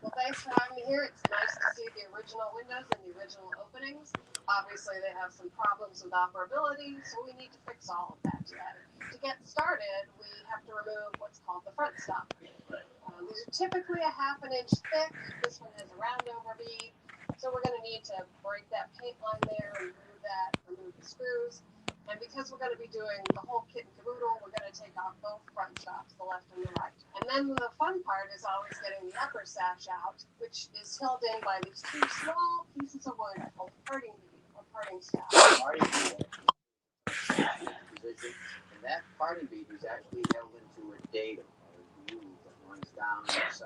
Well, thanks for having me here. It's nice to see the original windows and the original openings. Obviously, they have some problems with operability, so we need to fix all of that together. To get started, we have to remove what's called the front stop. These are typically a half an inch thick. This one has a round over bead. So we're going to need to break that paint line there, remove the screws. And because we're going to be doing the whole kit and caboodle, we're going to take off both front stops, the left and the right. And then the fun part is always getting the upper sash out, which is held in by these two small pieces of wood called parting bead or parting staff.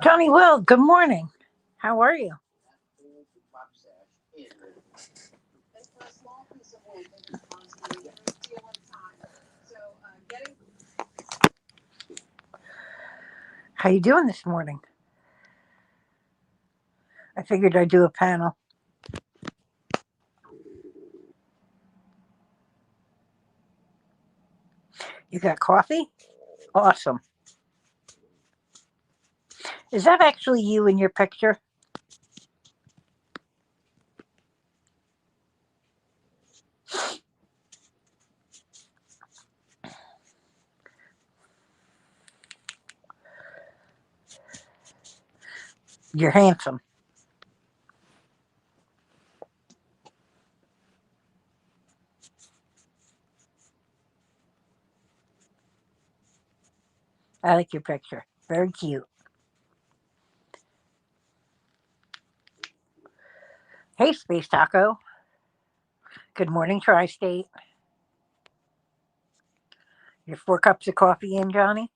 Johnny Will, good morning. How are you? And for a small piece of wood, that responds to a great deal of time. So getting How you doing this morning? I figured I'd do a panel. You got coffee? Awesome. Is that actually you in your picture? You're handsome. I like your picture. Very cute. Hey, Space Taco. Good morning, Tri-State. Your 4 cups of coffee in, Johnny?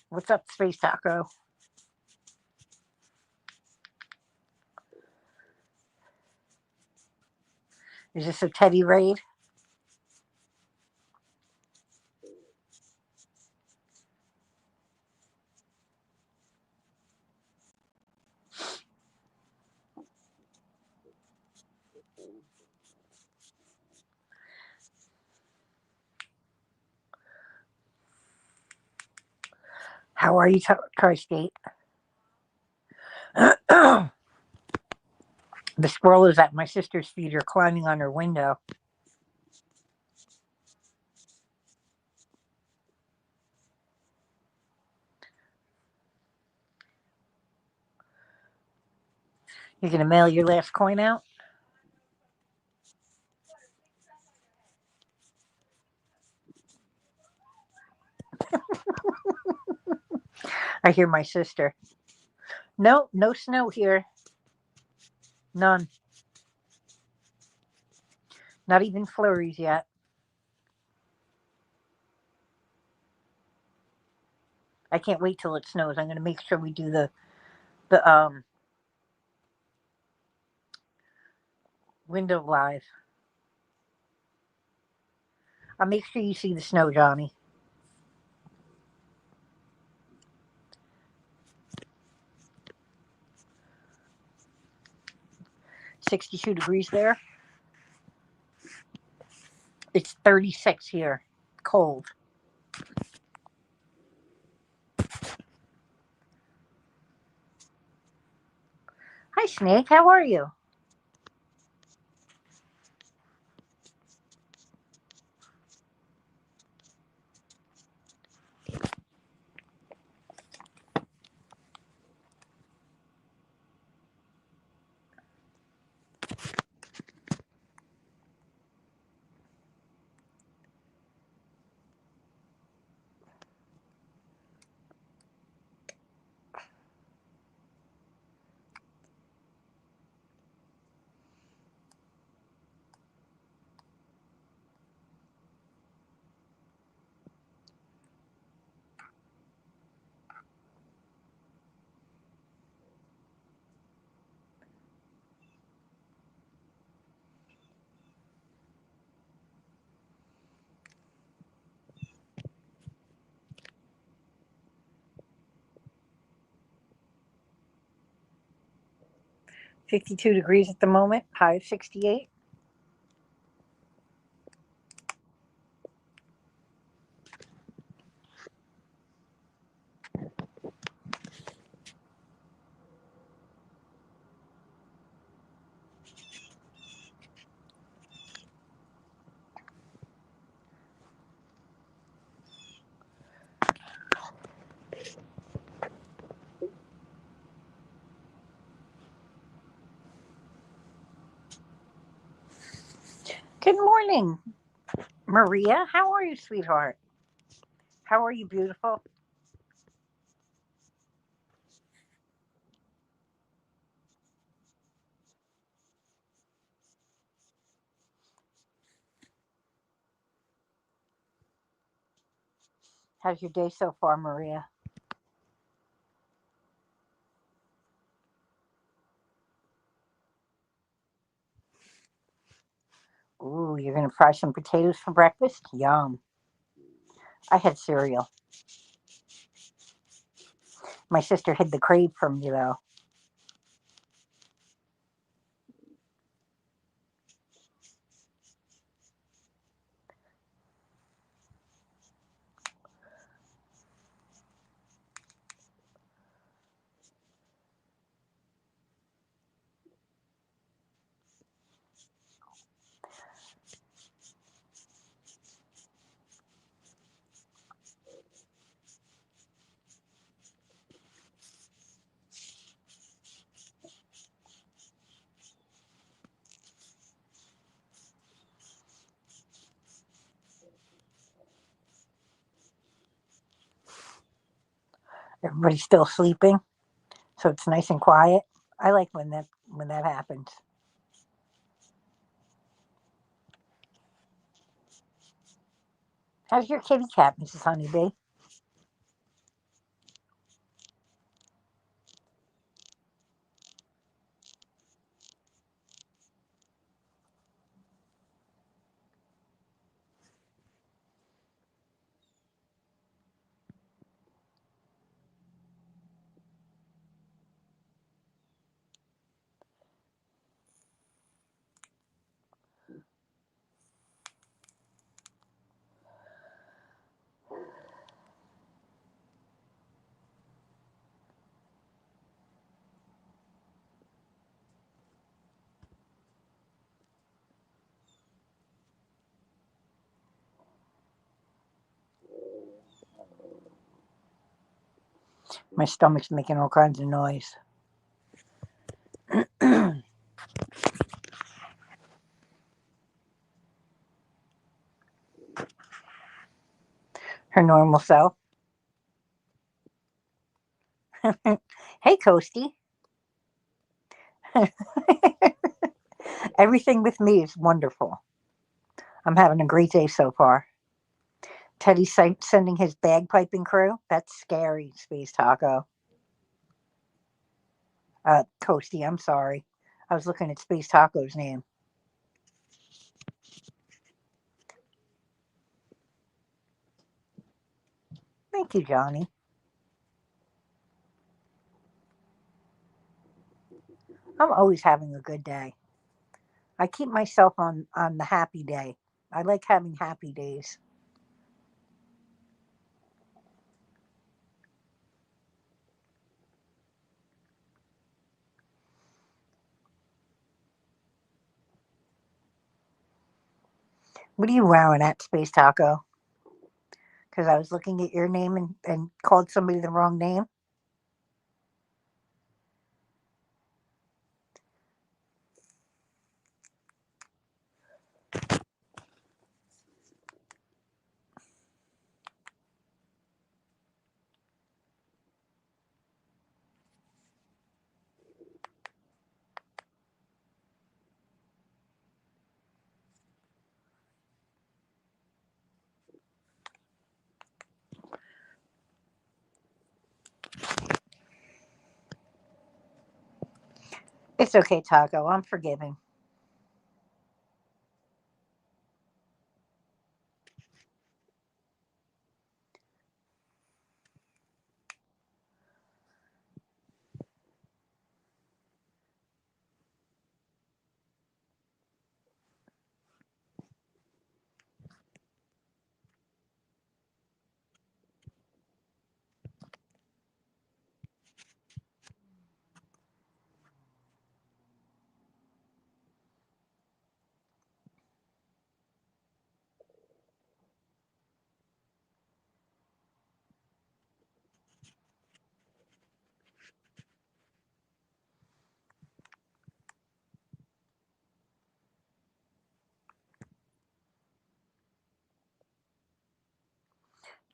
What's up, Space Taco? Is this a Teddy raid? How are you, Tri-State? The squirrel is at my sister's feet or climbing on her window. You're going to mail your last coin out? I hear my sister. No, no snow here. None. Not even flurries yet. I can't wait till it snows. I'm going to make sure we do the window live. I'll make sure you see the snow, Johnny. 62 degrees there. It's 36 here. Cold. Hi, Snake. How are you? 52 degrees at the moment, high of 68. Good morning, Maria. How are you, sweetheart? How are you, beautiful? How's your day so far, Maria? Ooh, you're going to fry some potatoes for breakfast? Yum. I had cereal. My sister hid the crave from you, though. Everybody's still sleeping, so it's nice and quiet. I like when that happens. How's your kitty cat, Mrs. Honeybee? My stomach's making all kinds of noise. Her normal self. Hey, Coasty. Everything with me is wonderful. I'm having a great day so far. Teddy's sending his bagpiping crew. That's scary, Space Taco. Coasty, I'm sorry. I was looking at Space Taco's name. Thank you, Johnny. I'm always having a good day. I keep myself on the happy day. I like having happy days. What are you wearing at, Space Taco? Because I was looking at your name and called somebody the wrong name. It's okay, Taco. I'm forgiving.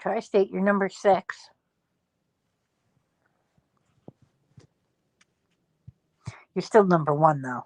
Tri-State, you're number 6. You're still number 1, though.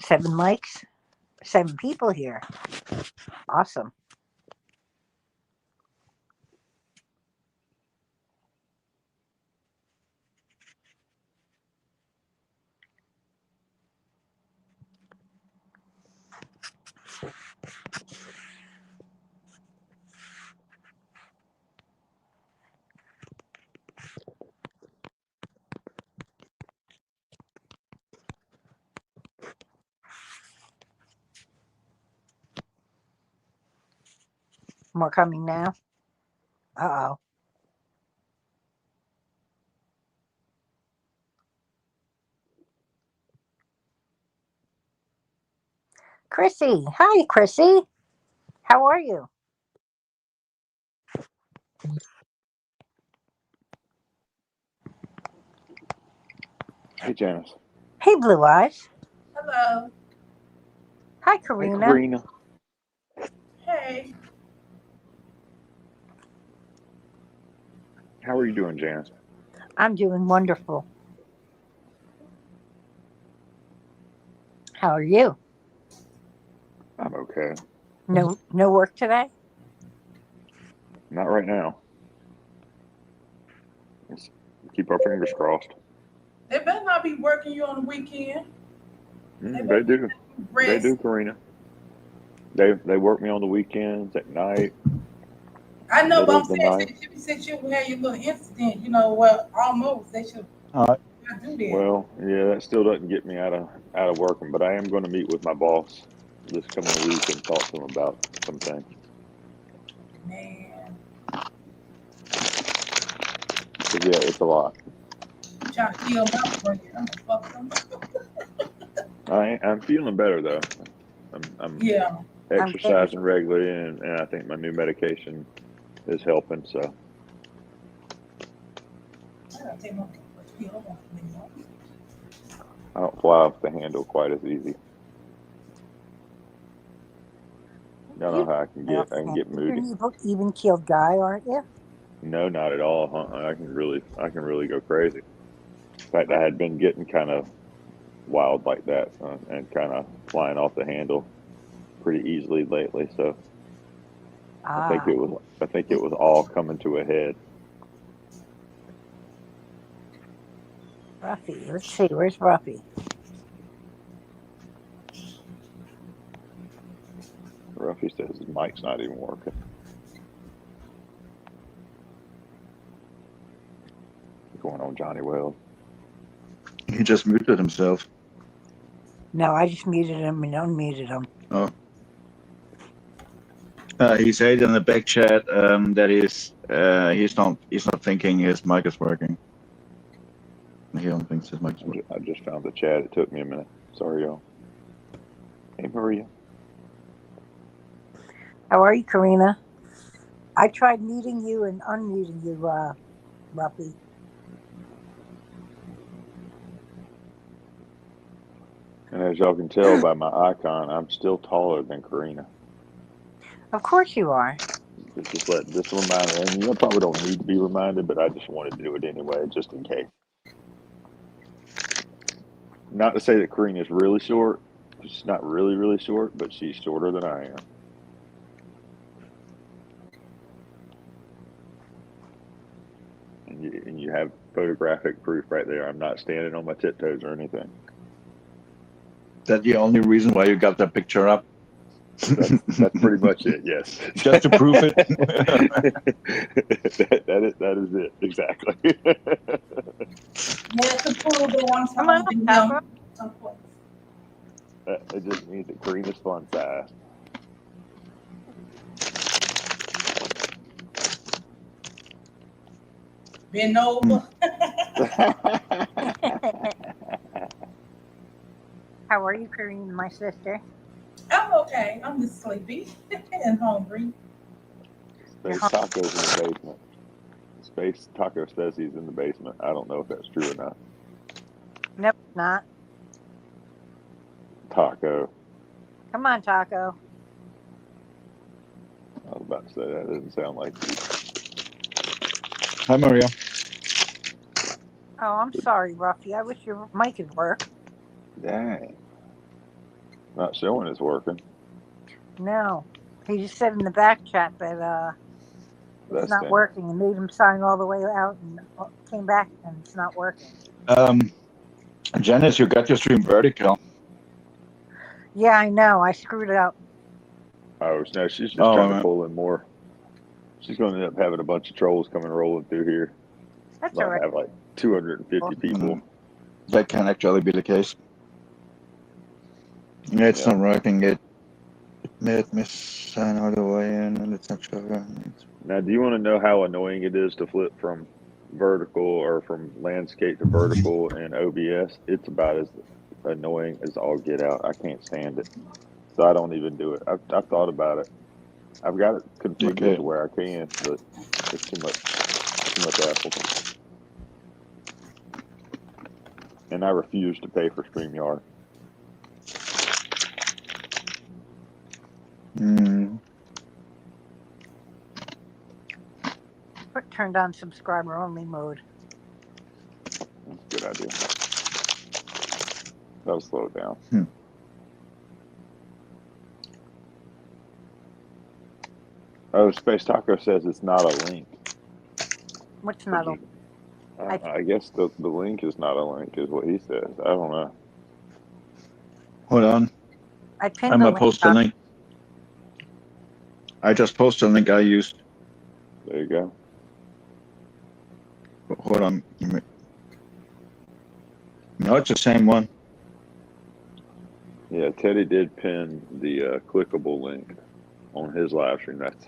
Seven likes, 7 people here. Awesome. More coming now. Uh-oh. Chrissy. Hi, Chrissy. How are you? Hey, Janice. Hey, Blue Eyes. Hello. Hi, Hey, Karina. Karina. Hey. How are you doing, Janice? I'm doing wonderful. How are you? I'm okay. No work today? Not right now. Let's keep our fingers crossed. They better not be working you on the weekend. They do. Rest. They do, Karina. They work me on the weekends, at night, I know, but middle I'm of the saying night. since you had your little incident, well, almost they should not do that. Well, yeah, that still doesn't get me out of working, but I am going to meet with my boss this coming week and talk to him about some things. Man, 'Cause, yeah, it's a lot. I'm trying to kill my brain. I'm gonna fuck them. I'm feeling better though. I'm Yeah. exercising regularly, and I think my new medication is helping. So I gotta take my pill. I don't fly off the handle quite as easy. Y'all know how I can get moody. You're an even-keeled guy, aren't you? No, not at all. I can really go crazy. In fact, I had been getting kind of wild like that and kind of flying off the handle pretty easily lately. So I think it was all coming to a head. Ruffy. Let's see. Where's Ruffy? Ruffy says his mic's not even working. What's going on, Johnny Wells? He just muted himself. No, I just muted him and unmuted him. Oh. He said in the back chat that he's not thinking his mic is working. He don't think his mic is working. I just found the chat. It took me a minute. Sorry, y'all. Hey, Maria. How are you, Karina? I tried muting you and unmuting you, Ruffy. And as y'all can tell by my icon, I'm still taller than Karina. Of course you are. Just a reminder, and you probably don't need to be reminded, but I just wanted to do it anyway, just in case. Not to say that Karina is really short. She's not really, really short, but she's shorter than I am. And you have photographic proof right there. I'm not standing on my tiptoes or anything. That's the only reason why you got that picture up? That's pretty much it, yes. Just to prove it? that is it, exactly. Yeah, to prove that I'm Come on, something Pepper. It just means that Karina's fun size. Been over. How are you, Kareem, my sister? I'm okay. I'm just sleepy and hungry. Space Taco's in the basement. Space Taco says he's in the basement. I don't know if that's true or not. Nope, not. Taco. Come on, Taco. I was about to say that doesn't sound like you. Hi, Maria. Oh, I'm sorry, Ruffy. I wish your mic would work. Dang. Not showing it's working. No. He just said in the back chat that it's That's not dang. working, and made him sign all the way out and came back and it's not working. Janice, you got your stream vertical. Yeah, I know. I screwed it up. Oh, no, she's just Oh, trying to man. pull in more. She's going to end up having a bunch of trolls coming rolling through here. That's all Might right. have like 250 people. That can actually be the case. Yeah, it's Yeah. not working. It made me sign all the way in, and it's not showing. Now, do you want to know how annoying it is to flip from vertical or from landscape to vertical in OBS? It's about as annoying as all get out. I can't stand it. So I don't even do it. I've thought about it. I've got it configured Okay. to where I can, but it's too much hassle. And I refuse to pay for StreamYard. Turned on subscriber only mode. That's a good idea. That'll slow it down. Oh, Space Taco says it's not a link. What's not a I guess the link is not a link, is what he says. I don't know. Hold on. I pinned I'm the gonna link post a up. link. I just posted a link I used. There you go. Hold on. No, it's the same one. Yeah, Teddy did pin the clickable link on his live stream. That's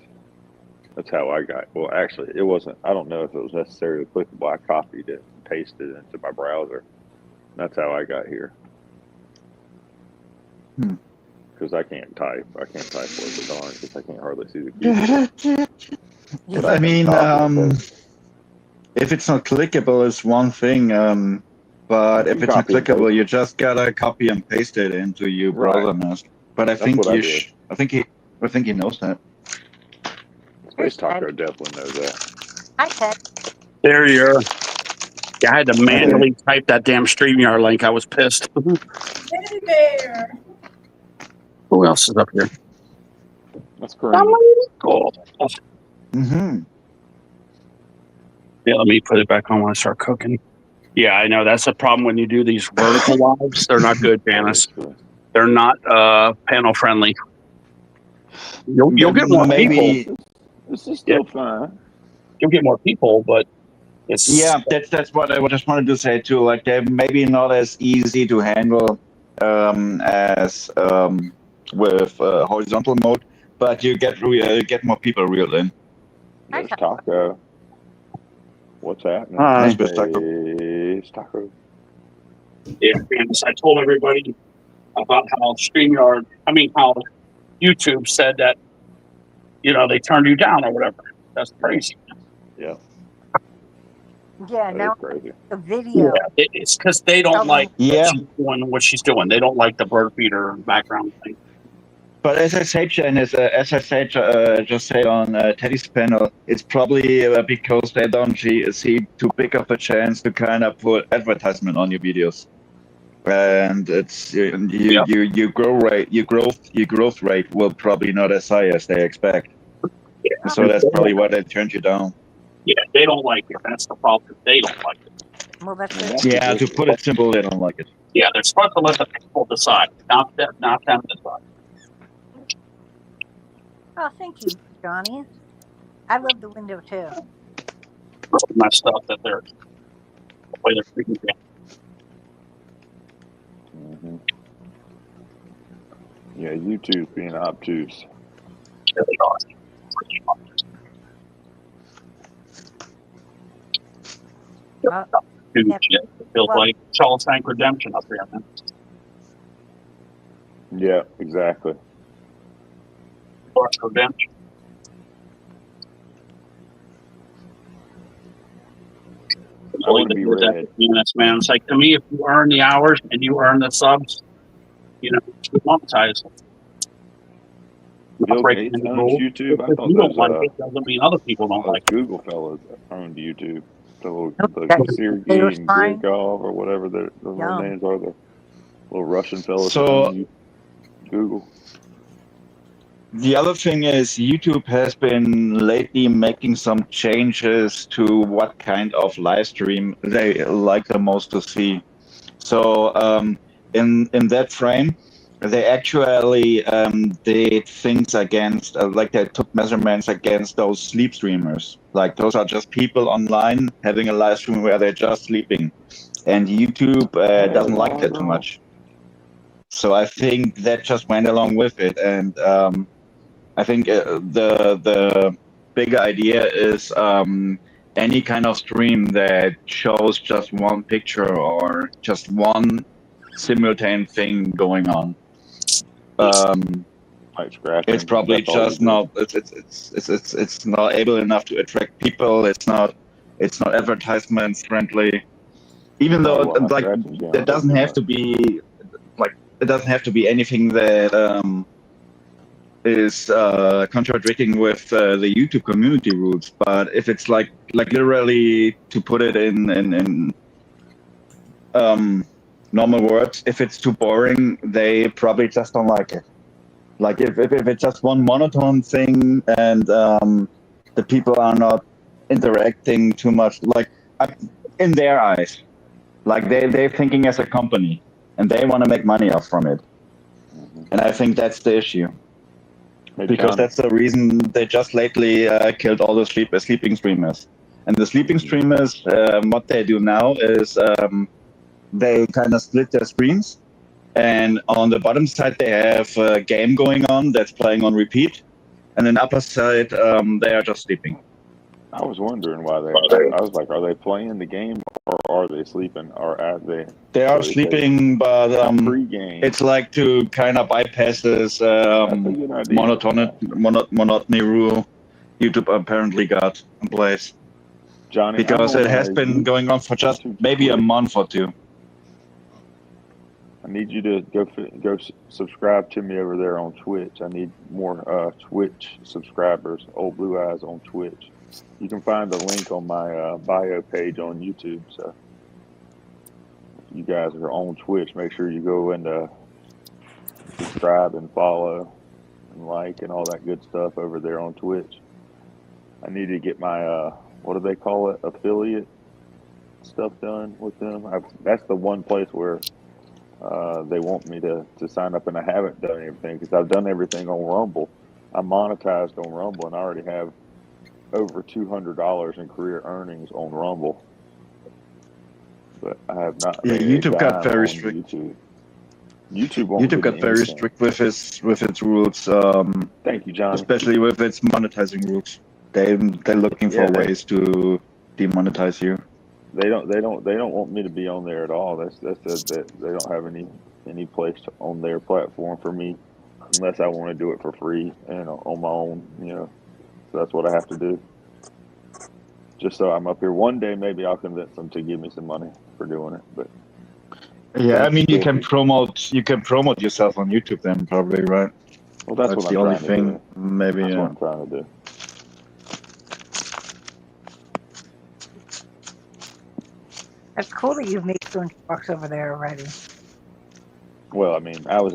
how I got. Well, actually, it wasn't. I don't know if it was necessarily clickable. I copied it and pasted it into my browser. That's how I got here. Because I can't type. I can't type worth a darn because I can't hardly see the keyboard. I mean, if it's not clickable, it's one thing. But if it's not Copy and clickable, paste. you just gotta copy and paste it into your browser mask. But I think what I you did. I think he knows that. Space Taco definitely knows that. Hi, Ted. There you are. Yeah, I had to manually type that damn StreamYard link. I was pissed. Teddy bear. Who else is up here? That's correct. Cool. Mm-hmm. Yeah, let me put it back on when I start cooking. Yeah, I know. That's the problem when you do these vertical lives. They're not good, Janice. They're not panel friendly. You'll get more people. This is still fine. You'll get more people, but it's that's what I just wanted to say too. Like they're maybe not as easy to handle as with horizontal mode, but you get more people reeled in. There's Taco. What's happening? Space Taco. Space Taco. Yeah, Janice, I told everybody about how how YouTube said that, they turned you down or whatever. That's crazy. Yeah. Yeah, That now is crazy. the video. Yeah, it's because they don't like Yeah. she's doing what she's doing. They don't like the bird feeder background thing. But as I said, Janice, just said on Teddy's panel, it's probably because they don't see too big of a chance to kind of put advertisement on your videos, and it's your growth rate will probably not as high as they expect. Yeah. So that's probably why they turned you down. Yeah, they don't like it. That's the problem. They don't like it. Well, that's it. Yeah, to put it simple, they don't like it. Yeah, they're supposed to let the people decide, not them decide. Oh, thank you, Johnny. I love the window too. Messed up that they're the way they're freaking down. Mm-hmm. Yeah, YouTube's being obtuse. Really are. Uh, Dude, Yep. shit, it feels Well- like Shawshank Redemption up here, man. Yeah, exactly. Redemption. I want to be red. Man, it's like, to me, if you earn the hours and you earn the subs, you monetize. Bill Breaking Gates any owns rules. YouTube. I If thought you don't those like it, doesn't mean other people don't those like it. Google fellas owned YouTube. The That- Sergey they were and fine. Grigov or whatever the little Yum. names are, the little Russian fellas So- that own Google. The other thing is YouTube has been lately making some changes to what kind of live stream they like the most to see. So in that frame, they actually did things against, like they took measurements against those sleep streamers. Like those are just people online having a live stream where they're just sleeping, and YouTube doesn't like that too much. So I think that just went along with it, and I think the big idea is any kind of stream that shows just one picture or just one simultaneous thing going on. Like scratching. It's probably That's all just you do. not. It's not able enough to attract people. It's not advertisement friendly. Even though well, like scratching's down it doesn't too have much. to be like it doesn't have to be anything that is contradicting with the YouTube community rules. But if it's like literally to put it in normal words, if it's too boring, they probably just don't like it. Like if it's just one monotone thing and the people are not interacting too much, like in their eyes, like they're thinking as a company and they want to make money off from it. And I think that's the issue. Hey, Because John, that's the reason they just lately killed all the sleeping streamers. And the sleeping streamers, what they do now is they kind of split their screens. And on the bottom side, they have a game going on that's playing on repeat. And then upper side, they are just sleeping. I was wondering why I was like, are they playing the game or are they sleeping? Or are they? They are sleeping, but pre-game. it's like to kind of bypass this monotony rule YouTube apparently got in place. Johnny, because it has been going on for just maybe a month or two. I need you to go subscribe to me over there on Twitch. I need more Twitch subscribers. Old Blue Eyes on Twitch. You can find the link on my bio page on YouTube. So if you guys are on Twitch, make sure you go and subscribe and follow and like and all that good stuff over there on Twitch. I need to get my what do they call it, affiliate stuff done with them. That's the one place where they want me to sign up, and I haven't done anything because I've done everything on Rumble. I monetized on Rumble and I already have over $200 in career earnings on Rumble, but I have not. Yeah, YouTube got very strict. YouTube got very strict with its rules. Thank you, John. Especially with its monetizing rules. They're looking for ways to demonetize you. They don't want me to be on there at all. That's that they don't have any place on their platform for me unless I want to do it for free and on my own, So that's what I have to do. Just so I'm up here. One day maybe I'll convince them to give me some money for doing it. But yeah, I mean you can promote yourself on YouTube then probably, right? Well, that's what the I'm only trying thing. to do. Maybe that's yeah. what I'm trying to do. That's cool that you've made $200 over there already. Well, I mean, I was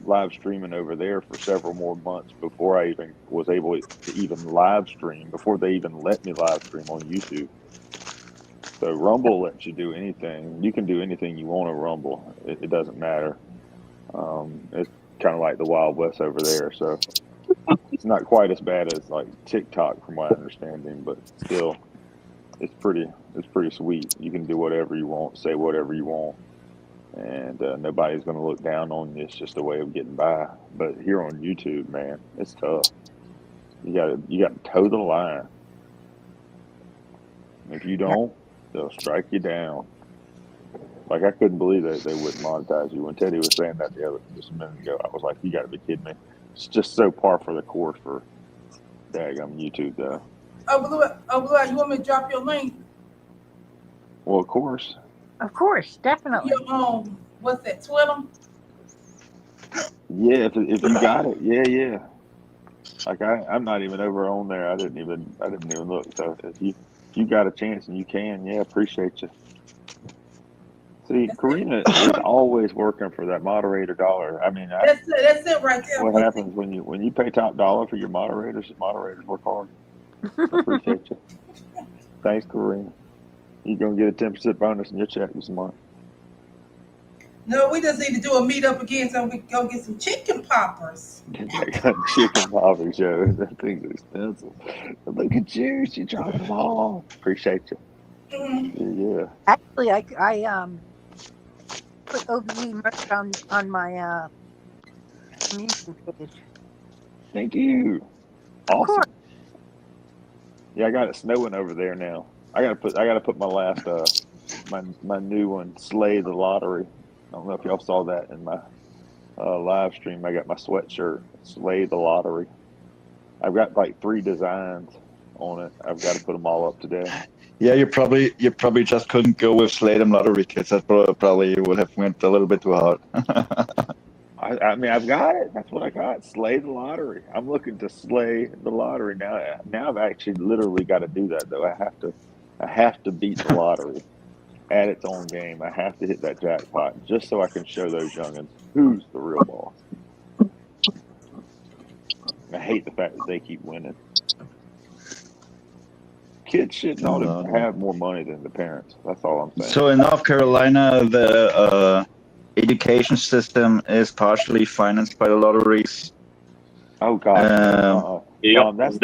live streaming over there for several more months before I even was able to even live stream, before they even let me live stream on YouTube. So Rumble lets you do anything. You can do anything you want on Rumble. It doesn't matter. It's kind of like the Wild West over there. So it's not quite as bad as like TikTok from my understanding, but still, it's pretty sweet. You can do whatever you want, say whatever you want. And nobody's going to look down on you. It's just a way of getting by. But here on YouTube, man, it's tough. You got to toe the line. If you don't, They'll strike you down. Like, I couldn't believe they wouldn't monetize you. When Teddy was saying that just a minute ago, I was like, you got to be kidding me. It's just so par for the course for daggum YouTube, though. Blue, you want me to drop your link? Well, of course. Of course, definitely. Your what's that, Twitter? Yeah, if you got it, yeah. Like, I'm not even over on there. I didn't even look. So if you got a chance and you can, yeah, appreciate you. See, Karina is always working for that moderator dollar. I mean, that's it right there. What happens when you pay top dollar for your moderators? The moderators work hard. I appreciate you. Thanks, Karina. You're gonna get a 10% bonus in your check this month. No, we just need to do a meetup again so we can go get some chicken poppers. Chicken poppers, yo. That thing's expensive. But look at you. She dropped them all. Appreciate you. Mm-hmm. Yeah. Actually, I put OBE merch on my community page. Thank you. Awesome. Yeah, I got it snowing over there now. I gotta put my last my new one, Slay the Lottery. I don't know if y'all saw that in my live stream. I got my sweatshirt, Slay the Lottery. I've got like 3 designs on it. I've got to put them all up today. Yeah, you probably just couldn't go with Slay the Lottery, because that probably would have went a little bit too hard. I mean, I've got it. That's what I got. Slay the Lottery. I'm looking to slay the lottery now. Now I've actually literally got to do that though. I have to beat the lottery at its own game. I have to hit that jackpot just so I can show those youngins who's the real boss. I hate the fact that they keep winning. Kids shouldn't ought to have more money than the parents. That's all I'm saying. So in North Carolina, the education system is partially financed by the lotteries. Oh God! That's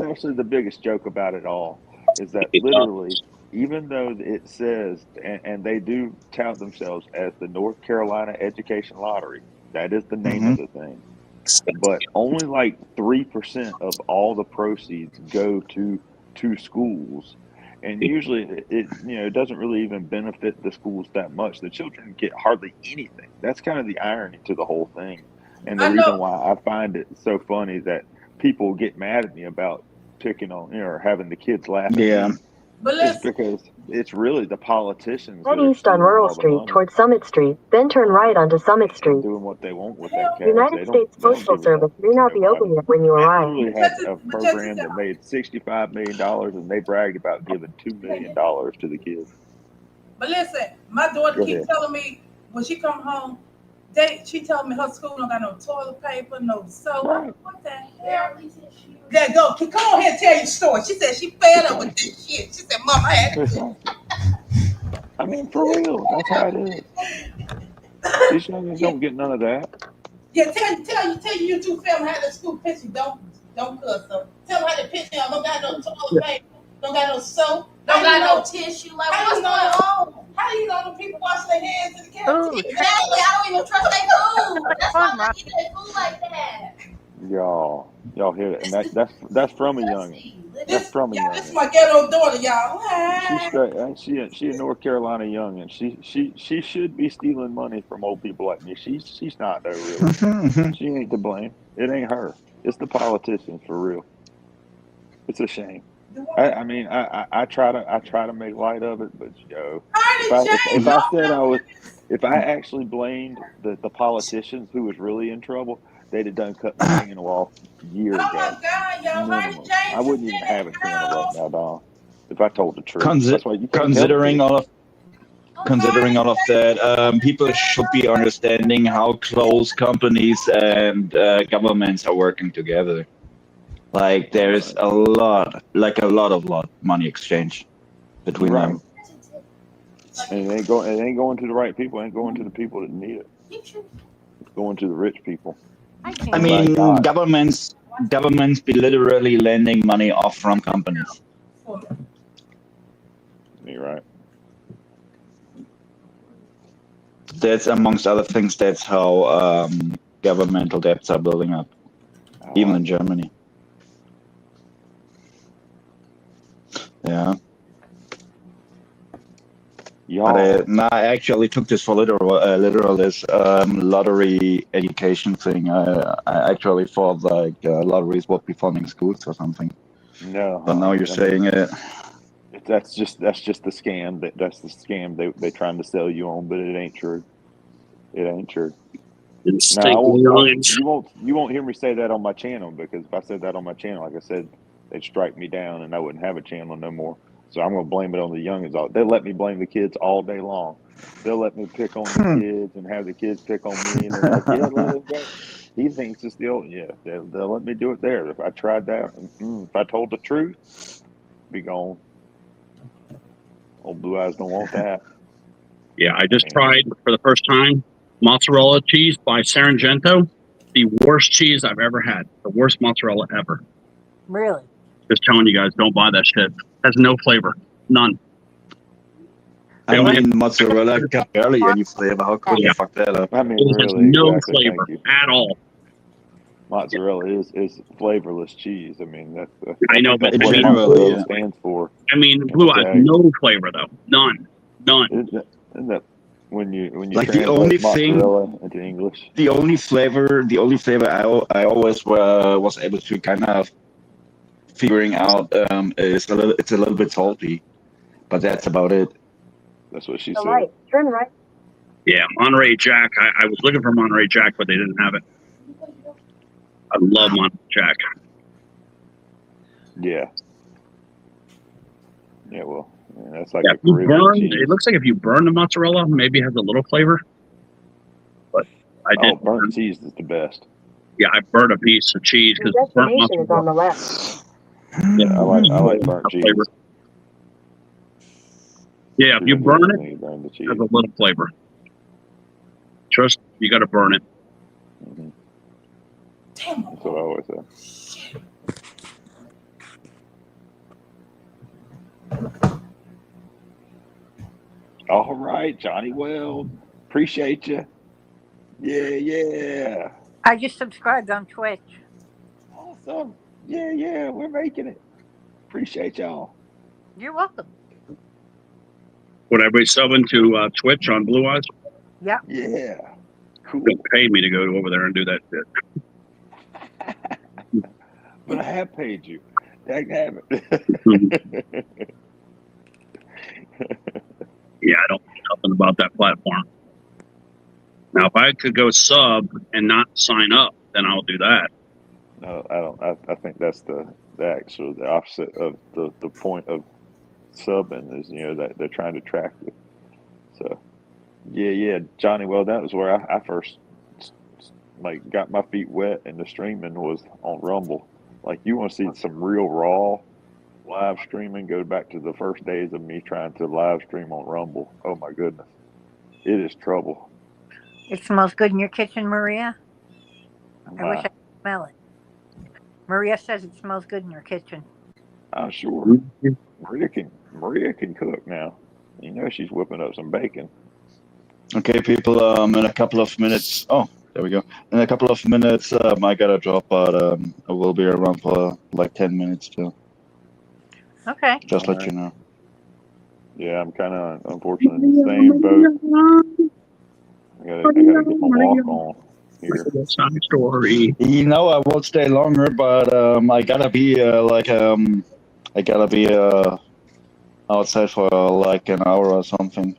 actually the biggest joke about it all. Is that literally, even though it says, and they do tout themselves as the North Carolina Education Lottery, that is the name of the thing. But only like 3% of all the proceeds go to schools, and usually it doesn't really even benefit the schools that much. The children get hardly anything. That's kind of the irony to the whole thing, and the reason why I find it so funny that people get mad at me about picking on or having the kids laugh at me. It's because it's really the politicians. Head east on Rural Street towards Summit Street, then turn right onto Summit Street. Doing what they want with that cash. United States Postal Service may not be open yet when you arrive. They had a program that made $65 million, and they bragged about giving $2 million to the kids. But listen, my daughter keeps telling me when she come home, she told me her school don't got no toilet paper, no soap. Right. What the hell? There go. Come on here and tell your story. She said she fed up with this shit. She said, Mom, I had to. I mean, for real. That's how it is. These youngins don't get none of that. Yeah, tell your YouTube family how the school pitch you. Don't cuss them. Tell them how they pitch you. Don't got no toilet paper. Don't got no soap. Don't got no tissue. Like, what's going on? How do you know the people wash their hands in the cafeteria? Exactly. I don't even trust their food. That's why I'm not eating their food like that. Y'all hear it? And that's from a youngin'. That's from a youngin'. This is my ghetto daughter, y'all. She a North Carolina youngin'. She should be stealing money from old people like me. She's not though, really. She ain't to blame. It ain't her. It's the politicians for real. It's a shame. I mean, I try to make light of it, but if I actually blamed the politicians who was really in trouble, they'd have done cut my channel off years ago. My God, y'all, I wouldn't even have a channel right now, Don. If I told the truth. Considering all of that, people should be understanding how close companies and governments are working together. Like there's a lot of money exchange between them. And it ain't going to the right people. It ain't going to the people that need it. It's going to the rich people. I mean, governments be literally lending money off from companies. You're right. That's amongst other things. That's how governmental debts are building up, even in Germany. Yeah. Y'all. But no, I actually took this for literal this lottery education thing. I actually thought like lotteries would be funding schools or something. No, But now you're saying it. That's just the scam. That's the scam they trying to sell you on, but it ain't true. It ain't true. No, you won't hear me say that on my channel, because if I said that on my channel, like I said, they'd strike me down and I wouldn't have a channel no more. So I'm gonna blame it on the youngins. They'll let me blame the kids all day long. They'll let me pick on the kids and have the kids pick on me, and they're like, "Yeah, let him go. He thinks it's the old." Yeah, they'll let me do it there. If I tried that, if I told the truth, be gone. Old Blue Eyes don't want that. Yeah, I just tried for the first time mozzarella cheese by Sargento. The worst cheese I've ever had. The worst mozzarella ever. Really? Just telling you guys, don't buy that shit. Has no flavor. None. I mean, mozzarella got barely any flavor. How could you fuck that up? I mean, it has really, no exactly. flavor at all. Mozzarella is flavorless cheese. I mean, that's I know, but that's what mozzarella stands for. I mean, Blue Eyes, no flavor though. None. Isn't that when you like translate the only mozzarella thing into English? The only flavor I always was able to kind of figuring out is it's a little bit salty, but that's about it. That's what she The said. light. Turn right. Yeah, Monterey Jack. I was looking for Monterey Jack, but they didn't have it. I love Monterey Jack. Yeah. Yeah, well, that's like if you burn, it looks like if you burn the mozzarella, maybe it has a little flavor. But I did. Burnt cheese is the best. Yeah, I burnt a piece of cheese because burnt Destination is on the left. Yeah, I like burnt cheese. Flavor. Yeah, if you burn it, it has a little flavor. Trust, you got to burn it. Mm-hmm. That's what I always say. All right, Johnny Weld. Appreciate you. Yeah. I just subscribed on Twitch. Awesome. Yeah, we're making it. Appreciate y'all. You're welcome. Would everybody subbing to Twitch on Blue Eyes? Yep. Yeah. Cool. Don't pay me to go over there and do that shit. But I have paid you. Dag have it. Yeah, I don't know nothing about that platform. Now, if I could go sub and not sign up, then I'll do that. No, I don't. I think that's the opposite of the point of subbing is, that they're trying to track you. So, yeah, Johnny. Well, that was where I first got my feet wet in the streaming was on Rumble. Like, you want to see some real raw live streaming? Go back to the first days of me trying to live stream on Rumble. Oh my goodness, it is trouble. It smells good in your kitchen, Maria. I wish I could smell it. Maria says it smells good in your kitchen. I'm sure. Maria can cook now. She's whipping up some bacon. Okay, people. In a couple of minutes. Oh, there we go. In a couple of minutes, I gotta drop, but I will be around for like 10 minutes too. Okay. Just let you know. Yeah, I'm kind of unfortunately in the same boat. I gotta get my walk on here. Side story. I won't stay longer, but I gotta be outside for like an hour or something.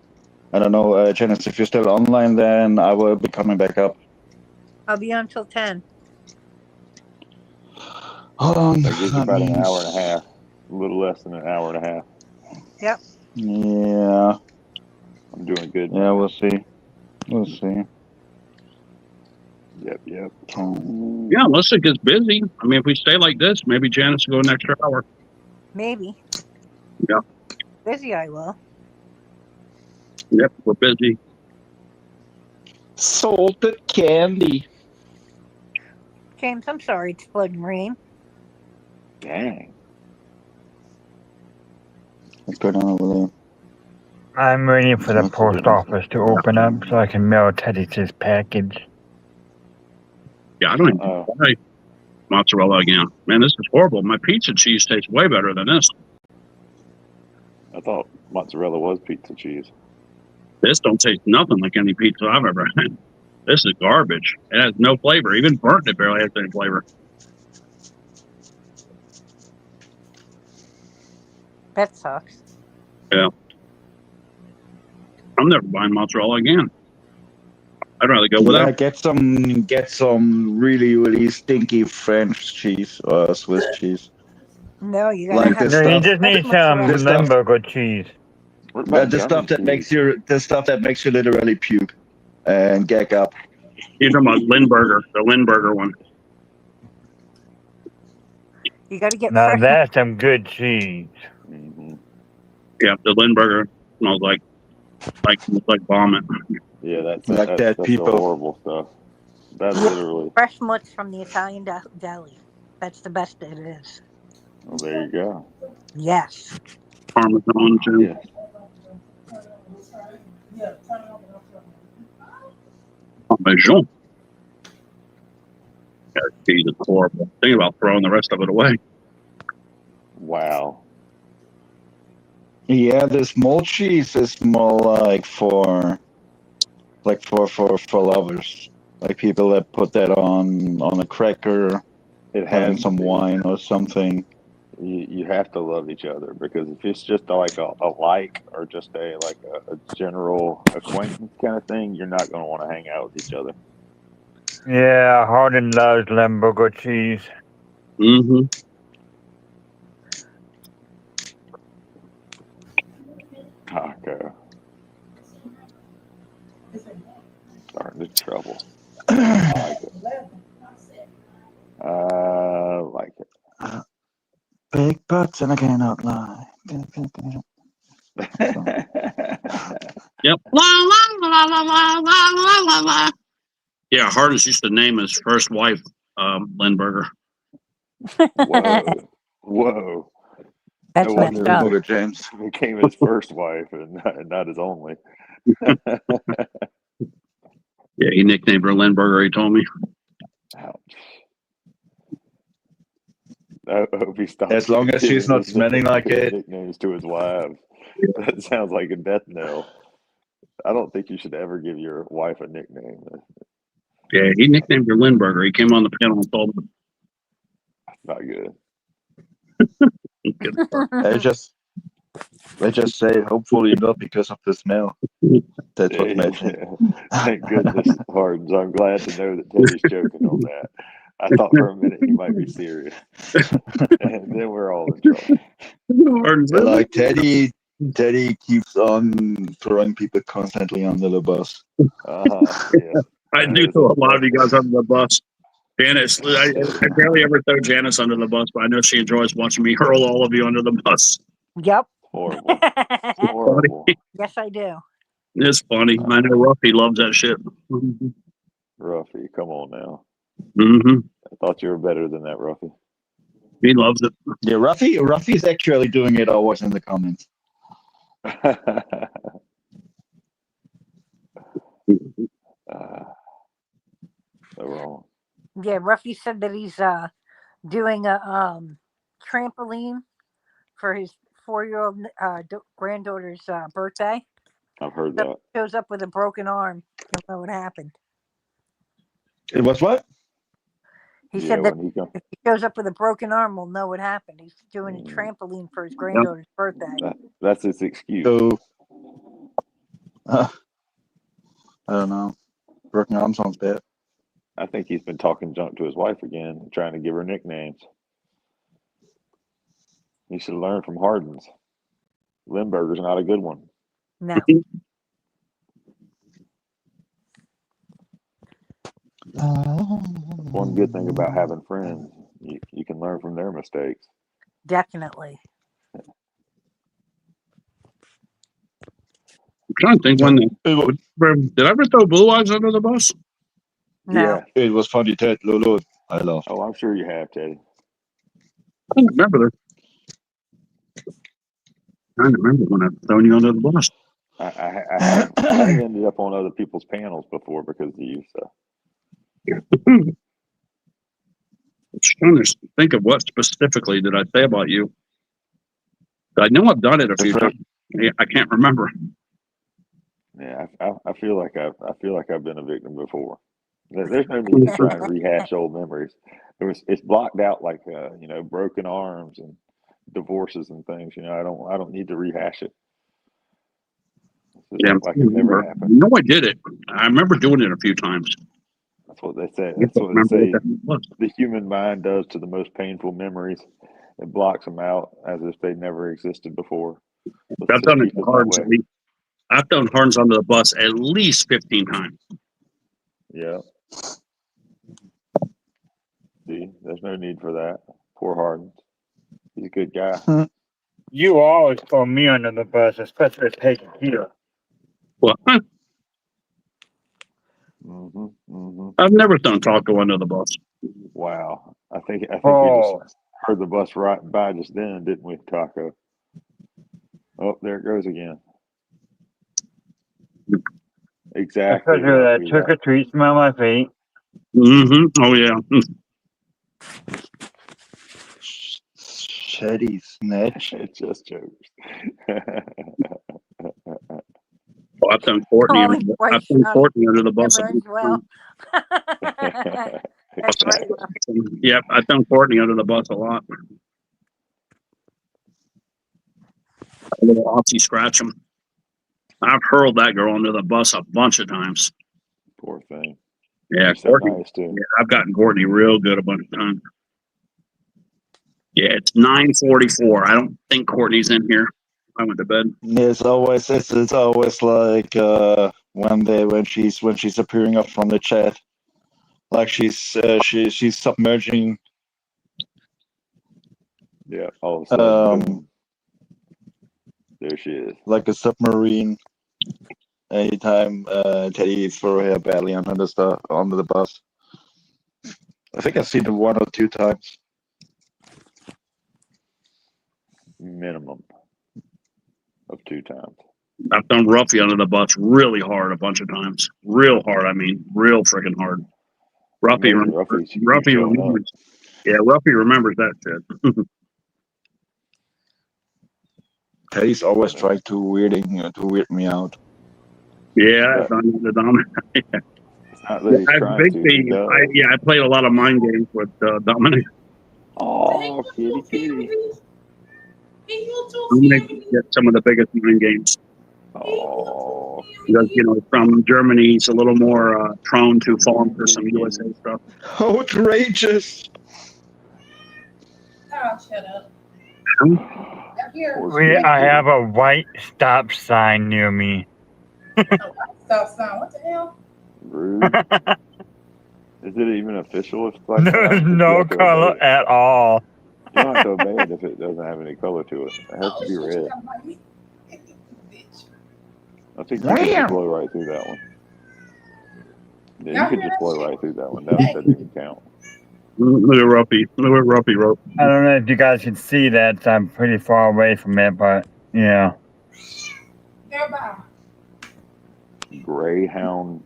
I don't know, Janice, if you're still online, then I will be coming back up. I'll be on till 10. I guess about an hour and a half. A little less than an hour and a half. Yep. Yeah. I'm doing good. Yeah, we'll see. Yep. Yeah, unless it gets busy. I mean, if we stay like this, maybe Janice will go an extra hour. Maybe. Yeah. Busy I will. Yep, we're busy. Salted candy. James, I'm sorry it's flooding rain. Dang. What's going on over there? I'm waiting for the post office to open up so I can mail Teddy's his package. Yeah, I don't even buy mozzarella again. Man, this is horrible. My pizza cheese tastes way better than this. I thought mozzarella was pizza cheese. This don't taste nothing like any pizza I've ever had. This is garbage. It has no flavor. Even burnt, it barely has any flavor. That sucks. Yeah. I'm never buying mozzarella again. I'd rather go without. Get some really stinky French cheese or Swiss cheese. No, you gotta Like have. this No, you stuff. just need some This stuff. Limburger cheese. What about The stuff that makes you literally puke and gag up. You're talking about Lindberger, the Lindberger one. You gotta get Now fresh. that's some good cheese. Mm-hmm. Yeah, the Lindberger smells like vomit. Yeah, that's Like that's that, people. the horrible stuff. That's literally. Fresh mutts from the Italian deli. That's the best it is. Well, there you go. Yes. Parmesan too. Yeah. Parmesan. That cheese is horrible. Think about throwing the rest of it away. Wow. Yeah, the small cheese is more like for lovers, like people that put that on a cracker, It having has some to be. wine or something. You have to love each other, because if it's just like a like, or just a general acquaintance kind of thing, you're not going to want to hang out with each other. Yeah, Harden loves Limburger cheese. Mm-hmm. Taco. Starting to trouble. I like it. Like it. Big butts and I cannot lie. Yep. La, la, la, la, la, la, la, la. Yeah, Hardest used to name his first wife Lindberger. Whoa. That's No messed wonder up. Look at James. it became his first wife and not his only. Yeah, he nicknamed her Lindberger, he told me. Ouch. I hope he stops. As long as she's not giving smelling like it. nicknames to his wives. That sounds like a death knell. I don't think you should ever give your wife a nickname. Yeah, he nicknamed her Lindberger. He came on the panel and told her. That's not good. They just say hopefully not because of the smell. That's what makes it. Thank goodness, Hardens. I'm glad to know that Teddy's joking on that. I thought for a minute he might be serious. And then we're all in trouble. Like Teddy keeps on throwing people constantly under the bus. Yeah. I do throw a lot of you guys under the bus. Janice, I barely ever throw Janice under the bus, but I know she enjoys watching me hurl all of you under the bus. Yep. Horrible. Horrible. Yes, I do. It's funny. I know Ruffy loves that shit. Ruffy, come on now. Mm-hmm. I thought you were better than that, Ruffy. He loves it. Yeah, Ruffy's actually doing it always in the comments. So wrong. Yeah, Ruffy said that he's doing a trampoline for his 4-year-old granddaughter's birthday. I've heard So that. he shows up with a broken arm. Don't know what happened. It was what? He said that when if he shows up with a broken arm, we'll know what happened. He's doing a trampoline for his granddaughter's birthday. that's his excuse. So, I don't know. Broken arm sounds bad. I think he's been talking junk to his wife again, trying to give her nicknames. He should learn from Hardens. Lindberger's not a good one. No. One good thing about having friends, you can learn from their mistakes. Definitely. I'm trying to think did I ever throw Blue Eyes under the bus? No. Yeah. It was funny, Ted. Lolo, I love. Oh, I'm sure you have, Teddy. I don't remember that. I don't remember when I've thrown you under the bus. I have ended up on other people's panels before because of you. So. I'm trying to think of what specifically did I say about you. I know I've done it a few times. I can't remember. Yeah, I feel like I've been a victim before. There's no need to try and rehash old memories. It's blocked out like broken arms and divorces and things. I don't need to rehash it. Just Yeah, act like it never happened. No, I did it. I remember doing it a few times. That's what they say. I That's what they remember say. what that was. The human mind does to the most painful memories. It blocks them out as if they never existed before. I've done it hard. I've thrown Hardens under the bus at least 15 times. Yeah. See, there's no need for that. Poor Hardens. He's a good guy. You always throw me under the bus, especially taking here. Well, I've never thrown Taco under the bus. Wow. I think we just heard the bus right by just then, didn't we, Taco? Oh, there it goes again. Exactly. I that trick or treat smell my feet. Oh yeah. Teddy snatch. It just jokes. Well, I've thrown Courtney under the bus. Well. That's right. Yep, I've thrown Courtney under the bus a lot. A little Aussie scratch him. I've hurled that girl under the bus a bunch of times. Poor thing. Yeah, Courtney. Nice too. Yeah, I've gotten Courtney real good a bunch of times. Yeah, it's 9:44. I don't think Courtney's in here. I went to bed. It's always like when she's appearing up from the chat, like she's submerging. Yeah, all of a sudden, boom. There she is. Like a submarine. Anytime Teddy throw her badly under the bus. I think I've seen it 1 or 2 times. Minimum of 2 times. I've thrown Ruffy under the bus really hard a bunch of times. Real hard, I mean, real freaking hard. Ruffy remembers. Yeah, Ruffy remembers that shit. Teddy's always trying to weird me out. Yeah, the dominant. I played a lot of mind games with Dominic. Oh, kitty. Dominic gets some of the biggest mind games. Oh, because from Germany, he's a little more prone to falling for some USA stuff. Outrageous! Oh, shut up. I have a white stop sign near me. Stop sign. What the hell? Rude. Is it even official? It's like There's no color at all. You don't have to obey it if it doesn't have any color to it. It has to be red. I think you can just blow right through that one. Yeah, you could just blow right through that one. That doesn't even count. Look at Ruffy wrote. I don't know if you guys can see that. So I'm pretty far away from it, but yeah. Greyhound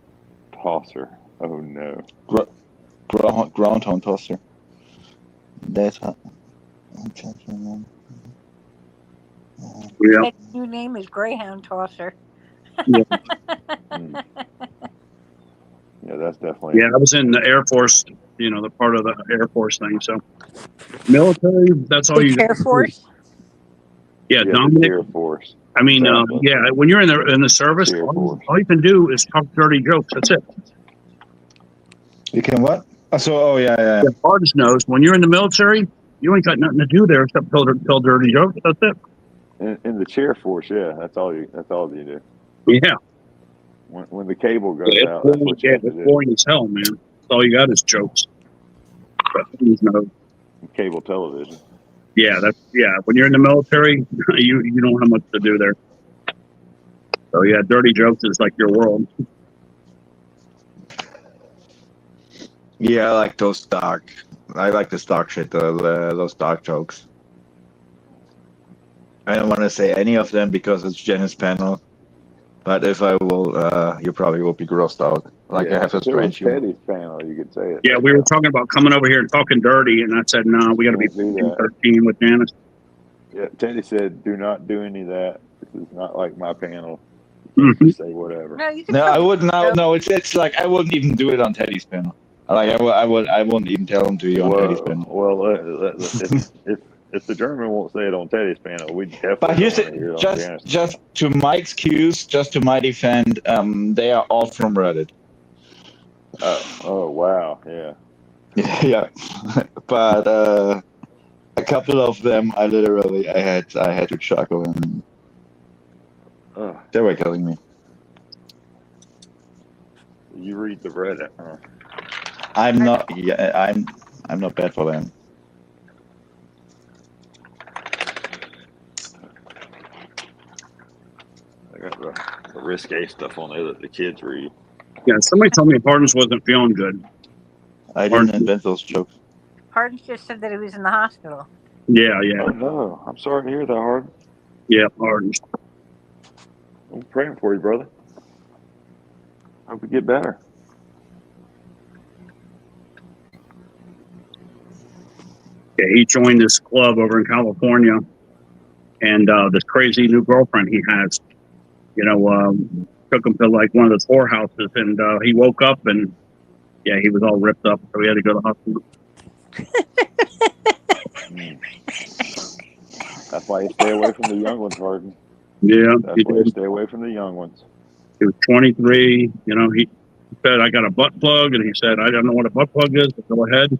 tosser. Oh no. Groundhound tosser. That's hot. Yeah. New name is Greyhound Tosser. Yeah. Yeah, that's definitely. Yeah, I was in the Air Force. The part of the Air Force thing. So, military. That's all you. Air Force. Yeah, Dominic. Air Force. I mean, when you're in the service, all you can do is talk dirty jokes. That's it. You can what? Yeah. Hardest knows when you're in the military, you ain't got nothing to do there except tell dirty jokes. That's it. In the chair force, yeah, that's all you do. Yeah. When the cable goes out, that's what you have to do. It's boring as hell, man. That's all you got is jokes. Cable television. Yeah, when you're in the military, you don't have much to do there. So yeah, dirty jokes is like your world. Yeah, I like those dark. I like this dark shit. Those dark jokes. I don't want to say any of them because it's Jenna's panel. But if I will, you probably will be grossed out. Like I have a strange humor. Teddy's panel, you could say it. Yeah, we were talking about coming over here and talking dirty, and I said, no, we got to be 13 with Janice. Yeah, Teddy said, do not do any of that. This is not like my panel. Mhm. Just say whatever. No, you can. No, I wouldn't. No. No, it's like I wouldn't even do it on Teddy's panel. Like I wouldn't even tell him to be on Teddy's panel. If the German won't say it on Teddy's panel, we definitely But here's don't want to hear it on Janice's just to my excuse, just to my defend, they are all from Reddit. Oh wow, yeah. Yeah, but a couple of them, I had to chuckle, and they were killing me. You read the Reddit, huh? I'm not bad for them. I got the risque stuff on there that the kids read. Yeah, somebody told me Hardens wasn't feeling good. I didn't invent those jokes. Hardin just said that he was in the hospital. Yeah. Oh no, I'm sorry to hear that, Harden. Yeah, Hardens. I'm praying for you, brother. Hope you get better. Yeah, he joined this club over in California, and this crazy new girlfriend he has, took him to like one of the whorehouses, and he woke up and he was all ripped up, so he had to go to the hospital. That's why you stay away from the young ones, Harden. Yeah, That's why you stay away from the young ones. He was 23. He said, "I got a butt plug," and he said, "I don't know what a butt plug is, but go ahead."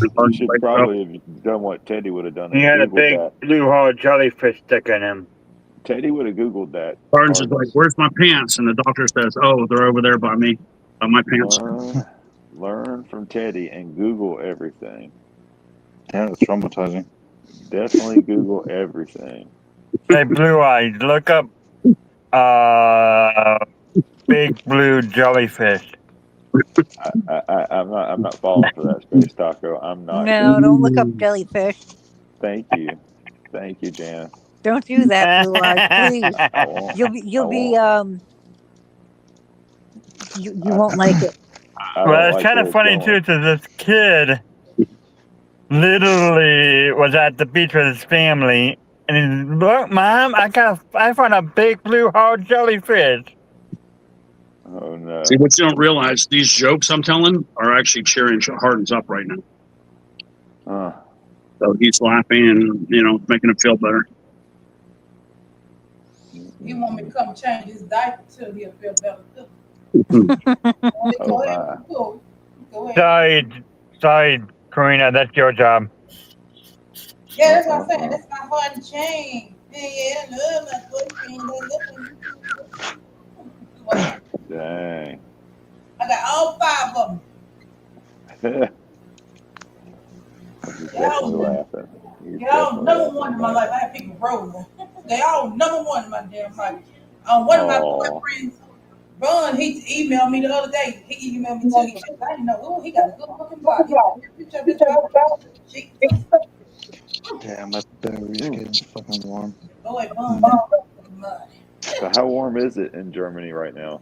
You should probably have done what Teddy would have done. He had a big blue hole jellyfish stick in him. Teddy would have Googled that. Barnes is like, "Where's my pants?" And the doctor says, "Oh, they're over there by me, by my pants." Learn from Teddy and Google everything. Yeah, it's traumatizing. Definitely Google everything. Hey, Blue Eyes, look up big blue jellyfish. I'm not falling for that, Space Taco. I'm not. No, don't look up jellyfish. Thank you, Jan. Don't do that, Blue Eyes, please. I won't. You won't like it. Well, it's kind of funny too, because this kid literally was at the beach with his family, and he's, "Look, Mom, I found a big blue hole jellyfish." Oh no! See, what you don't realize, these jokes I'm telling are actually cheering Hardens up right now. So he's laughing and making him feel better. He want me to come change his diaper too. He'll feel better too. Go ahead. Sorry, Karina, that's your job. Yeah, that's what I'm saying. That's not hard to change. Yeah, I love my boyfriend. Dang. I got all 5 of them. He's definitely laughing. Y'all number 1 in my life. I have people rolling. They all number 1 in my damn life. One of my boyfriends, Ron, he emailed me the other day. He emailed me too. I didn't know. Oh, he got a good looking body. Damn, my battery's getting fucking warm. So how warm is it in Germany right now?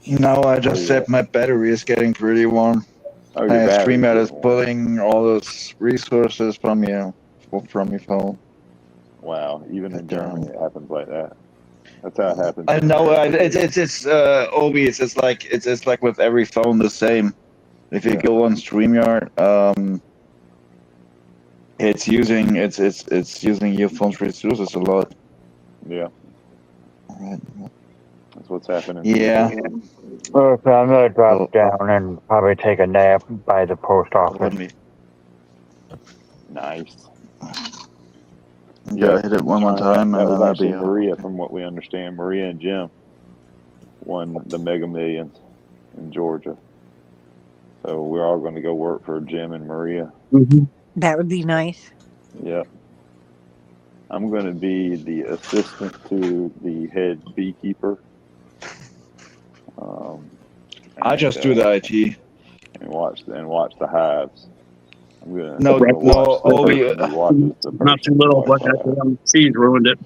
No, I just said my battery is getting pretty warm. Oh, StreamYard is pulling all those resources from your phone. Wow, even in Germany it happens like that. That's how it happens. I know. It's Obi. It's just like with every phone the same. If you go on StreamYard, it's using your phone's resources a lot. Yeah. Right. That's what's happening. Yeah. Okay, I'm gonna drop down and probably take a nap by the post office. Nice. Yeah, hit it one more time. That And was then actually Maria, from what we understand. Maria and Jim won the Mega Millions in Georgia. So we're all going to go work for Jim and Maria. Mm-hmm. That would be nice. Yep. I'm going to be the assistant to the head beekeeper. I just do the IT and watch the hives. I'm gonna not too little, but that seed ruined it.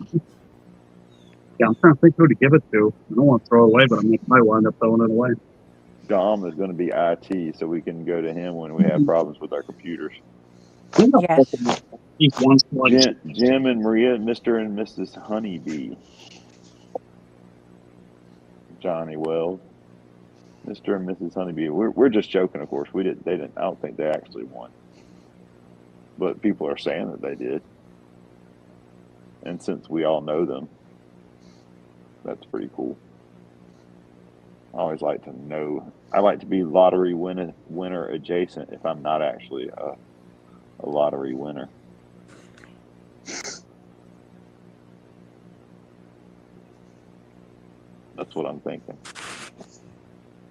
Yeah, I'm trying to think who to give it to. I don't want to throw it away, but I might wind up throwing it away. Dom is going to be IT, so we can go to him when we have problems with our computers. Yes. Jim and Maria, Mr. and Mrs. Honeybee. Johnny Wells, Mr. and Mrs. Honeybee. We're just joking, of course. They didn't. I don't think they actually won, but people are saying that they did. And since we all know them, that's pretty cool. I always like to know. I like to be lottery winner adjacent if I'm not actually a lottery winner. That's what I'm thinking.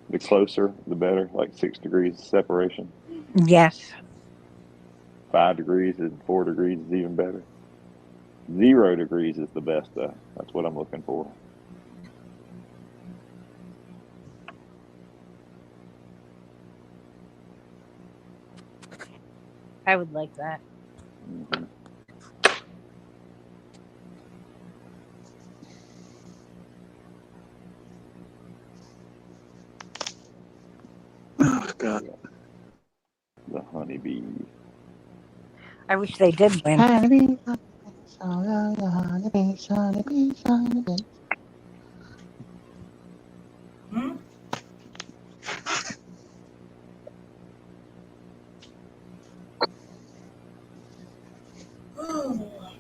The closer, the better. Like 6 degrees separation. Yes. 5 degrees and 4 degrees is even better. 0 degrees is the best, though. That's what I'm looking for. I would like that. Mm-hmm. Oh, God. The honeybees. I wish they did win. Hmm?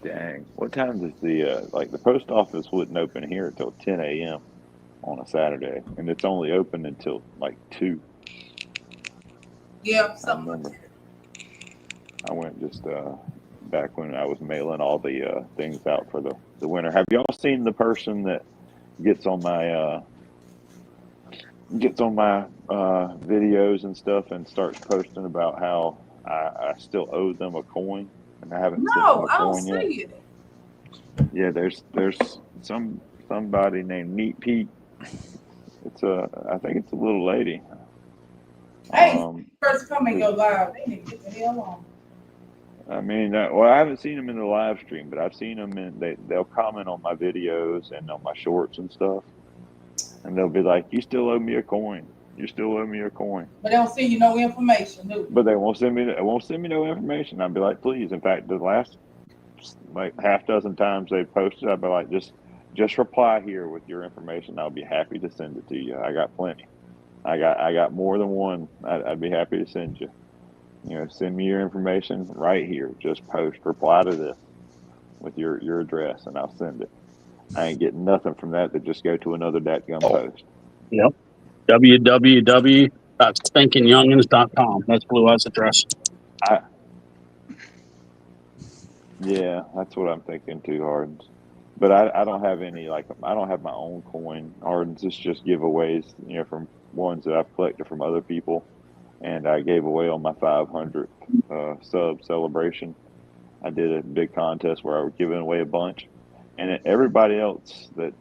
Dang. What time does the post office wouldn't open here until 10 a.m. on a Saturday, and it's only open until like 2. Yeah, I something like remember. that. I went just back when I was mailing all the things out for the winter. Have y'all seen the person that gets on my videos and stuff and starts posting about how I still owe them a coin and I haven't sent them No, a I don't coin yet? see it. Yeah, there's somebody named Neat Pete. I think it's a little lady. Hey, first come and go live. They need to get the hell on. I mean, I haven't seen them in the live stream, but I've seen them they'll comment on my videos and on my shorts and stuff. And they'll be like, "You still owe me a coin. You still owe me a coin." But they don't send you no information, do they? But they won't send me no information. I'd be like, "Please." In fact, the last like half dozen times they posted, I'd be like, just reply here with your information. I'll be happy to send it to you. I got plenty. I got more than one. I'd be happy to send you. Send me your information right here. Just reply to this with your address, and I'll send it. I ain't getting nothing from that. They just go to another dadgum post. Yep. www.stinkingyoungins.com. That's Blue Eye's address. Yeah, that's what I'm thinking too, Hardens. But I don't have any I don't have my own coin, Hardens. It's just giveaways, from ones that I've collected from other people, and I gave away on my 500th sub celebration. I did a big contest where I was giving away a bunch, and everybody else that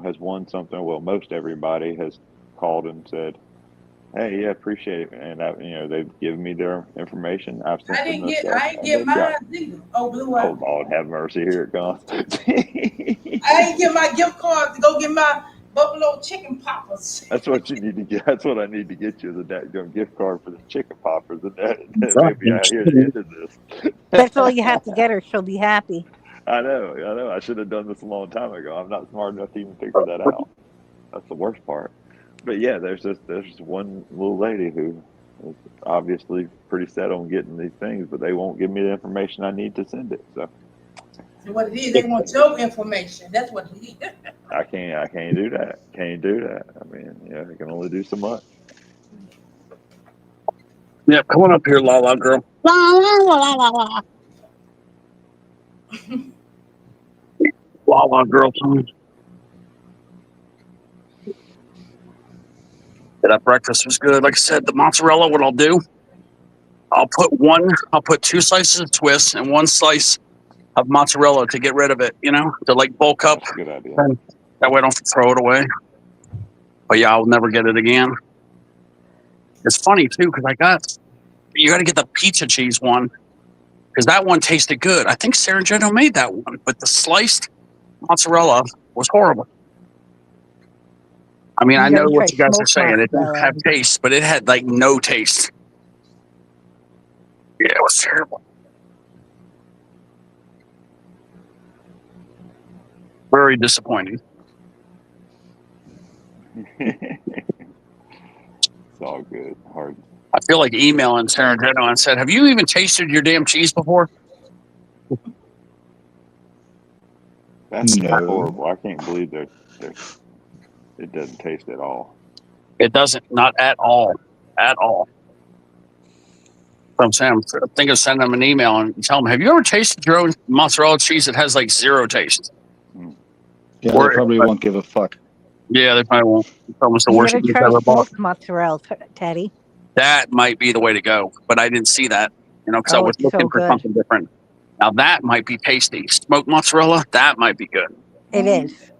has won something. Well, most everybody has called and said, "Hey, yeah, appreciate it," and they've given me their information. I've sent them the stuff. I ain't get mine either. Oh, Blue Eye. Oh, Lord, have mercy! Here it comes. I ain't get my gift card to go get my buffalo chicken poppers. That's what you need to get. That's what I need to get you, the dadgum gift card for the chicken poppers. And that maybe I hear the end of this. That's all you have to get her. She'll be happy. I know. I should have done this a long time ago. I'm not smart enough to even figure that out. That's the worst part. But yeah, there's one little lady who is obviously pretty set on getting these things, but they won't give me the information I need to send it. So what it is, they want your information. That's what it is. I can't do that. Can't do that. I mean, I can only do so much. Yeah, come on up here, la la girl. La la la la la la. La la girl, time. That breakfast was good. Like I said, the mozzarella, what I'll do, I'll put 2 slices of Swiss and 1 slice of mozzarella to get rid of it, to bulk up. That's a good idea. And that way I don't throw it away. But yeah, I'll never get it again. It's funny too, because you got to get the pizza cheese one, because that one tasted good. I think Sarah Jeno made that one, but the sliced mozzarella was horrible. I mean, I know what you guys are saying. It didn't have taste, but it had no taste. Yeah, it was terrible. Very disappointing. It's all good. Hard. I feel like emailing Sarah Geno and said, "Have you even tasted your damn cheese before?" That's No. horrible. I can't believe it doesn't taste at all. It doesn't, not at all, at all. So I'm saying, I think of sending them an email and tell them, "Have you ever tasted your own mozzarella cheese that has like zero taste?" Yeah, Or- they probably won't give a fuck. Yeah, they probably won't. It's almost the You worst gotta thing try I've ever bought. smoked mozzarella, Teddy. That might be the way to go, but I didn't see that, because I Oh, was it's so looking for good. something different. Now that might be tasty. Smoked mozzarella, that might be good. It is.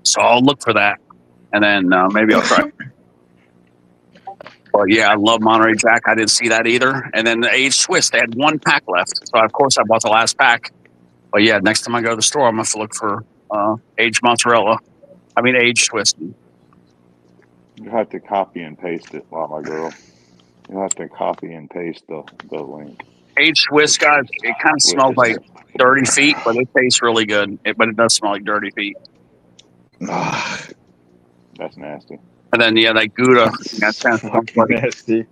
So I'll look for that, and then maybe I'll try. Well, yeah, I love Monterey Jack. I didn't see that either. And then the aged Swiss, they had one pack left, so of course I bought the last pack. But yeah, next time I go to the store, I'm gonna have to look for aged mozzarella. I mean, aged Swiss. You have to copy and paste it, Mama girl. You have to copy and paste the link. Aged Swiss, guys, it kind of smells like dirty feet, but it tastes really good. But it does smell like dirty feet. That's nasty. And then yeah, that Gouda. That's fucking nasty.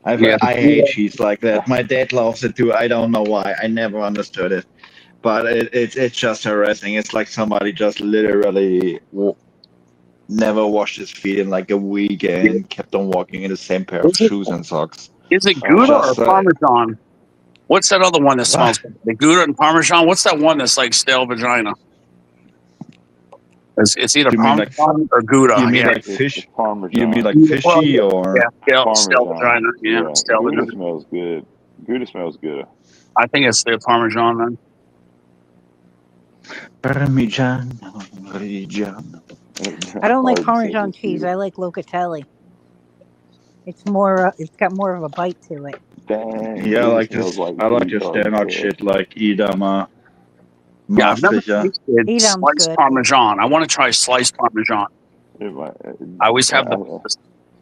I hate cheese like that. My dad loves it too. I don't know why. I never understood it. But it's just harassing. It's like somebody just literally never washed his feet in like a week and kept on walking in the same pair of shoes and socks. Is it Gouda or Parmesan? What's that other one that smells good? The Gouda and Parmesan? What's that one that's like stale vagina? It's either Parmesan or Gouda. You mean like fish? You mean like fishy or? Yeah, stale vagina. Yeah, stale Gouda vagina. smells good. Gouda smells good. I think it's the Parmesan then. Parmesan. I don't like Parmesan cheese. I like Locatelli. It's more. It's got more of a bite to it. Dang, Yeah, I like this. I like your standard shit like Edam. Yeah, I've never tasted Edam's sliced good. Parmesan. I want to try sliced Parmesan. I always have the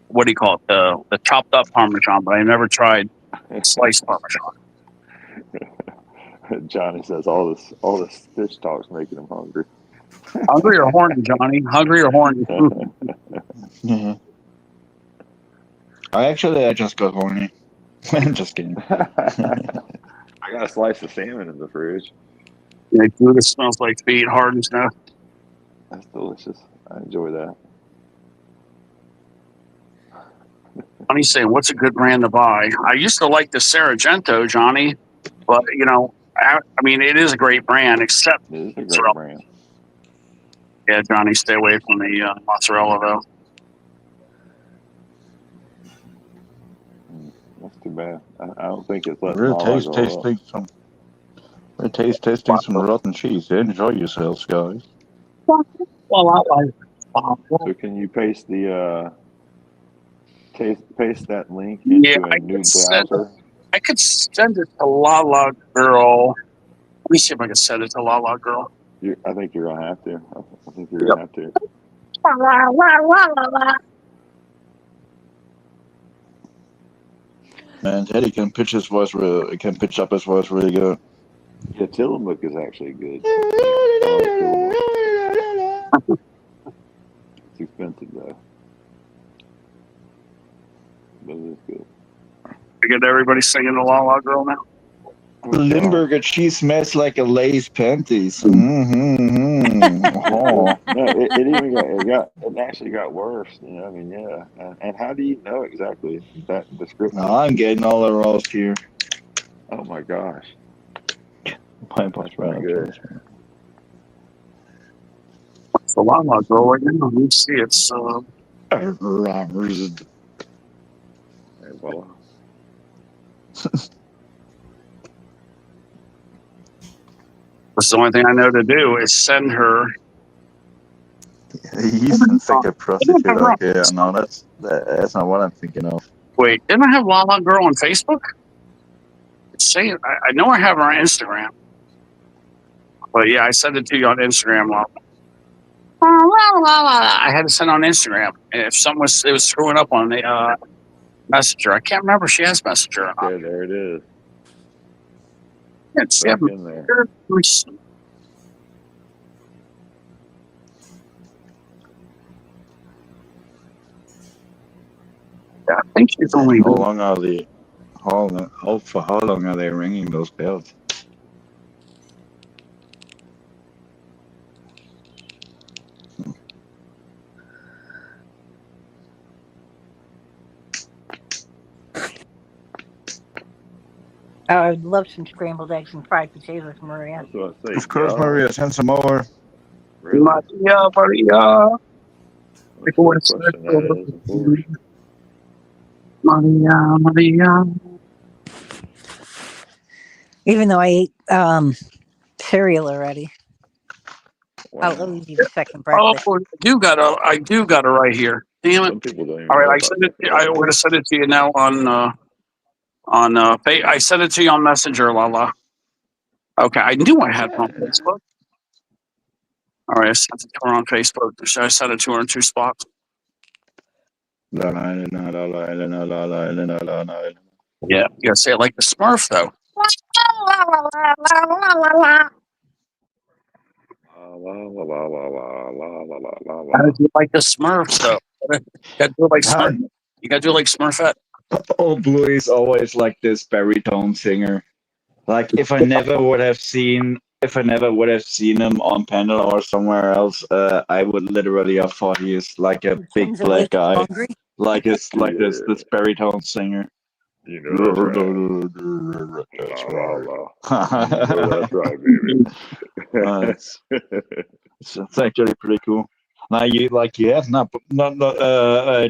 what do you call it? The chopped up Parmesan, but I never tried sliced Parmesan. Johnny says all this fish talk's making him hungry. Hungry or horny, Johnny? Hungry or horny? I just got horny. Just kidding. I got a slice of salmon in the fridge. Yeah, Gouda smells like feet, hard and stuff. That's delicious. I enjoy that. Johnny's saying, "What's a good brand to buy?" I used to like the Sargento, Johnny, but I mean, it is a great brand, except it is a great brand. Yeah, Johnny, stay away from the mozzarella though. That's too bad. I don't think it's less. Real tasting some rotten cheese. Enjoy yourselves, guys. Well, I like. So can you paste the paste that link into a new browser? I could send it to Lala Girl. Let me see if I can send it to Lala Girl. I think you're gonna have to. I think you're gonna have to. Man, Teddy can pitch up his voice really good. Yeah, Tillamook is actually good. It's expensive though, but it is good. I get everybody singing the La La Girl now. Limburger cheese smells like a Lay's panties. Oh. No, it actually got worse. I mean, yeah. And how do you know exactly that description? No, I'm getting all the roast here. Oh my gosh. That's pretty good. It's the La La Girl right now. Let me see. It's Hey, voila. That's the only thing I know to do is send her. He's a thick prostitute. Okay, no, that's not what I'm thinking of. Wait, didn't I have La La Girl on Facebook? It's saying I know I have her on Instagram, but yeah, I sent it to you on Instagram. I had to send it on Instagram, and if it was screwing up on the Messenger. I can't remember if she has Messenger or not. Okay, there it is. It's Back in there. Yeah, I think she's only. How long are they? For how long are they ringing those bells? Oh, I would love some scrambled eggs and fried potatoes, Maria. That's what I say. Of course, God, Maria, send some over. really? Maria. That's what question that is, of course. Maria. Even though I ate cereal already, I'll Wow. always eat a second Oh, breakfast. I do got it right here. Damn it! Some people don't even All right, know I about sent it. that. I'm going to send it to you now on. I sent it to you on Messenger, Lala. Okay, I knew I had it on Facebook. All right, I sent it to her on Facebook. I sent it to her in 2 spots. La, la, la, la, la, la, la, la, la, la, la. Yeah, you gotta say it like the Smurf, though. How did you like the Smurfs, though? You gotta do it like Smurf. You gotta do it like Smurfette. Old Bluey's always like this baritone singer. Like if I never would have seen him on panel or somewhere else, I would literally have thought he is like a big Kids black awake and guy, hungry. like this baritone singer. You know that's right. La, la, la. You know that's right, baby. It's actually pretty cool. Now you have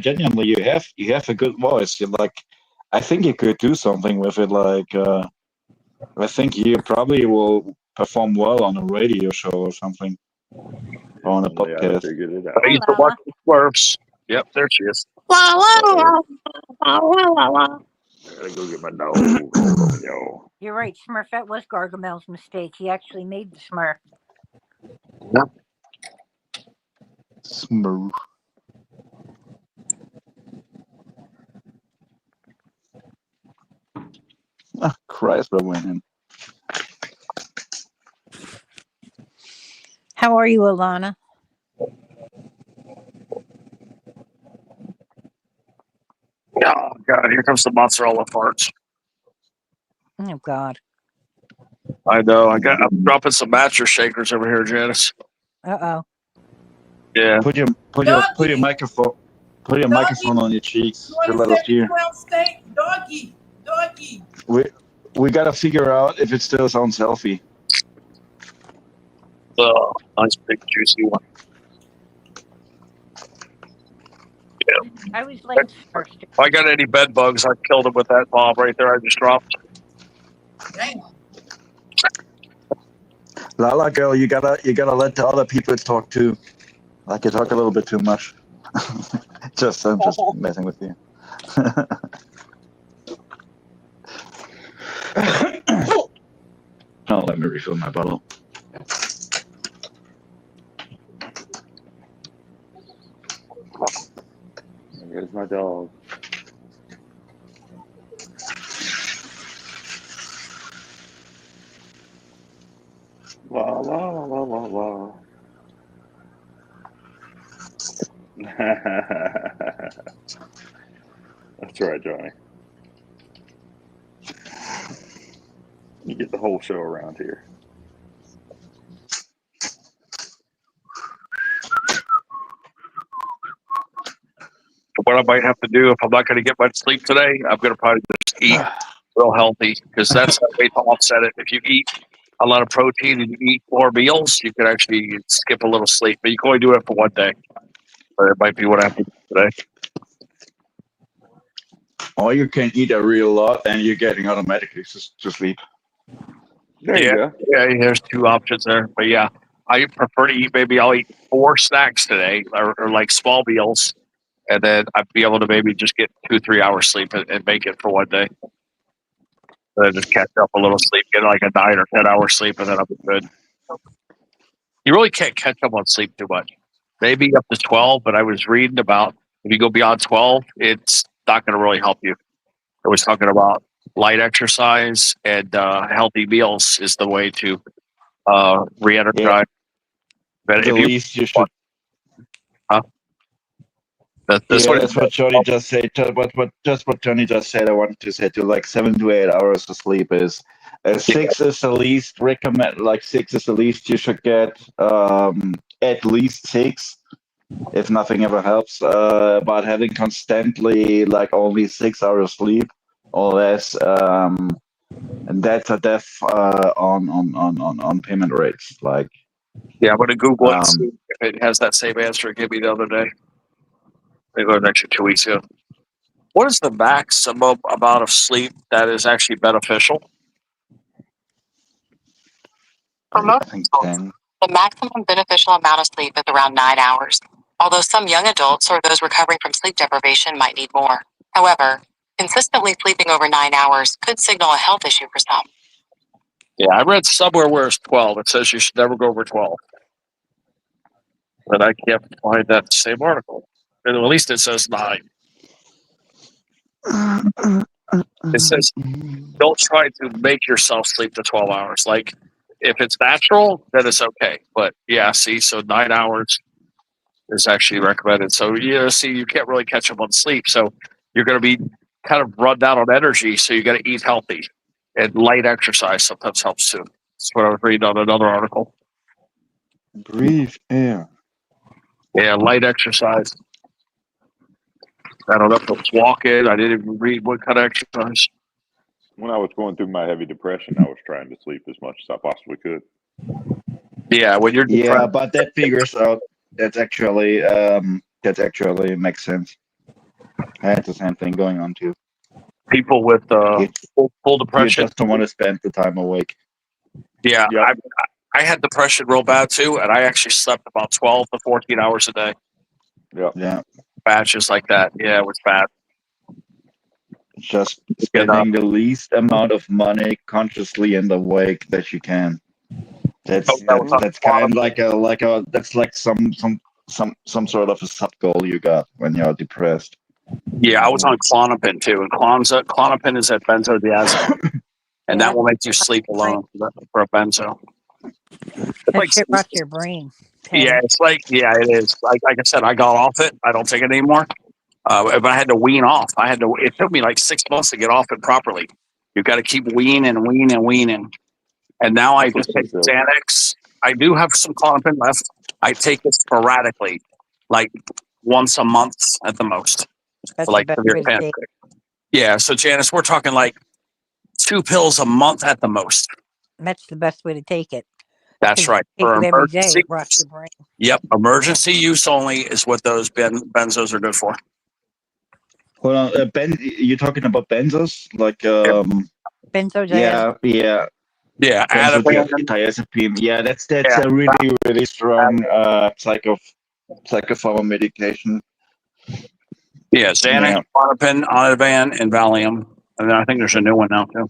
genuinely you have a good voice. I think you could do something with it. I think you probably will perform well on a radio show or something, or on a Only I podcast. figured it out. I used to watch the Smurfs. Yep, there she is. I gotta go get my dog. Yo. You're right. Smurfette was Gargamel's mistake. He actually made the Smurf. Smooth. Ah, Christ, we're winning. How are you, Alana? Oh God, here comes the mozzarella farts. Oh God. I know. I'm dropping some mattress shakers over here, Janice. Uh-oh. Yeah. Put your microphone on your cheeks to let us hear. Doggy. We gotta figure out if it still sounds healthy. Nice big juicy one. Yeah. I was like first. If I got any bed bugs, I killed them with that bomb right there I just dropped. Dang. Lala girl, you gotta let the other people talk too. Like you talk a little bit too much. I'm just messing with you. Oh, let me refill my bottle. There's my dog. La la la la la. That's right, Johnny. You get the whole show around here. What I might have to do if I'm not going to get much sleep today, I'm going to probably just eat real healthy because that's the way to offset it. If you eat a lot of protein and you eat more meals, you can actually skip a little sleep, but you can only do it for one day. But it might be what I have to do today. Or you can eat a real lot and you're getting automatically to sleep. There you go. Yeah, there's 2 options there. But yeah, I prefer to eat, maybe I'll eat 4 snacks today or like small meals. And then I'd be able to maybe just get 2-3 hours sleep and make it for one day. And then just catch up a little sleep, get like a 9 or 10 hours sleep, and then I'll be good. You really can't catch up on sleep too much. Maybe up to 12, but I was reading about if you go beyond 12, it's not going to really help you. I was talking about light exercise and healthy meals is the way to re-energize. But at least you should. Huh? That's Yeah, that's what Johnny just said. What Johnny just said. I wanted to say to like 7 to 8 hours of sleep is 6 is the least recommend. Like 6 is the least you should get. At least 6, if nothing ever helps. But having constantly like only 6 hours sleep or less, and that's a death on payment rates. Like, yeah, I'm gonna Google it and see um, if it has that same answer it gave me the other day. Maybe an extra 2 weeks ago. What is the maximum amount of sleep that is actually beneficial? For I most think adults, 10. the maximum beneficial amount of sleep is around 9 hours, although some young adults or those recovering from sleep deprivation might need more. However, consistently sleeping over 9 hours could signal a health issue for some. Yeah, I read somewhere where it's 12. It says you should never go over 12. But I can't find that same article. And at least it says 9. It says don't try to make yourself sleep to 12 hours. Like, if it's natural, then it's okay. But yeah, see, so 9 hours is actually recommended. So, see, you can't really catch up on sleep. So you're going to be kind of run down on energy. So you got to eat healthy, and light exercise sometimes helps too. That's what I was reading on another article. Breathe in. Yeah, light exercise. I don't know if it's walking. I didn't even read what kind of exercise. When I was going through my heavy depression, I was trying to sleep as much as I possibly could. Yeah, when you're Yeah, depressed, but that figures out. That's actually makes sense. I had the same thing going on too. people with You, full you depression. just don't want to spend the time awake. Yeah, Yep. I had depression real bad too, and I actually slept about 12 to 14 hours a day. Yep. Yeah, Batches like that. Yeah, it was bad. just spending the least amount of money consciously and awake that you can. That's kind of like a that's like some sort of a sub goal you got when you're depressed. Yeah, I was on Klonopin too, and Klonopin is a benzodiazepine, and that will make you sleep alone for a benzo. That shit rots your brain. Yeah, it's like, it is. Like I said, I got off it. I don't take it anymore. But I had to wean off. It took me like 6 months to get off it properly. You got to keep weaning. And now I just take Xanax. I do have some Klonopin left. I take it sporadically, like once a month at the most. That's Like the best severe way to pain. take. Yeah, so Janice, we're talking like 2 pills a month at the most. That's the best way to take it. That's right. Take For it every day. emergency, It rots your brain. yep, emergency use only is what those benzos are good for. Hold on, you're talking about benzos, like Benzodiazepine. Yeah, benzodiazepine. Yeah, that's a really strong psychopharma medication. Yeah, Xanax, Klonopin, Ativan, and Valium, and then I think there's a new one now too.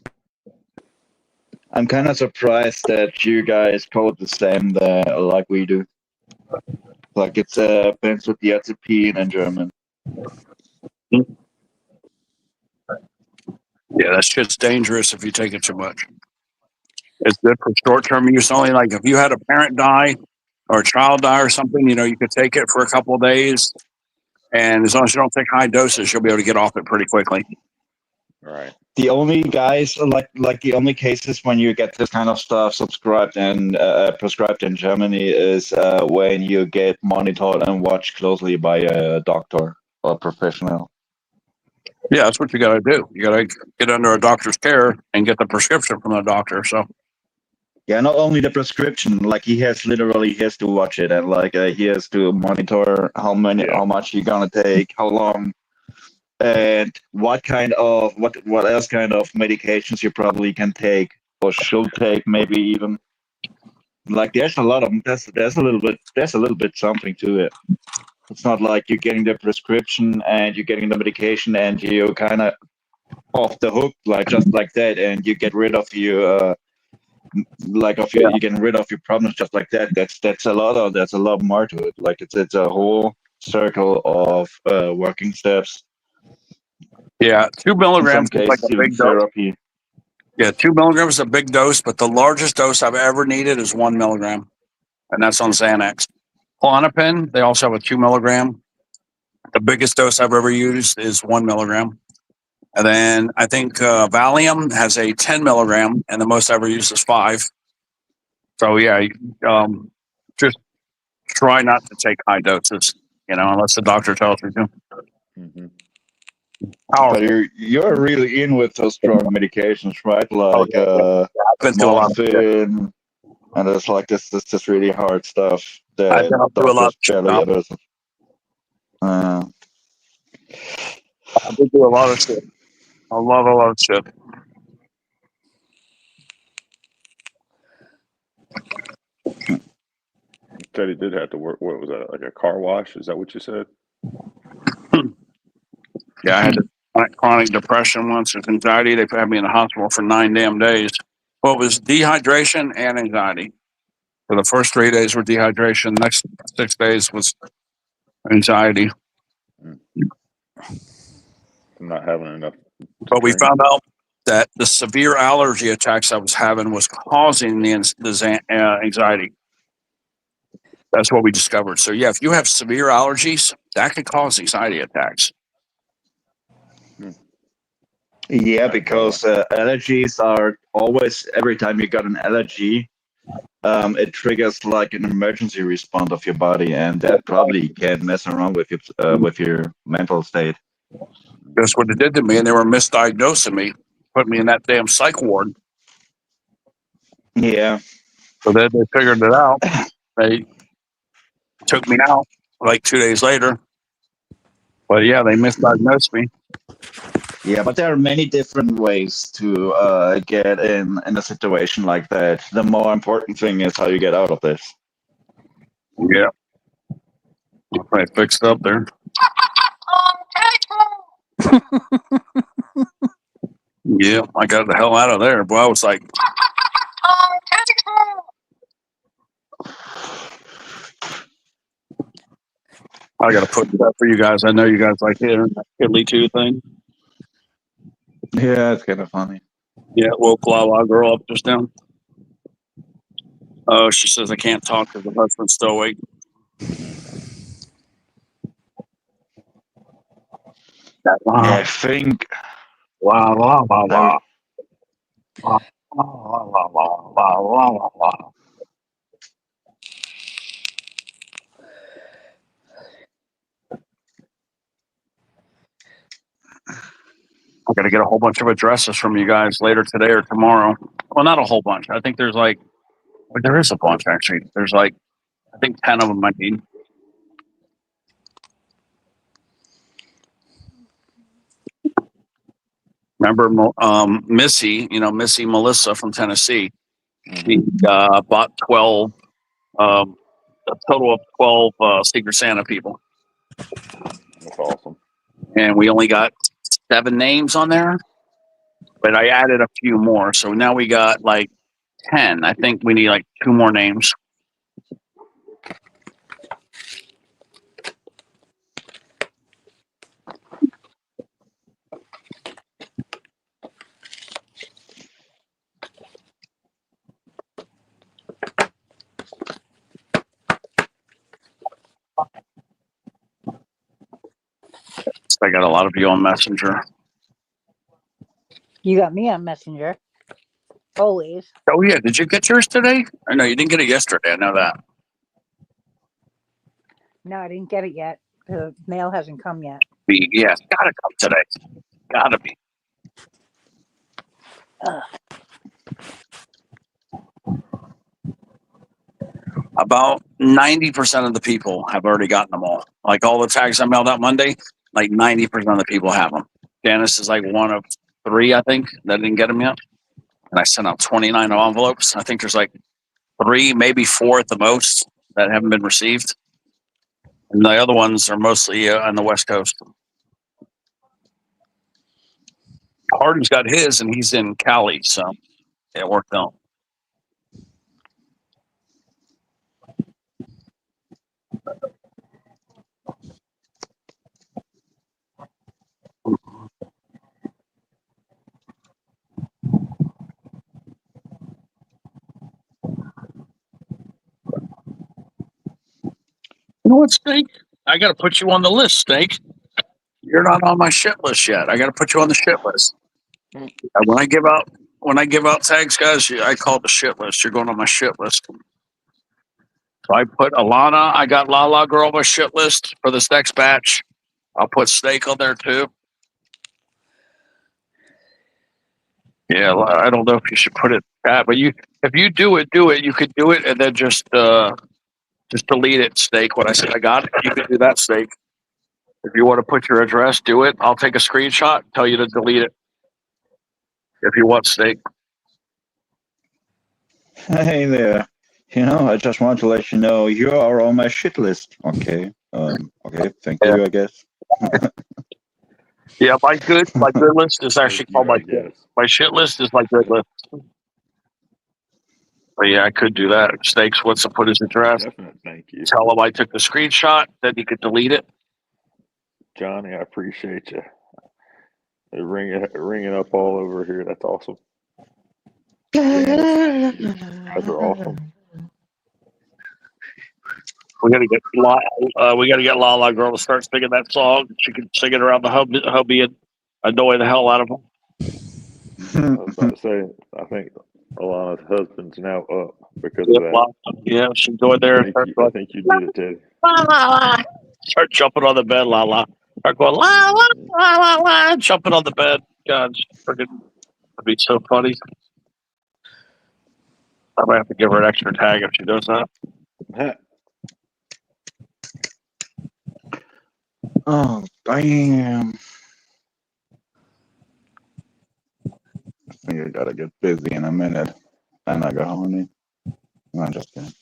I'm kind of surprised that you guys call it the same like we do. Like it's benzodiazepine in German. Yeah, that shit's dangerous if you take it too much. It's good for short-term use only. Like if you had a parent die or a child die or something, you could take it for a couple of days, and as long as you don't take high doses, you'll be able to get off it pretty quickly. Right. The only guys like the only cases when you get this kind of stuff prescribed in Germany is when you get monitored and watched closely by a doctor or professional. Yeah, that's what you got to do. You got to get under a doctor's care and get the prescription from the doctor. So. Yeah, not only the prescription, like he has to watch it, and like he has to monitor how much you're gonna take, how long, and what else kind of medications you probably can take or should take, maybe even. Like there's a little bit something to it. It's not like you're getting the prescription and you're getting the medication and you're kind of off the hook, like just like that, and you get rid of your you're getting rid of your problems just like that. There's a lot more to it. Like it's a whole circle of working steps. Yeah, 2 milligrams is like a big therapy. Dose. Yeah, 2 milligrams is a big dose, but the largest dose I've ever needed is 1 milligram, and that's on Xanax. Klonopin, they also have a 2 milligram. The biggest dose I've ever used is 1 milligram. And then I think Valium has a 10 milligram, and the most I ever used is 5. So yeah, just try not to take high doses, unless the doctor tells you to. Mm-hmm. But you're really in with those strong medications, right? Like I've been through a lot of shit. morphine, and it's like this really hard stuff that I've been through a lot of doctors shit. barely ever. I've been through a lot of shit. A lot of shit. Teddy did have to work. What was that? Like a car wash? Is that what you said? Yeah, I had chronic depression once with anxiety. They had me in the hospital for 9 damn days. Well, it was dehydration and anxiety. For the first 3 days were dehydration. Next 6 days was anxiety. I'm not having enough. But we found out that the severe allergy attacks I was having was causing the anxiety. That's what we discovered. So yeah, if you have severe allergies, that could cause anxiety attacks. Yeah, because allergies are always, every time you got an allergy, it triggers like an emergency response of your body, and that probably can mess around with your mental state. That's what it did to me, and they were misdiagnosing me, put me in that damn psych ward. Yeah. So then they figured it out. They took me out like 2 days later. But yeah, they misdiagnosed me. Yeah, but there are many different ways to get in a situation like that. The more important thing is how you get out of this. Yeah. I fixed up there. Yeah, I got the hell out of there. Boy, I was like, I got to put it up for you guys. I know you guys like the Italy 2 thing. Yeah, it's kind of funny. Yeah, woke Lala girl up just now. Oh, she says I can't talk because the husband's still awake. I think. La la la la. La la la la la la la. I'm going to get a whole bunch of addresses from you guys later today or tomorrow. Well, not a whole bunch. I think there's there is a bunch actually. There's I think 10 of them I need. Remember Missy, Missy Melissa from Tennessee. She bought 12, a total of 12 Secret Santa people. That's awesome. And we only got 7 names on there, but I added a few more. So now we got 10. I think we need 2 more names. I got a lot of you on Messenger. You got me on Messenger. Always. Oh, yeah. Did you get yours today? Or no, you didn't get it yesterday. I know that. No, I didn't get it yet. The mail hasn't come yet. Yeah, it's got to come today. Got to be. About 90% of the people have already gotten them all. All the tags I mailed out Monday, 90% of the people have them. Janice is one of 3, I think, that didn't get them yet. And I sent out 29 envelopes. I think there's 3, maybe 4 at the most that haven't been received. And the other ones are mostly on the West Coast. Harden's got his, and he's in Cali, so it worked out. You know what, Snake? I got to put you on the list, Snake. You're not on my shit list yet. I got to put you on the shit list. And when I give out tags, guys, I call it the shit list. You're going on my shit list. So I put Alana. I got Lala Girl on my shit list for this next batch. I'll put Snake on there too. Yeah, I don't know if you should put it that, but if you do it. You could do it and then just delete it, Snake. When I said I got it, you could do that, Snake. If you want to put your address, do it. I'll take a screenshot, tell you to delete it. If you want, Snake. Hey there. I just want to let you know you are on my shit list. Okay. Okay. Thank you, I guess. Yeah, my good list is actually called my shit list is my good list. But yeah, I could do that. Snakes wants to put his address. Definite thank you. Tell him I took the screenshot, then you could delete it. Johnny, I appreciate you. They're ringing up all over here. That's awesome. Janice, you guys are awesome. We gotta get Lala Girl to start singing that song. She can sing it around the hubby and annoy the hell out of him. I was about to say, I think Alana's husband's now up because of that. Yeah, she's going there. I think you did it, Teddy. Start jumping on the bed, Lala. Start going la la la la la, jumping on the bed. God, freaking, that'd be so funny. I might have to give her an extra tag if she does that. Oh, damn. I think I gotta get busy in a minute. And I go horny. No, I'm just kidding.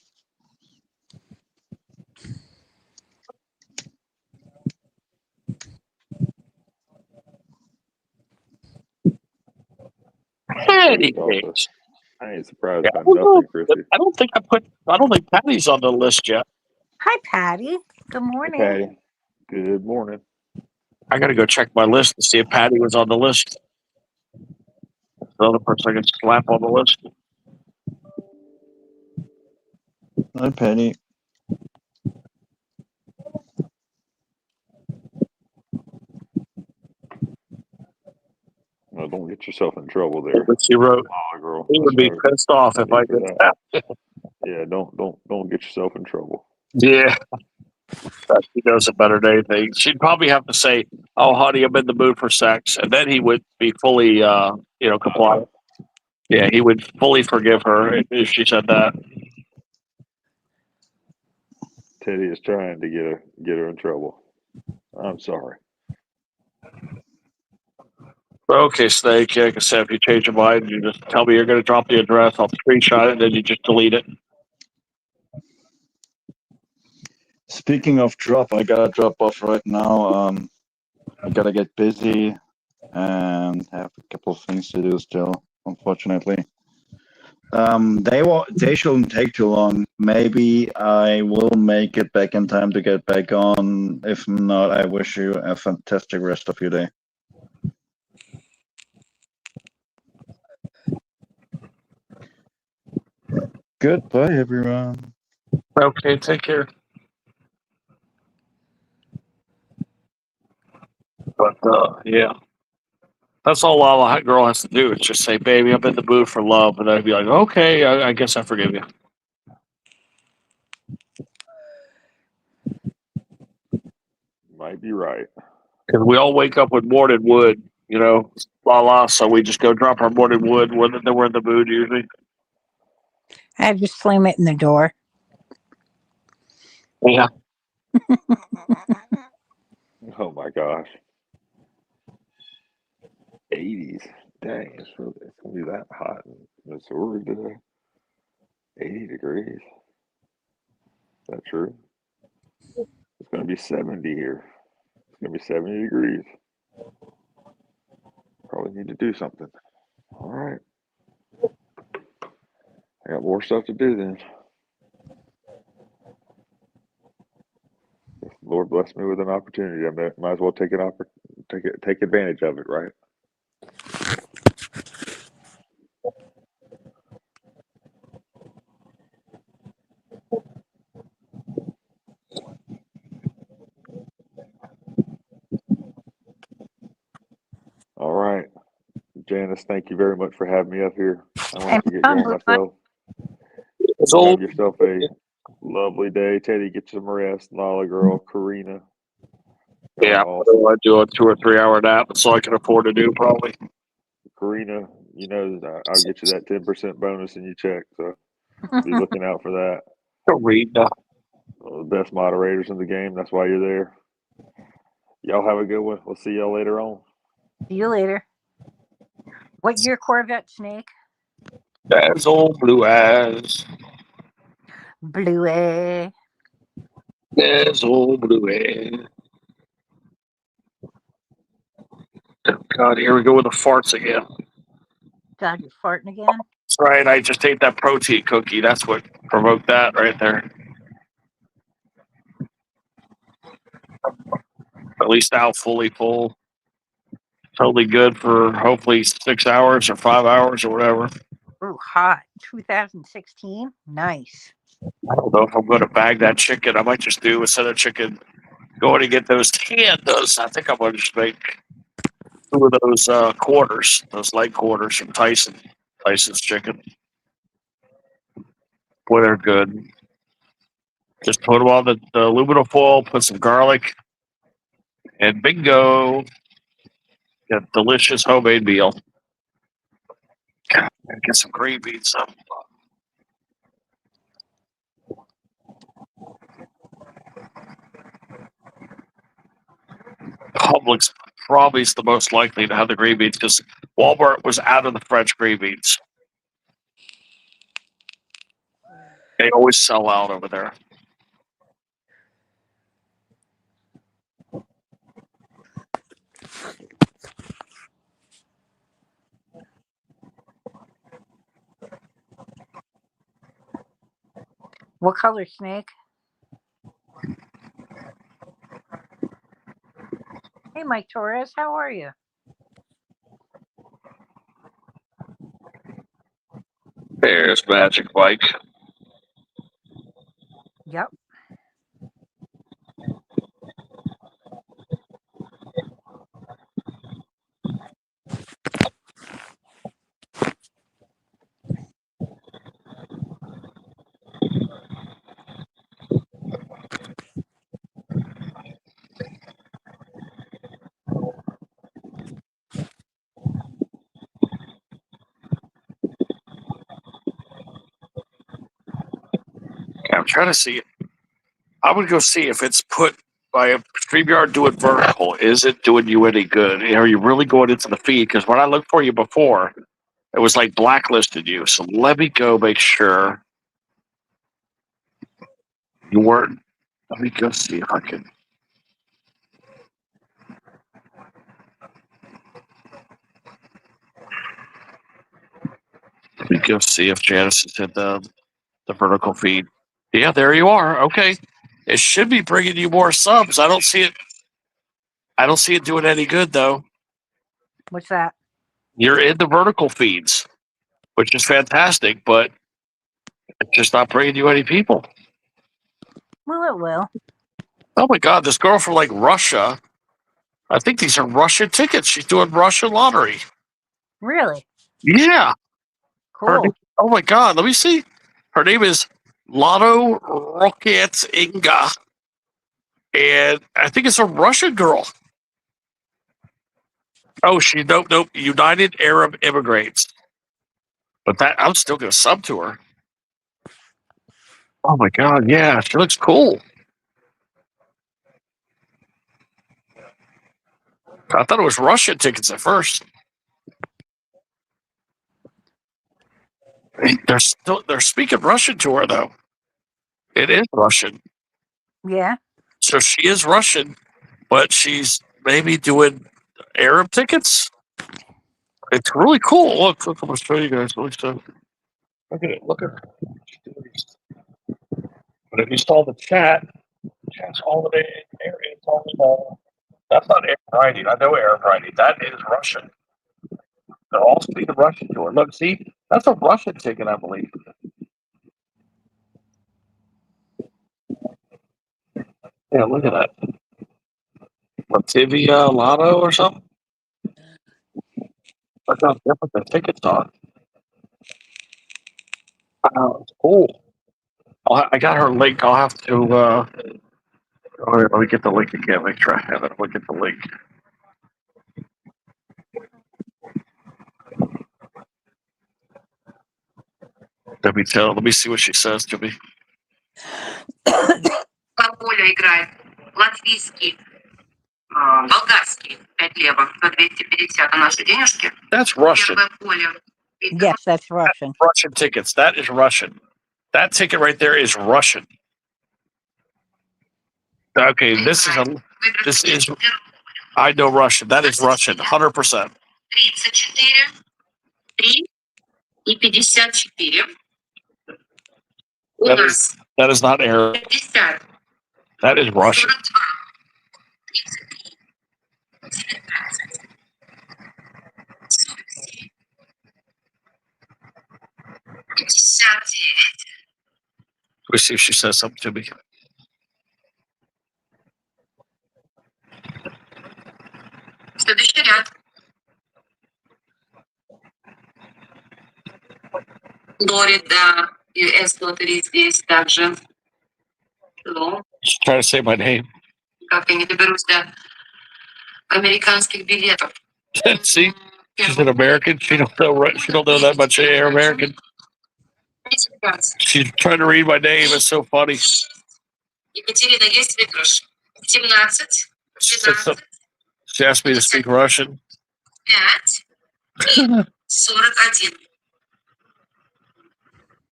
I ain't surprised by nothing, Chrissy. I don't think Patty's on the list yet. Hi, Patty. Good morning. Hey, Patty. Good morning. I gotta go check my list to see if Patty was on the list. The other person I can slap on the list. Hi, Patty. No, don't get yourself in trouble there. She wrote, girl. He would be pissed off if I did that. Yeah, don't get yourself in trouble. Yeah. She knows a better than anything. She'd probably have to say, "Oh, honey, I'm in the mood for sex," and then he would be fully, compliant. Yeah, he would fully forgive her if she said that. Teddy is trying to get her in trouble. I'm sorry. Okay, Snake. Yeah, like I said, if you change your mind, you just tell me you're going to drop the address. I'll screenshot it, and then you just delete it. Speaking of drop, I gotta drop off right now. I gotta get busy and have a couple of things to do still, unfortunately. They shouldn't take too long. Maybe I will make it back in time to get back on. If not, I wish you a fantastic rest of your day. Goodbye, everyone. Okay, take care. But yeah, that's all Lala Girl has to do is just say, "Baby, I'm in the mood for love," and I'd be like, "Okay, I guess I forgive you." Might be right. Because we all wake up with morning wood, Lala. So we just go drop our morning wood when we're in the mood usually. I just slam it in the door. Yeah. Oh my gosh. 80s. Dang, it's gonna be that hot in Missouri today. 80 degrees. Is that true? It's gonna be 70 here. It's gonna be 70 degrees. Probably need to do something. All right. I got more stuff to do then. If the Lord bless me with an opportunity, I might as well take advantage of it, right? Janice, thank you very much for having me up here. I want And to get fun, going Blue myself. It's Have old. yourself a lovely day. Teddy, get some rest. Lala girl, Karina. y'all Yeah, are awesome. I do a 2 or 3 hour nap. That's all I can afford to do, probably. Karina, you know I'll get you that 10% bonus in your check, so be looking out for that. Karina. The best moderators in the game. That's why you're there. Y'all have a good one. We'll see y'all later on. See you later. What year Corvette, Snake? That's old blue eyes. Blue A. That's old blue eyes. Oh, God, here we go with the farts again. God, you're farting again? That's right. I just ate that protein cookie. That's what provoked that right there. At least now fully full. Totally good for hopefully 6 hours or 5 hours or whatever. Ooh, hot. 2016? Nice. I don't know if I'm going to bag that chicken. I might just do instead of chicken going to get those tandos. I think I'm going to just make 2 of those quarters, those leg quarters from Tyson's chicken. Boy, they're good. Just put them on the aluminum foil, put some garlic, and bingo. Got a delicious homemade meal. God, get some green beans. Publix probably is the most likely to have the green beans because Walmart was out of the French green beans. They always sell out over there. What color, Snake? Hey, Mike Torres, how are you? There's Magic Mike. Yep. I'm trying to see. I would go see if it's put by a StreamYard doing vertical. Is it doing you any good? Are you really going into the feed? Because when I looked for you before, it was like blacklisted you. So let me go make sure you weren't. Let me go see if I can. Let me go see if Janice is in the vertical feed. Yeah, there you are. Okay. It should be bringing you more subs. I don't see it doing any good though. What's that? You're in the vertical feeds, which is fantastic, but it's just not bringing you any people. Well, it will. Oh my God, this girl from like Russia. I think these are Russian tickets. She's doing Russian lottery. Really? Yeah. Cool. Oh my God, let me see. Her name is Lotto Rocket Inga. And I think it's a Russian girl. Oh, nope. United Arab Immigrants. But that I'm still gonna sub to her. Oh my God, yeah, she looks cool. I thought it was Russian tickets at first. They're speaking Russian to her though. It is Russian. Yeah. So she is Russian, but she's maybe doing Arab tickets. It's really cool. Look, I'm gonna show you guys. Look at it. Look at her. But if you saw the chat's all the areas. That's not Arab writing. I know Arab writing. That is Russian. They're all speaking Russian to her. Look, see, that's a Russian ticket, I believe. Yeah, look at that. Lativia Lotto or something? I got to put the tickets on. Oh, it's cool. I got her link. I'll have to. Let me get the link again. Make sure I have it. Look at the link. Let me see what she says to me. Поля играет. Латвийский, болгарский, 5 левых за 250 на наши денежки. That's Russian. Первое поле. Yes, that's Russian. Russian tickets. That is Russian. That ticket right there is Russian. Okay, this is. I know Russian. That is Russian. 100%. 34, 3 и 54. That is not Arabic. 50. That is Russian. 59. Let's see if she says something to me. Следующий ряд. Флорида и Эс-лотерей здесь также. She's trying to say my name. Как я не доберусь до американских билетов. See, she's an American. She don't know that much American. She's trying to read my name. It's so funny. Екатерина, есть выигрыш? 17, 12, She asked me to speak Russian. 5, 41.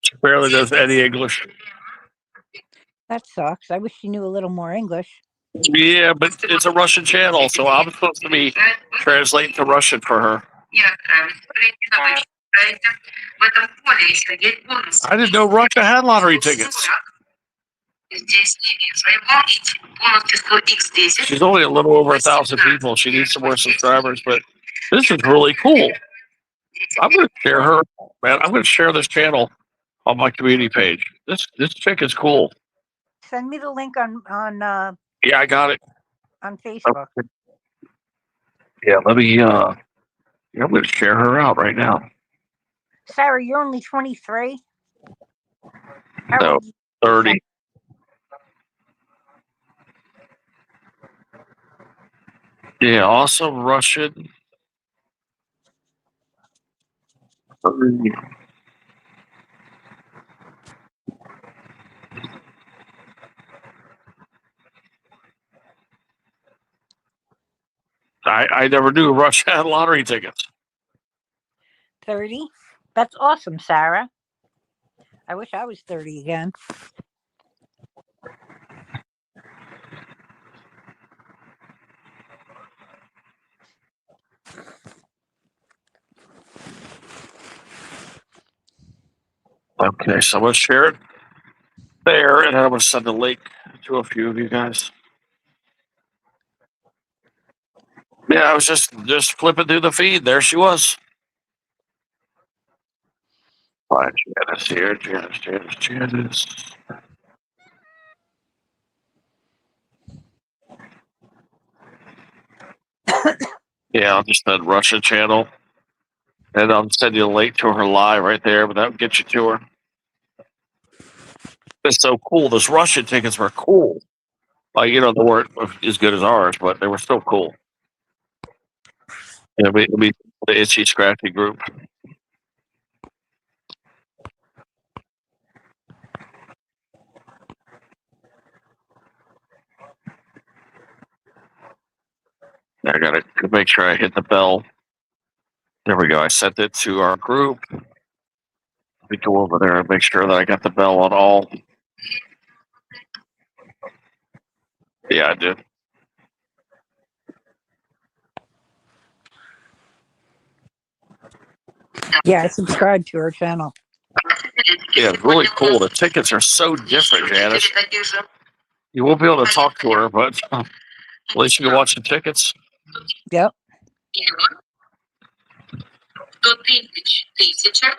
She barely does any English. That sucks. I wish she knew a little more English. Yeah, but it's a Russian channel, so I'm supposed to be translating to Russian for her. I didn't know Russia had lottery tickets. She's only a little over 1,000 people. She needs some more subscribers, but this is really cool. I'm going to share her, man. I'm going to share this channel on my community page. This chick is cool. Send me the link on Yeah, I got it. on Facebook. Yeah, let me. I'm going to share her out right now. Sarah, you're only 23. No, 30. Yeah, awesome Russian. I never knew Russia had lottery tickets. 30. That's awesome, Sarah. I wish I was 30 again. Okay, so I'm going to share it there, and then I'm going to send a link to a few of you guys. Yeah, I was just flipping through the feed. There she was. Fine, Janice here. Janice. Yeah, I'll just send Russia channel. And I'll send you a link to her live right there, but that'll get you to her. It's so cool. Those Russian tickets were cool. Like, they weren't as good as ours, but they were still cool. Yeah, we the Itchy Scratchy group. I gotta make sure I hit the bell. There we go. I sent it to our group. Let me go over there and make sure that I got the bell on all. Yeah, I did. Yeah, I subscribed to her channel. Yeah, it's really cool. The tickets are so different, Janice. You won't be able to talk to her, but at least you can watch the tickets. Yep. 100 тысяч, 1000,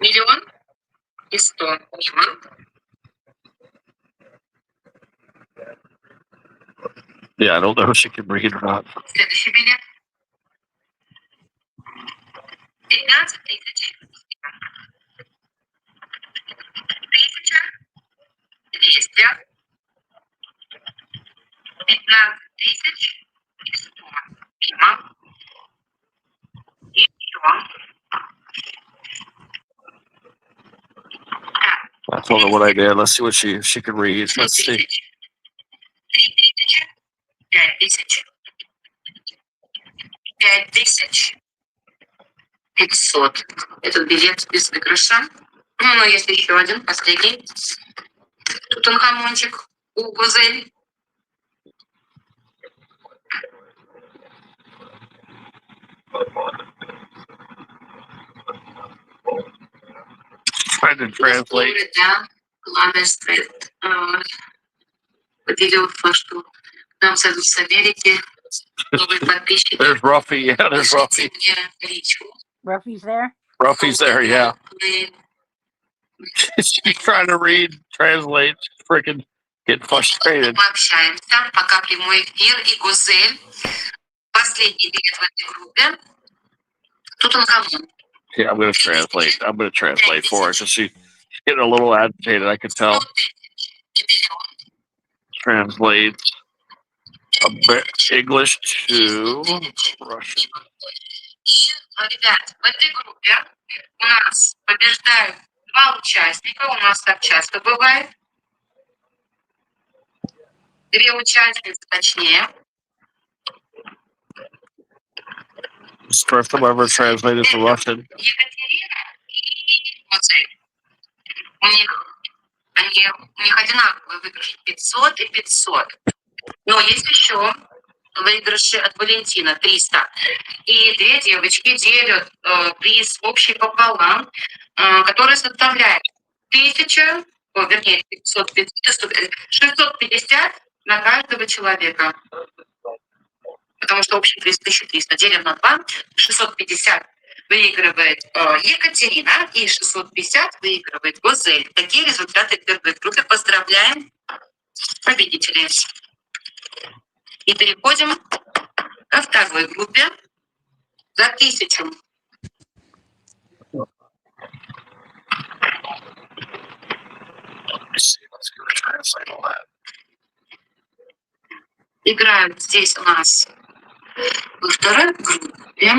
миллион и 100 миллион. Yeah, I don't know if she can read or not. Следующий билет. 15 тысяч. 1200. 15 тысяч. 100. Мимо. И еще. I told her what I did. Let's see what she can read. Let's see. 3000. 5000. 5000. 500. Этот билет без выигрыша. Ну, есть еще один, последний. Тутанхамончик у Гузель. Trying to translate. Да, главное стоит. Поделил, что нам зовут с Америки. Новые подписчики. There's Ruffy. Yeah, there's Ruffy. Ruffy's there? Ruffy's there, yeah. She's trying to read, translate, freaking get frustrated. Мы общаемся, пока прямой эфир и Гузель. Последний билет в этой группе. Тутанхамон. Yeah, I'm gonna translate for her. So she's getting a little agitated, I could tell. Translate a bit English to Russian. Ребят, в этой группе у нас побеждают 2 участника. У нас так часто бывает. 2 участницы, точнее. It's the first time I ever translated to Russian. Екатерина и Гузель. У них одинаковый выигрыш 500 и 500. Но есть еще выигрыши от Валентина 300. И 2 девочки делят приз общий пополам, который составляет 500, вернее 500, 650 на каждого человека. Потому что общий приз 1300 делим на 2, 650 выигрывает Екатерина и 650 выигрывает Гузель. Такие результаты первой группы. Поздравляем победителей. И переходим ко второй группе за 1000. Играют здесь у нас во второй группе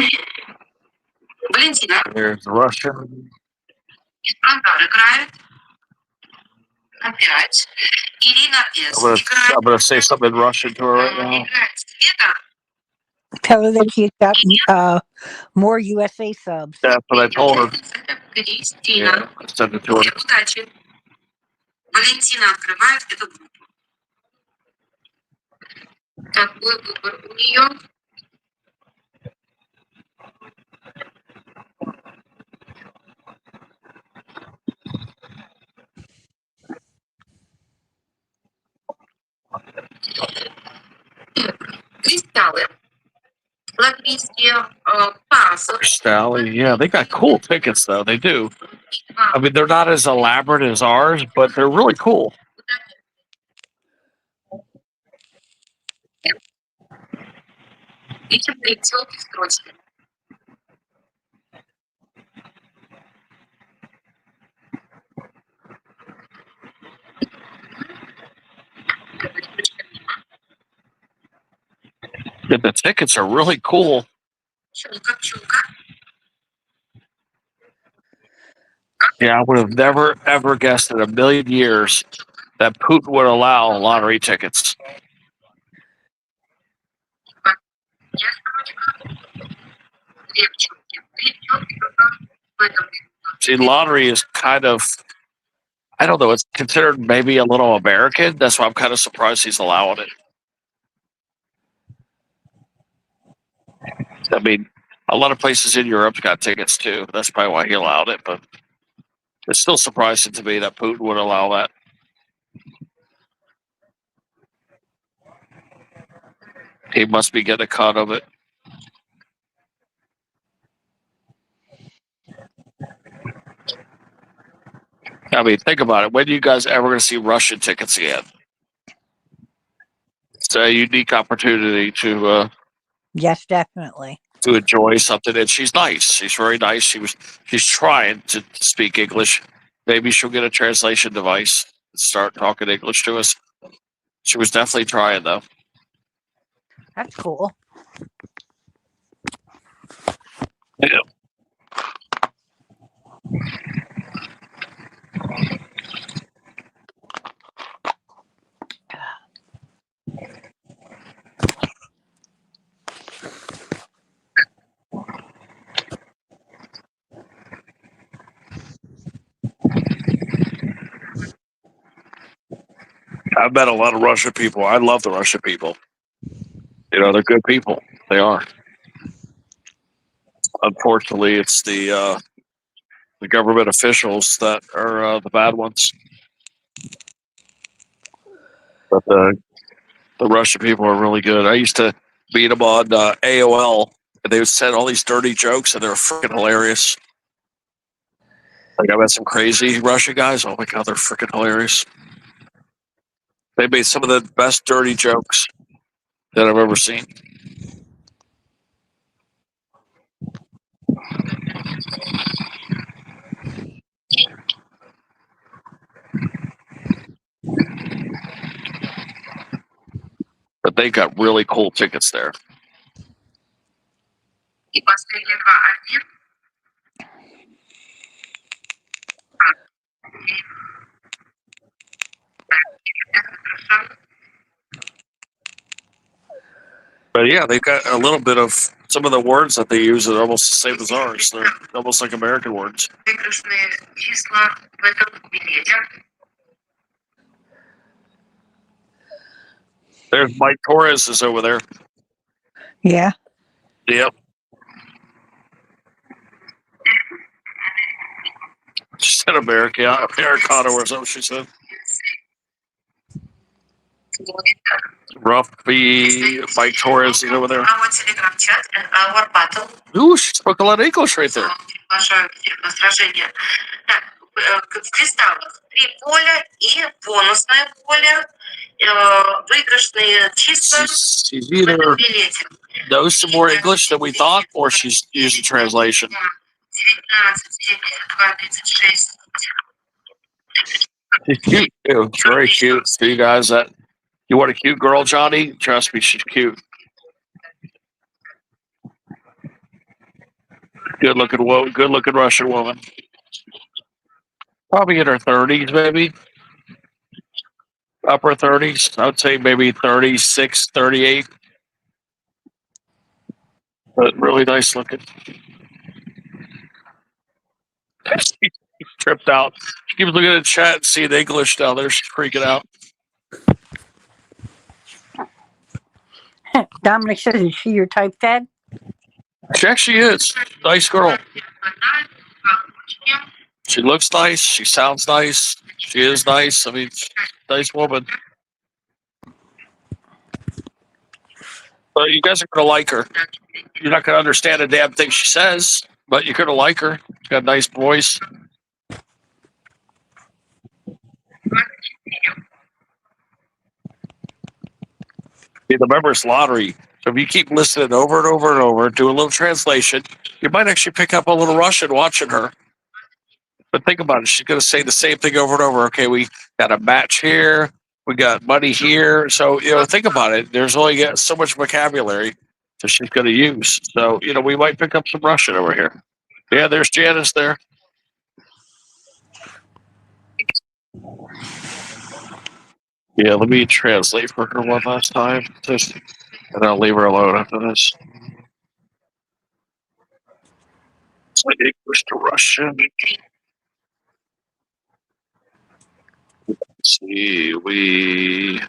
Валентина. There's Russian. Ангар играет. Опять. Ирина С. играет. I'm gonna say something in Russian to her right now. Играет Света. Tell her that she's got more USA subs. That's what I told her. Кристина. Yeah, I sent it to her. Удачи. Валентина открывает эту группу. Какой выбор у нее? Кристаллы. Латвийские пасы. Sally, yeah, they got cool tickets though. They do. I mean, they're not as elaborate as ours, but they're really cool. Эти прицелки строчки. The tickets are really cool. Yeah, I would have never ever guessed in a million years that Putin would allow lottery tickets. See, lottery is kind of, I don't know, it's considered maybe a little American. That's why I'm kind of surprised he's allowing it. I mean, a lot of places in Europe's got tickets too. That's probably why he allowed it, but it's still surprising to me that Putin would allow that. He must be getting a cut of it. I mean, think about it. When are you guys ever going to see Russian tickets again? It's a unique opportunity to Yes, definitely. enjoy something. And she's nice. She's very nice. She's trying to speak English. Maybe she'll get a translation device and start talking English to us. She was definitely trying, though. That's cool. Yeah. I've met a lot of Russian people. I love the Russian people. You know, they're good people. They are. Unfortunately, it's the government officials that are the bad ones. But the Russian people are really good. I used to meet them on AOL, and they would send all these dirty jokes, and they're freaking hilarious. Like I met some crazy Russian guys. Oh my god, they're freaking hilarious. They made some of the best dirty jokes that I've ever seen. But they got really cool tickets there. But yeah, they've got a little bit of some of the words that they use are almost the same as ours. They're almost like American words. There's Mike Torres is over there. Yeah. Yep. She said Americana or something, she said. Ruffy, Mike Torres is over there. Ooh, she spoke a lot of English right there. She's either knows some more English than we thought, or she's using translation. She's cute too. She's very cute. So you guys that you want a cute girl, Johnny? Trust me, she's cute. Good looking Russian woman. Probably in her 30s, maybe. Upper 30s. I would say maybe 36, 38. But really nice looking. She tripped out. She keeps looking at the chat and seeing English down there. She's freaking out. Dominic says, is she your type, Ted? She actually is. Nice girl. She looks nice. She sounds nice. She is nice. I mean, nice woman. But you guys are going to like her. You're not going to understand a damn thing she says, but you're going to like her. She's got a nice voice. Be the members lottery. So if you keep listening over and over and over, do a little translation, you might actually pick up a little Russian watching her. But think about it. She's going to say the same thing over and over. Okay, we got a match here. We got money here. So, think about it. There's only got so much vocabulary that she's going to use. So, we might pick up some Russian over here. Yeah, there's Janice there. Yeah, let me translate for her one last time. And I'll leave her alone after this. It's like English to Russian. Let's see, we...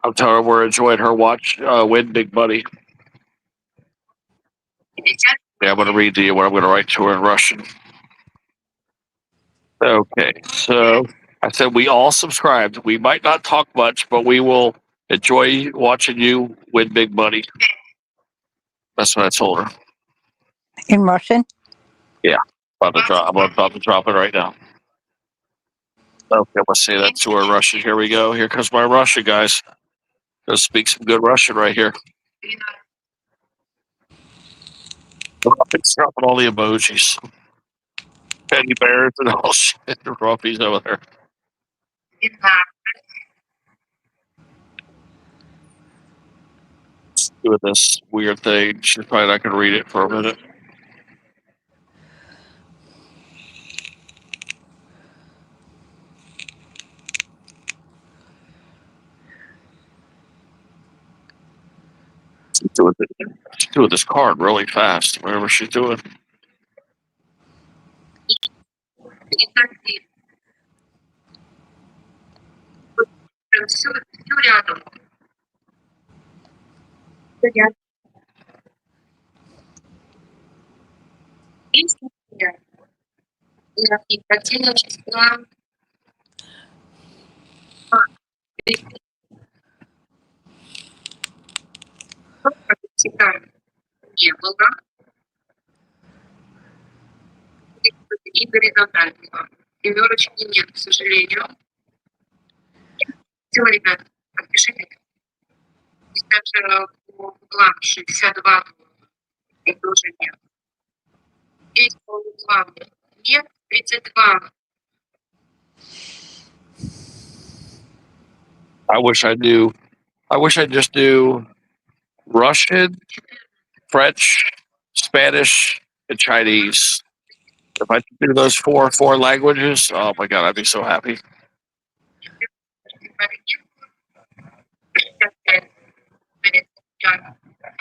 I'm telling her we're enjoying her watch win Big Buddy. Yeah, I'm going to read to you what I'm going to write to her in Russian. Okay, so I said we all subscribed. We might not talk much, but we will enjoy watching you win big money. That's what I told her. In Russian? Yeah, I'm about to drop it right now. Okay, let's say that to her Russian. Here we go. Here comes my Russian, guys. Gonna speak some good Russian right here. It's dropping all the emojis. Teddy bears and all shit. Ruffy's over there. Doing this weird thing. She's probably not gonna read it for a minute. She's doing this card really fast. Whatever she's doing. I wish I just knew Russian, French, Spanish, and Chinese. If I could do those four languages, oh my god, I'd be so happy. If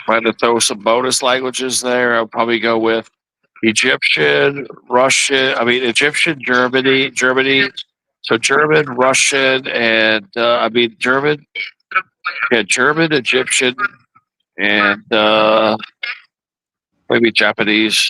I had to throw some bonus languages there, I'd probably go with Egyptian, Germany. So German, Russian, and German. Yeah, German, Egyptian, and maybe Japanese.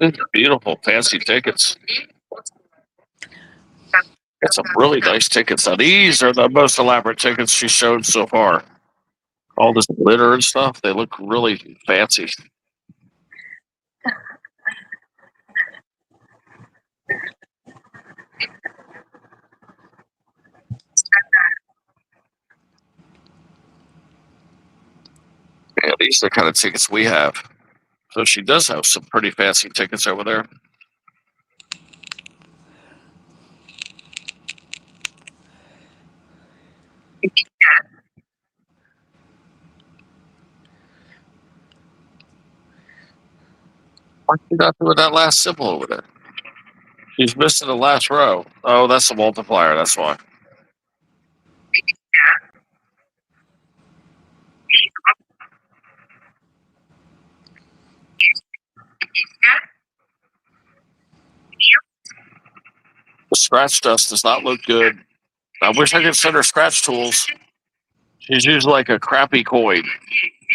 These are beautiful, fancy tickets. Got some really nice tickets. Now, these are the most elaborate tickets she showed so far. All this glitter and stuff, they look really fancy. Yeah, these are the kind of tickets we have. So she does have some pretty fancy tickets over there. Why's she not doing that last symbol over there? She's missing the last row. Oh, that's the multiplier. That's why. The scratch dust does not look good. I wish I could send her scratch tools. She's using like a crappy coin.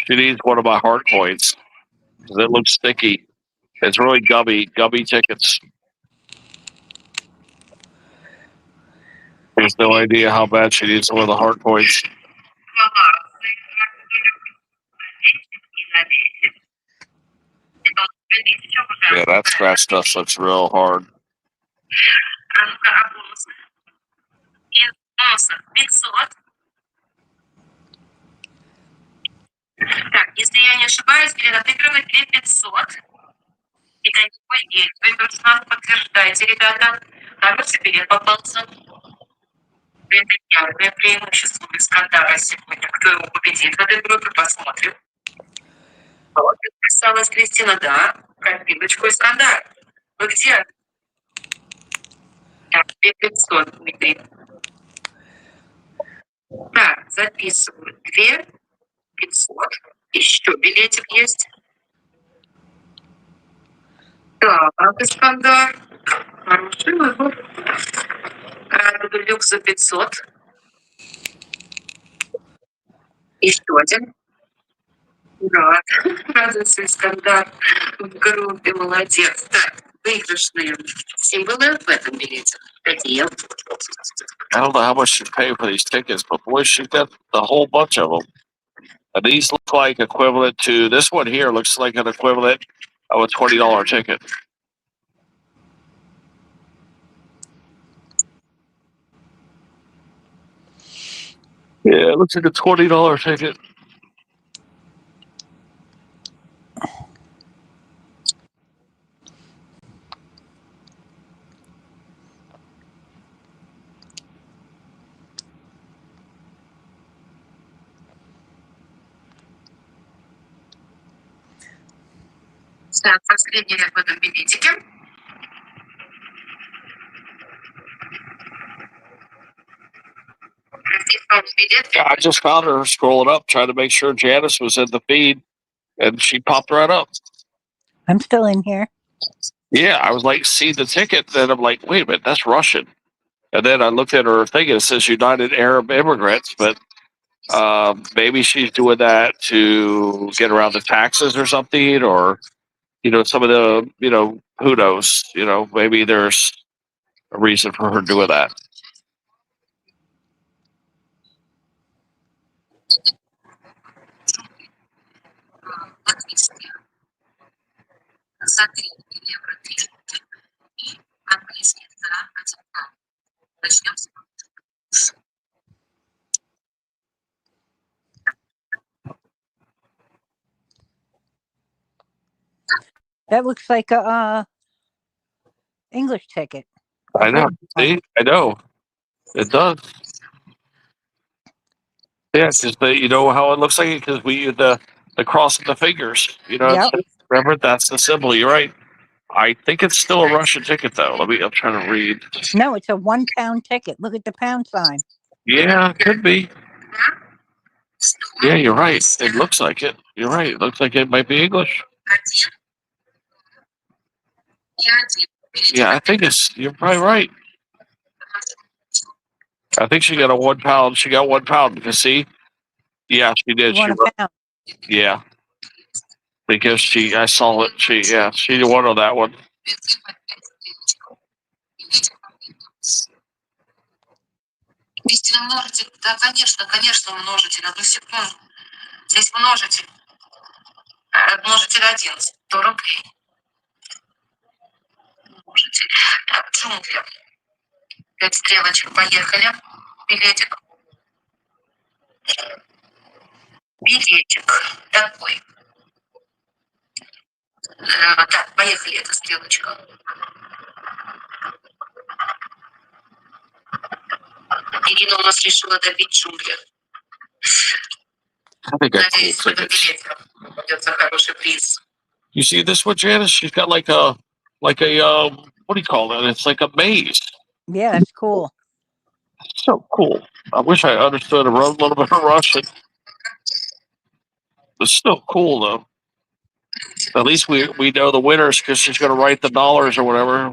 She needs one of my heart coins because it looks sticky. It's really gummy tickets. There's no idea how bad she needs one of the heart coins. Yeah, that scratch dust looks real hard. Так, если я не ошибаюсь, перед отыгрывает 2500. И коневой есть. Вы персонаж подтверждаете, ребята. Хороший билет попался. Это явное преимущество Искандара сегодня. Кто его победит в этой группе, посмотрим. Вот, подписалась Кристина, да. Копилочку Искандар. Вы где? 2500, Дмитрий. Так, записываю. 2500. Еще билетик есть. Так, Искандар. Хороший выбор. Радуга люкс за 500. Еще один. Да, радуется Искандар в группе, молодец. Так, выигрышные символы в этом билете. Какие? I don't know how much you pay for these tickets, but boy, she got the whole bunch of them. And these look like equivalent to this one here. Looks like an equivalent of a $20 ticket. Yeah, it looks like a $20 ticket. Так, последний в этом билетике. Yeah, I just found her scrolling up, trying to make sure Janice was in the feed, and she popped right up. I'm still in here. Yeah, I was like, see the ticket. Then I'm like, wait a minute, that's Russian. And then I looked at her thing and it says United Arab Immigrants, but maybe she's doing that to get around the taxes or something, or, some of the, who knows, maybe there's a reason for her doing that. That looks like a English ticket. I know. See? I know. It does. Yeah, because you know how it looks like it? Because we the cross of the fingers. Yep. Remember, that's the symbol. You're right. I think it's still a Russian ticket, though. I'm trying to read. No, it's a £1 ticket. Look at the pound sign. Yeah, it could be. Yeah, you're right. It looks like it. You're right. It looks like it might be English. Yeah, I think you're probably right. I think she got a £1. She got £1 because see, yeah, she did. You want a pound? Yeah, because I saw it. She won on that one. Множитель, да, конечно, множитель. Одну секунду. Здесь множитель. Множитель 1, 100 рублей. Множитель. Так, джунгли. 5 стрелочек, поехали. Билетик. Билетик такой. Так, поехали, эта стрелочка. Ирина у нас решила добить джунгли. Надеюсь, в этом билете попадется хороший приз. You see this one, Janice? She's got like a what do you call it? It's like a maze. Yeah, that's cool. So cool. I wish I understood a little bit of Russian. It's still cool though. At least we know the winners because she's going to write the dollars or whatever.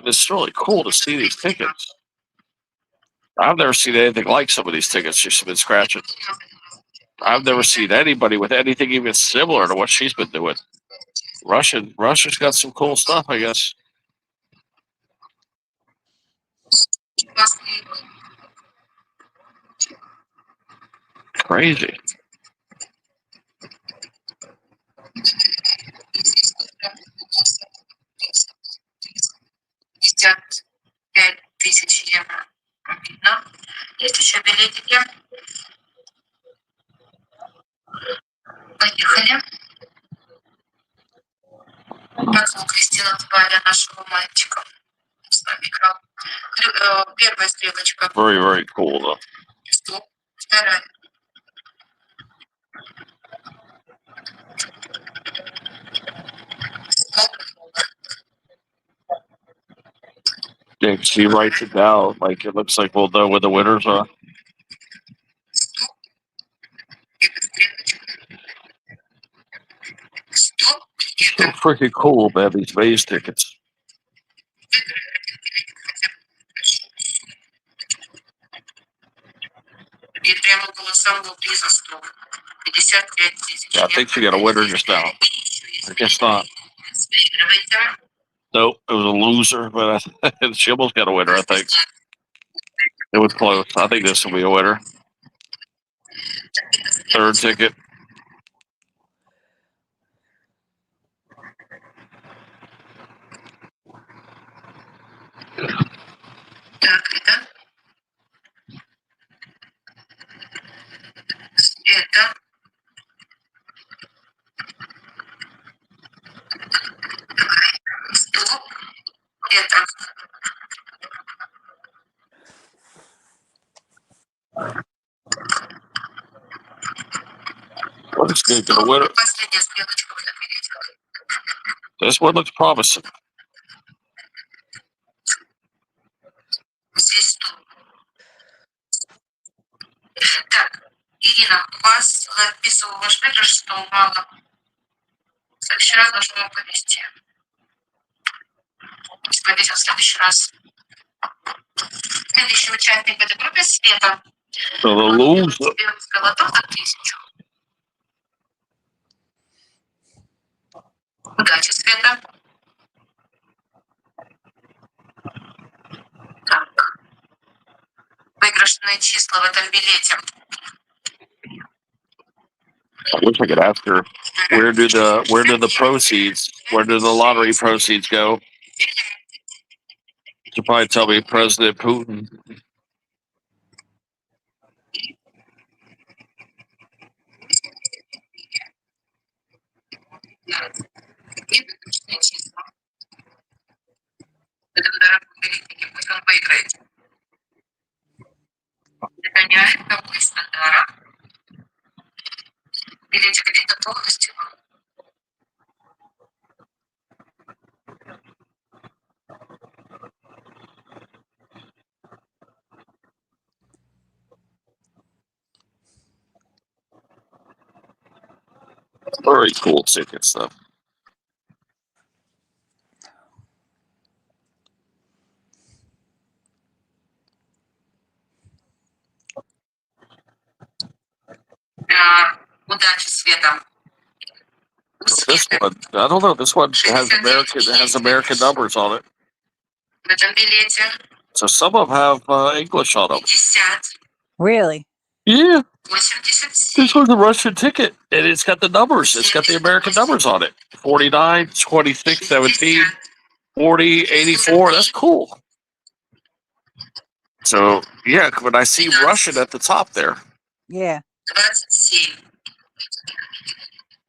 It's really cool to see these tickets. I've never seen anything like some of these tickets she's been scratching. I've never seen anybody with anything even similar to what she's been doing. Russia's got some cool stuff, I guess. Crazy. €55,000. Видно. Есть еще билетики. Поехали. Как звук Кристина Тбаля, нашего мальчика. С нами играл. Первая стрелочка. Very, very cool, though. Вторая. Yeah, she writes it down. Like, it looks like we'll know what the winners are. So freaking cool, man, these Maze tickets. Yeah, I think she got a winner just now. I guess not. Nope, it was a loser, but she almost got a winner, I think. It was close. I think this will be a winner. Third ticket. Looks good. Got a winner. This one looks promising. Ирина, у вас записывал ваш выигрыш, что мало. Следующий раз должно его повести. Повесил в следующий раз. Следующий участник в этой группе Света. Готов за 1000. Удачи, Света. Так. Выигрышные числа в этом билете. I wish I could ask her where do the lottery proceeds go? She'll probably tell me President Putin. Выигрышные числа. В этом дорогом билетике пусть он выиграет. Догоняет новый стандарт. Билетик где-то полностью. Very cool ticket stuff. Удачи, Света. This one, I don't know. This one has American numbers on it. В этом билете. So some of them have English on them. 50. Really? Yeah. 87. This was a Russian ticket, and it's got the numbers. It's got the American numbers on it. 49, 26, 17, 40, 84. That's cool. So, yeah, when I see Russian at the top there. Yeah. 27.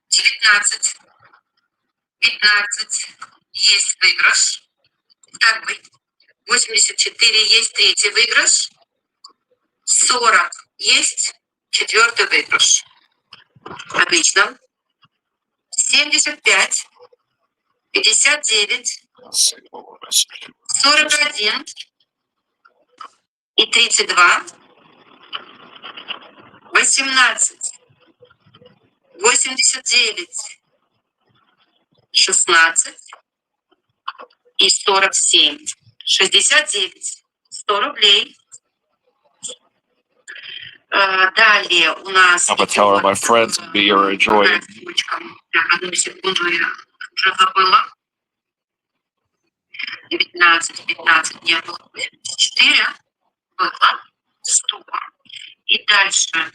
19. 15. Есть выигрыш. Второй. 84. Есть третий выигрыш. 40. Есть четвертый выигрыш. Отлично. 75. 59. 41. И 32. 18. 89. 16. И 47. 69. 100 рублей. Далее у нас... I'm going to tell her my friends and me are enjoying. Одну секунду, я уже забыла. 19, 15 не было. 84 было. 100. И дальше...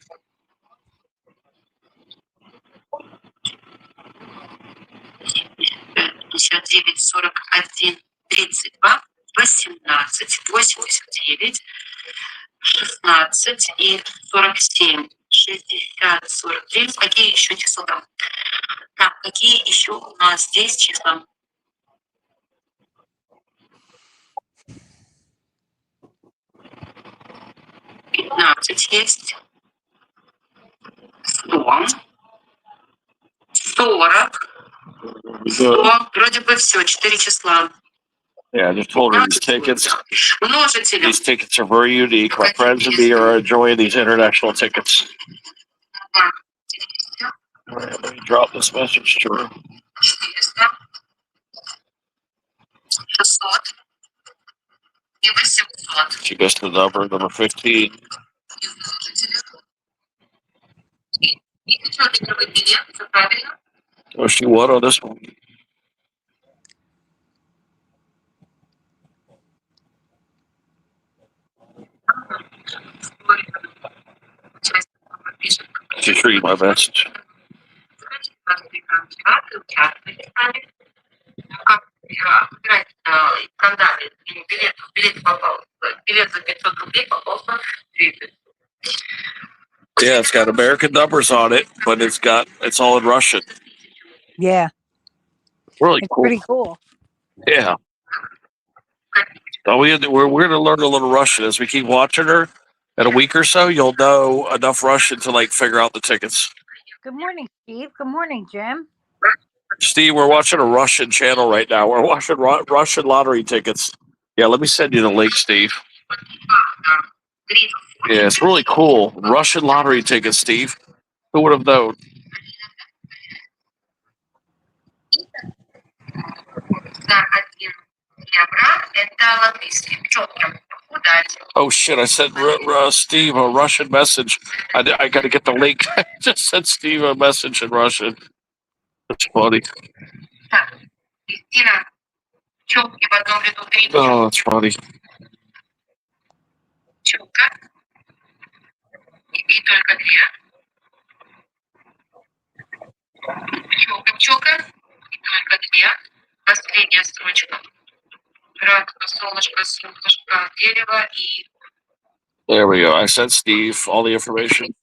59, 41, 32, 18, 89, 16 и 47, 60, 49. Какие еще числа там? Так, какие еще у нас здесь числа? Есть. 100. 40. 100. Вроде бы все, 4 числа. Yeah, I just told her these tickets. These tickets are very unique. My friends and me are enjoying these international tickets. All right, let me drop this message to her. She missed the number 15. Oh, she won on this one. She's reading my message. Yeah, it's got American numbers on it, but it's all in Russian. Yeah, Really it's cool. pretty cool. Yeah. So we're going to learn a little Russian as we keep watching her. In a week or so, you'll know enough Russian to figure out the tickets. Good morning, Steve. Good morning, Jim. Steve, we're watching a Russian channel right now. We're watching Russian lottery tickets. Yeah, let me send you the link, Steve. Yeah, it's really cool. Russian lottery tickets, Steve. Who would have known? Oh shit! I sent Steve a Russian message. I got to get the link. I just sent Steve a message in Russian. That's funny. Oh, it's funny. There we go. I sent Steve all the information,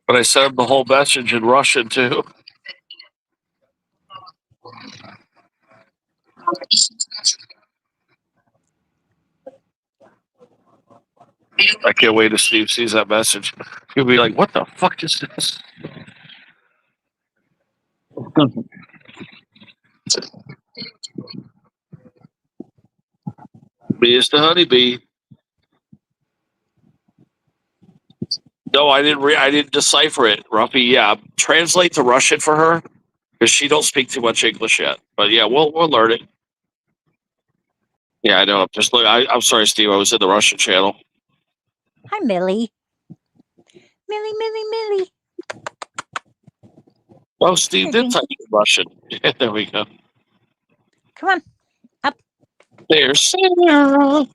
but I sent him the whole message in Russian too. I can't wait till Steve sees that message. He'll be like, "What the fuck is this?" Mr. Honeybee. No, I didn't. I didn't decipher it, Ruffy. Yeah, translate to Russian for her because she don't speak too much English yet. But yeah, we'll learn it. Yeah, I know. Just look. I'm sorry, Steve. I was in the Russian channel. Hi, Millie. Millie. Oh, Steve did type in Russian. Yeah, there we go. Come on, up. There's Sarah.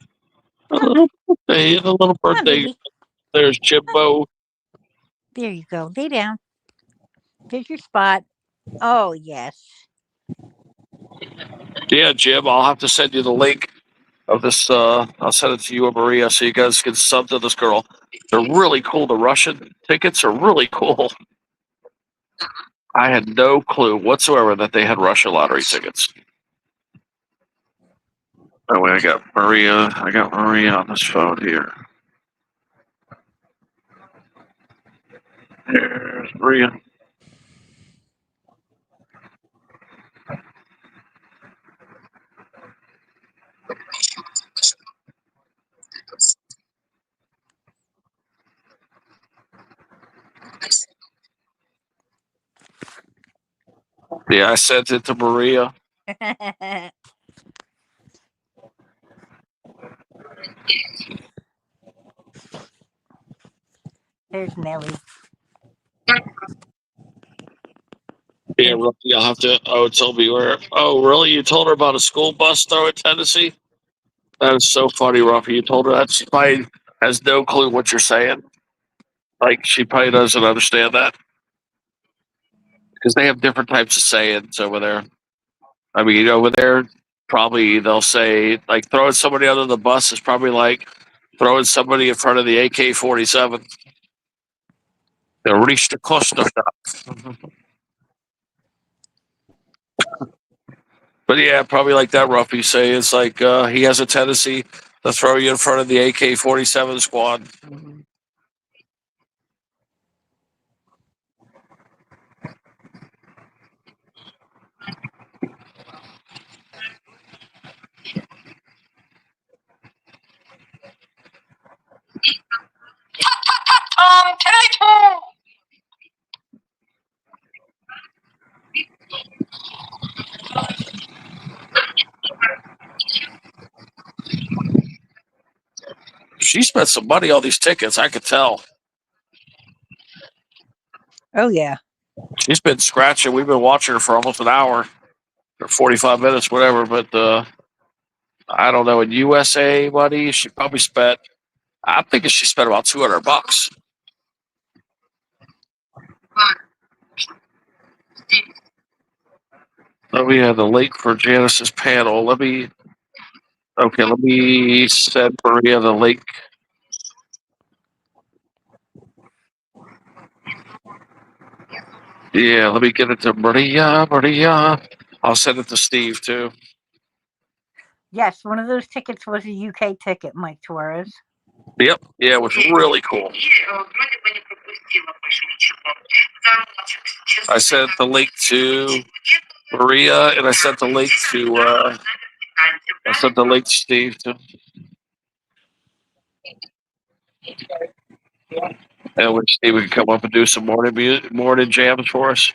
A little birthday. Baby. There's Jimbo. There you go. Lay down. There's your spot. Oh, yes. Yeah, Jim. I'll have to send you the link of this. I'll send it to you and Maria so you guys can sub to this girl. They're really cool. The Russian tickets are really cool. I had no clue whatsoever that they had Russian lottery tickets. Oh wait, I got Maria on this phone here. There's Maria. Yeah, I sent it to Maria. There's Millie. Yeah, Ruffy, I'll have to. Oh, tell me where. Oh, really? You told her about a school bus though in Tennessee? That is so funny, Ruffy. You told her that. She probably has no clue what you're saying. Like, she probably doesn't understand that. Because they have different types of sayings over there. I mean, over there, probably they'll say, like, throwing somebody under the bus is probably like throwing somebody in front of the AK 47. They'll reach the cluster. But yeah, probably like that, Ruffy say. It's like he has a tendency to throw you in front of the AK 47 squad. She spent some money on these tickets. I could tell. Oh yeah. She's been scratching. We've been watching her for almost an hour or 45 minutes, whatever. But I don't know. In USA money, she probably spent. I'm thinking she spent about $200. Let me have the link for Janice's panel. Let me send Maria the link. Yeah, let me get it to Maria. I'll send it to Steve too. Yes, one of those tickets was a UK ticket, Mike Torres. Yep. Yeah, it was really cool. I sent the link to Maria, and I sent the link to Steve too. And we Steve can come up and do some morning jams for us.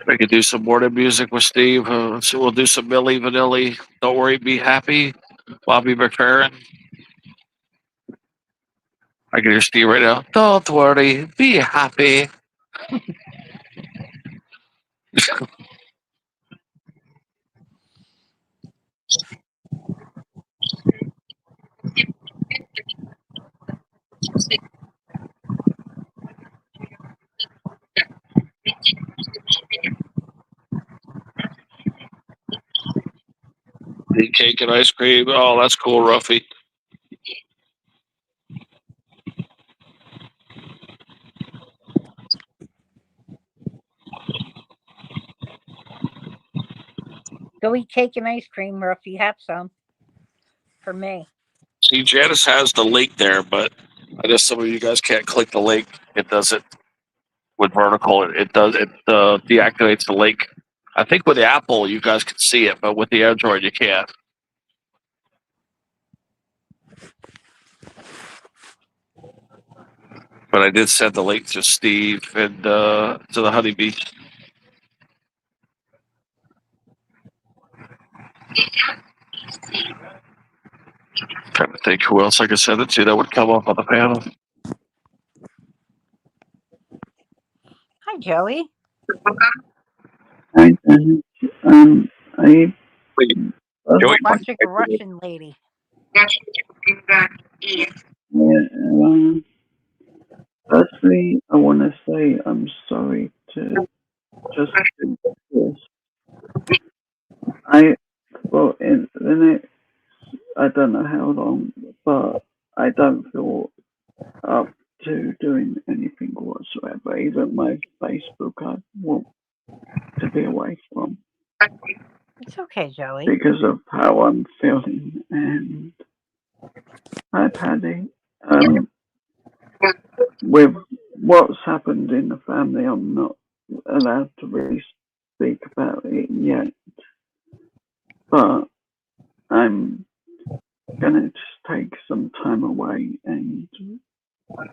We could do some morning music with Steve. So we'll do some Milli Vanilli. Don't worry, be happy. Bobby McFerrin. I can hear Steve right now. Don't worry, be happy. Cake and ice cream. Oh, that's cool, Ruffy. Go eat cake and ice cream, or if you have some. For me. See, Janice has the link there, but I guess some of you guys can't click the link. It does it with vertical. It deactivates the link. I think with the Apple, you guys can see it, but with the Android, you can't. But I did send the link to Steve and to the Honeybee. Trying to think who else I could send it to that would come up on the panel. Hi, Joey. Hi, I Joey, watch like a Russian lady. Firstly, I want to say I'm sorry to just do this. In the next, I don't know how long, but I don't feel up to doing anything whatsoever. Even my Facebook, I want to be away from. It's okay, Joey. Because of how I'm feeling. And hi, Paddy. With what's happened in the family, I'm not allowed to really speak about it yet. But I'm gonna just take some time away and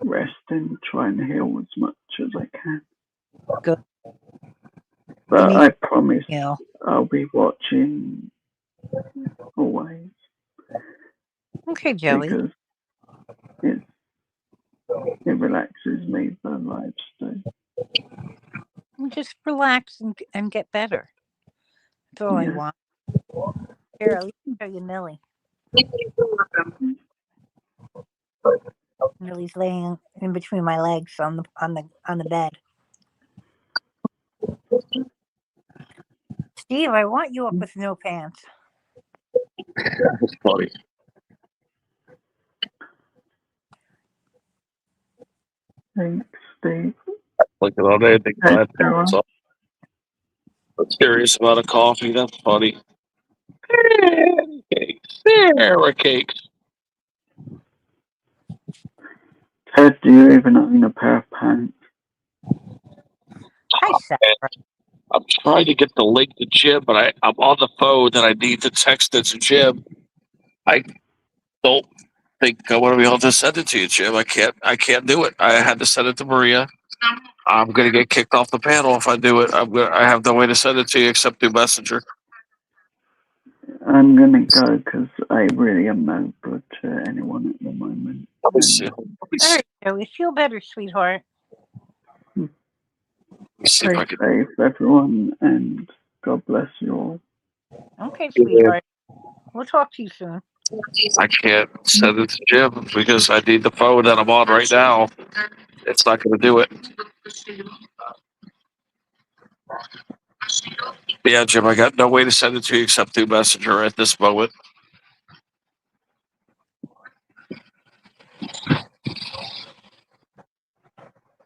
rest and try and heal as much as I can. Good. But I promise I'll be watching always. Okay, Joey. Because it relaxes me for life, so. Just relax and get better. That's all I want. Here, let me show you Millie. Millie's laying in between my legs on the bed. Steve, I want you up with no pants. That's funny. Thanks, Steve. Like it all day. I'm serious about a coffee. That's funny. Pancakes. There are cakes. Ted, do you even own a pair of pants? Hi, Sarah. I'm trying to get the link to Jim, but I'm on the phone and I need to text it to Jim. I don't think I want to be able to send it to you, Jim. I can't do it. I had to send it to Maria. I'm gonna get kicked off the panel if I do it. I have no way to send it to you except through Messenger. I'm gonna go because I really am no good to anyone at the moment. Let me see. All right, Joey, feel better, sweetheart. See if I Stay can. safe, everyone, and God bless you all. Okay, sweetheart. We'll talk to you soon. I can't send it to Jim because I need the phone that I'm on right now. It's not going to do it. Yeah, Jim, I got no way to send it to you except through Messenger at this moment.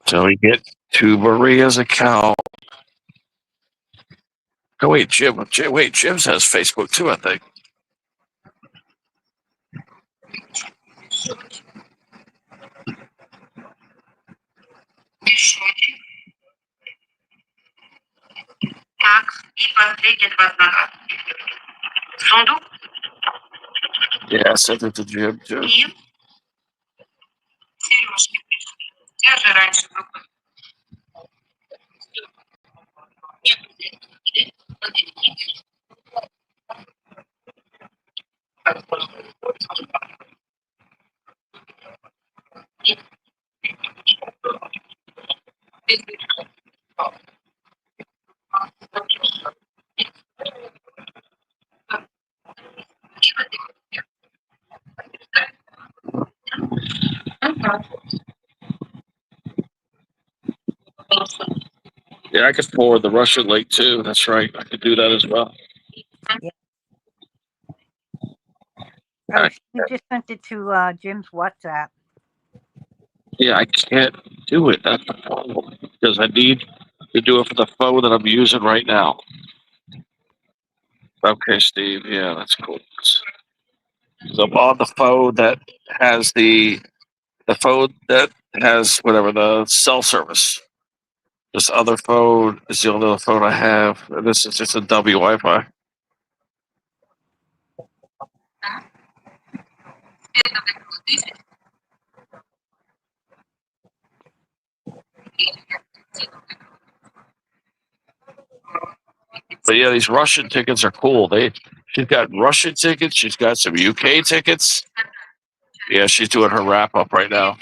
So we get to Maria's account. Oh, wait, Jim has Facebook too, I think. Yeah, I sent it to Jim too. Yeah, I could forward the Russian link too. That's right. I could do that as well. Yeah. Oh, you just sent it to Jim's WhatsApp. Yeah, I can't do it. That's the problem. Because I need to do it for the phone that I'm using right now. Okay, Steve. Yeah, that's cool. So I'm on the phone that has the phone that has whatever the cell service. This other phone is the only other phone I have. And this is just a W Wi-Fi. But yeah, these Russian tickets are cool. She's got Russian tickets. She's got some UK tickets. Yeah, she's doing her wrap up right now.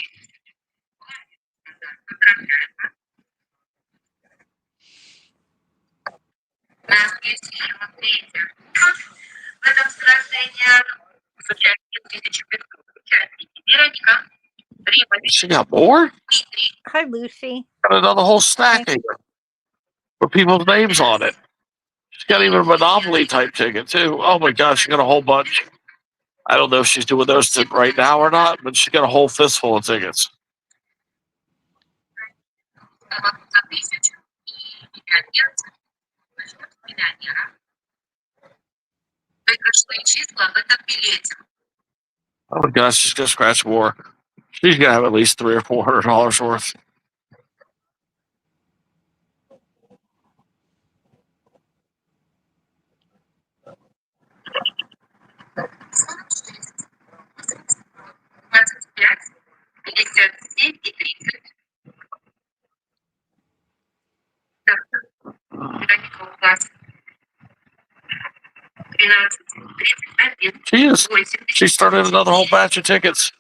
She got more? Hi, Lucy. Got another whole stack here with people's names on it. She's got even a Monopoly type ticket too. Oh my gosh, she got a whole bunch. I don't know if she's doing those right now or not, but she's got a whole fistful of tickets. Oh my gosh, she's gonna scratch more. She's gonna have at least $300 or $400 worth. She started another whole batch of tickets.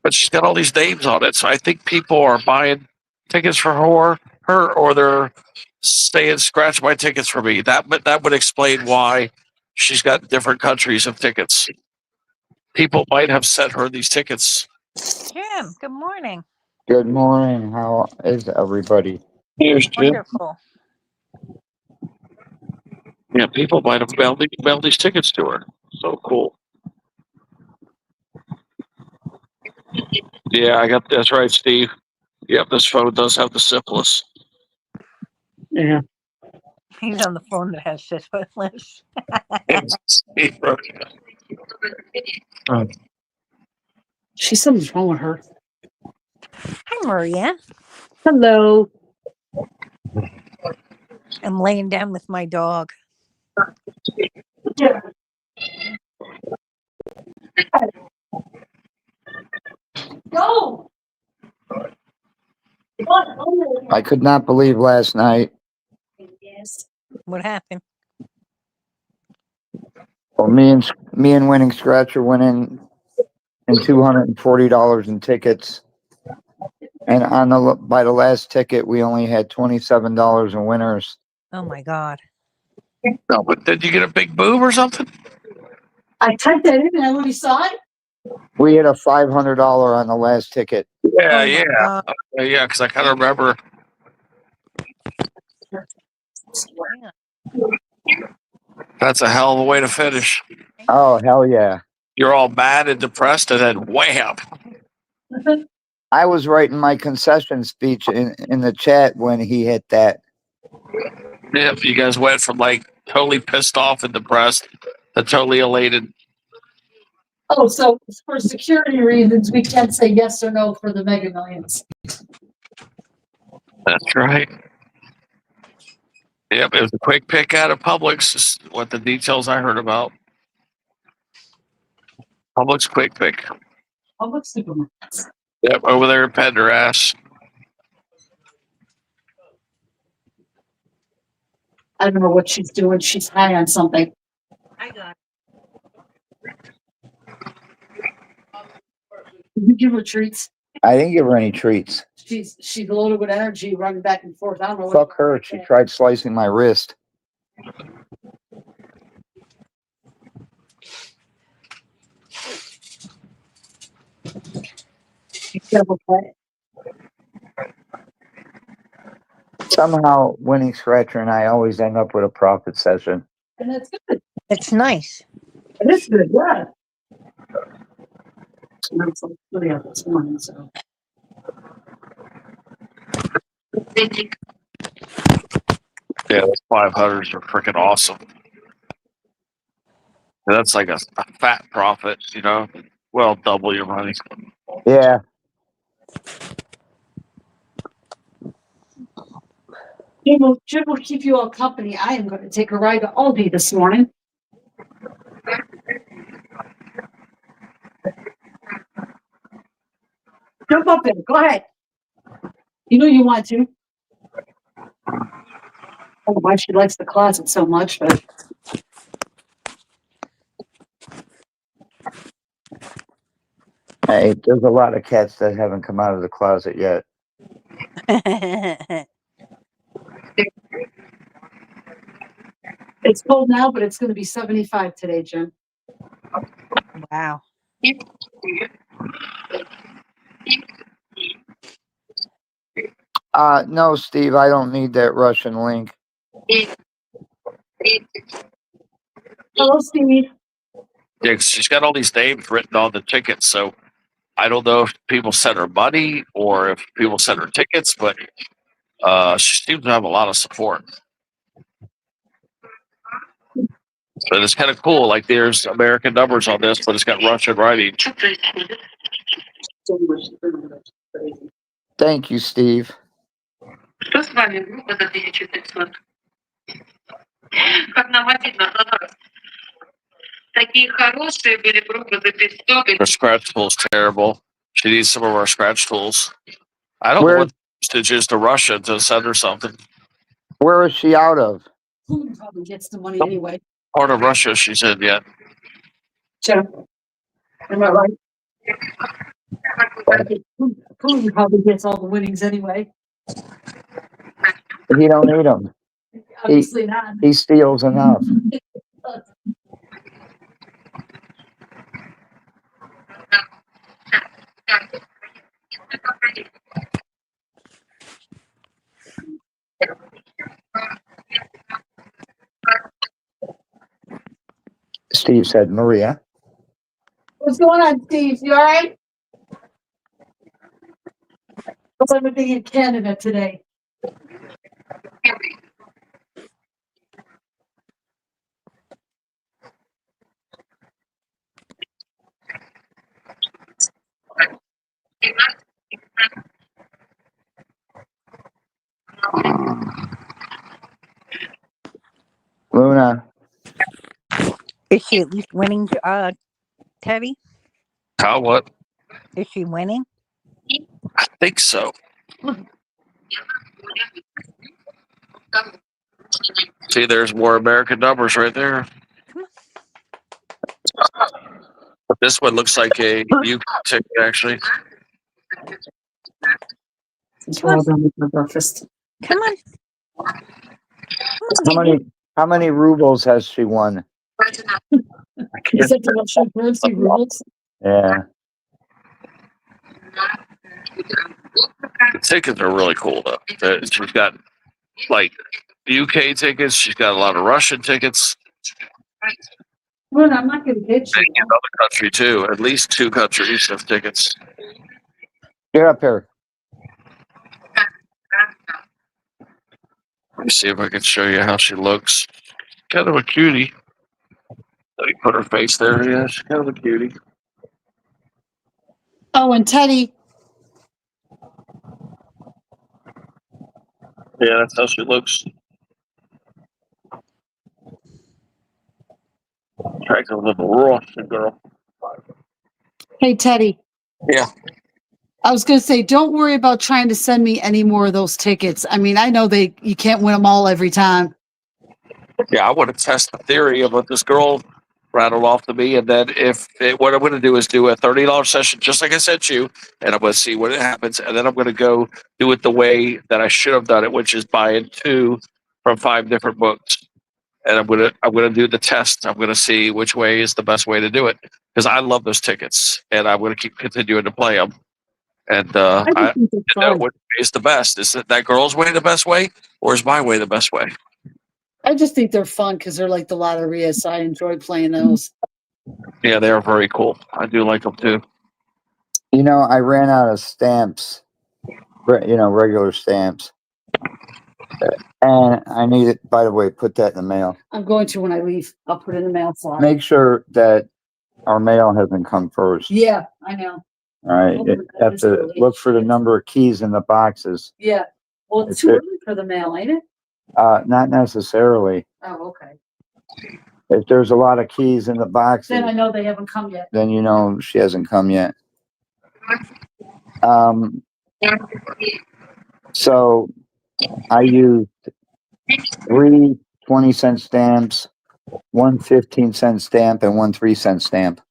But she's got all these names on it. So I think people are buying tickets for her or they're saying scratch my tickets for me. That would explain why she's got different countries of tickets. People might have sent her these tickets. Jim, good morning. Good morning. How is everybody? Here's Jim. Wonderful. Yeah, people might have mailed these tickets to her. So cool. Yeah, that's right, Steve. Yep, this phone does have the syphilis. Yeah. He's on the phone that has syphilis. She's something's wrong with her. Hi, Maria. Hello. I'm laying down with my dog. Yeah. Go. I could not believe last night. Yes. What happened? Well, me and Winning Scratcher went in $240 in tickets, and by the last ticket we only had $27 in winners. Oh my God. No, but did you get a big boob or something? I typed that in and I already saw it. We had a $500 on the last ticket. Yeah, Oh my yeah, God. yeah. Because I kind of remember. Yeah. That's a hell of a way to finish. Oh hell yeah! You're all mad and depressed, and then wham! I was writing my concession speech in the chat when he hit that. Yep, you guys went from like totally pissed off and depressed to totally elated. Oh, so for security reasons, we can't say yes or no for the Mega Millions. That's right. Yep, it was a quick pick out of Publix. Is what the details I heard about. Publix quick pick. Public supermarkets. Yep, over there at Pendergrass. I don't know what she's doing. She's high on something. I got Did you give her treats? I didn't give her any treats. She's loaded with energy, running back and forth. I don't know. Fuck her. She tried slicing my wrist. Somehow, Winning Scratcher and I always end up with a profit session. And that's good. It's nice. It is good, yeah. It's like 30 out this morning, so. Yeah, those 500s are freaking awesome. And that's like a fat profit, you know. Well, double your money. Yeah. Jim will keep you all company. I am going to take a ride to Aldi this morning. Jump up there. Go ahead. You know you want to. I don't know why she likes the closet so much, but. Hey, there's a lot of cats that haven't come out of the closet yet. It's cold now, but it's going to be 75 today, Jim. Wow. No, Steve, I don't need that Russian link. Hello, Steve. Yeah, 'cause she's got all these names written on the tickets, so I don't know if people sent her money or if people sent her tickets, but she seems to have a lot of support. So it's kind of cool. Like there's American numbers on this, but it's got Russian writing. Thank you, Steve. Что с вами? Группа за 1500. Как нам обидно за нас. Такие хорошие были группы за 500. Her scratch tool's terrible. She needs some of our scratch tools. I don't know what postage is to Russia to send her something. Where is she out of? Putin probably gets the money anyway. Part of Russia she's in yet. Jim, am I right? Putin probably gets all the winnings anyway. He don't need them. Obviously not. He steals enough. Steve said, Maria. What's going on, Steve? You all right? How's everything in Canada today? Luna, Is she at least winning, Teddy? How what? Is she winning? I think so. See, there's more American numbers right there. But this one looks like a UK ticket, actually. Since we're all done with my breakfast. Come on. how many rubles has she won? Is that the Russian currency rubles? Yeah. The tickets are really cool, though. She's got, like, UK tickets. She's got a lot of Russian tickets. Well, I'm not going to hit you. And another country, too. At least 2 countries have tickets. Get up here. Let me see if I can show you how she looks. Kind of a cutie. Let me put her face there. Yeah, she's kind of a cutie. Oh, and Teddy. Yeah, that's how she looks. Attractive little Russian girl. Hey, Teddy. Yeah. I was going to say, don't worry about trying to send me any more of those tickets. I mean, I know you can't win them all every time. Yeah, I want to test the theory of what this girl rattled off to me, and then what I'm going to do is do a $30 session, just like I said to you, and I'm going to see what happens, and then I'm going to go do it the way that I should have done it, which is buying 2 from 5 different books, and I'm going to do the test. I'm going to see which way is the best way to do it, because I love those tickets, and I'm going to keep continuing to play them. And I know what is the best. Is that girl's way the best way, or is my way the best way? I just think they're fun because they're like the lotteria, so I enjoy playing those. Yeah, they are very cool. I do like them too. You know, I ran out of stamps, regular stamps. And I need it, by the way, put that in the mail. I'm going to when I leave. I'll put it in the mail slot. Make sure that our mail hasn't come first. Yeah, I know. All right. You have to look for the number of keys in the boxes. Yeah. Well, it's too early for the mail, ain't it? Not necessarily. Oh, okay. If there's a lot of keys in the boxes, Then I know they haven't come yet. then you know she hasn't come yet. So I used 3 20-cent stamps, 1 15-cent stamp, and 1 3-cent stamp.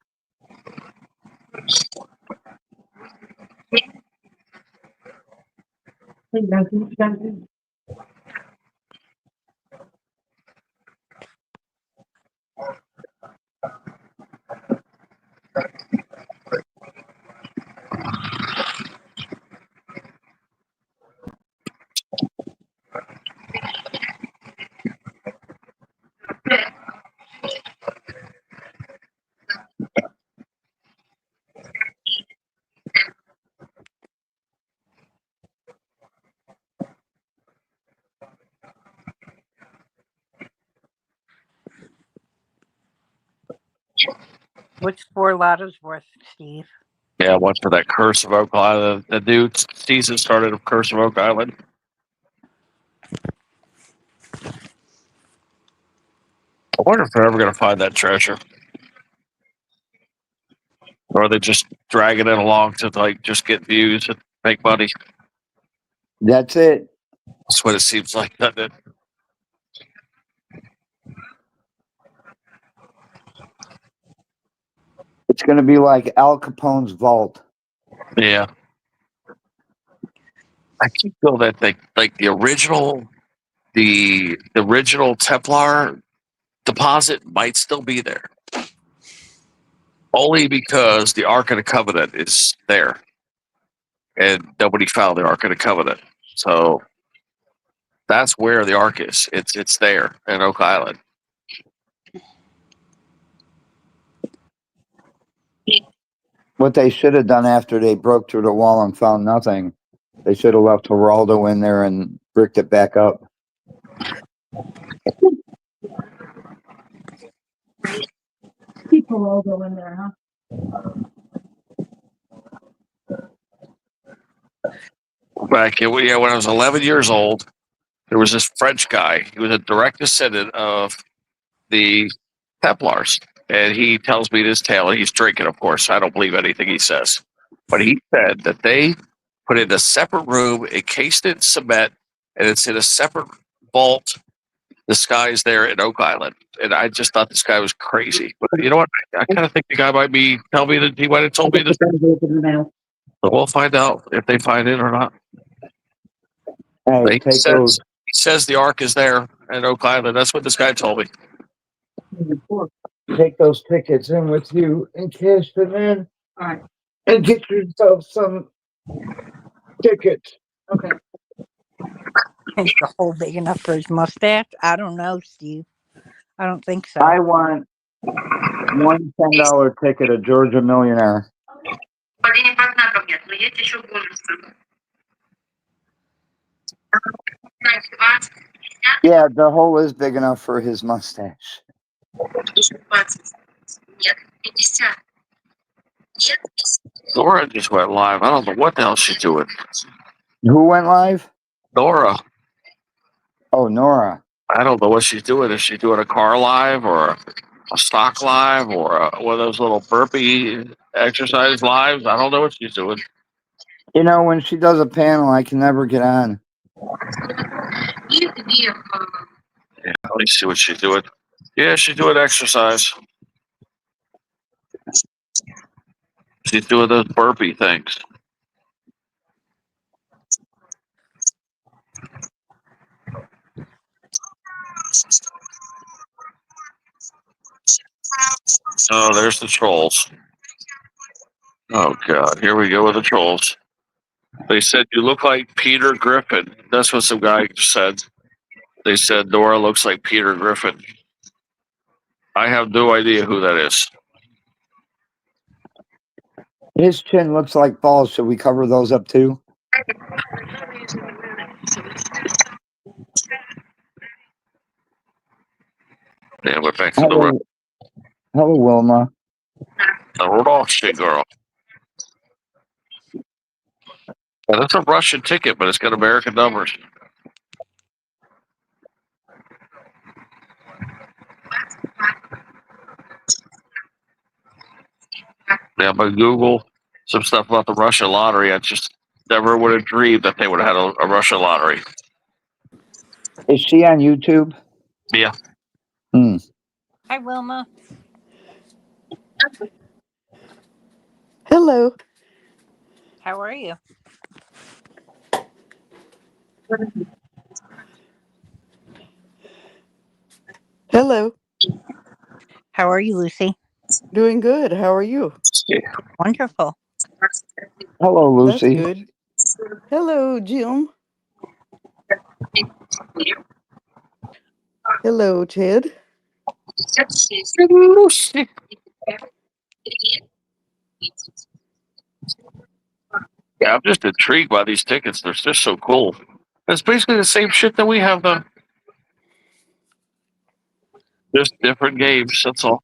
What's 4 lottos worth, Steve? Yeah, I went for that Curse of Oak Island. The new season started of Curse of Oak Island. I wonder if they're ever going to find that treasure. Or are they just dragging it along to just get views and make money? That's it. That's what it seems like, doesn't it? It's going to be like Al Capone's vault. Yeah. I keep feeling that the original Templar deposit might still be there. Only because the Ark of the Covenant is there. And nobody found the Ark of the Covenant. So that's where the Ark is. It's there in Oak Island. What they should have done after they broke through the wall and found nothing, they should have left Geraldo in there and bricked it back up. Keep Geraldo in there, huh? Back when I was 11 years old, there was this French guy. He was a direct descendant of the Templars. And he tells me this tale, and he's drinking, of course. I don't believe anything he says. But he said that they put it in a separate room, encased it in cement, and it's in a separate vault. This guy's there in Oak Island. And I just thought this guy was crazy. But you know what? I kind of think the guy might be telling me that he might have told me this. So we'll find out if they find it or not. Hey, He says the Ark is there at Oak Island. That's what this guy told me. take those tickets in with you and cash them in. All right. And get yourself some tickets. Okay. Is the hole big enough for his mustache? I don't know, Steve. I don't think so. I want one $10 ticket, a Georgia Millionaire. Падение по знакам нет, но есть еще бонусы. Yeah, the hole is big enough for his mustache. Еще 20. Нет, 50. Нет, Nora just went live. I don't know what the hell she's doing. Who went live? Nora. Oh, Nora. I don't know what she's doing. Is she doing a car live or a stock live or one of those little burpee exercise lives? I don't know what she's doing. You know, when she does a panel, I can never get on. и вверх. Yeah, let me see what she's doing. Yeah, she's doing exercise. She's doing those burpee things. Oh, there's the trolls. Oh, God. Here we go with the trolls. They said, you look like Peter Griffin. That's what some guy said. They said, Nora looks like Peter Griffin. I have no idea who that is. His chin looks like balls. Should we cover those up too? Yeah, we're back to the road. Hello, Wilma. The Russian girl. Yeah, that's a Russian ticket, but it's got American numbers. Yeah, but Google some stuff about the Russian lottery. I just never would have dreamed that they would have had a Russian lottery. Is she on YouTube? Yeah. Hi, Wilma. Hello. How are you? Hello. How are you, Lucy? Doing good. How are you? Wonderful. Hello, Lucy. That's good. Hello, Jim. Hello, Ted. Lucy. Yeah, I'm just intrigued by these tickets. They're just so cool. It's basically the same shit that we have, though. Just different games, that's all.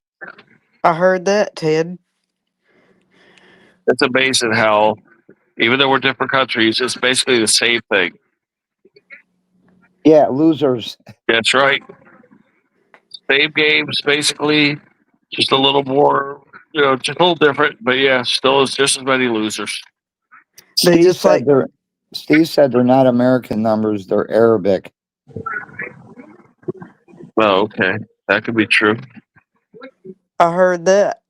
I heard that, Ted. It's amazing how, even though we're different countries, it's basically the same thing. Yeah, losers. That's right. Same games, basically, just a little more, just a little different. But yeah, still is just as many losers. They just Steve said they're not American numbers; they're Arabic. Oh, okay, that could be true. I heard that.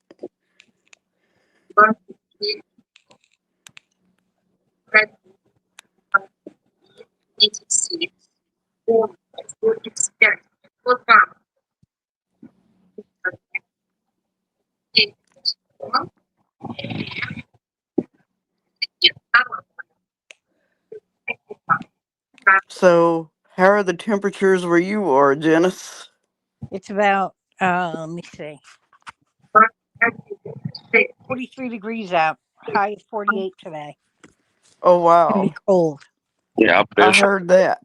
So, how are the temperatures where you are, Janice? It's about, let me see, 43 degrees out. High of 48 today. Oh, It's gonna wow. be cold. Yeah, I'm I miserable. heard that.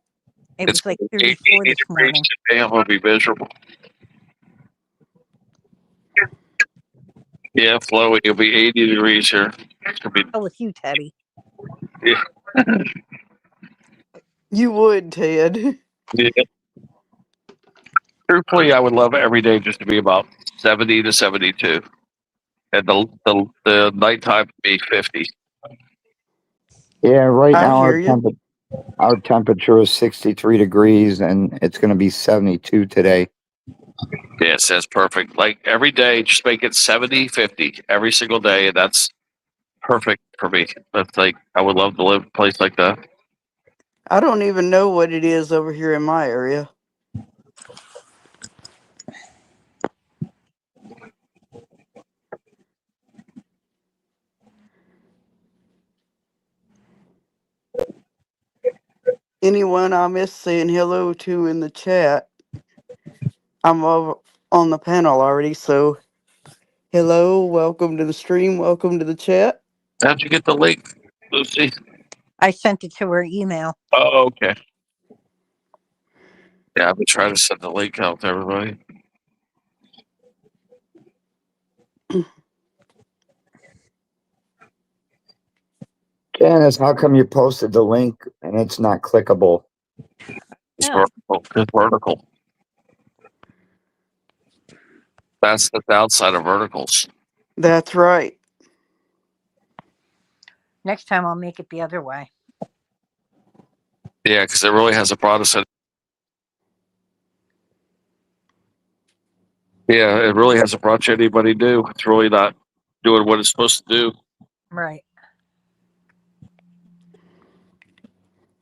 It was like 34 80 this degrees morning. today. I'm gonna be miserable. Yeah, Chloe, it'll be 80 degrees here. It's gonna be. Oh, with you, Teddy. Yeah. You would, Ted. Yeah. Truthfully, I would love every day just to be about 70 to 72, and the nighttime to be 50. Yeah, right I now hear you. our temperature is 63 degrees and it's going to be 72 today. Yes, that's perfect. Like every day, just make it 70, 50 every single day, and that's perfect for me. That's like I would love to live in a place like that. I don't even know what it is over here in my area. Anyone I miss saying hello to in the chat, I'm over on the panel already, so hello, welcome to the stream, welcome to the chat. How'd you get the link, Lucy? I sent it to her email. Oh, okay. Yeah, I've been trying to send the link out to everybody. Janice, how come you posted the link and it's not clickable? It's Yeah. vertical. It's vertical. That's the downside of verticals. That's right. Next time I'll make it the other way. Yeah, because it really hasn't brought us. Yeah, it really hasn't brought you anybody new. It's really not doing what it's supposed to do. Right.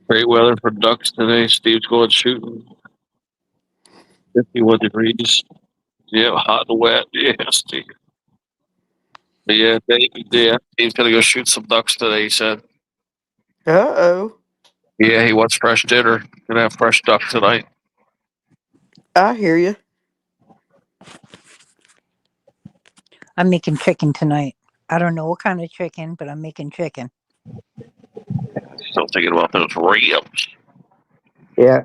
Great weather for ducks today. Steve's going shooting. 51 degrees. Yeah, hot and wet. Yeah, Steve. But yeah, he's gonna go shoot some ducks today. He said. Uh-oh. Yeah, he wants fresh dinner. Gonna have fresh duck tonight. I hear you. I'm making chicken tonight. I don't know what kind of chicken, but I'm making chicken. Still thinking about those ribs. Yeah.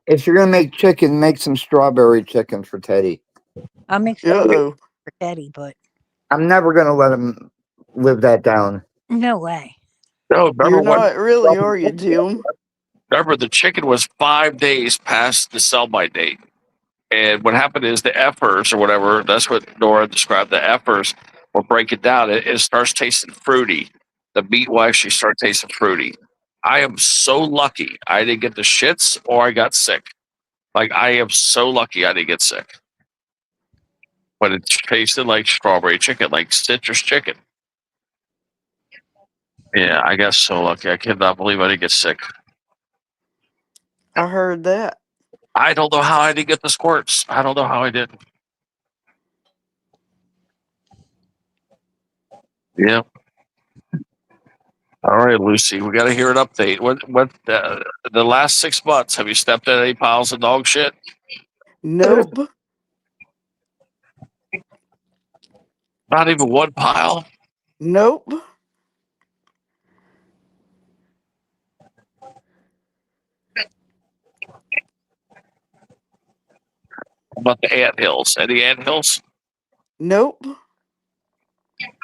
If you're going to make chicken, make some strawberry chicken for Teddy. I'll make Uh-oh. for Teddy, but I'm never going to let him live that down. no way. No, remember You're when? not really, are you, Jim? Remember, the chicken was 5 days past the sell-by date. And what happened is the effers or whatever, that's what Nora described, the effers will break it down. It starts tasting fruity. The meat will actually start tasting fruity. I am so lucky I didn't get the shits or I got sick. Like, I am so lucky I didn't get sick. But it tasted like strawberry chicken, like citrus chicken. Yeah, I got so lucky. I cannot believe I didn't get sick. I heard that. I don't know how I didn't get the squirts. I don't know how I did. Yeah. All right, Lucy, we got to hear an update. What the last 6 months, have you stepped in any piles of dog shit? Nope. Not even one pile? Nope. How about the anthills? Any anthills? Nope.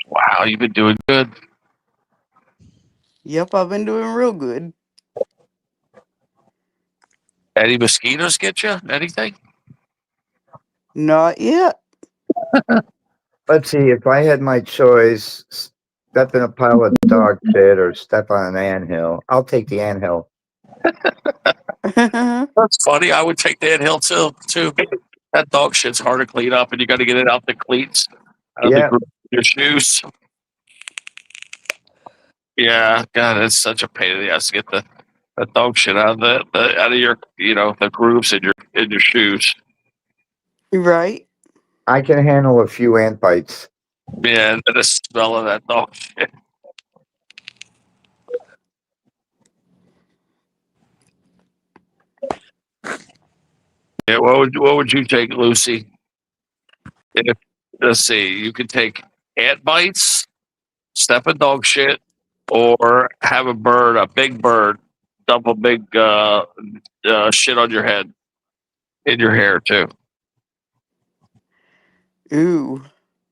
Wow, you've been doing good. Yep, I've been doing real good. Any mosquitoes get you? Anything? Not yet. Let's see, if I had my choice, step in a pile of dog shit or step on an anthill, I'll take the anthill. That's funny. I would take the anthill too. That dog shit's hard to clean up, and you got to get it out the cleats, out of Yeah. your shoes. Yeah, God, it's such a pain in the ass to get the dog shit out of out of your the grooves in your shoes. Right. I can handle a few ant bites. Yeah, and the smell of that dog shit. Yeah, what would you take, Lucy? If let's see, you could take ant bites, step in dog shit, or have a big bird, dump a big shit on your head, in your hair too. Ooh.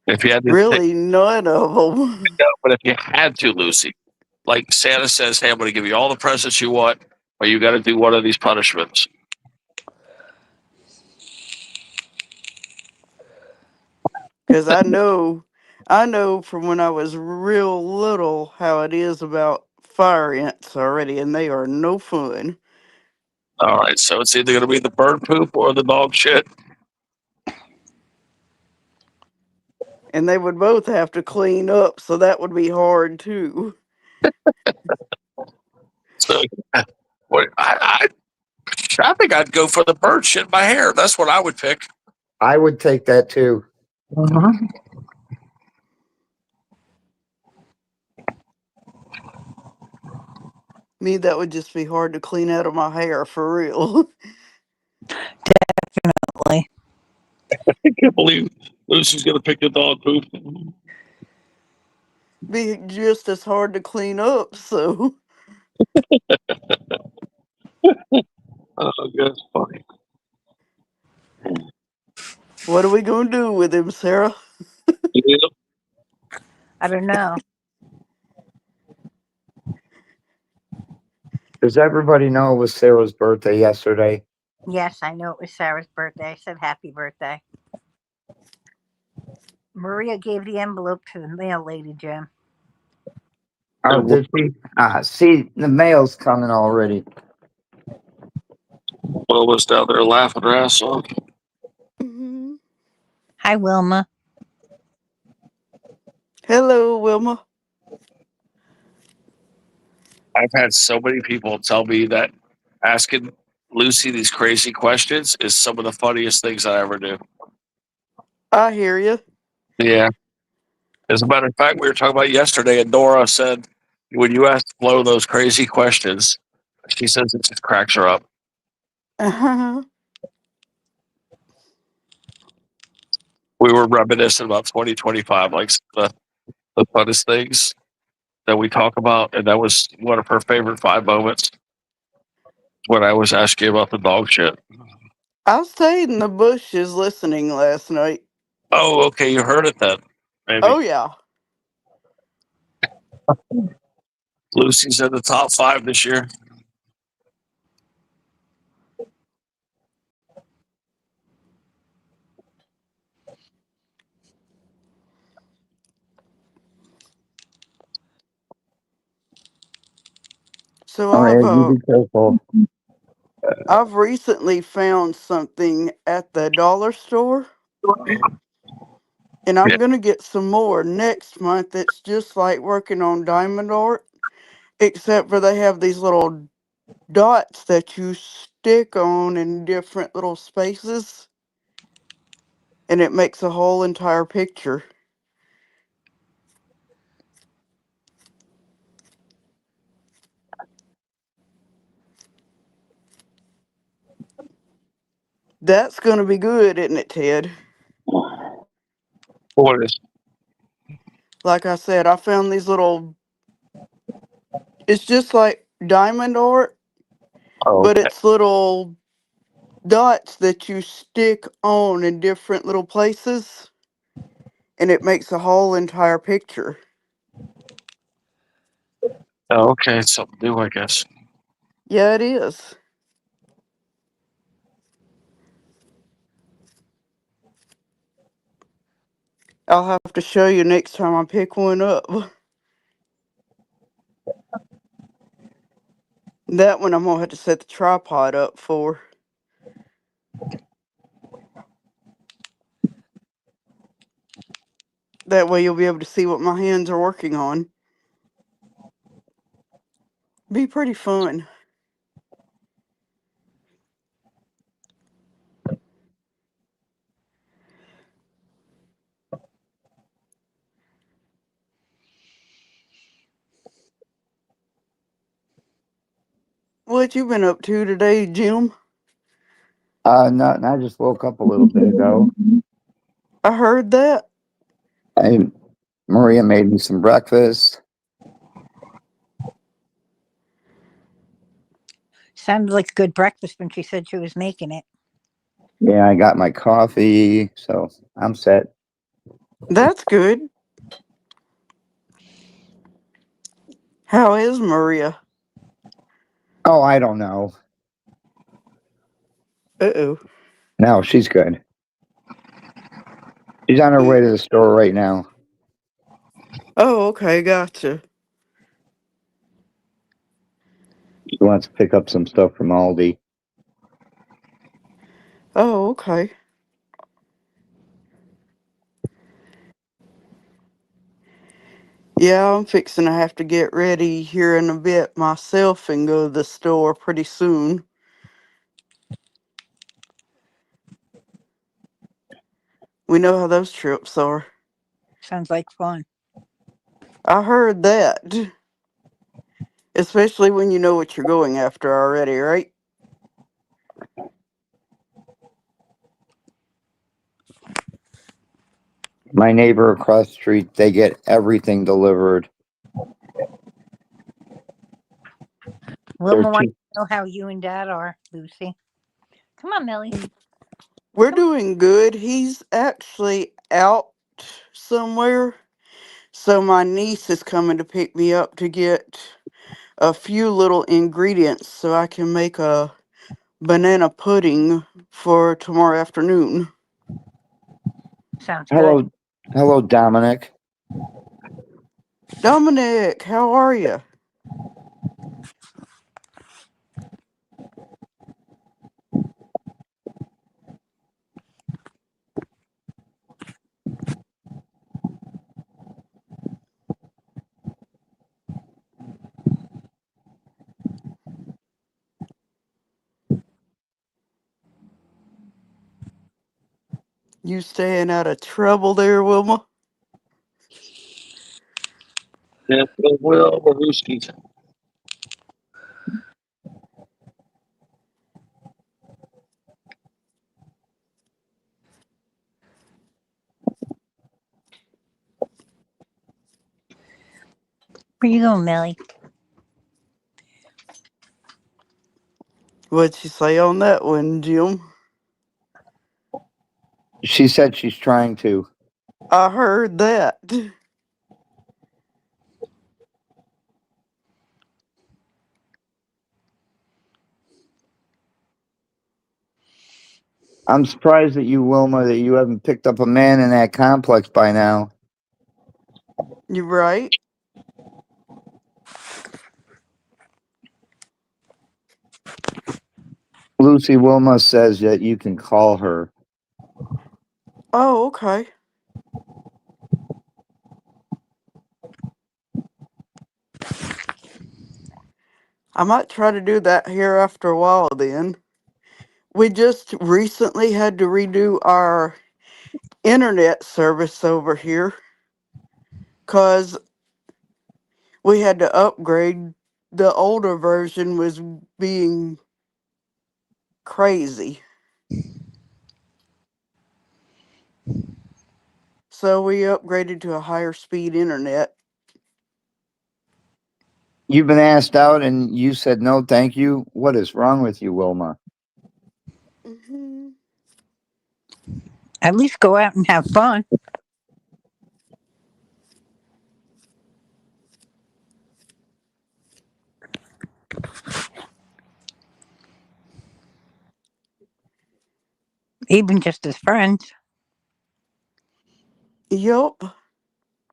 If you had to Really, none of them. but if you had to, Lucy, like Santa says, hey, I'm going to give you all the presents you want, but you got to do one of these punishments. Because I know from when I was real little how it is about fire ants already, and they are no fun. All right, so it's either going to be the bird poop or the dog shit. And they would both have to clean up, so that would be hard too. So, what I think I'd go for the bird shit in my hair. That's what I would pick. I would take that too. Me, that would just be hard to clean out of my hair for real. Definitely. I can't believe Lucy's going to pick the dog poop. Be just as hard to clean up, so. Oh, that's funny. What are we going to do with him, Sarah? Yeah. I don't know. Does everybody know it was Sarah's birthday yesterday? Yes, I know it was Sarah's birthday. I said happy birthday. Maria gave the envelope to the mail lady, Jim. Oh, did she? See, the mail's coming already. Wilma's down there laughing her ass off. Mm-hmm. Hi, Wilma. Hello, Wilma. I've had so many people tell me that asking Lucy these crazy questions is some of the funniest things I ever do. I hear you. Yeah. As a matter of fact, we were talking about yesterday, and Nora said, when you ask Flo those crazy questions, she says it just cracks her up. We were reminiscing about 2025, like the funnest things that we talk about, and that was one of her favorite 5 moments when I was asking about the dog shit. I stayed in the bushes listening last night. Oh, okay, you heard it then. Maybe. Oh, yeah. Lucy's in the top 5 this year. So All right, you be careful. I've recently found something at the dollar store, and I'm going to get some more next month. It's just like working on diamond art, except for they have these little dots that you stick on in different little spaces, and it makes a whole entire picture. That's going to be good, isn't it, Ted? What is? Like I said, I found these little. It's just like diamond art, but it's little dots that you stick on in different little places, and it makes a whole entire picture. Oh, okay, it's something new, I guess. Yeah, it is. I'll have to show you next time I pick one up. That one I'm going to have to set the tripod up for. That way you'll be able to see what my hands are working on. Be pretty fun. What you been up to today, Jim? Nothing. I just woke up a little bit ago. I heard that. Maria made me some breakfast. Sounded like a good breakfast when she said she was making it. Yeah, I got my coffee, so I'm set. That's good. How is Maria? Oh, I don't know. Uh-oh. No, she's good. She's on her way to the store right now. Oh, okay, gotcha. She wants to pick up some stuff from Aldi. Oh, okay. Yeah, I'm fixing to have to get ready here in a bit myself and go to the store pretty soon. We know how those trips are. Sounds like fun. I heard that. Especially when you know what you're going after already, right? My neighbor across the street, they get everything delivered. Wilma wants to know how you and Dad are, Lucy. Come on, Millie. We're doing good. He's actually out somewhere. So my niece is coming to pick me up to get a few little ingredients so I can make a banana pudding for tomorrow afternoon. Sounds Hello, good. hello, Dominic. Dominic, how are you? You staying out of trouble there, Wilma? Yeah, well, Waluski's. Where you going, Millie? What'd you say on that one, Jim? She said she's trying to. I heard that. I'm surprised at you, Wilma, that you haven't picked up a man in that complex by now. You right? Lucy, Wilma says that you can call her. Oh, okay. I might try to do that here after a while then. We just recently had to redo our internet service over here because we had to upgrade. The older version was being crazy. So we upgraded to a higher speed internet. You've been asked out and you said no, thank you. What is wrong with you, Wilma? Mm-hmm. At least go out and have fun. Even just as friends. Yup.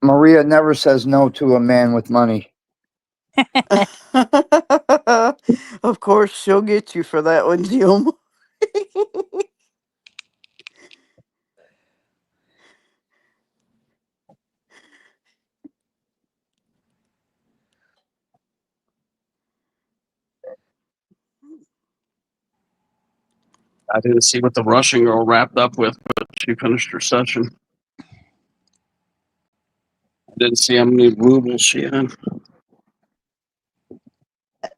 Maria never says no to a man with money. Of course, she'll get you for that one, Jim. I didn't see what the Russian girl wrapped up with, but she finished her session. I didn't see how many rubles she had.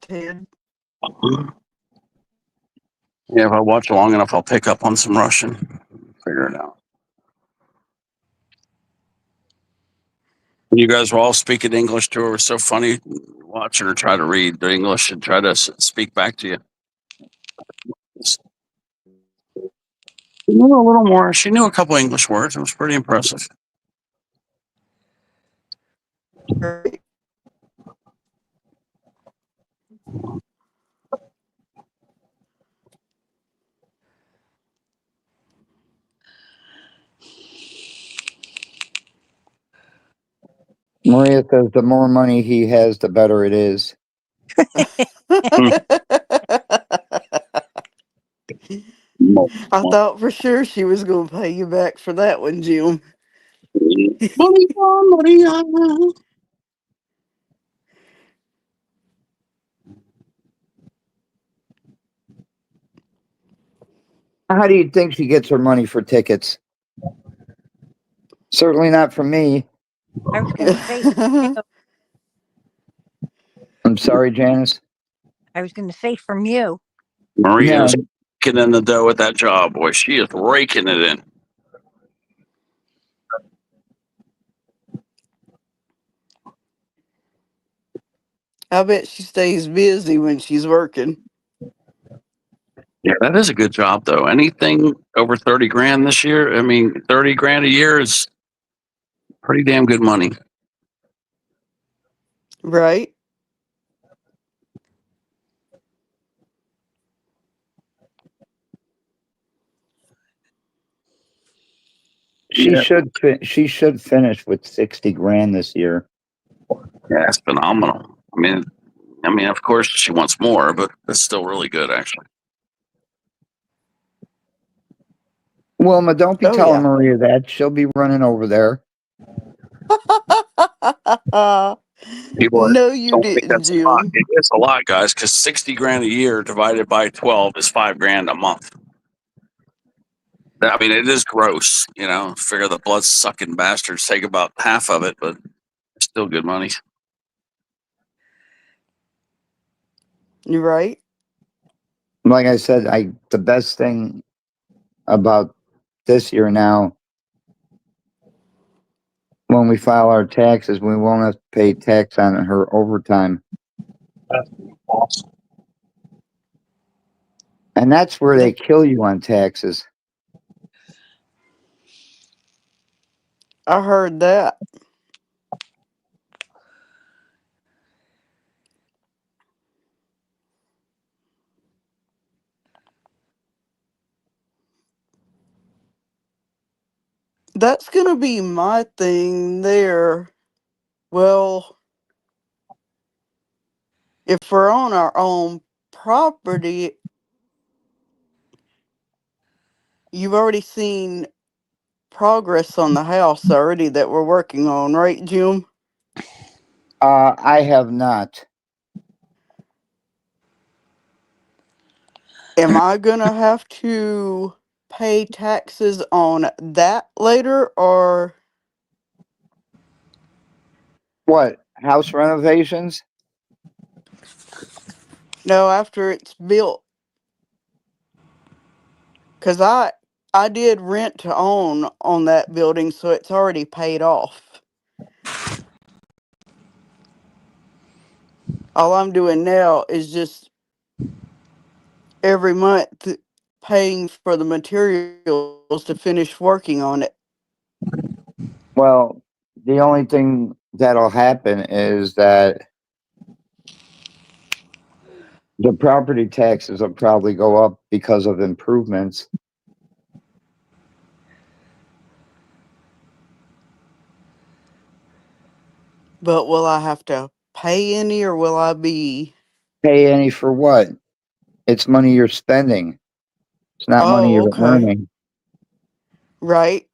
Ted. Yeah, if I watch long enough, I'll pick up on some Russian. Figure it out. You guys were all speaking English to her. It was so funny watching her try to read the English and try to speak back to you. She knew a little more. She knew a couple English words. It was pretty impressive. Maria says the more money he has, the better it is. I thought for sure she was going to pay you back for that one, Jim. How do you think she gets her money for tickets? Certainly not from me. I was going to say, from you. I'm sorry, Janice. I was going to say from you. Maria is raking in the dough with that job, boy. She is raking it in. I bet she stays busy when she's working. Yeah, that is a good job, though. Anything over 30 grand this year, I mean, 30 grand a year is pretty damn good money. Right? She Yeah. should finish with 60 grand this year. Yeah, that's phenomenal. I mean, of course she wants more, but that's still really good, actually. Wilma, don't be Oh, telling yeah. Maria that. She'll be running over there. People No, you don't think didn't, that's a lot. Jim. It is a lot, guys, because 60 grand a year divided by 12 is 5 grand a month. I mean, it is gross, you know. Figure the blood sucking bastards take about half of it, but it's still good money. You're right. Like I said, the best thing about this year now, when we file our taxes, we won't have to pay tax on her overtime. That's awesome. And that's where they kill you on taxes. I heard that. That's going to be my thing there. Well, if we're on our own property, you've already seen progress on the house already that we're working on, right, Jim? I have not. Am I gonna have to pay taxes on that later, or What? House renovations? no, after it's built? Cause I did rent to own on that building, so it's already paid off. All I'm doing now is just every month paying for the materials to finish working on it. Well, the only thing that'll happen is that the property taxes will probably go up because of improvements. But will I have to pay any, or will I be? Pay any for what? It's money you're spending. It's not money Oh, you're okay. earning. Right.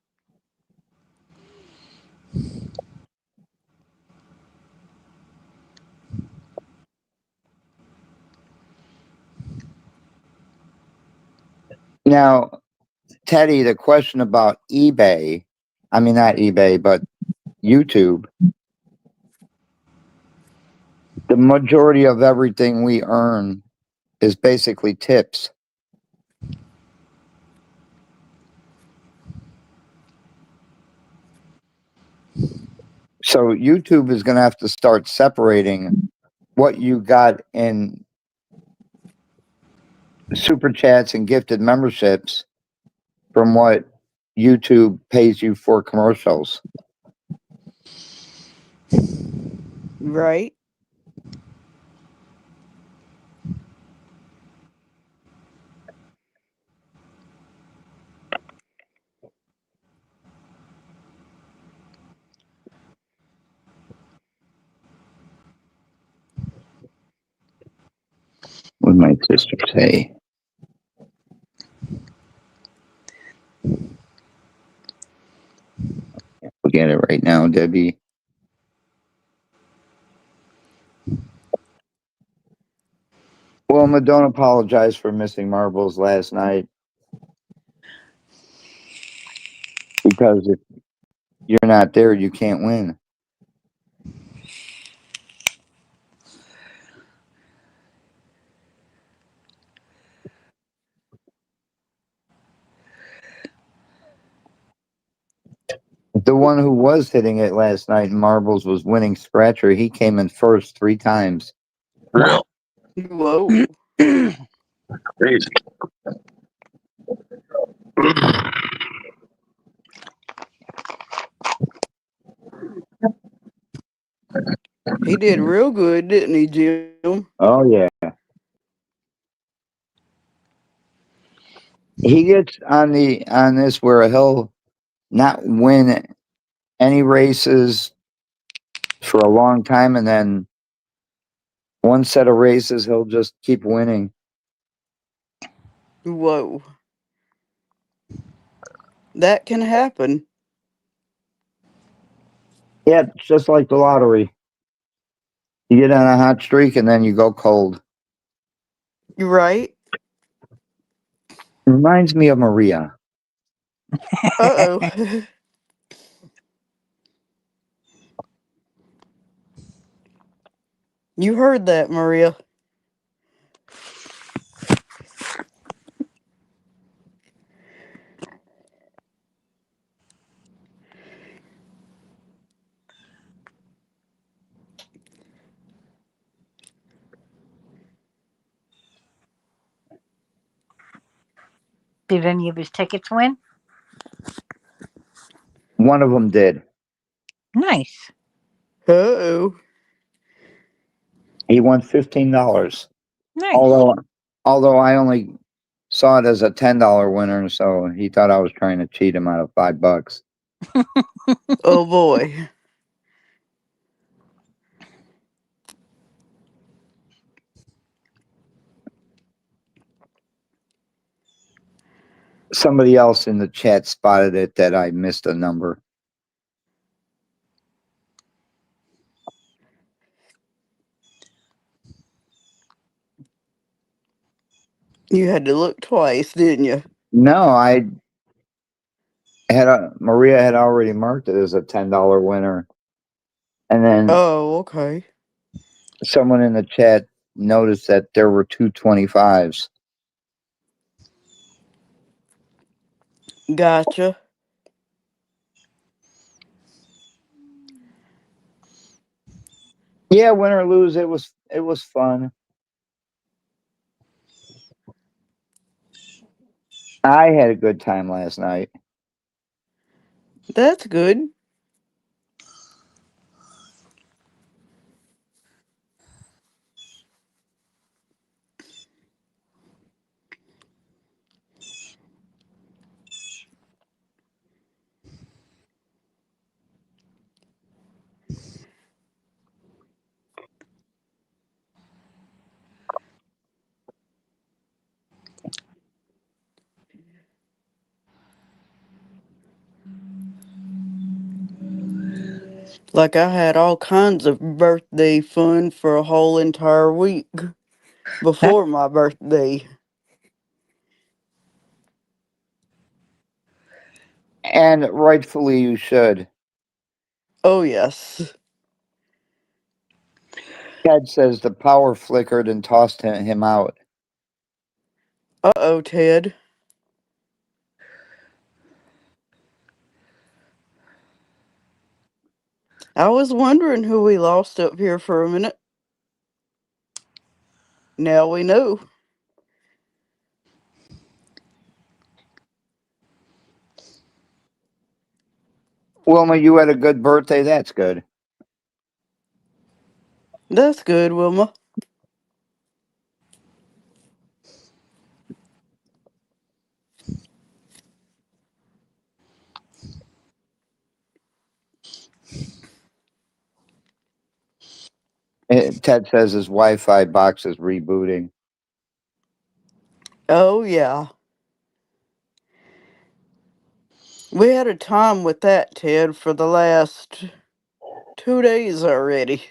Now, Teddy, the question about eBay, I mean, not eBay, but YouTube, the majority of everything we earn is basically tips. So YouTube is going to have to start separating what you got in super chats and gifted memberships from what YouTube pays you for commercials. Right. What did my sister say? Forget it right now, Debbie. Wilma, don't apologize for missing marbles last night. Because if you're not there, you can't win. The one who was hitting it last night in marbles was winning Scratcher. He came in first 3 times. Real Whoa. crazy. He did real good, didn't he, Jim? Oh yeah. He gets on this where he'll not win any races for a long time, and then one set of races he'll just keep winning. Whoa. That can happen. Yeah, it's just like the lottery. You get on a hot streak and then you go cold. You're right. Reminds me of Maria. Uh-oh. You heard that, Maria. Did any of his tickets win? One of them did. Nice. Uh-oh. He won $15. Nice. Although I only saw it as a $10 winner, so he thought I was trying to cheat him out of $5. Oh boy. Somebody else in the chat spotted it that I missed a number. You had to look twice, didn't you? No, Maria had already marked it as a $10 winner. And then Oh, okay. someone in the chat noticed that there were 2 25s. Gotcha. Yeah, win or lose, it was fun. I had a good time last night. That's good. Like I had all kinds of birthday fun for a whole entire week before my birthday. And rightfully you should. Oh, yes. Ted says the power flickered and tossed him out. Uh-oh, Ted. I was wondering who we lost up here for a minute. Now we know. Wilma, you had a good birthday. That's good. That's good, Wilma. Ted says his Wi-Fi box is rebooting. Oh, yeah. We had a time with that, Ted, for the last 2 days already.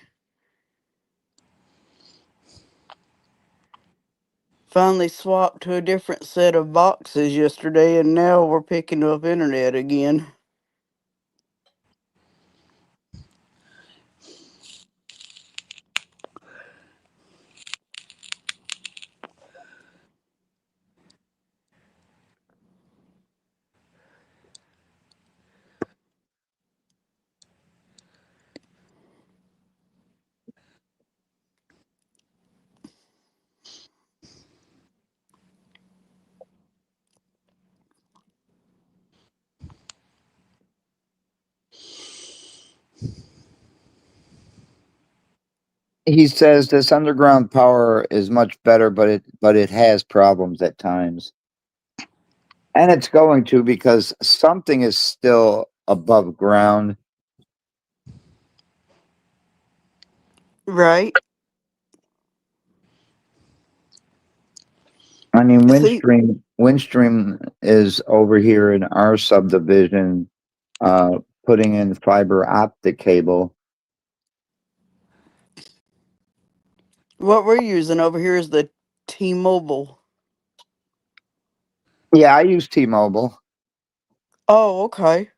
Finally swapped to a different set of boxes yesterday, and now we're picking up internet again. He says this underground power is much better, but it has problems at times. And it's going to, because something is still above ground. Right? I mean, See, Windstream is over here in our subdivision, putting in fiber optic cable. what we're using over here is the T-Mobile. Yeah, I use T-Mobile. Oh, okay.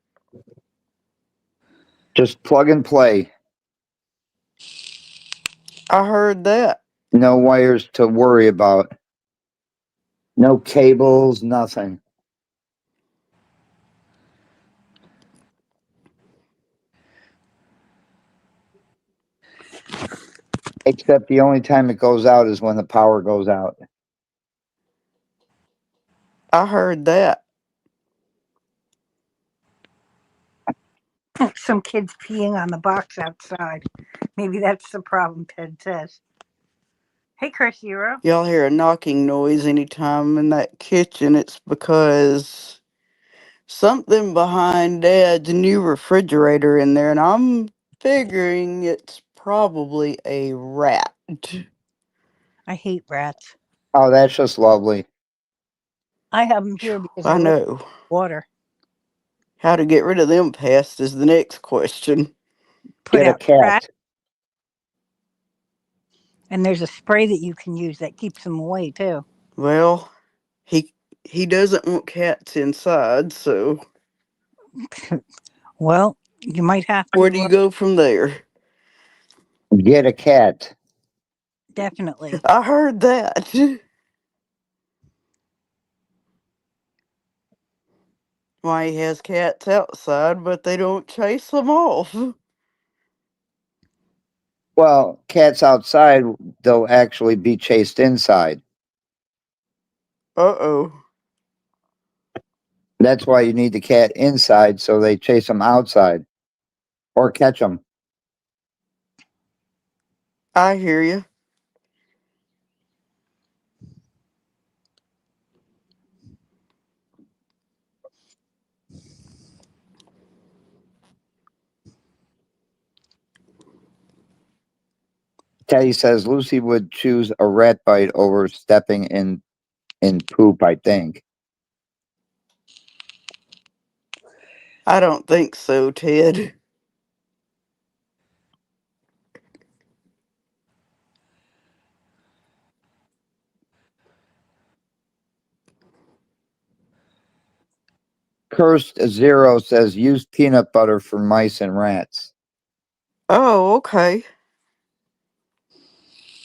Just plug and play. I heard that. No wires to worry about. No cables, nothing. Except the only time it goes out is when the power goes out. I heard that. Some kids peeing on the box outside. Maybe that's the problem, Ted says. Hey, Chris Hero. Y'all hear a knocking noise anytime in that kitchen, it's because something behind Dad's new refrigerator in there, and I'm figuring it's probably a rat. I hate rats. Oh, that's just lovely. I have them here because I I live know. water. How to get rid of them pests is the next question. Put Get a out trash, cat. and there's a spray that you can use that keeps them away too. Well, he doesn't want cats inside, so Well, you might have where do to. you go from there? Get a cat. Definitely. I heard that. Why he has cats outside, but they don't chase them off. Well, cats outside, they'll actually be chased inside. Uh-oh. That's why you need the cat inside, so they chase them outside or catch them. I hear you. Teddy says Lucy would choose a rat bite over stepping in poop, I think. I don't think so, Ted. Cursed Zero says use peanut butter for mice and rats. Oh, okay.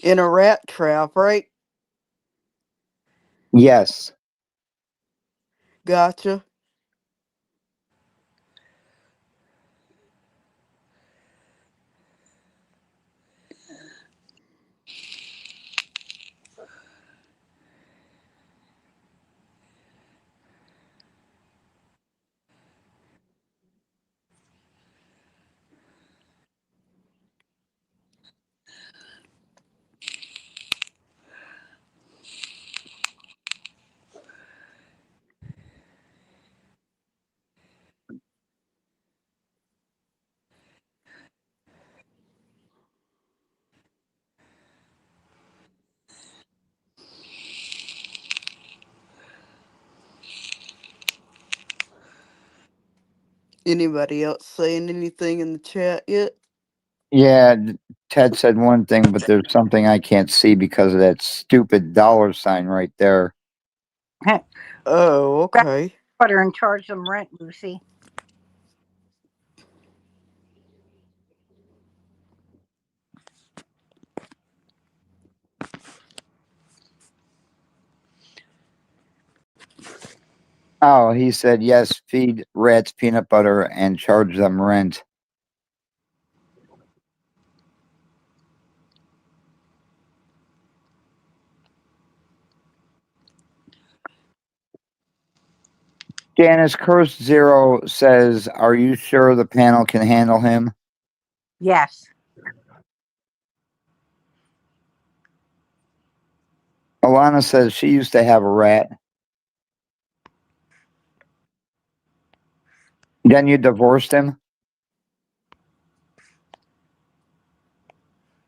In a rat trap, right? Yes. Gotcha. Anybody else saying anything in the chat yet? Yeah, Ted said one thing, but there's something I can't see because of that stupid $sign right there. Oh, okay. Butter and charge them rent, Lucy. Oh, he said yes, feed rats peanut butter and charge them rent. Janice Curse Zero says, "Are you sure the panel can handle him?" Yes. Alana says she used to have a rat. Then you divorced him?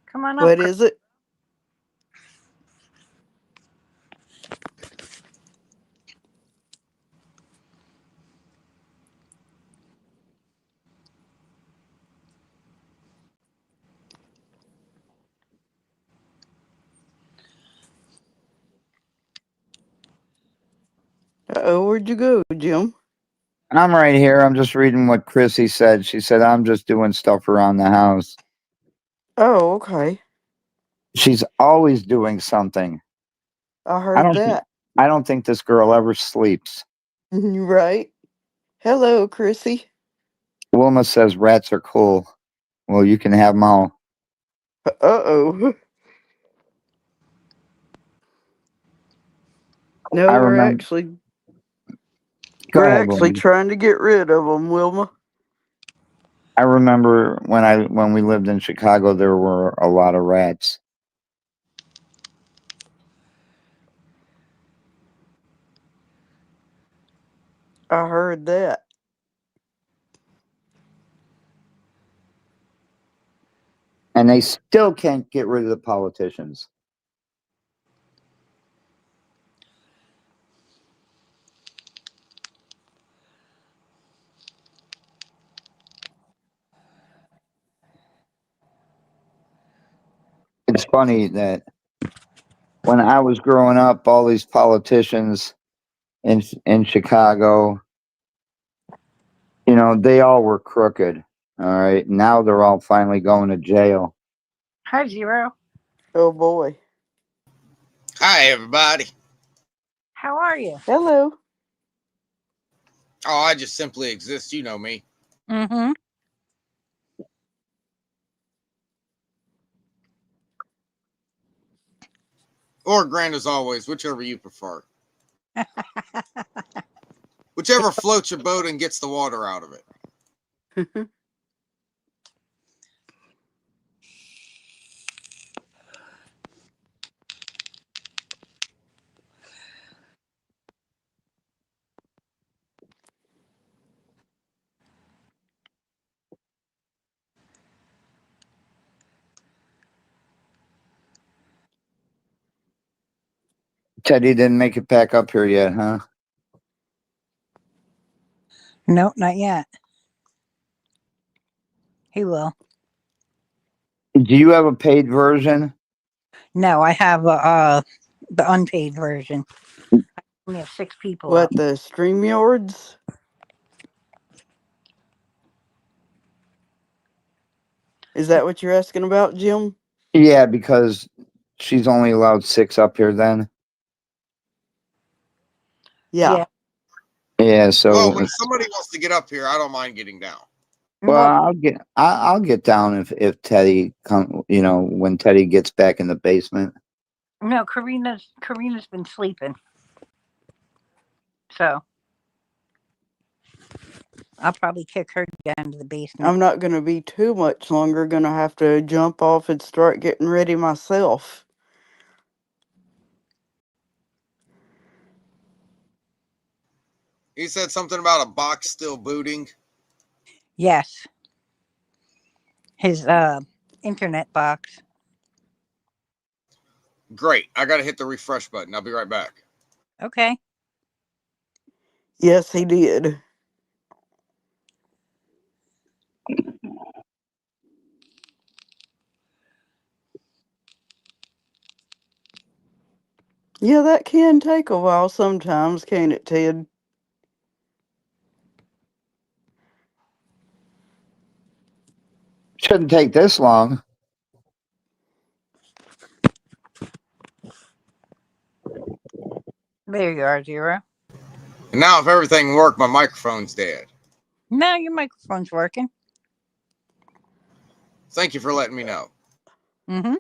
Come on up. What is it? Uh-oh, where'd you go, Jim? I'm right here. I'm just reading what Chrissy said. She said, I'm just doing stuff around the house. Oh, okay. She's always doing something. I heard that. I don't think this girl ever sleeps. Right. Hello, Chrissy. Wilma says rats are cool. Well, you can have them all. Uh-oh. No, I we're remember. actually Go we're ahead, actually Wilma. trying to get rid of them, Wilma. I remember when we lived in Chicago, there were a lot of rats. I heard that. And they still can't get rid of the politicians. It's funny that when I was growing up, all these politicians in Chicago, you know, they all were crooked. All right. Now they're all finally going to jail. Hi, Zero. Oh boy. Hi, everybody. How are you? Hello. Oh, I just simply exist. You know me. Mm-hmm. Or grand as always, whichever you prefer. Whichever floats your boat and gets the water out of it. Teddy didn't make it back up here yet, huh? Nope, not yet. He will. Do you have a paid version? No, I have the unpaid version. I only have 6 people What, up. the StreamYards? Is that what you're asking about, Jim? Yeah, because she's only allowed 6 up here then. Yeah. Yeah, so Well, when somebody wants to get up here, I don't mind getting down. well, I'll get down if Teddy when Teddy gets back in the basement. No, Karina's been sleeping. So I'll probably kick her down to the basement. I'm not gonna be too much longer. Gonna have to jump off and start getting ready myself. He said something about a box still booting. Yes. His internet box. Great. I got to hit the refresh button. I'll be right back. Okay. Yes, he did. Yeah, that can take a while sometimes, can't it, Ted? Shouldn't take this long. There you are, Zero. And now, if everything worked, my microphone's dead. No, your microphone's working. Thank you for letting me know. Mm-hmm.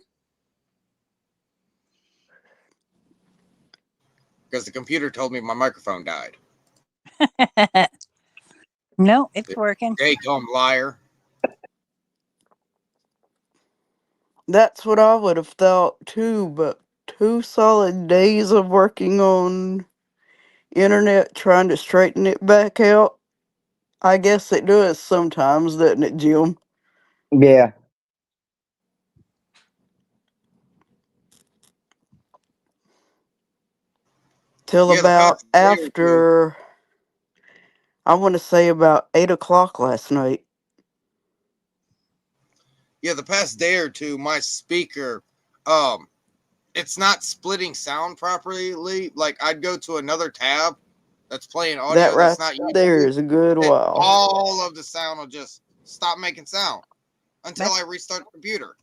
Because the computer told me my microphone died. No, it's working. Daycom liar. That's what I would have thought too, but 2 solid days of working on internet trying to straighten it back out. I guess it does sometimes, doesn't it, Jim? Yeah. Till Yeah, the about past day or two. after, I want to say about 8 o'clock last night. Yeah, the past day or two, my speaker, it's not splitting sound properly. Like, I'd go to another tab that's playing audio That right that's not there YouTube, is a good and while. all of the sound will just stop making sound until I restart the computer.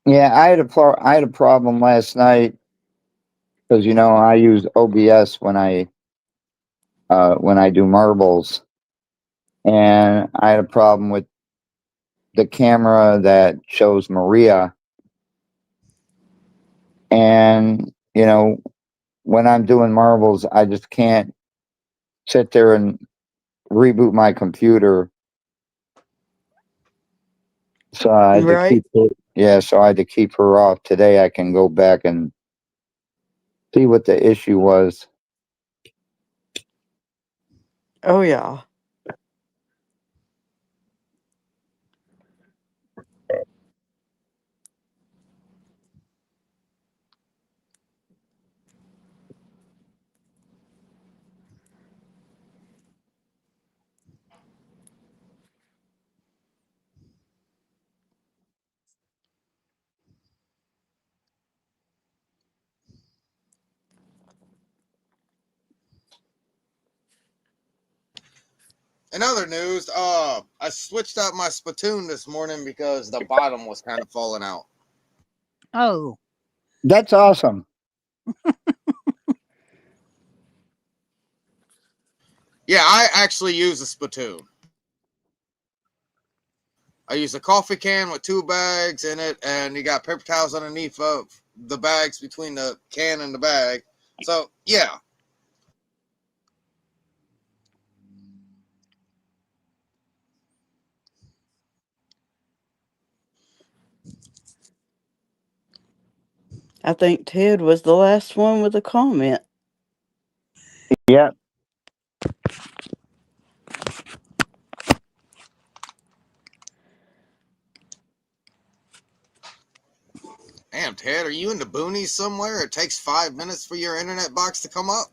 Yeah, I had a problem last night because I use OBS when I do marbles, and I had a problem with the camera that shows Maria, and when I'm doing marbles, I just can't sit there and reboot my computer. So I had to Right? keep her. Yeah, so I had to keep her off. Today I can go back and see what the issue was. Oh, yeah. In other news, I switched out my Splatoon this morning because the bottom was kind of falling out. Oh, That's awesome. Yeah, I actually use a Splatoon. I use a coffee can with 2 bags in it, and you got paper towels underneath of the bags between the can and the bag. So, yeah. I think Ted was the last one with a comment. Yeah. Damn, Ted, are you in the boonies somewhere? It takes 5 minutes for your internet box to come up?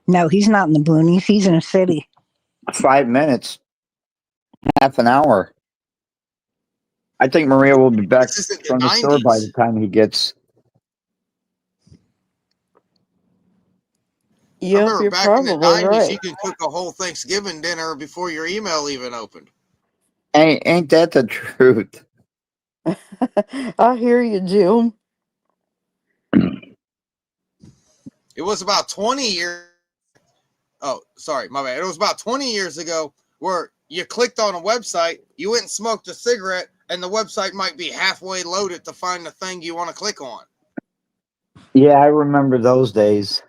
no, he's not in the boonies. He's in a city. 5 minutes, half an hour. I think Maria will be back This isn't the from the store by 90s. the time he gets. I Yep, remember you're back in the probably 90s, right. you could cook a whole Thanksgiving dinner before your email even opened. Ain't that the truth? I hear you, Jim. It was about 20 years. Oh, sorry, my bad. It was about 20 years ago where you clicked on a website, you went and smoked a cigarette, and the website might be halfway loaded to find the thing you want to click on. Yeah, I remember those days.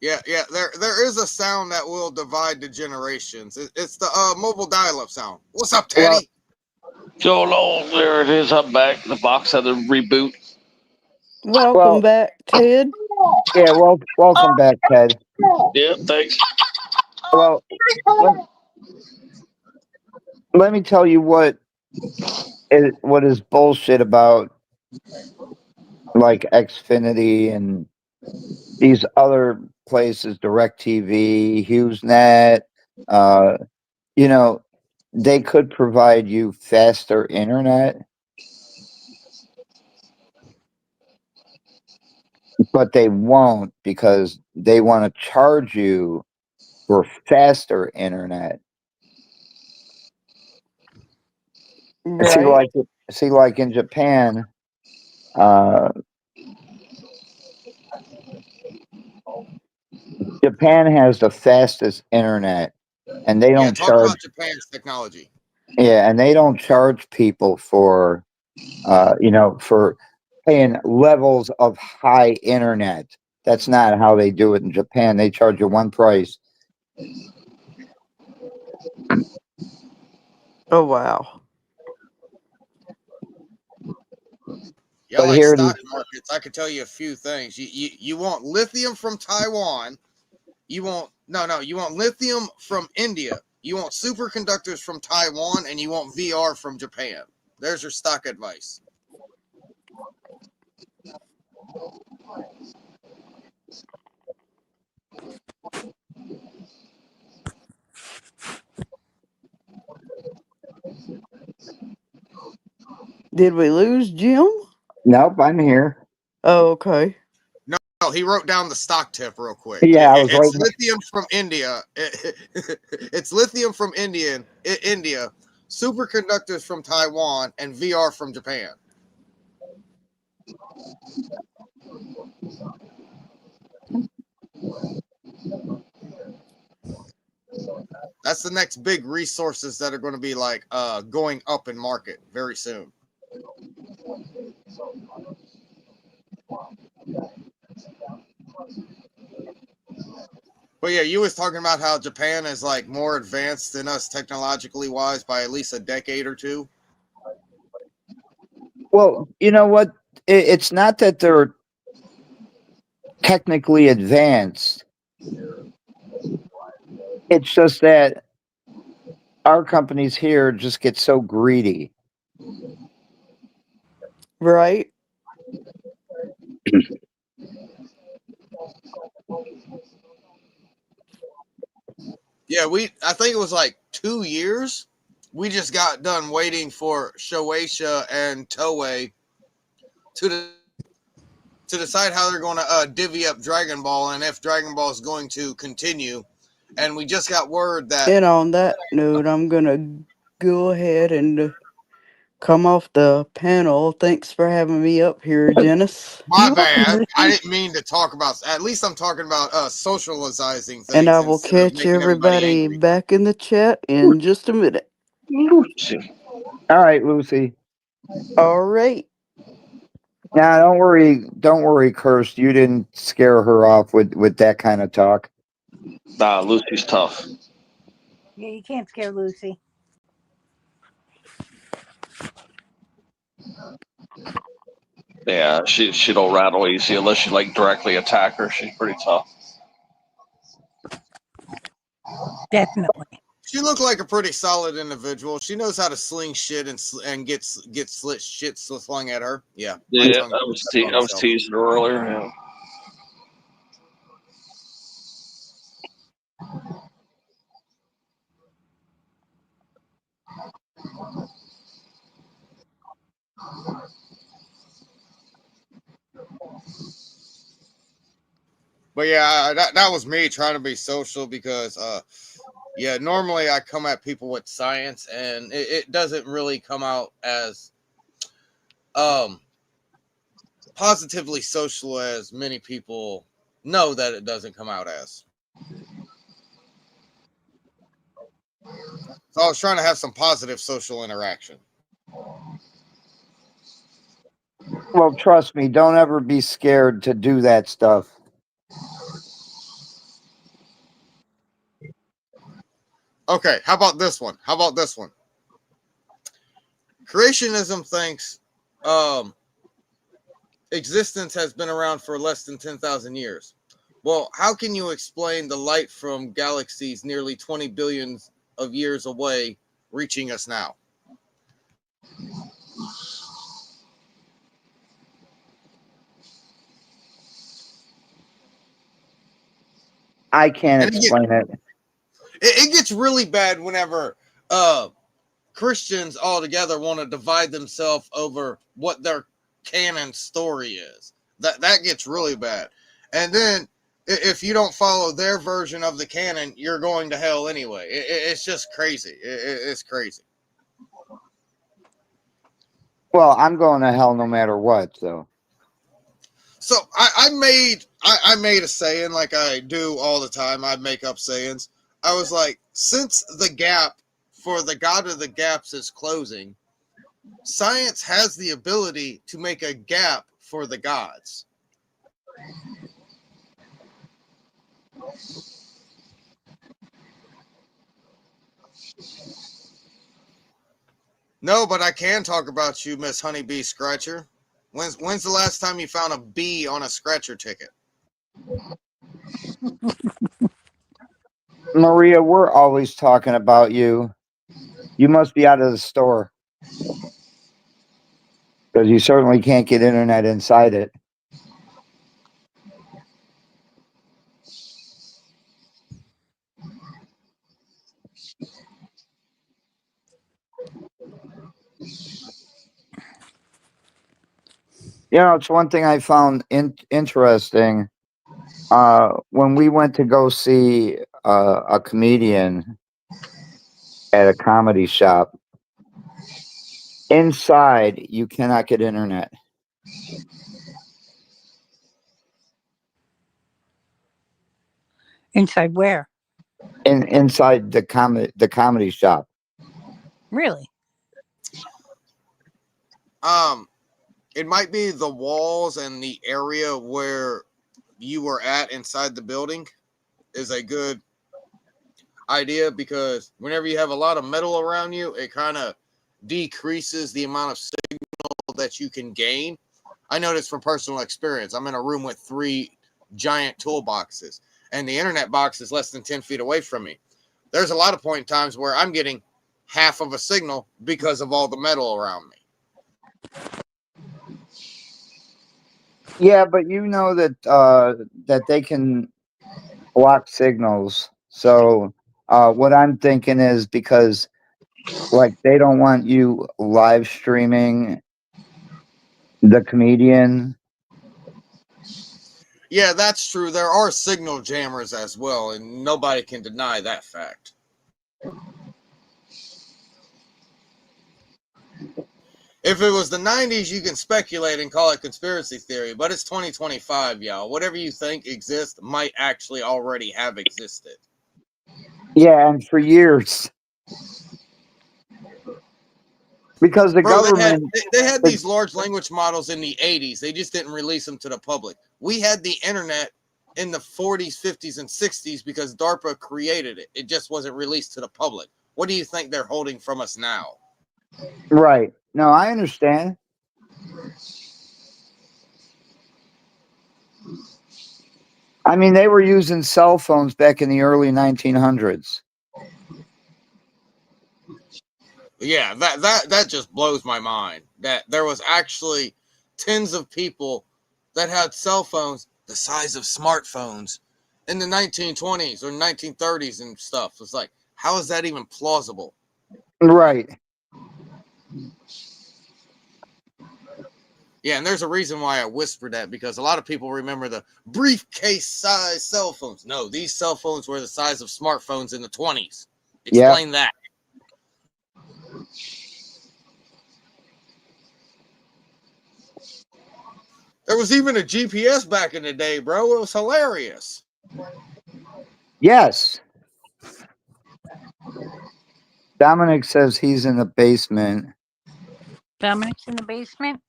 Yeah. There is a sound that will divide the generations. It's the mobile dial-up sound. What's up, Teddy? So long, there it is. I'm back. The box had to reboot. Welcome back, Ted. Yeah, welcome back, Ted. Yeah, thanks. Well, let me tell you what is bullshit about like Xfinity and these other places, DirecTV, HughesNet. they could provide you faster internet, but they won't because they want to charge you for faster internet. Right. See, like in Japan, Japan has the fastest internet, and they Yeah, don't talk charge. about Japan's technology. Yeah, and they don't charge people for, for paying levels of high internet. That's not how they do it in Japan. They charge you one price. Oh wow. Yeah, But like here it stock is. markets, I can tell you a few things. You want lithium from Taiwan. You want you want lithium from India. You want superconductors from Taiwan, and you want VR from Japan. There's your stock advice. Did we lose Jim? Nope, I'm here. Oh, okay. No, he wrote down the stock tip real quick. Yeah, I was It's waiting. lithium from India. It's lithium from India, superconductors from Taiwan, and VR from Japan. That's the next big resources that are going to be like going up in market very soon. But yeah, you was talking about how Japan is like more advanced than us technologically wise by at least a decade or two. Well, you know what? It's not that they're technically advanced. It's just that our companies here just get so greedy. Right. Yeah, I think it was like 2 years. We just got done waiting for Shueisha and Toei to decide how they're going to divvy up Dragon Ball and if Dragon Ball is going to continue. And we just got word that. And on that note, I'm gonna go ahead and come off the panel. Thanks for having me up here, Dennis. My bad. I didn't mean to talk about. At least I'm talking about socializing things. And I will instead of catch making everybody everybody angry. back in the chat in just a minute. Lucy. All right, Lucy. All right. Now, don't worry, Kirst. You didn't scare her off with that kind of talk. Nah, Lucy's tough. Yeah, you can't scare Lucy. Yeah, she don't rattle easy unless you like directly attack her. She's pretty tough. Definitely. She looked like a pretty solid individual. She knows how to sling shit and get slit shit slung at her. Yeah. Yeah, I was teasing her earlier. Yeah. But yeah, that was me trying to be social because yeah, normally I come at people with science and it doesn't really come out as positively social as many people know that it doesn't come out as. So I was trying to have some positive social interaction. Well, trust me, don't ever be scared to do that stuff. Okay, how about this one? Creationism thinks existence has been around for less than 10,000 years. Well, how can you explain the light from galaxies nearly 20 billion of years away reaching us now? I can't explain it. It gets really bad whenever Christians altogether want to divide themselves over what their canon story is. That gets really bad. And then if you don't follow their version of the canon, you're going to hell anyway. It's just crazy. It's crazy. Well, I'm going to hell no matter what. So I made a saying, like I do all the time. I make up sayings. I was like, since the gap for the God of the gaps is closing, science has the ability to make a gap for the gods. No, but I can talk about you, Miss Honeybee Scratcher. When's the last time you found a bee on a scratcher ticket? Maria, we're always talking about you. You must be out of the store. Because you certainly can't get internet inside it. You know, it's one thing I found interesting. When we went to go see a comedian at a comedy shop, inside you cannot get internet. Inside where? Inside the comedy shop. Really? It might be the walls and the area where you were at inside the building is a good idea, because whenever you have a lot of metal around you, it kind of decreases the amount of signal that you can gain. I know this from personal experience. I'm in a room with 3 giant toolboxes, and the internet box is less than 10 feet away from me. There's a lot of point times where I'm getting half of a signal because of all the metal around me. Yeah, but you know that they can block signals. So what I'm thinking is, because like they don't want you live streaming the comedian. Yeah, that's true. There are signal jammers as well, and nobody can deny that fact. If it was the 90s, you can speculate and call it conspiracy theory, but it's 2025, y'all. Whatever you think exists might actually already have existed. Yeah, and for years. Because the government... They had these large language models in the 80s. They just didn't release them to the public. We had the internet in the 40s, 50s, and 60s because DARPA created it. It just wasn't released to the public. What do you think they're holding from us now? Right. No, I understand. I mean, they were using cell phones back in the early 1900s. Yeah, that just blows my mind that there was actually tens of people that had cell phones the size of smartphones in the 1920s or 1930s and stuff. It's like, how is that even plausible? Right. Yeah, and there's a reason why I whispered that, because a lot of people remember the briefcase-size cell phones. No, these cell phones were the size of smartphones in the 20s. Explain that. There was even a GPS back in the day, bro. It was hilarious. Yes. Dominic says he's in the basement. Dominic's in the basement?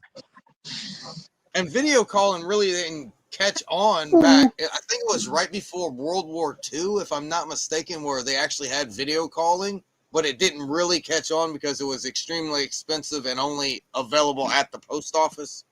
And video calling really didn't catch on back. I think it was right before World War II, if I'm not mistaken, where they actually had video calling, but it didn't really catch on because it was extremely expensive and only available at the post office.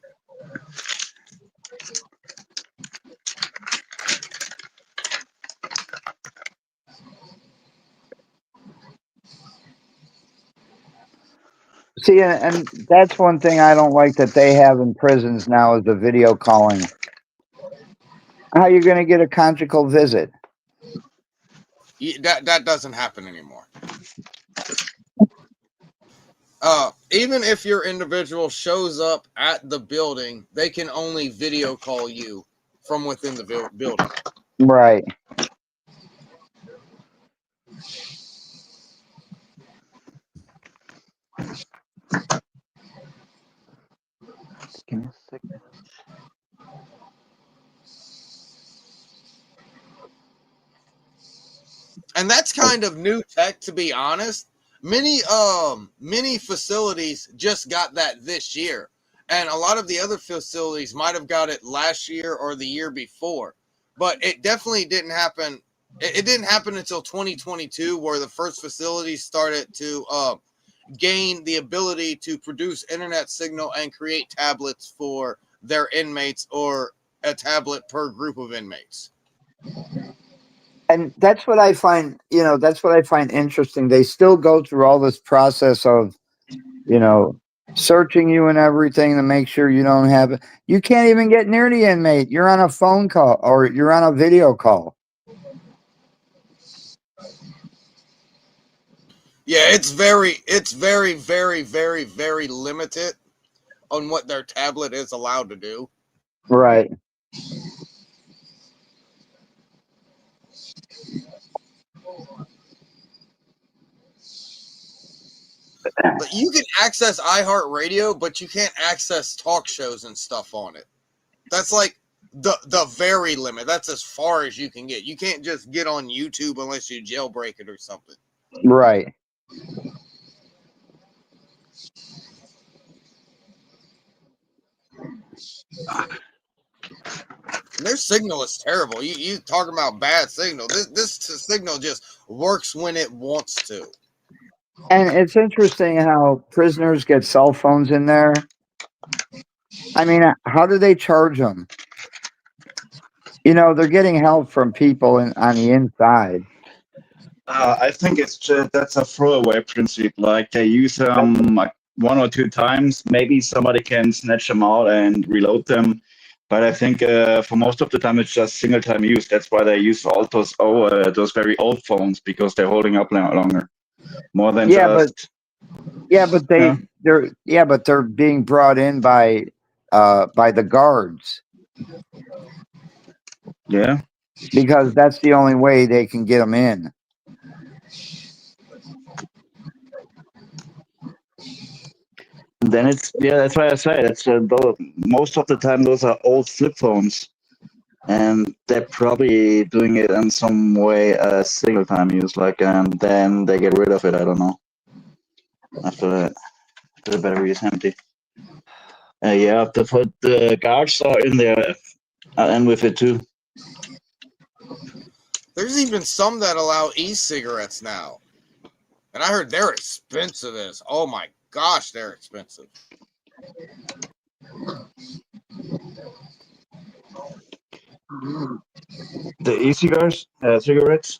See, and that's one thing I don't like that they have in prisons now, is the video calling. How are you going to get a conjugal visit? That doesn't happen anymore. Even if your individual shows up at the building, they can only video call you from within the building. Right. Give me a second. And that's kind of new tech, to be honest. Many facilities just got that this year, and a lot of the other facilities might have got it last year or the year before, but it definitely didn't happen. It didn't happen until 2022, where the first facilities started to gain the ability to produce internet signal and create tablets for their inmates, or a tablet per group of inmates. And that's what I find, that's what I find interesting. They still go through all this process of, searching you and everything to make sure you don't have it. You can't even get near the inmate. You're on a phone call or you're on a video call. Yeah, it's very, very, very, very limited on what their tablet is allowed to do. Right. But you can access iHeartRadio, but you can't access talk shows and stuff on it. That's like the very limit. That's as far as you can get. You can't just get on YouTube unless you jailbreak it or something. Right. Their signal is terrible. You talking about bad signal. This signal just works when it wants to. And it's interesting how prisoners get cell phones in there. I mean, how do they charge them? They're getting help from people on the inside. I think it's just that's a throwaway principle. Like they use them like 1 or 2 times. Maybe somebody can snatch them out and reload them. But I think for most of the time it's just single time use. That's why they use all those very old phones, because they're holding up longer. More than just. But they're being brought in by the guards. Yeah. Because that's the only way they can get them in. Then that's why I say that's most of the time those are old flip phones, and they're probably doing it in some way single time use, like, and then they get rid of it. I don't know. After that, the battery is empty. The guards are in there, and with it too. There's even some that allow e-cigarettes now, and I heard they're expensive as. Oh my gosh, they're expensive. The e-cigars, cigarettes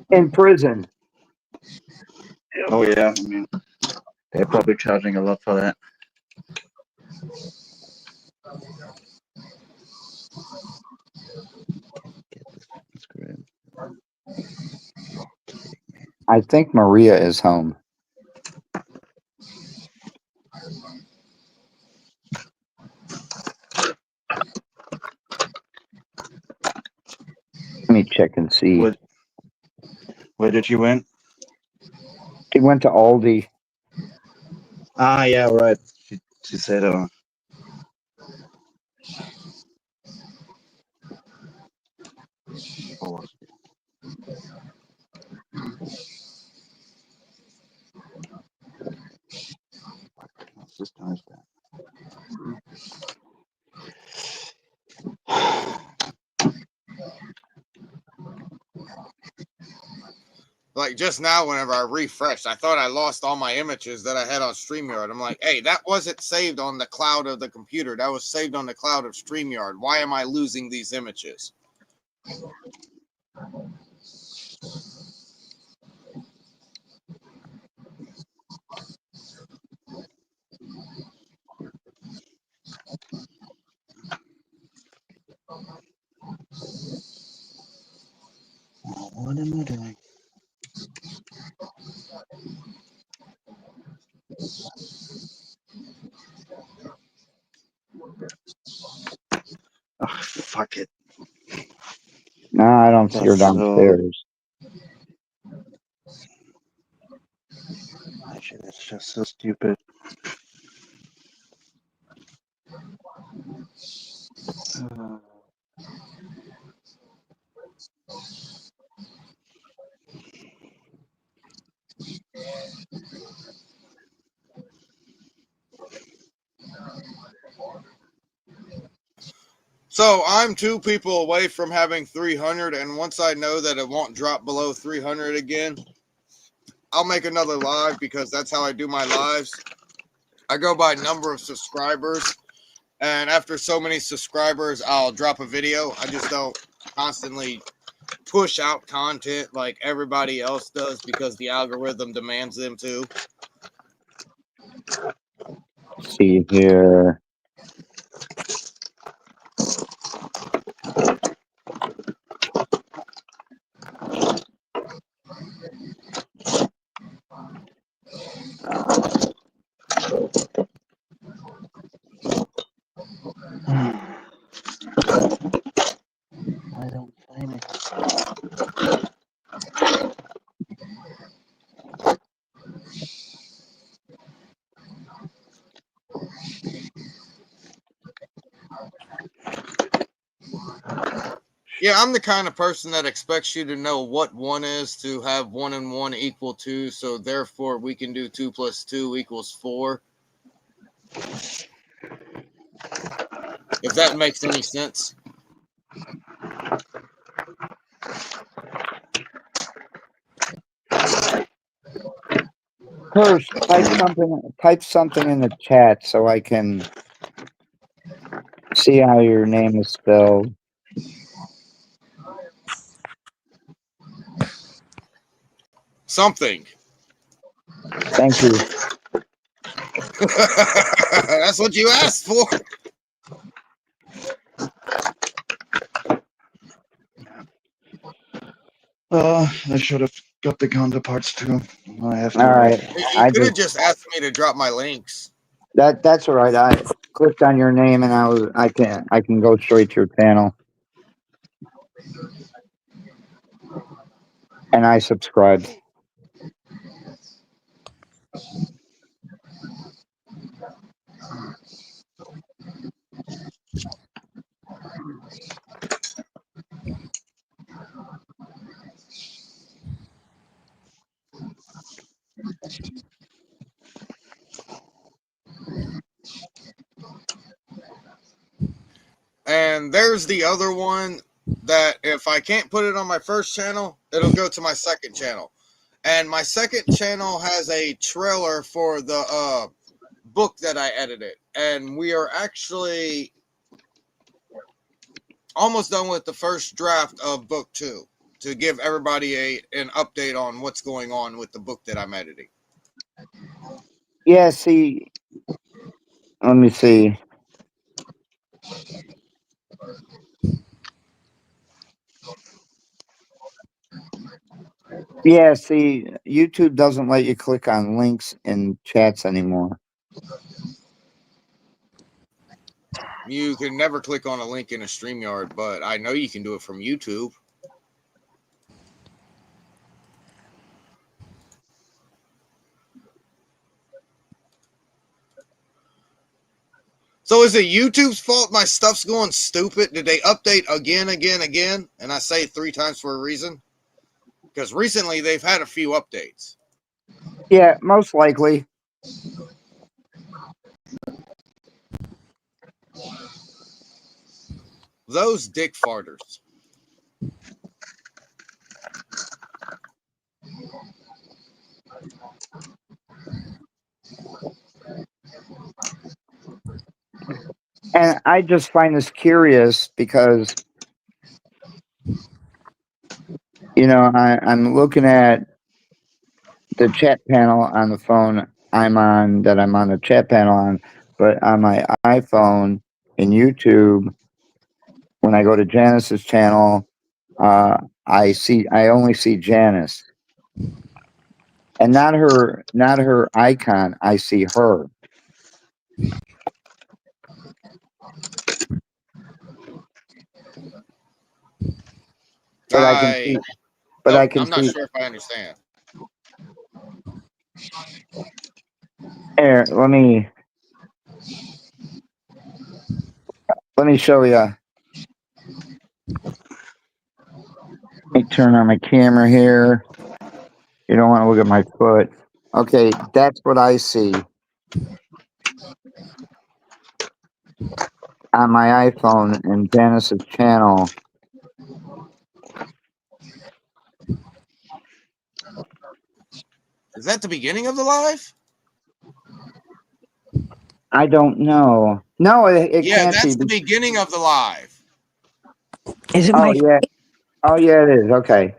in prison. Oh yeah, I mean, they're probably charging a lot for that. I think Maria is home. Let me check and see. Where did you went? He went to Aldi. Ah, yeah, right. She said, Like just now, whenever I refreshed, I thought I lost all my images that I had on StreamYard. I'm like, hey, that wasn't saved on the cloud of the computer. That was saved on the cloud of StreamYard. Why am I losing these images? What am I doing? fuck it. No, I don't see her That's so. downstairs. Actually, that's just so stupid. So I'm 2 people away from having 300, and once I know that it won't drop below 300 again, I'll make another live because that's how I do my lives. I go by number of subscribers, and after so many subscribers, I'll drop a video. I just don't constantly push out content like everybody else does because the algorithm demands them to. See here. I don't find it. Yeah, I'm the kind of person that expects you to know what 1 is to have 1 and 1 equal 2, so therefore we can do 2 plus 2 equals 4. If that makes any sense. Curse, type something in the chat so I can see how your name is spelled. Something. Thank you. That's what you asked for. I should have got the counterparts too. I have to. All right. You could have just asked me to drop my links. That's all right. I clicked on your name and I can go straight to your channel. And I subscribed. And there's the other one that if I can't put it on my first channel, it'll go to my second channel. And my second channel has a trailer for the book that I edited. And we are actually almost done with the first draft of book 2 to give everybody an update on what's going on with the book that I'm editing. Yeah, see, let me see. Yeah, see, YouTube doesn't let you click on links in chats anymore. You can never click on a link in a StreamYard, but I know you can do it from YouTube. So is it YouTube's fault my stuff's going stupid? Did they update again? And I say 3 times for a reason? Because recently they've had a few updates. Yeah, most likely. Those dick farters. And I just find this curious because, you know, I'm looking at the chat panel on the phone I'm on the chat panel on, but on my iPhone in YouTube, when I go to Janice's channel, I only see Janice. And not her icon, I see her. But I can see. But I can I'm not see. sure if I understand. Here, let me show you. Let me turn on my camera here. You don't want to look at my foot. Okay, that's what I see on my iPhone in Janice's channel. Is that the beginning of the live? I don't know. No, it Yeah, can't that's be. the beginning of the live. Is it Oh, my yeah. Oh, yeah, it is. Okay.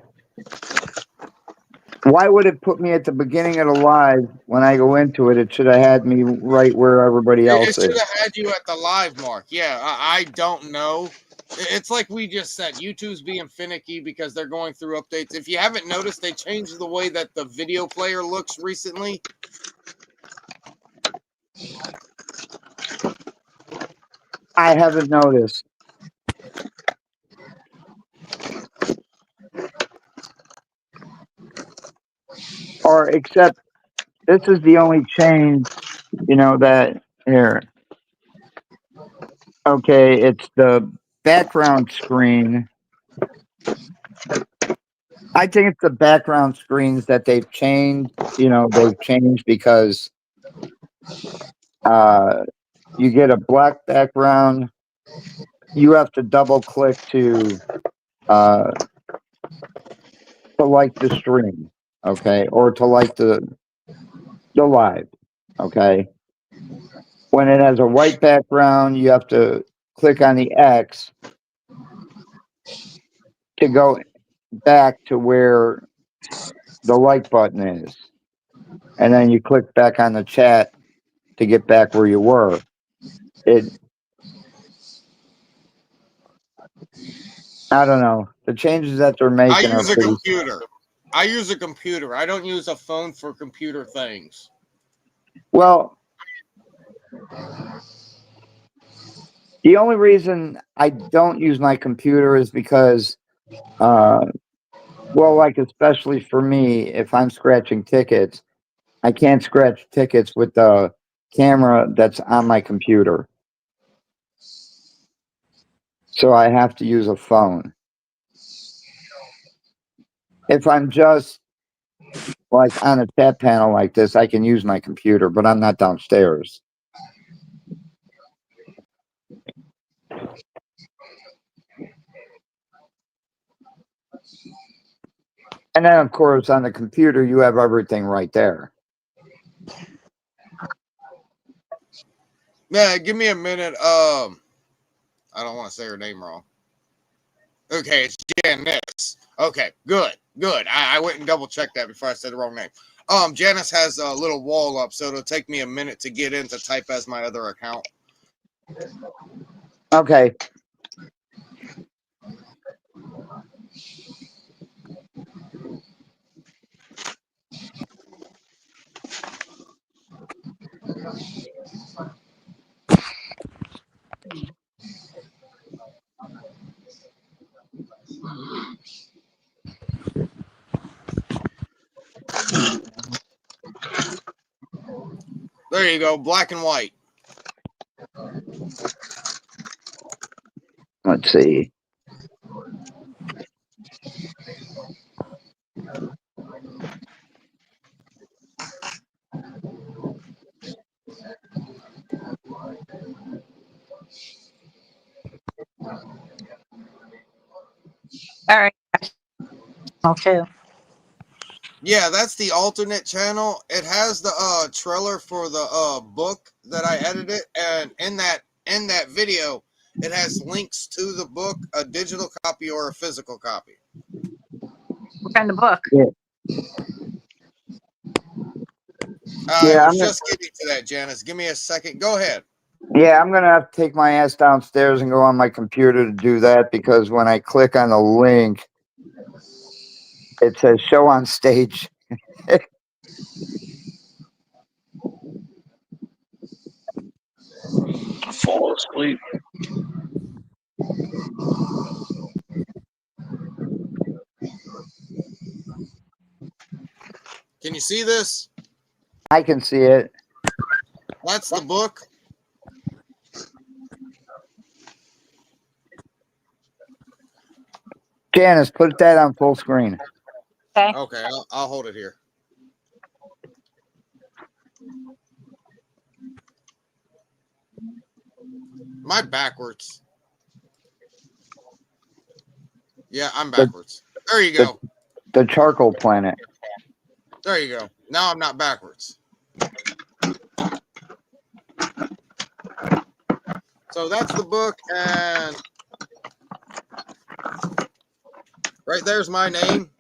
Why would it put me at the beginning of the live when I go into it? It should have had me right where everybody It else should is. have had you at the live mark. Yeah, I don't know. It's like we just said, YouTube's being finicky because they're going through updates. If you haven't noticed, they changed the way that the video player looks recently. I haven't noticed. Or except this is the only change, that here. Okay, it's the background screen. I think it's the background screens that they've changed. They've changed because you get a black background. You have to double click to like the stream, okay, or to like the live, okay. When it has a white background, you have to click on the X to go back to where the like button is, and then you click back on the chat to get back where you were. I don't know. The changes that they're I making are use a pretty. computer. I don't use a phone for computer things. Well, the only reason I don't use my computer is because, like especially for me, if I'm scratching tickets, I can't scratch tickets with the camera that's on my computer. So I have to use a phone. If I'm just like on a chat panel like this, I can use my computer, but I'm not downstairs. And then, of course, on the computer, you have everything right there. Yeah, give me a minute. I don't want to say her name wrong. Okay, it's Janice. Okay, good. I went and double checked that before I said the wrong name. Janice has a little wall up, so it'll take me a minute to get in to type as my other account. Okay. There you go, black and white. Let's see. all right? Okay. Yeah, that's the alternate channel. It has the trailer for the book that I edited, and in that video, it has links to the book, a digital copy or a physical copy. What kind of book? Yeah. I was just getting to that, Janice. Give me a second. Go ahead. Yeah, I'm gonna have to take my ass downstairs and go on my computer to do that, because when I click on the link, it says show on stage. Fall asleep. Can you see this? I can see it. That's the book. Janice, put that on full screen. Okay. Okay, I'll hold it here. Am I backwards? Yeah, I'm backwards. There you go. The charcoal planet. There you go. Now I'm not backwards. So that's the book, and right there's my name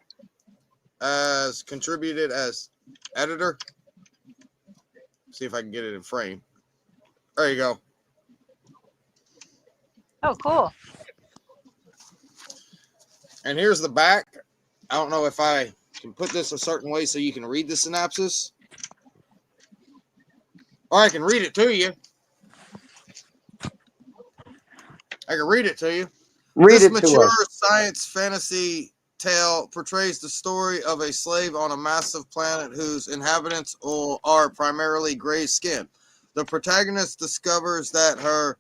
as contributed as editor. See if I can get it in frame. There you go. Oh, cool. And here's the back. I don't know if I can put this a certain way so you can read the synopsis. Or I can read it to you. I can read it to you. Read This it to mature us. science fantasy tale portrays the story of a slave on a massive planet whose inhabitants are primarily gray skinned. The protagonist discovers that her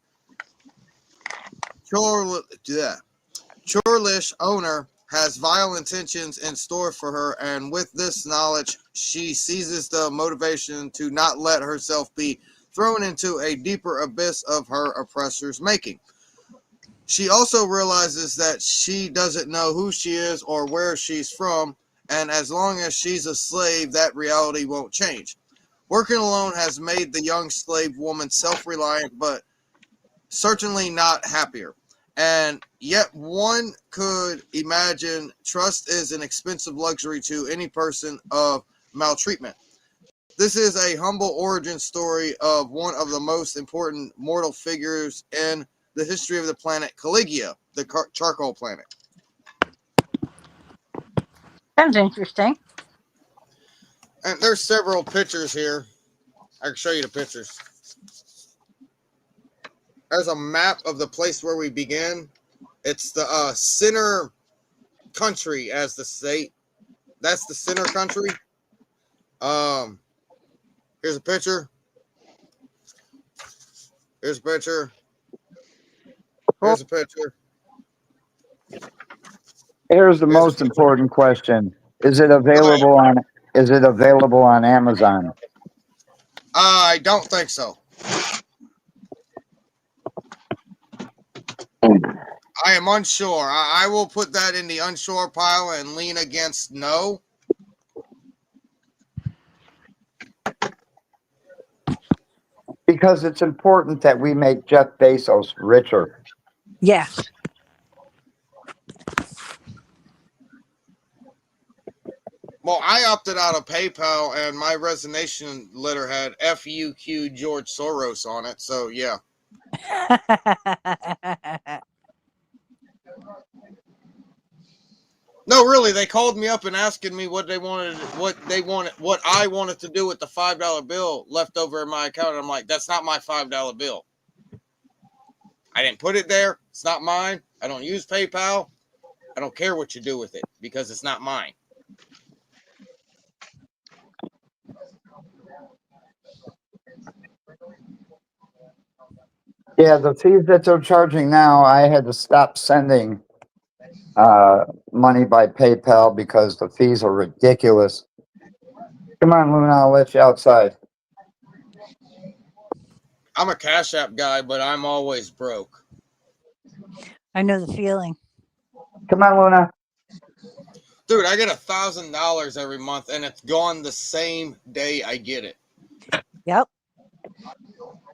churlish owner has vile intentions in store for her, and with this knowledge, she seizes the motivation to not let herself be thrown into a deeper abyss of her oppressor's making. She also realizes that she doesn't know who she is or where she's from, and as long as she's a slave, that reality won't change. Working alone has made the young slave woman self-reliant, but certainly not happier. And yet one could imagine trust is an expensive luxury to any person of maltreatment. This is a humble origin story of one of the most important mortal figures in the history of the planet, Caligula, the charcoal planet. Sounds interesting. And there's several pictures here. I can show you the pictures. There's a map of the place where we begin. It's the center country as the state. That's the center country. Here's a picture. Here's a picture. Here's a picture. Here's the most important question. Is it available on Amazon? I don't think so. I am unsure. I will put that in the unsure pile and lean against no. Because it's important that we make Jeff Bezos richer. Yes. Well, I opted out of PayPal, and my resignation letter had FUQ George Soros on it. So, yeah. No, really, they called me up and asking me what I wanted to do with the $5 bill left over in my account. And I'm like, that's not my $5 bill. I didn't put it there. It's not mine. I don't use PayPal. I don't care what you do with it because it's not mine. Yeah, the fees that they're charging now, I had to stop sending money by PayPal because the fees are ridiculous. Come on, Luna, I'll let you outside. I'm a Cash App guy, but I'm always broke. I know the feeling. Come on, Luna. Dude, I get $1,000 every month, and it's gone the same day I get it. Yep.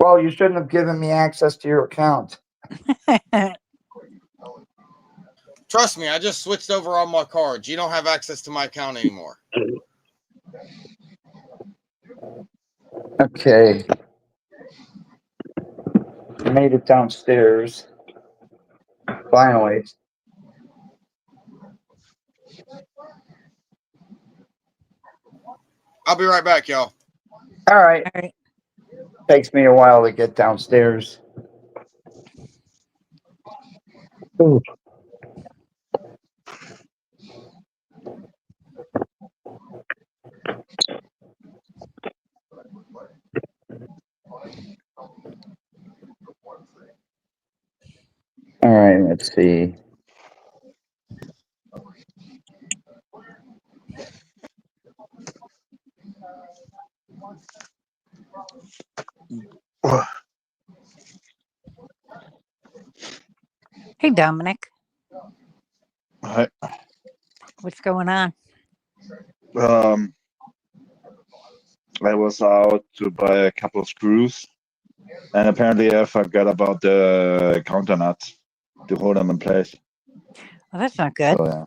Well, you shouldn't have given me access to your account. Trust me, I just switched over all my cards. You don't have access to my account anymore. Okay. I made it downstairs. Finally. I'll be right back, y'all. All right. All right. Takes me a while to get downstairs. Ooh. Let's see. Hey, Dominic, Hi. what's going on? Um, I was out to buy a couple of screws, and apparently I forgot about the counter nuts to hold them in place. Well, that's not good. So yeah.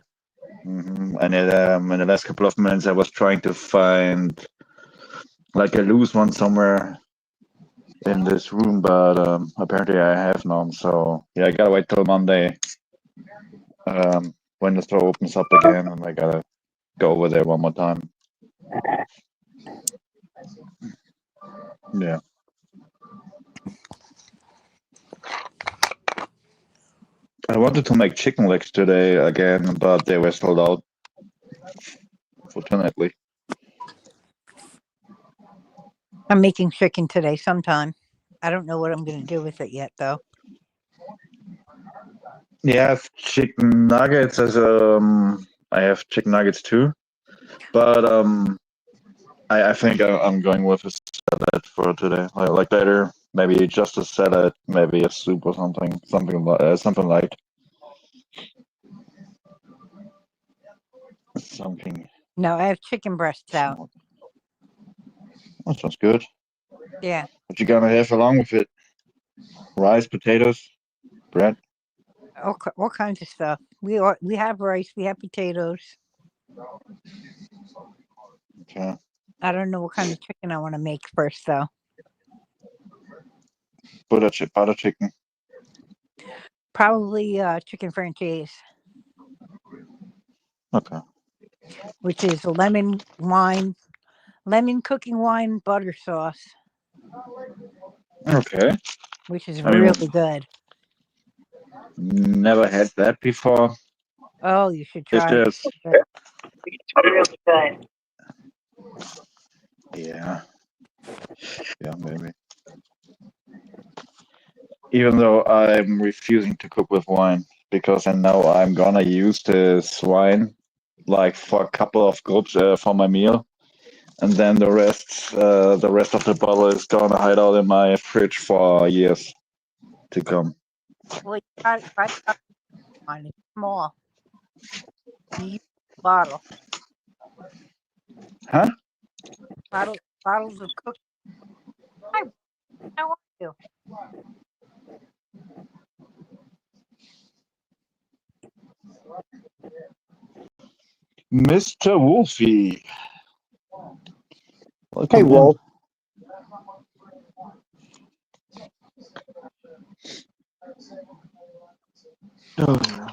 And in the last couple of minutes, I was trying to find like a loose one somewhere in this room, but apparently I have none. So yeah, I gotta wait till Monday when the store opens up again, and I gotta go over there one more time. Yeah. I wanted to make chicken legs today again, but they were sold out. Fortunately. I'm making chicken today sometime. I don't know what I'm going to do with it yet, though. Yeah, I have chicken nuggets as I have chicken nuggets too, but I think I'm going with a salad for today. Like later, maybe just a salad, maybe a soup or something, something light. Something. No, I have chicken breasts out. Small. That sounds good. Yeah. What you gonna have along with it? Rice, potatoes, bread. All kinds of stuff. We have rice. We have potatoes. Okay. I don't know what kind of chicken I want to make first, though. Butter chicken. Probably chicken franchise. Okay. Which is lemon cooking wine, butter sauce. Okay. Which is I mean, really good. never had that before. Oh, you should It's try just it. It's really good. yeah, maybe. Even though I'm refusing to cook with wine because I know I'm gonna use this wine like for a couple of groups for my meal, and then the rest of the bottle is gonna hide out in my fridge for years to come. Well, you try wine. It's small. You use a bottle. Huh? Bottles of cooking. How are you? Mr. Wolfie. Welcome Hey, in. Wolf. Oh, yeah.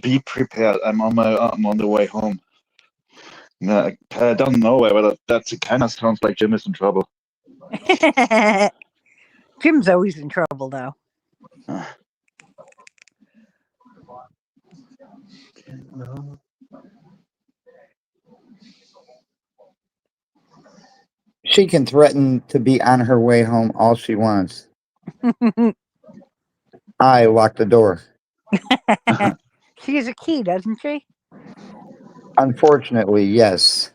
Be prepared. I'm on the way home. No, I don't know whether that kind of sounds like Jim is in trouble. Jim's always in trouble, though. She can threaten to be on her way home all she wants. I lock the door. She has a key, doesn't she? Unfortunately, yes.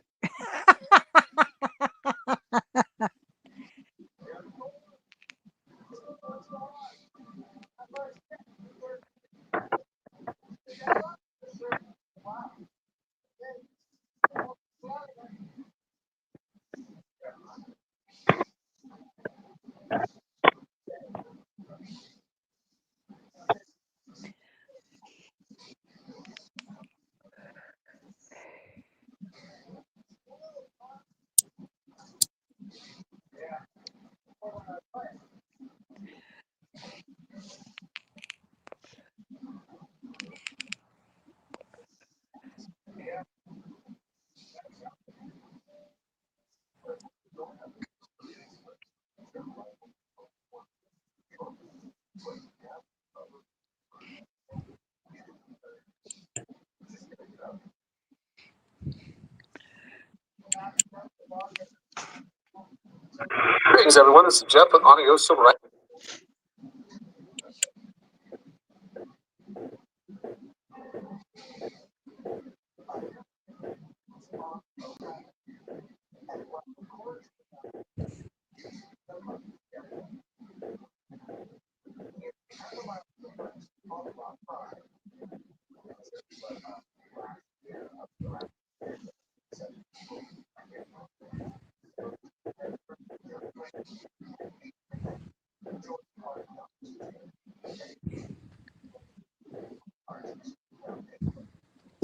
Greetings, everyone. This is Jeff with Audio Civil Rights.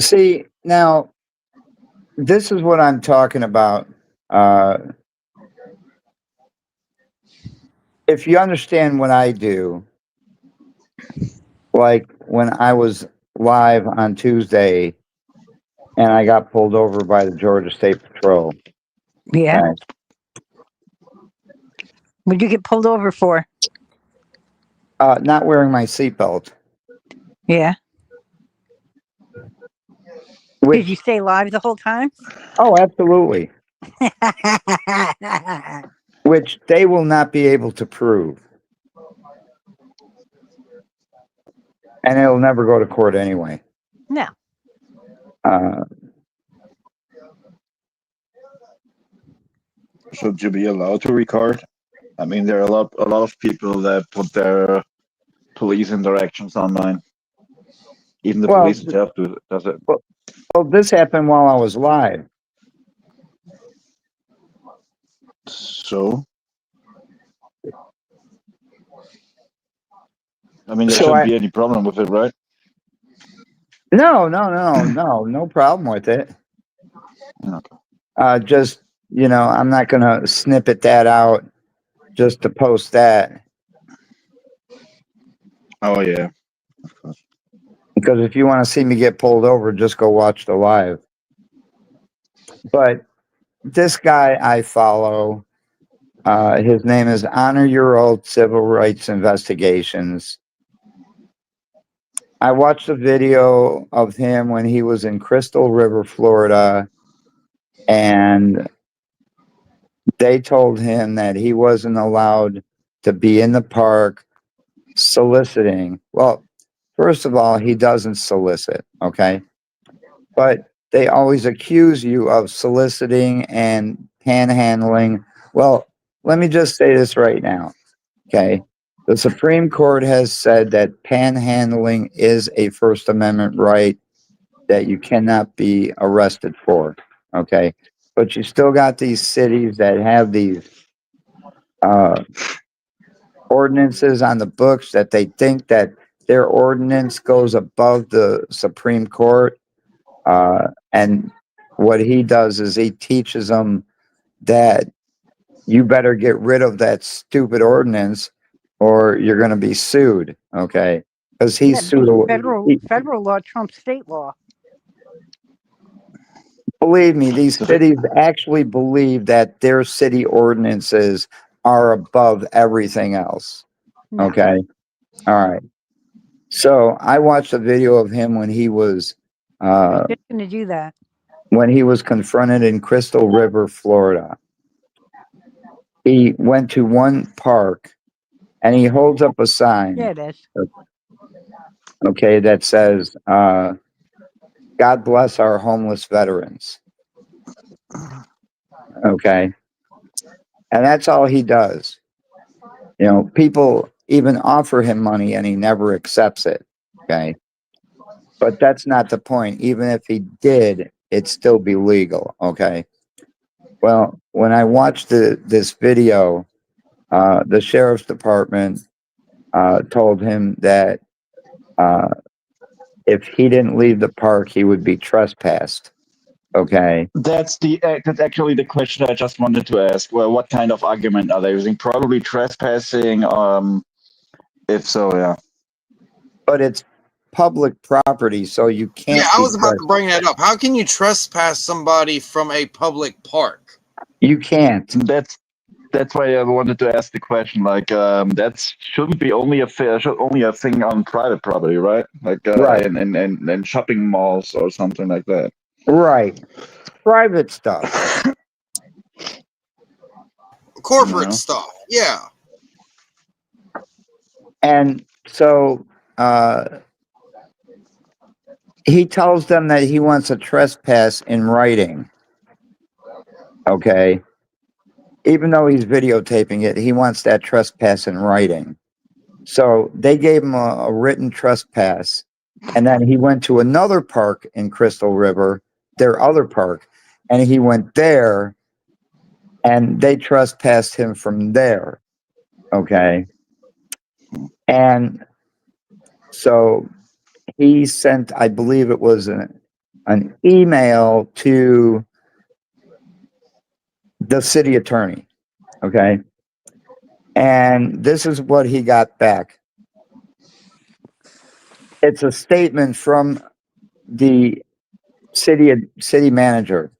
See, now, this is what I'm talking about. If you understand what I do, like when I was live on Tuesday and I got pulled over by the Georgia State Patrol. Yeah. Right? What'd you get pulled over for? Not wearing my seatbelt. Yeah. Did you stay live the whole time? Oh, absolutely. Which they will not be able to prove. And it'll never go to court anyway. No. Should you be allowed to record? I mean, there are a lot of people that put their police interactions online. Even the police itself does it. Well, this happened while I was live. So, I mean, there So shouldn't be any problem with it, right? No problem with it. Okay. Just, I'm not going to snippet that out just to post that. Oh, yeah. Because if you want to see me get pulled over, just go watch the live. But this guy I follow, his name is Honor Your Old Civil Rights Investigations. I watched a video of him when he was in Crystal River, Florida, and they told him that he wasn't allowed to be in the park soliciting. Well, first of all, he doesn't solicit, okay? But they always accuse you of soliciting and panhandling. Well, let me just say this right now, okay? The Supreme Court has said that panhandling is a First Amendment right that you cannot be arrested for, okay? But you still got these cities that have these ordinances on the books that they think that their ordinance goes above the Supreme Court. And what he does is he teaches them that you better get rid of that stupid ordinance or you're going to be sued. Okay. Because he's sued. Federal law trumps state law. Believe me, these cities actually believe that their city ordinances are above everything else. No. Okay. All right. So I watched a video of him when he was Just going to do that. when he was confronted in Crystal River, Florida. He went to one park and he holds up a sign. Yeah, it is. Okay, that says, God bless our homeless veterans. Okay. And that's all he does. People even offer him money and he never accepts it. Okay. But that's not the point. Even if he did, it'd still be legal. Okay. Well, when I watched this video, the sheriff's department told him that if he didn't leave the park, he would be trespassed. Okay. That's actually the question I just wanted to ask. Well, what kind of argument are they using? Probably trespassing. If so, yeah. But it's public property, so you can't. Yeah, I was about to bring that up. How can you trespass somebody from a public park? You can't. That's why I wanted to ask the question. Like, that shouldn't be only a thing on private property, right? Like, Right. and shopping malls or something like that. Right. Private stuff. corporate know? stuff. Yeah. And so he tells them that he wants a trespass in writing. Okay. Even though he's videotaping it, he wants that trespass in writing. So they gave him a written trespass. And then he went to another park in Crystal River, their other park, and he went there and they trespassed him from there. Okay. And so he sent, I believe it was an email to the city attorney. Okay. And this is what he got back. It's a statement from the city manager.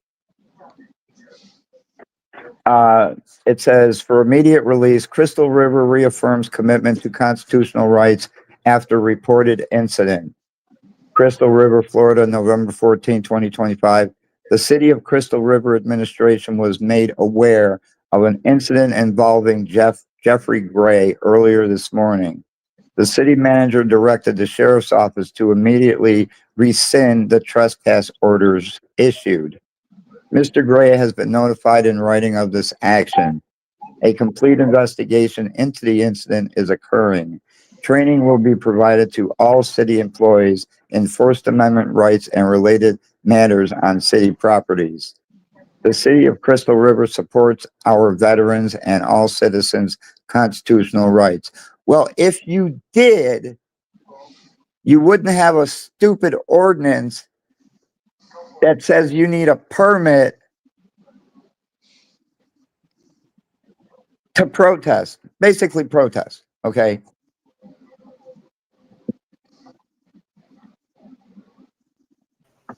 It says, for immediate release, Crystal River reaffirms commitment to constitutional rights after reported incident. Crystal River, Florida, November 14, 2025. The City of Crystal River administration was made aware of an incident involving Jeffrey Gray earlier this morning. The city manager directed the sheriff's office to immediately rescind the trespass orders issued. Mr. Gray has been notified in writing of this action. A complete investigation into the incident is occurring. Training will be provided to all city employees in First Amendment rights and related matters on city properties. The City of Crystal River supports our veterans and all citizens' constitutional rights. Well, if you did, you wouldn't have a stupid ordinance that says you need a permit to protest, basically protest, okay?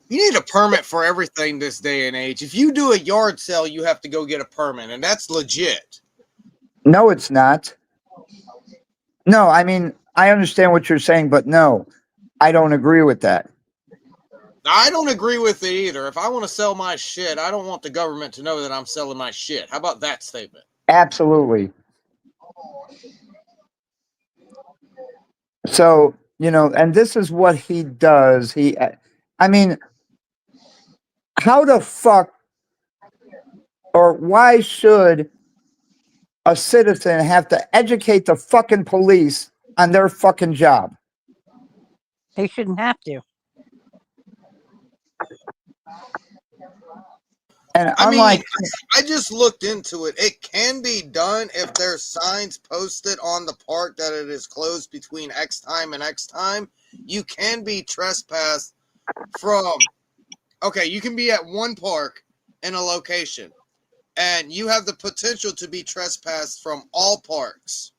You need a permit for everything this day and age. If you do a yard sale, you have to go get a permit, and that's legit. No, it's not. No, I mean, I understand what you're saying, but no, I don't agree with that. I don't agree with it either. If I want to sell my shit, I don't want the government to know that I'm selling my shit. How about that statement? Absolutely. So, you know, and this is what he does. I mean, how the fuck or why should a citizen have to educate the fucking police on their fucking job? They shouldn't have to. And I unlike, mean, I just looked into it. It can be done if there's signs posted on the park that it is closed between X time and X time. You can be trespassed from, okay, you can be at one park in a location, and you have the potential to be trespassed from all parks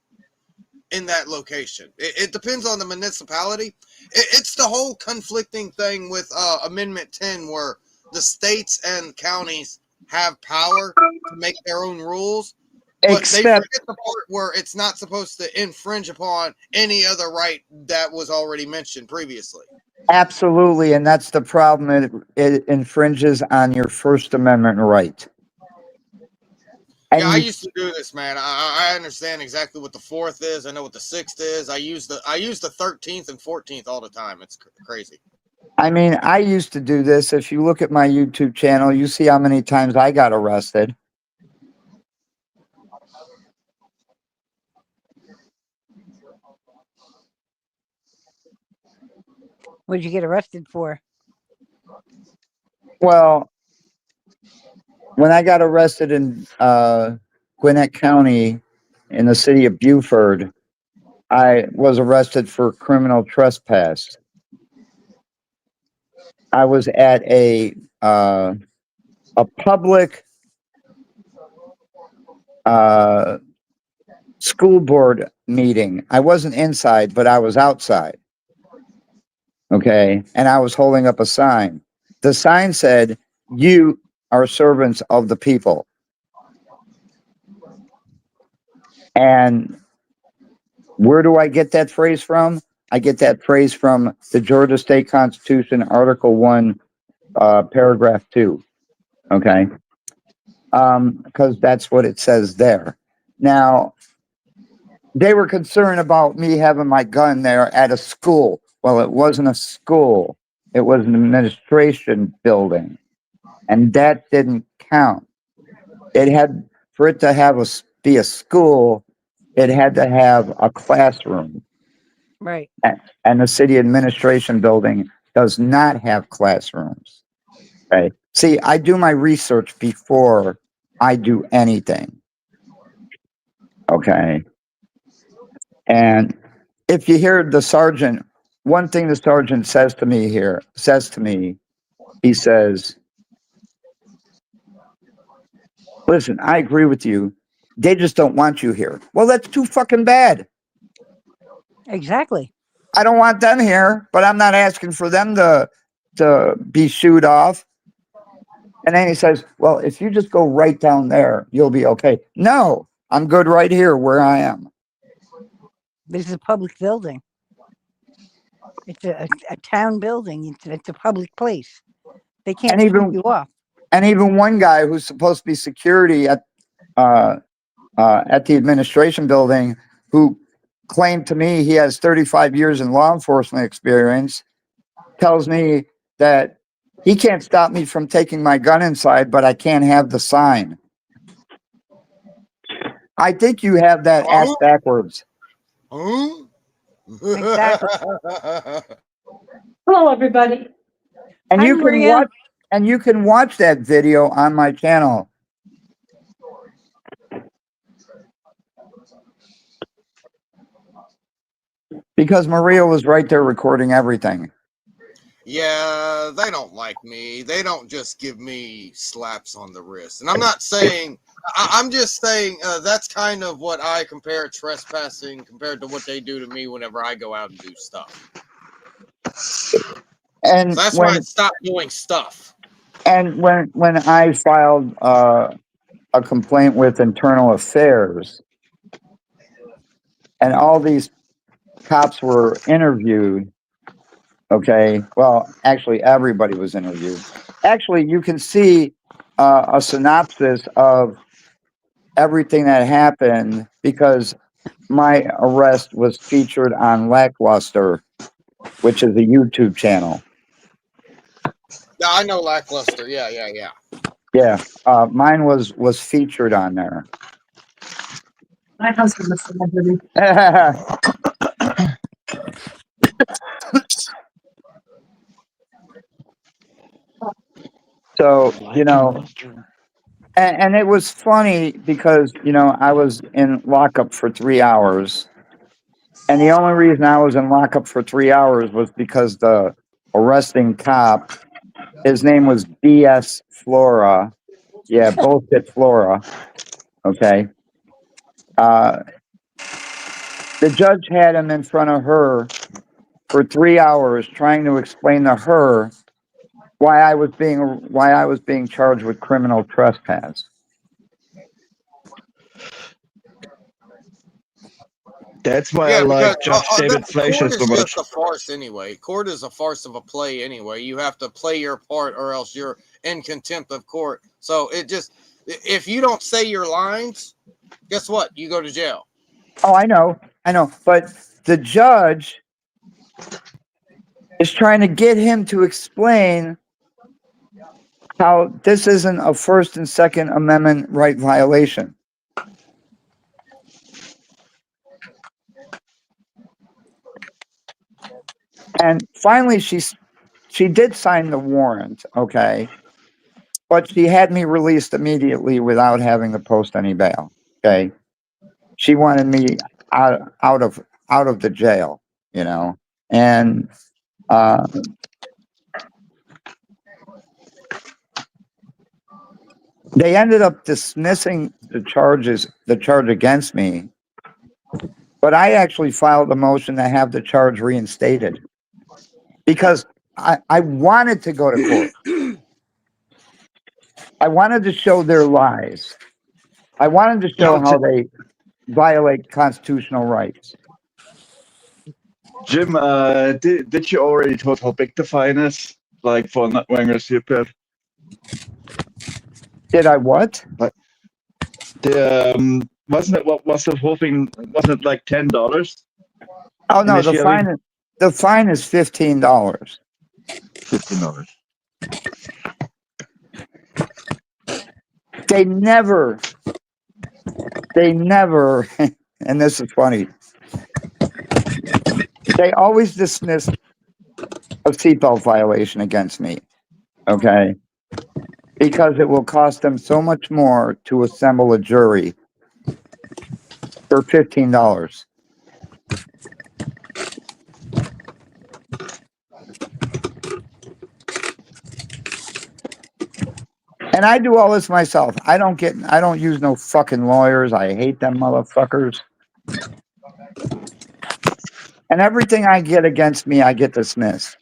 in that location. It depends on the municipality. It's the whole conflicting thing with Amendment 10 where the states and counties have power to make their own rules, but they forget the part where it's not supposed to infringe upon any other right that was already mentioned previously. absolutely, and that's the problem. It infringes on your First Amendment right. And yeah, I used to do this, man. I understand exactly what the 4th is. I know what the 6th is. I use the 13th and 14th all the time. It's crazy. I mean, I used to do this. If you look at my YouTube channel, you see how many times I got arrested. What'd you get arrested for? Well, when I got arrested in Gwinnett County in the city of Beaufort, I was arrested for criminal trespass. I was at a public school board meeting. I wasn't inside, but I was outside. Okay. And I was holding up a sign. The sign said, "You are servants of the people." And where do I get that phrase from? I get that phrase from the Georgia State Constitution, Article 1, Paragraph 2. Okay. because that's what it says there. Now, they were concerned about me having my gun there at a school. Well, it wasn't a school. It was an administration building, and that didn't count. It had, for it to be a school, it had to have a classroom. Right. And the city administration building does not have classrooms. Okay. See, I do my research before I do anything. Okay. And if you hear the sergeant, one thing the sergeant says to me, he says, listen, I agree with you. They just don't want you here. Well, that's too fucking bad. Exactly. I don't want them here, but I'm not asking for them to be shooed off. And then he says, well, if you just go right down there, you'll be okay. No, I'm good right here where I am. This is a public building. It's a town building. It's a public place. They can't shoot you off. And even one guy who's supposed to be security at the administration building, who claimed to me he has 35 years in law enforcement experience, tells me that he can't stop me from taking my gun inside, but I can't have the sign. I think you have that ass backwards. Exactly. Hello, everybody. And Hi, you can Maria. watch, and you can watch that video on my channel. Because Maria was right there recording everything. Yeah, they don't like me. They don't just give me slaps on the wrist. And I'm not saying, I'm just saying that's kind of what I compare trespassing compared to what they do to me whenever I go out and do stuff. And so that's why I stopped doing stuff. And when I filed a complaint with Internal Affairs, and all these cops were interviewed, okay, well, actually everybody was interviewed. Actually, you can see a synopsis of everything that happened because my arrest was featured on Lackluster, which is a YouTube channel. Yeah, I know Lackluster. Yeah. Yeah, mine was featured on there. My husband was celebrity. So, you know, and it was funny because, you know, I was in lockup for 3 hours. And the only reason I was in lockup for 3 hours was because the arresting cop, his name was B.S. Flora. Yeah, bullshit Flora. Okay. The judge had him in front of her for 3 hours trying to explain to her why I was being charged with criminal trespass. That's why I like Judge David Fleischer so Court is much. just a farce anyway. Court is a farce of a play anyway. You have to play your part or else you're in contempt of court. So it just, if you don't say your lines, guess what? You go to jail. Oh, I know. But the judge is trying to get him to explain how this isn't a First and Second Amendment right violation. And finally, she did sign the warrant, okay? But she had me released immediately without having to post any bail, okay? She wanted me out of the jail, you know? And they ended up dismissing the charge against me, but I actually filed a motion to have the charge reinstated because I wanted to go to court. I wanted to show their lies. I wanted to show how they violate constitutional rights. Jim, did you already told how big the fine is? Like for not wearing a seatbelt? Did I what? The wasn't it what was the whole thing? Wasn't it like $10? Oh no, Initially? the fine is $15. $15. They never, and this is funny. They always dismiss a seatbelt violation against me. Okay. Because it will cost them so much more to assemble a jury for $15. And I do all this myself. I don't use no fucking lawyers. I hate them motherfuckers. And everything I get against me, I get dismissed.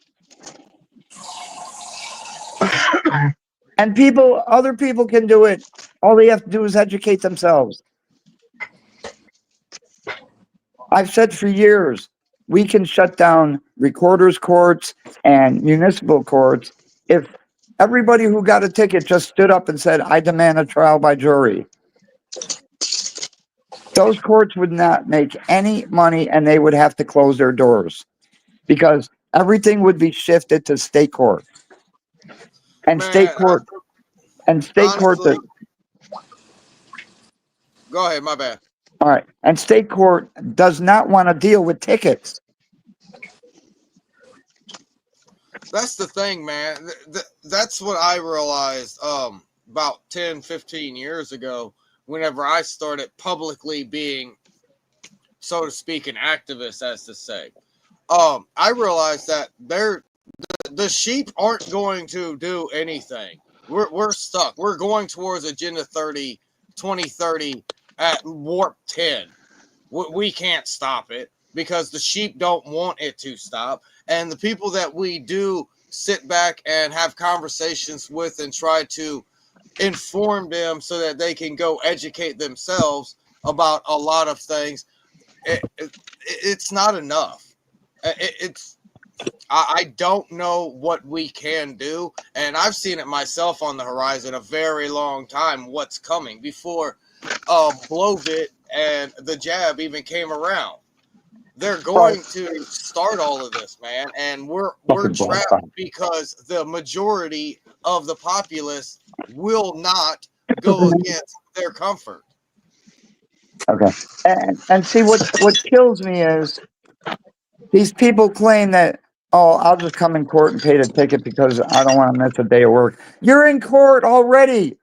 And other people can do it. All they have to do is educate themselves. I've said for years, we can shut down recorders courts and municipal courts if everybody who got a ticket just stood up and said, I demand a trial by jury. Those courts would not make any money and they would have to close their doors because everything would be shifted to state court. And state court. Honestly, go ahead, my bad. All right. And state court does not want to deal with tickets. That's the thing, man. That's what I realized about 10, 15 years ago whenever I started publicly being, so to speak, an activist, as to say. I realized that the sheep aren't going to do anything. We're stuck. We're going towards Agenda 2030 at warp 10. We can't stop it because the sheep don't want it to stop. And the people that we do sit back and have conversations with and try to inform them so that they can go educate themselves about a lot of things, it's not enough. I don't know what we can do, and I've seen it myself on the horizon a very long time, what's coming, before Blovit and the jab even came around. They're going to start all of this, man, and we're trapped because the majority of the populace will not go against their comfort. Okay. And see, what kills me is these people claim that, oh, I'll just come in court and pay the ticket because I don't want to miss a day of work. You're in court already.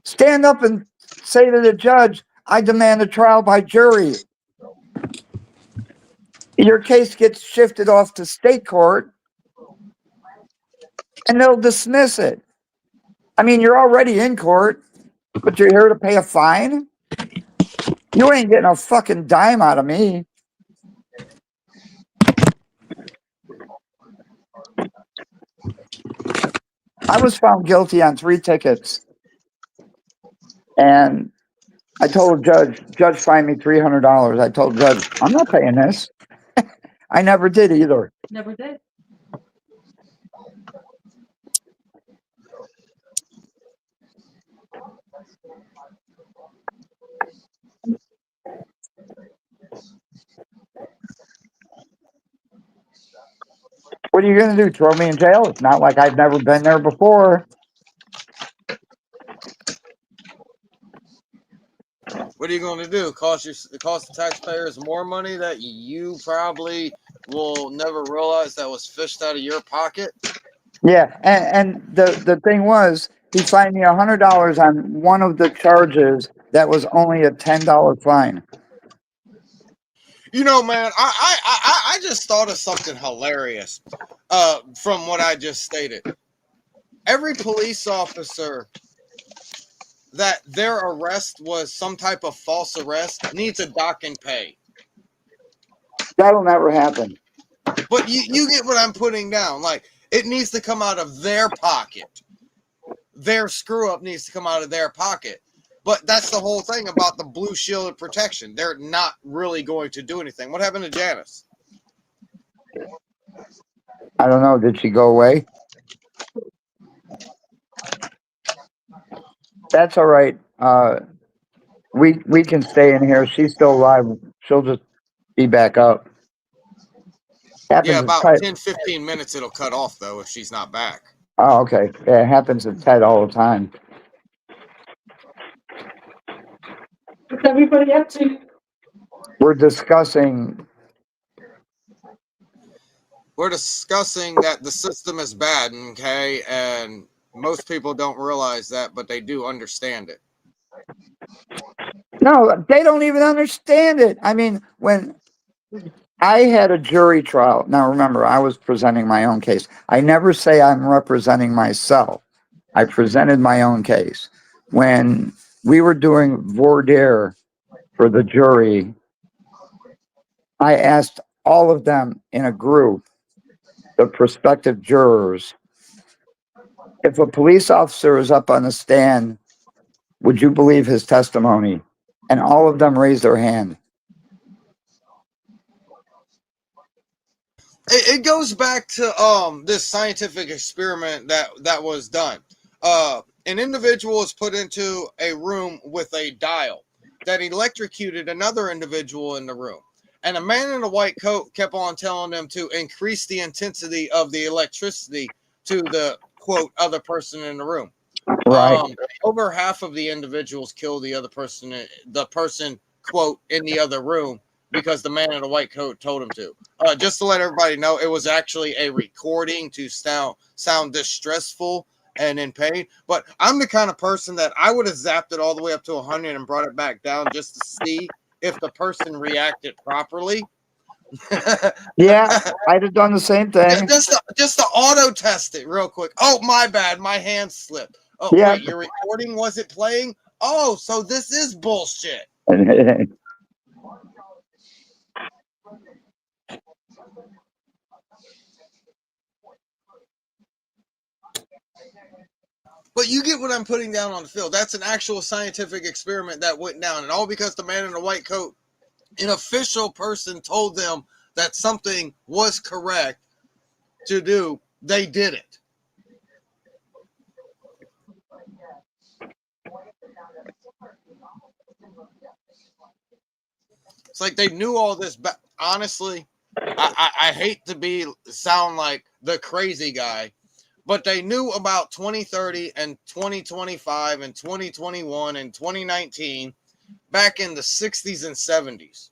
Stand up and say to the judge, I demand a trial by jury. Your case gets shifted off to state court and they'll dismiss it. I mean, you're already in court, but you're here to pay a fine? You ain't getting a fucking dime out of me. I was found guilty on 3 tickets. And I told judge fined me $300. I told judge, I'm not paying this. I never did either. Never did. What are you going to do? Throw me in jail? It's not like I've never been there before. What are you going to do? Cost the taxpayers more money that you probably will never realize that was fished out of your pocket? Yeah, and the thing was, he fined me $100 on one of the charges that was only a $10 fine. You know, man, I just thought of something hilarious from what I just stated. Every police officer that their arrest was some type of false arrest needs a dock and pay. That'll never happen. But you get what I'm putting down. Like, it needs to come out of their pocket. Their screw up needs to come out of their pocket. But that's the whole thing about the Blue Shield of protection. They're not really going to do anything. What happened to Janice? I don't know. Did she go away? That's all right. We can stay in here. She's still alive. She'll just be back up. Happens Yeah, to about Ted. 10-15 minutes it'll cut off though if she's not back. Oh, okay. Yeah, it happens to Ted all the time. What's everybody up to? We're discussing. We're discussing that the system is bad, okay, and most people don't realize that, but they do understand it. No, they don't even understand it. I mean, when I had a jury trial, now remember, I was presenting my own case. I never say I'm representing myself. I presented my own case. When we were doing voir dire for the jury, I asked all of them in a group, the prospective jurors, if a police officer is up on the stand, would you believe his testimony? And all of them raised their hand. It goes back to this scientific experiment that was done. An individual was put into a room with a dial that electrocuted another individual in the room. And a man in a white coat kept on telling them to increase the intensity of the electricity to the, quote, other person in the room. Right. Over half of the individuals killed the person, quote, in the other room because the man in the white coat told him to. Just to let everybody know, it was actually a recording to sound distressful and in pain. But I'm the kind of person that I would have zapped it all the way up to 100 and brought it back down just to see if the person reacted properly. Yeah, I'd have done the same thing. Just to auto test it real quick. Oh, my bad. My hand slipped. Oh, Yeah. wait, your recording wasn't playing? Oh, so this is bullshit. But you get what I'm putting down on the field. That's an actual scientific experiment that went down. And all because the man in the white coat, an official person, told them that something was correct to do, they did it. It's like they knew all this. But honestly, I hate to sound like the crazy guy, but they knew about 2030 and 2025 and 2021 and 2019 back in the 60s and 70s.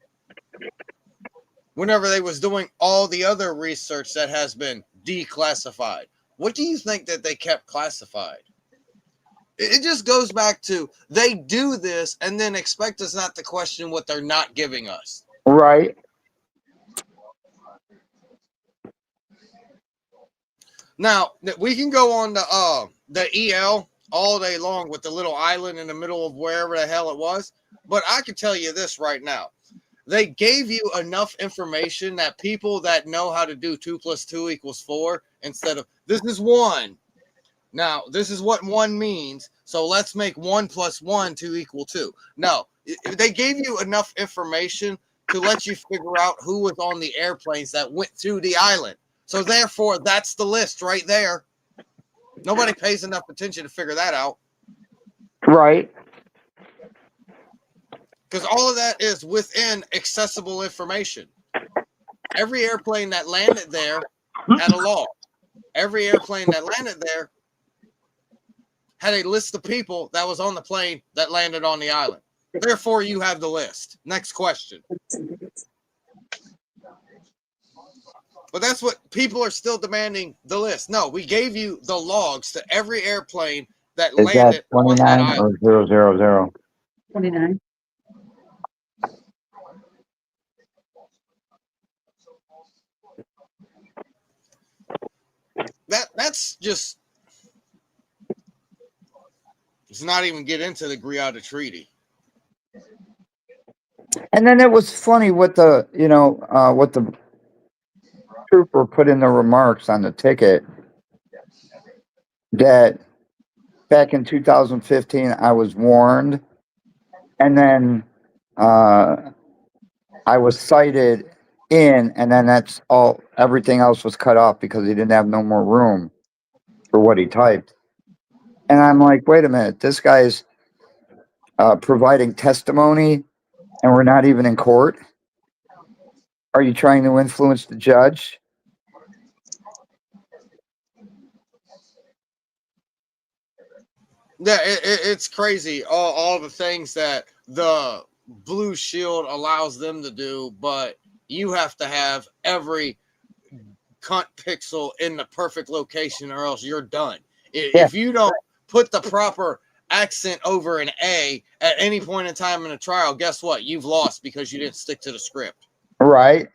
Whenever they was doing all the other research that has been declassified. What do you think that they kept classified? It just goes back to they do this and then expect us not to question what they're not giving us. Right. Now, we can go on the EL all day long with the little island in the middle of wherever the hell it was, but I can tell you this right now. They gave you enough information that people that know how to do 2 + 2 = 4 instead of this is 1. Now, this is what 1 means, so let's make 1 + 1 to = 2. No, they gave you enough information to let you figure out who was on the airplanes that went to the island. So therefore, that's the list right there. Nobody pays enough attention to figure that out. Right. Because all of that is within accessible information. Every airplane that landed there had a log. Every airplane that landed there had a list of people that was on the plane that landed on the island. Therefore, you have the list. Next question. But that's what people are still demanding, the list. No, we gave you the logs to every airplane that Is landed that on that 29 island. or 000? 29. That's just, let's not even get into the Greada Treaty. And then it was funny what the, what the trooper put in the remarks on the ticket that back in 2015, I was warned. And then I was cited in, and then that's all, everything else was cut off because he didn't have no more room for what he typed. And I'm like, wait a minute, this guy's providing testimony and we're not even in court? Are you trying to influence the judge? Yeah, it's crazy. All the things that the Blue Shield allows them to do, but you have to have every cunt pixel in the perfect location or else you're done. If you don't put the proper accent over an A at any point in time in a trial, guess what? You've lost because you didn't stick to the script. Right.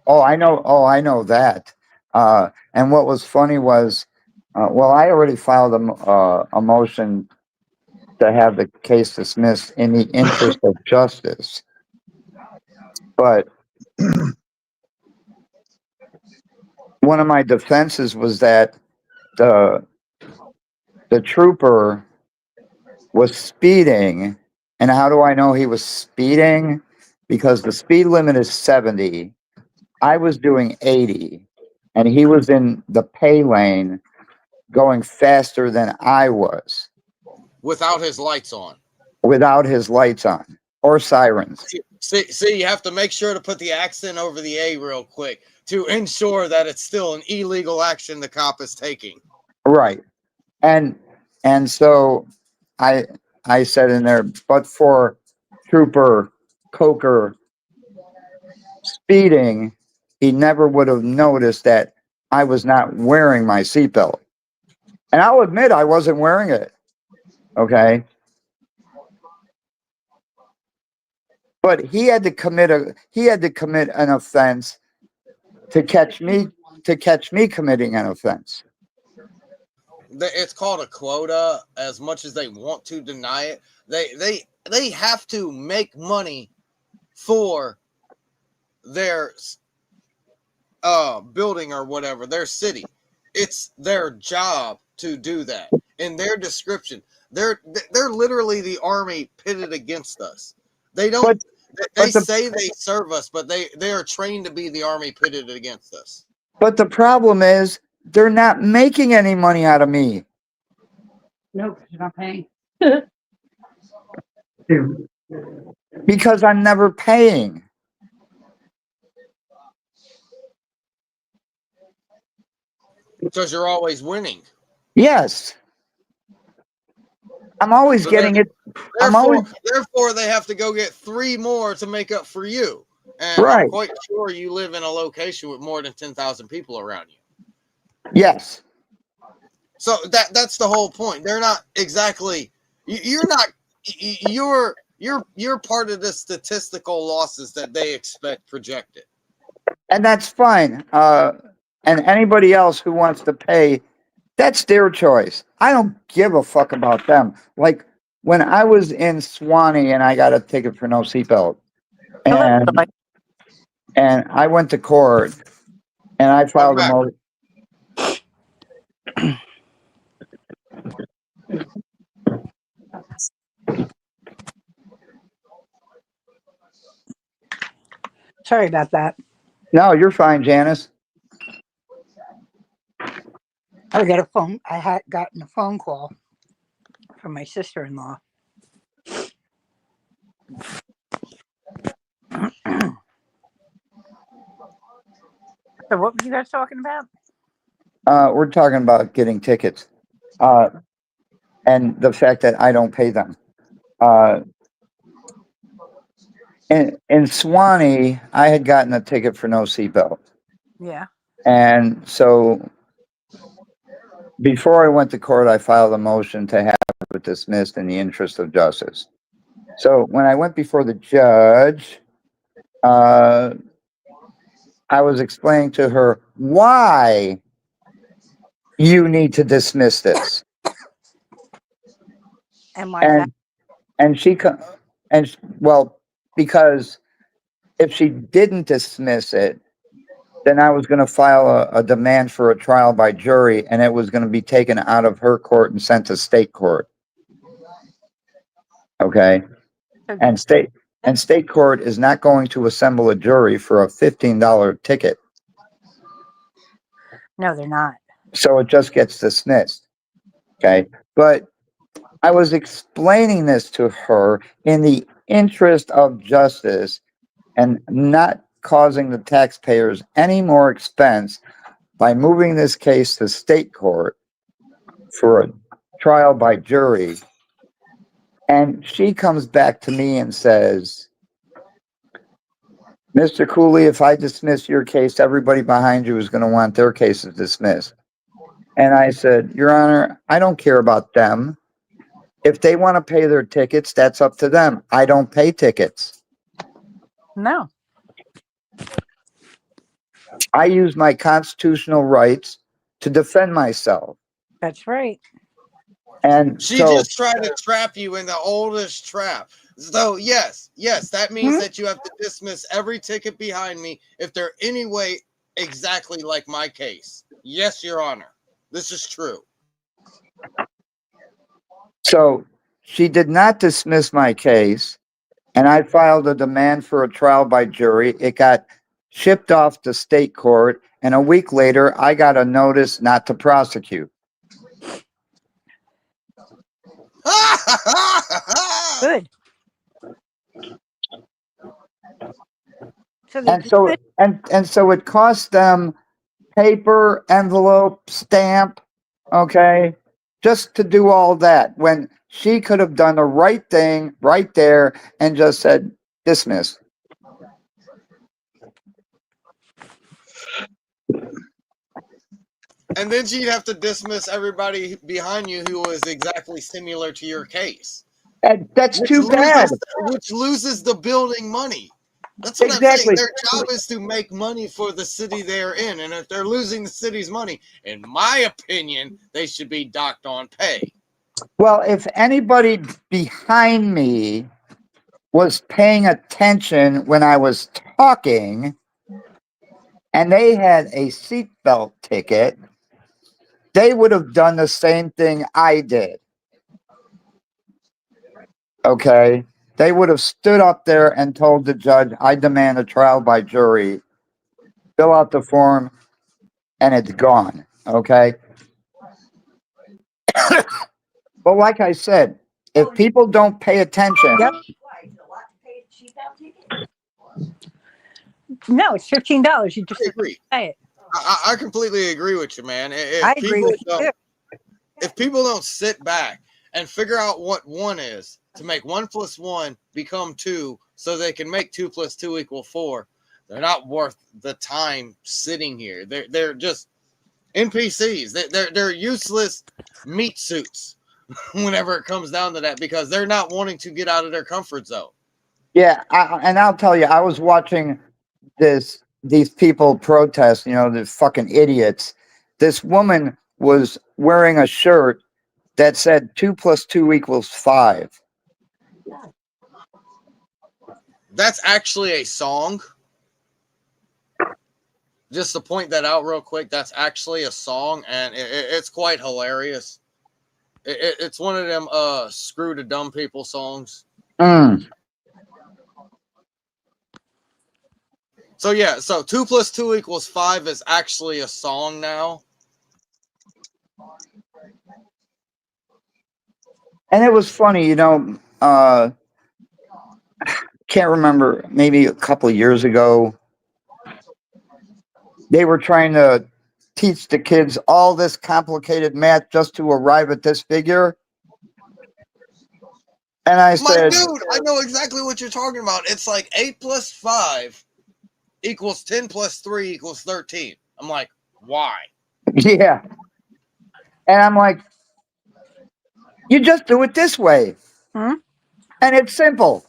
I know that. And what was funny was, well, I already filed a motion to have the case dismissed in the interest of justice. But one of my defenses was that the trooper was speeding. And how do I know he was speeding? Because the speed limit is 70. I was doing 80, and he was in the pay lane going faster than I was. Without his lights on. Without his lights on or sirens. See, you have to make sure to put the accent over the A real quick to ensure that it's still an illegal action the cop is taking. Right. And so I said in there, but for Trooper Coker speeding, he never would have noticed that I was not wearing my seatbelt. And I'll admit I wasn't wearing it. Okay. But he had to commit an offense to catch me committing an offense. It's called a quota. As much as they want to deny it, they have to make money for their building or whatever, their city. It's their job to do that. In their description, they're literally the army pitted against us. They don't. They say they serve us, but they are trained to be the army pitted against us. But the problem is they're not making any money out of me. No, you're not paying. Because I'm never paying. Because you're always winning. Yes. I'm always getting it. Therefore, they have to go get 3 more to make up for you. And right. I'm quite sure you live in a location with more than 10,000 people around you. Yes. So that's the whole point. They're not exactly. You're not. You're part of the statistical losses that they expect projected. And that's fine. And anybody else who wants to pay, that's their choice. I don't give a fuck about them. Like when I was in Swanee and I got a ticket for no seatbelt, and I went to court and I filed a motion. Sorry about that. No, you're fine, Janice. I had gotten a phone call from my sister-in-law. So what were you guys talking about? We're talking about getting tickets. And the fact that I don't pay them. In Swanee, I had gotten a ticket for no seatbelt. Yeah. And so before I went to court, I filed a motion to have it dismissed in the interest of justice. So when I went before the judge, I was explaining to her why you need to dismiss this. And why that? Well, because if she didn't dismiss it, then I was going to file a demand for a trial by jury, and it was going to be taken out of her court and sent to state court. Okay. And state court is not going to assemble a jury for a $15 ticket. No, they're not. So it just gets dismissed. Okay. But I was explaining this to her in the interest of justice and not causing the taxpayers any more expense by moving this case to state court for a trial by jury. And she comes back to me and says, Mr. Cooley, if I dismiss your case, everybody behind you is going to want their cases dismissed. And I said, Your Honor, I don't care about them. If they want to pay their tickets, that's up to them. I don't pay tickets. No. I use my constitutional rights to defend myself. That's right. And She so, just tried to trap you in the oldest trap. So yes, that means that you have to dismiss every ticket behind me if they're any way exactly like my case. Yes, Your Honor. This is true. So she did not dismiss my case, and I filed a demand for a trial by jury. It got shipped off to state court, and a week later, I got a notice not to prosecute. Good. So it cost them paper, envelope, stamp, okay, just to do all that when she could have done the right thing right there and just said dismiss. And then she'd have to dismiss everybody behind you who was exactly similar to your case. And that's too bad. Which loses the building money. That's what I'm saying. Their job is to make money for the city they're in. And if they're losing the city's money, in my opinion, they should be docked on pay. Well, if anybody behind me was paying attention when I was talking and they had a seatbelt ticket, they would have done the same thing I did. Okay? They would have stood up there and told the judge, I demand a trial by jury. Fill out the form, and it's gone. Okay? But like I said, if people don't pay attention... Yep. No, it's $15. You just agree. Pay it. I completely agree with you, man. I agree with you too. If people don't sit back and figure out what 1 is, to make 1 + 1 become 2, so they can make 2 + 2 = 4, they're not worth the time sitting here. They're just NPCs. They're useless meat suits whenever it comes down to that, because they're not wanting to get out of their comfort zone. Yeah, and I'll tell you, I was watching these people protest, you know, the fucking idiots. This woman was wearing a shirt that said 2 + 2 = 5. That's actually a song. Just to point that out real quick, that's actually a song, and it's quite hilarious. It's one of them screw the dumb people songs. So yeah, so 2 + 2 = 5 is actually a song now. And it was funny, you know, can't remember, maybe a couple of years ago, they were trying to teach the kids all this complicated math just to arrive at this figure. And I said, dude, I know exactly what you're talking about. It's like 8 + 5 = 10 + 3 = 13. I'm like, why? Yeah. And I'm like, you just do it this way. Hmm? And it's simple.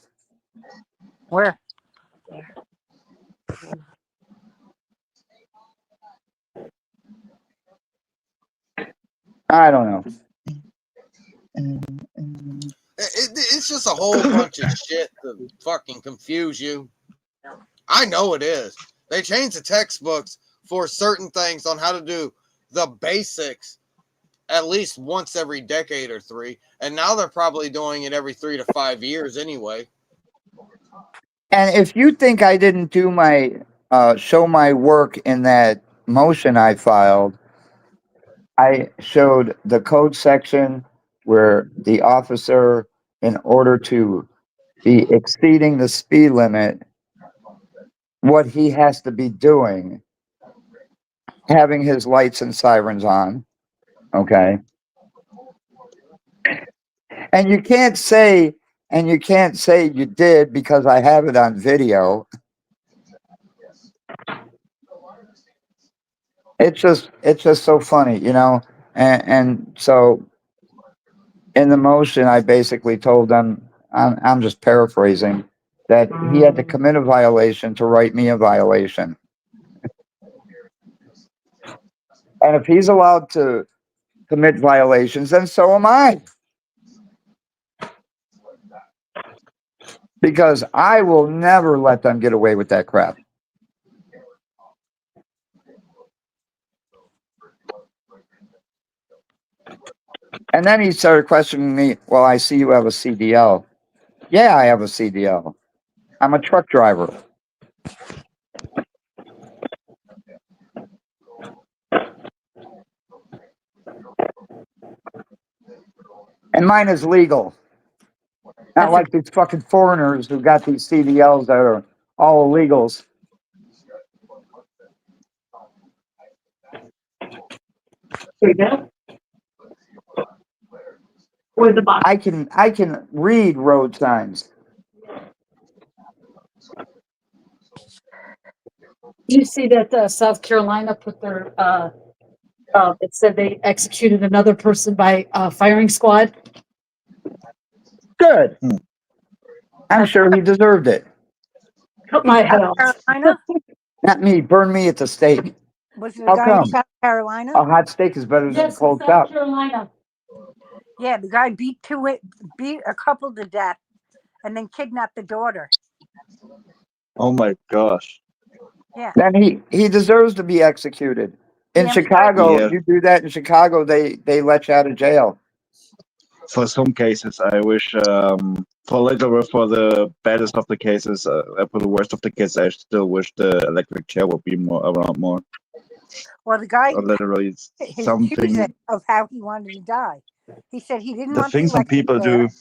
Where? I don't know. It's just a whole bunch of shit to fucking confuse you. I know it is. They changed the textbooks for certain things on how to do the basics at least once every decade or 3. And now they're probably doing it every 3 to 5 years anyway. And if you think I didn't do my show my work in that motion I filed, I showed the code section, where the officer, in order to be exceeding the speed limit, what he has to be doing, having his lights and sirens on, okay? And you can't say you did because I have it on video. It's just so funny, you know? And so in the motion, I basically told them, I'm just paraphrasing, that he had to commit a violation to write me a violation. And if he's allowed to commit violations, then so am I. Because I will never let them get away with that crap. And then he started questioning me, well, I see you have a CDL. Yeah, I have a CDL. I'm a truck driver. And mine is legal. Not like these fucking foreigners who got these CDLs that are all illegals. There you go. Where's the box? I can read road signs. Did you see that South Carolina put their, it said they executed another person by firing squad? Good. I'm sure he deserved it. Cut my head off. Carolina? Not me. Burn me at the stake. Was it a How guy in come? South Carolina? A hot steak is better than Yes, a cold South chop. Carolina. Yeah, the guy beat a couple to death and then kidnapped the daughter. Oh my gosh. Yeah. Then he deserves to be executed. In Yeah. Chicago, Yeah. you do that in Chicago, they let you out of jail. For some cases, I wish, for the baddest of the cases, for the worst of the cases, I still wish the electric chair would be around more. Well, the guy Literally his something. choosing of how he wanted to die. He said he didn't The want the things some electric people chair. do.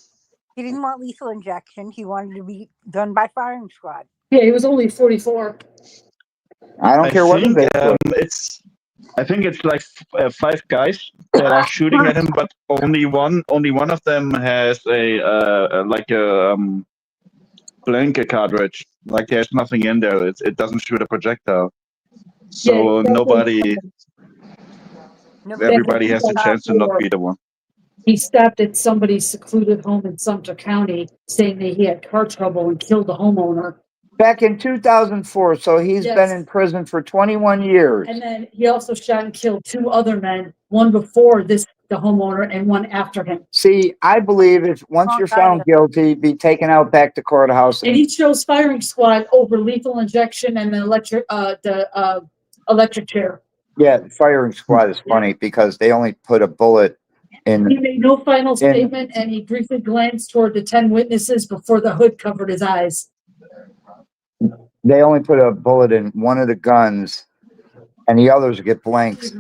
He didn't want lethal injection. He wanted to be done by firing squad. Yeah, he was only 44. I don't care what his age was. I think it's like 5 guys that are shooting at him, but only one of them has a blank cartridge. Like there's nothing in there. It doesn't shoot a projectile. So Yeah, everybody has a chance to not be the one. He stopped at somebody's secluded home in Sumter County saying that he had car trouble and killed the homeowner. Back in 2004, so he's Yes. been in prison for 21 years. And then he also shot and killed 2 other men, one before the homeowner and one after him. See, I believe if once you're found guilty, be taken out back to courthouse. And he chose firing squad over lethal injection and the electric chair. Yeah, firing squad is funny because they only put a bullet in. He made no final statement and he briefly glanced toward the 10 witnesses before the hood covered his eyes. They only put a bullet in one of the guns, and the others get blanks.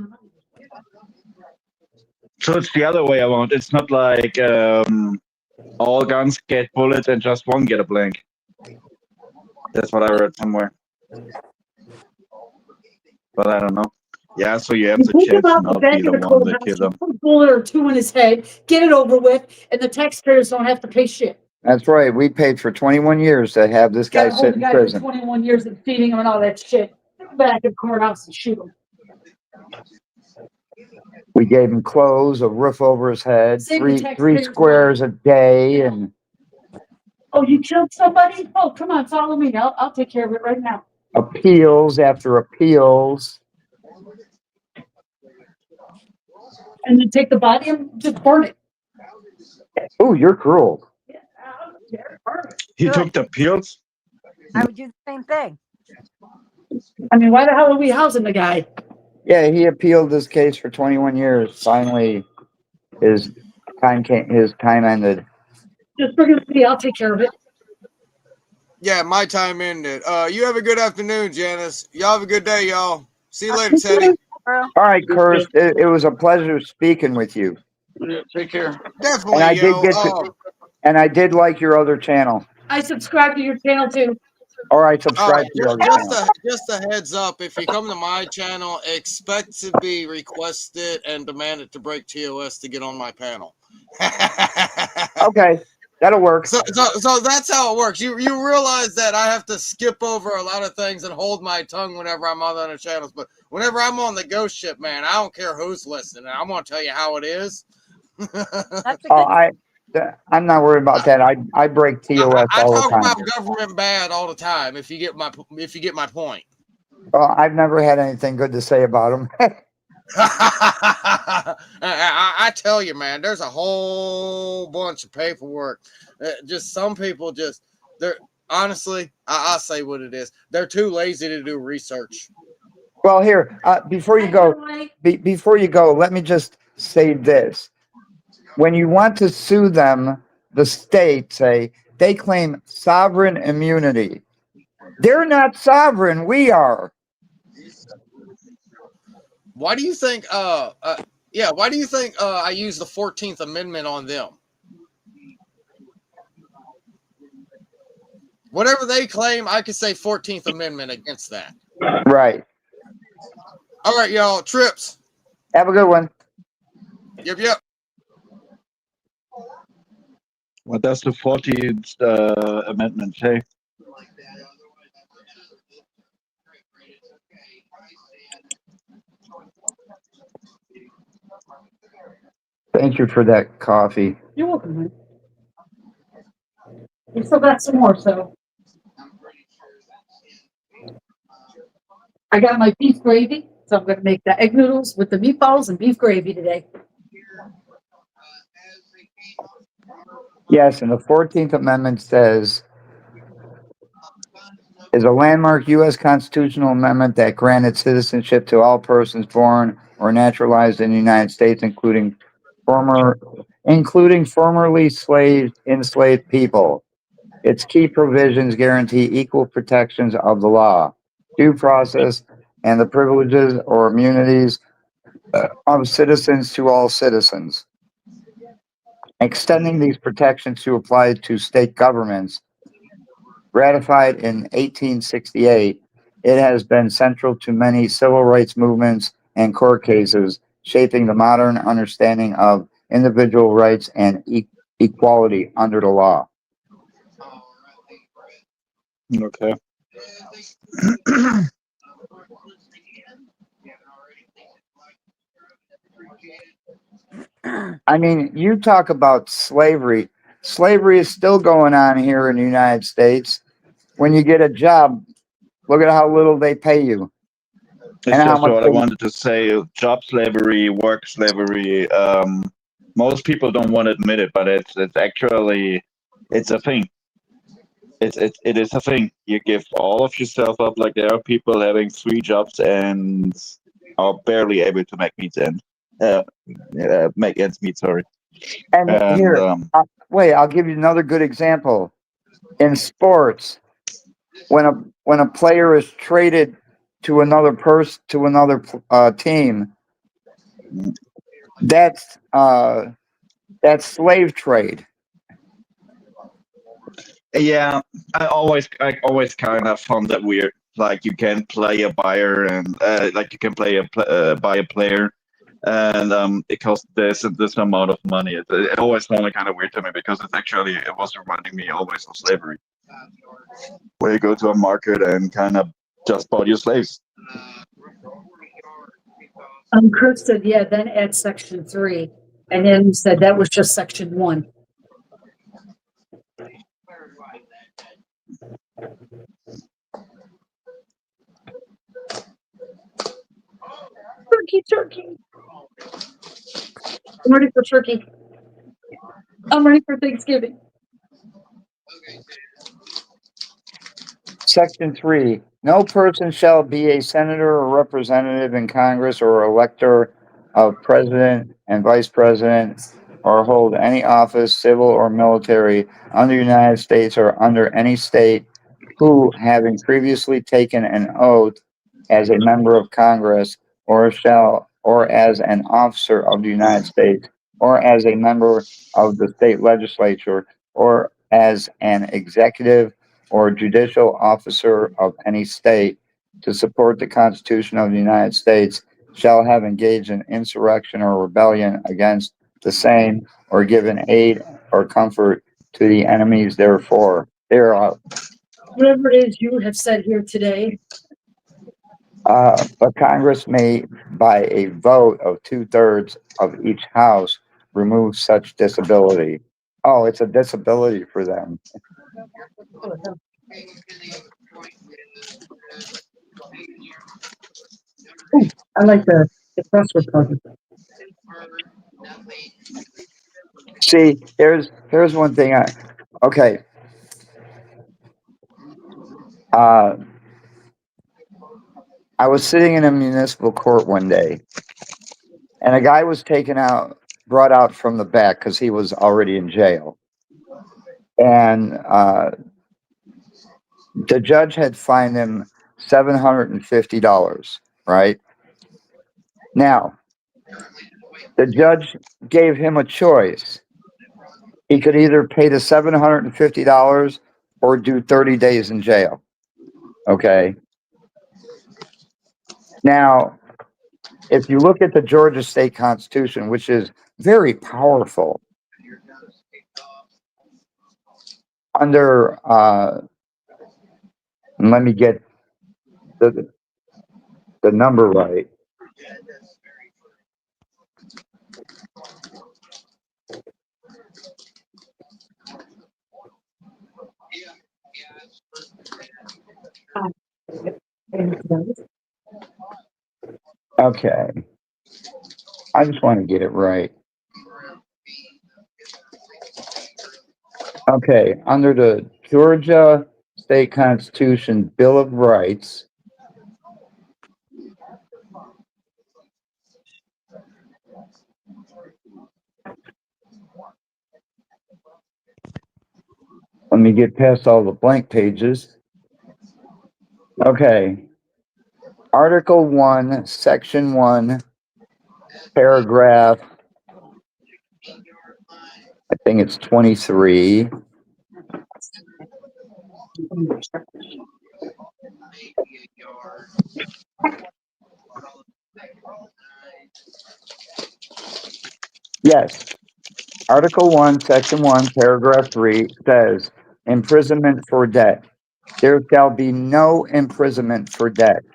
So it's the other way around. It's not like all guns get bullets and just one get a blank. That's what I read somewhere. But I don't know. Yeah, so you have the chance to not be the one that kills them. Put a bullet or 2 in his head, get it over with, and the taxpayers don't have to pay shit. That's right. We paid for 21 years to have this guy sit in prison. 21 years of feeding him and all that shit. Back in the courthouse and shoot him. We gave him clothes, a roof over his head, Save the three taxpayers' squares a day, and Oh, you killed somebody? Oh, come on, follow me. I'll take care of it right now. appeals after appeals. And then take the body and just burn it. Oh, you're cruel. He took the pills. I would do the same thing. I mean, why the hell are we housing the guy? Yeah, he appealed this case for 21 years. Finally, his time ended. Just bring it to me. I'll take care of it. Yeah, my time ended. You have a good afternoon, Janice. Y'all have a good day, y'all. See you later, Teddy. All right, Kirst, it was a pleasure speaking with you. Yeah, take care. Definitely, And I did get to, and I did like your other channel, I subscribe to your channel too. or I all subscribe right, to your other just channel. a heads up. If you come to my channel, expect to be requested and demanded to break TOS to get on my panel. Okay, that'll work. So that's how it works. You realize that I have to skip over a lot of things and hold my tongue whenever I'm on other channels. But whenever I'm on the Ghost Ship, man, I don't care who's listening. I'm gonna tell you how it is. I'm not worried about that. I break TOS I all the talk time. about government bad all the time. If you get my point. Well, I've never had anything good to say about them. I tell you, man, there's a whole bunch of paperwork. Just some people they're honestly, I'll say what it is. They're too lazy to do research. Well, here, before you go, let me just say this. When you want to sue them, the state, say, they claim sovereign immunity. They're not sovereign. We are. Why do you think why do you think I use the 14th Amendment on them? Whatever they claim, I could say 14th Amendment against that. Right. All right, y'all. Trips. Have a good one. Yep. What does the 14th Amendment say? Thank you for that coffee. You're welcome, man. We still got some more, so. I got my beef gravy, so I'm gonna make the egg noodles with the meatballs and beef gravy today. Yes, and the 14th Amendment says, is a landmark U.S. constitutional amendment that granted citizenship to all persons born or naturalized in the United States, including formerly enslaved people. Its key provisions guarantee equal protections of the law, due process, and the privileges or immunities of citizens to all citizens. Extending these protections to apply to state governments. Ratified in 1868, it has been central to many civil rights movements and court cases, shaping the modern understanding of individual rights and equality under the law. Okay. I mean, you talk about slavery. Slavery is still going on here in the United States. When you get a job, look at how little they pay you. It's just what I wanted to say. Job slavery, work slavery. Most people don't want to admit it, but it's actually a thing. It is a thing. You give all of yourself up. Like there are people having 3 jobs and are barely able to make ends meet. Sorry. And here, wait, I'll give you another good example. In sports, when a player is traded to another team, that's slave trade. Yeah, I always kind of found that weird. Like you can play a buyer and like you can buy a player, and it costs this amount of money. It always sounded kind of weird to me because it was reminding me always of slavery, where you go to a market and kind of just buy your slaves. Kurt said, yeah, then add section 3, and then he said that was just section 1. Turkey. I'm ready for turkey. I'm ready for Thanksgiving. Section 3. No person shall be a senator or representative in Congress or elector of president and vice president or hold any office, civil or military, under the United States or under any state who, having previously taken an oath as a member of Congress or as an officer of the United States, or as a member of the state legislature, or as an executive or judicial officer of any state to support the Constitution of the United States shall have engaged in insurrection or rebellion against the same, or given aid or comfort to the enemies thereof. Whatever it is you have said here today, But Congress may, by a vote of 2/3 of each house, remove such disability. Oh, it's a disability for them. I like the crossword puzzle. See, here's one thing okay. I was sitting in a municipal court one day, and a guy was brought out from the back because he was already in jail. And the judge had fined him $750, right? Now, the judge gave him a choice. He could either pay the $750 or do 30 days in jail. Okay. Now, if you look at the Georgia State Constitution, which is very powerful, under, let me get the number right. Okay. I just want to get it right. Okay. Under the Georgia State Constitution Bill of Rights, let me get past all the blank pages. Okay. Article 1, Section 1, paragraph, I think it's 23. Yes. Article 1, Section 1, paragraph 3 says imprisonment for debt. There shall be no imprisonment for debt.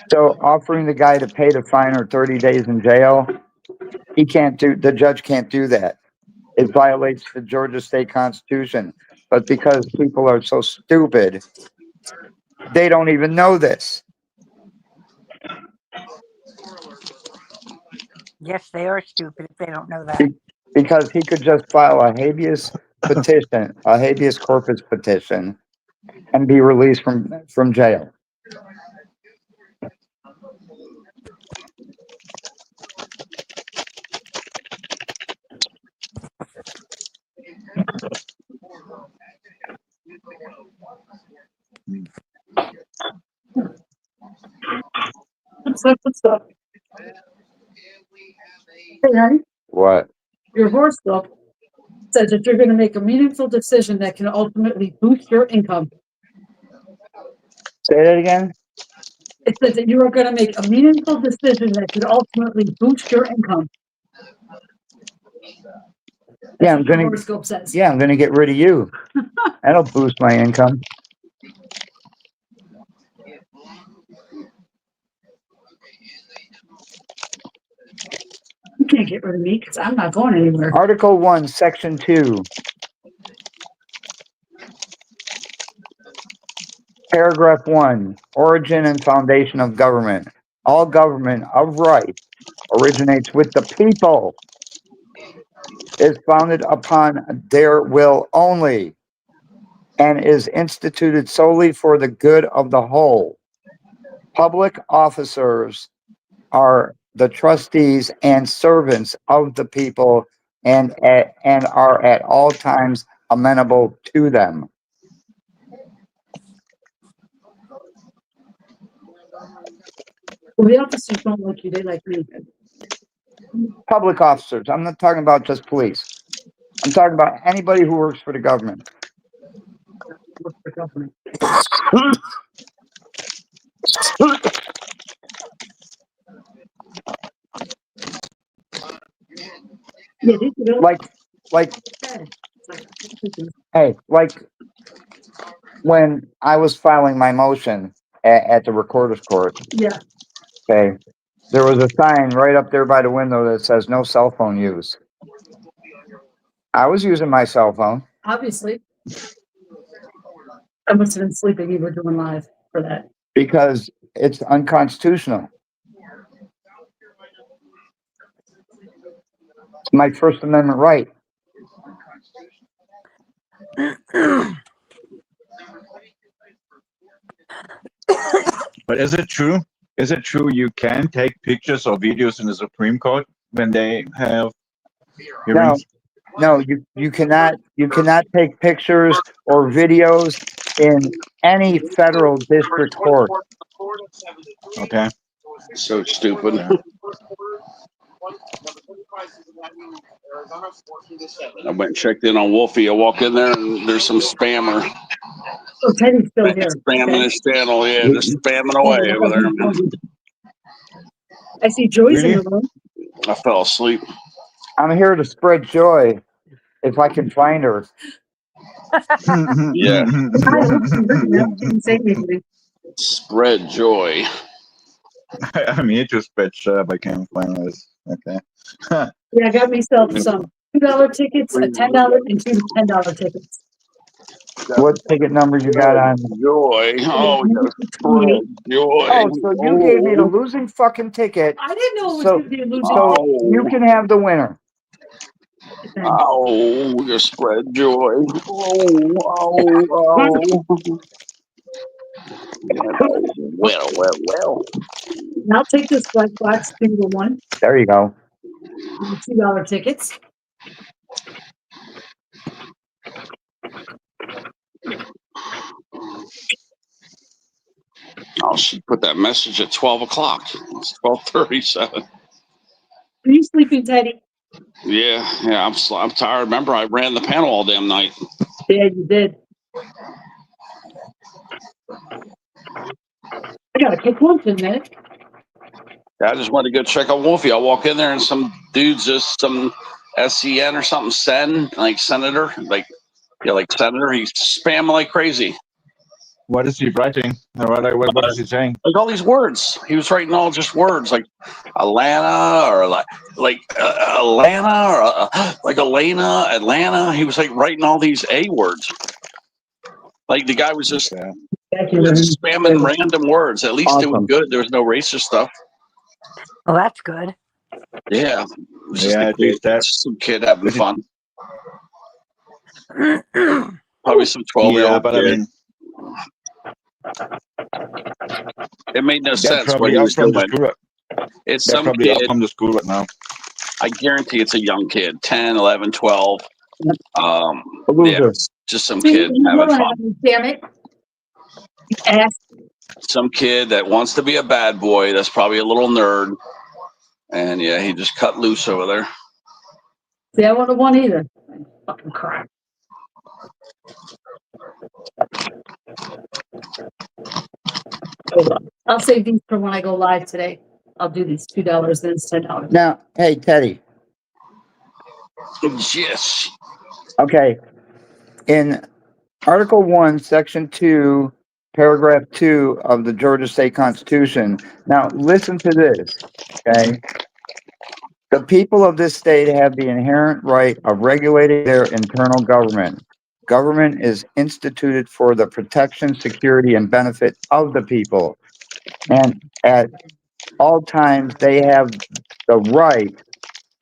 So offering the guy to pay the fine or 30 days in jail, the judge can't do that. It violates the Georgia State Constitution. But because people are so stupid, they don't even know this. Yes, they are stupid if they don't know that. Because he could just file a habeas petition, a habeas corpus petition, and be released from jail. What's up? Hey, honey, What? your horoscope says that you're going to make a meaningful decision that can ultimately boost your income. Say that again? It says that you are going to make a meaningful decision that could ultimately boost your income. Yeah, That's what the horoscope says. Yeah, I'm gonna get rid of you. That'll boost my income. You can't get rid of me because I'm not going anywhere. Article 1, Section 2. Paragraph 1, origin and foundation of government. All government of right originates with the people, is founded upon their will only, and is instituted solely for the good of the whole. Public officers are the trustees and servants of the people and are at all times amenable to them. Well, the officers don't like you, they like me. Public officers. I'm not talking about just police. I'm talking about anybody who works for the government. Work for the government. Yeah, these are like, hey, like when I was filing my motion at the recorder's court. Yeah. Okay. There was a sign right up there by the window that says no cell phone use. I was using my cell phone. Obviously. I must have been sleeping. You were doing live for that. Because it's unconstitutional. It's my First Amendment right. But is it true? Is it true you can take pictures or videos in the Supreme Court when they have hearings? No, you cannot take pictures or videos in any federal district court. Okay. So stupid. Yeah. I went and checked in on Wolfie. I walk in there and there's some spammer. Oh, Teddy's still here. Spamming his channel, yeah, just spamming away over there. I see Joy's in the room. I fell asleep. I'm here to spread joy if I can find her. Yeah. Didn't say anything. Spread joy. I'm here to spread joy, but I can't find this. Okay. Yeah, I got myself some $2 tickets, a $10 and two $10 tickets. What ticket number you got on? Joy. Oh, we got spread joy. Oh, so you gave me the losing fucking ticket. I didn't know it was So, going to be a losing so ticket. you can have the winner. Oh, we got spread joy. Oh. Well. And I'll take this black box single one. There you go. $2 tickets. Oh, she put that message at 12 o'clock. It's 12:37. Are you sleeping, Teddy? Yeah, I'm tired. Remember, I ran the panel all damn night. Yeah, you did. I gotta cook lunch in a minute. I just wanted to go check on Wolfie. I walk in there and some dude's just some SCN or something, senator, senator. He's spamming like crazy. What is he writing? What is he saying? Like all these words. He was writing all just words like Atlanta or like Atlanta or like Elena, Atlanta. He was like writing all these A words. Like the guy was just spamming random words. At least it was good. There was no racist stuff. Well, that's good. Yeah. It was just Yeah, at least that's some kid having fun. Probably some 12-year-old. Yeah, but I mean, it made no sense what probably he out was from the doing. school. It's They're some probably out kid. from the school right now. I guarantee it's a young kid, 10, 11, 12. Yeah, just some kid having fun. Damn it. Ass. Some kid that wants to be a bad boy. That's probably a little nerd. And yeah, he just cut loose over there. See, I wouldn't have won either. Fucking crap. I'll save these for when I go live today. I'll do these $2, then it's $10. Now, hey, Teddy. Yes. Okay. In Article 1, Section 2, Paragraph 2 of the Georgia State Constitution. Now, listen to this, okay? The people of this state have the inherent right of regulating their internal government. Government is instituted for the protection, security, and benefit of the people. And at all times, they have the right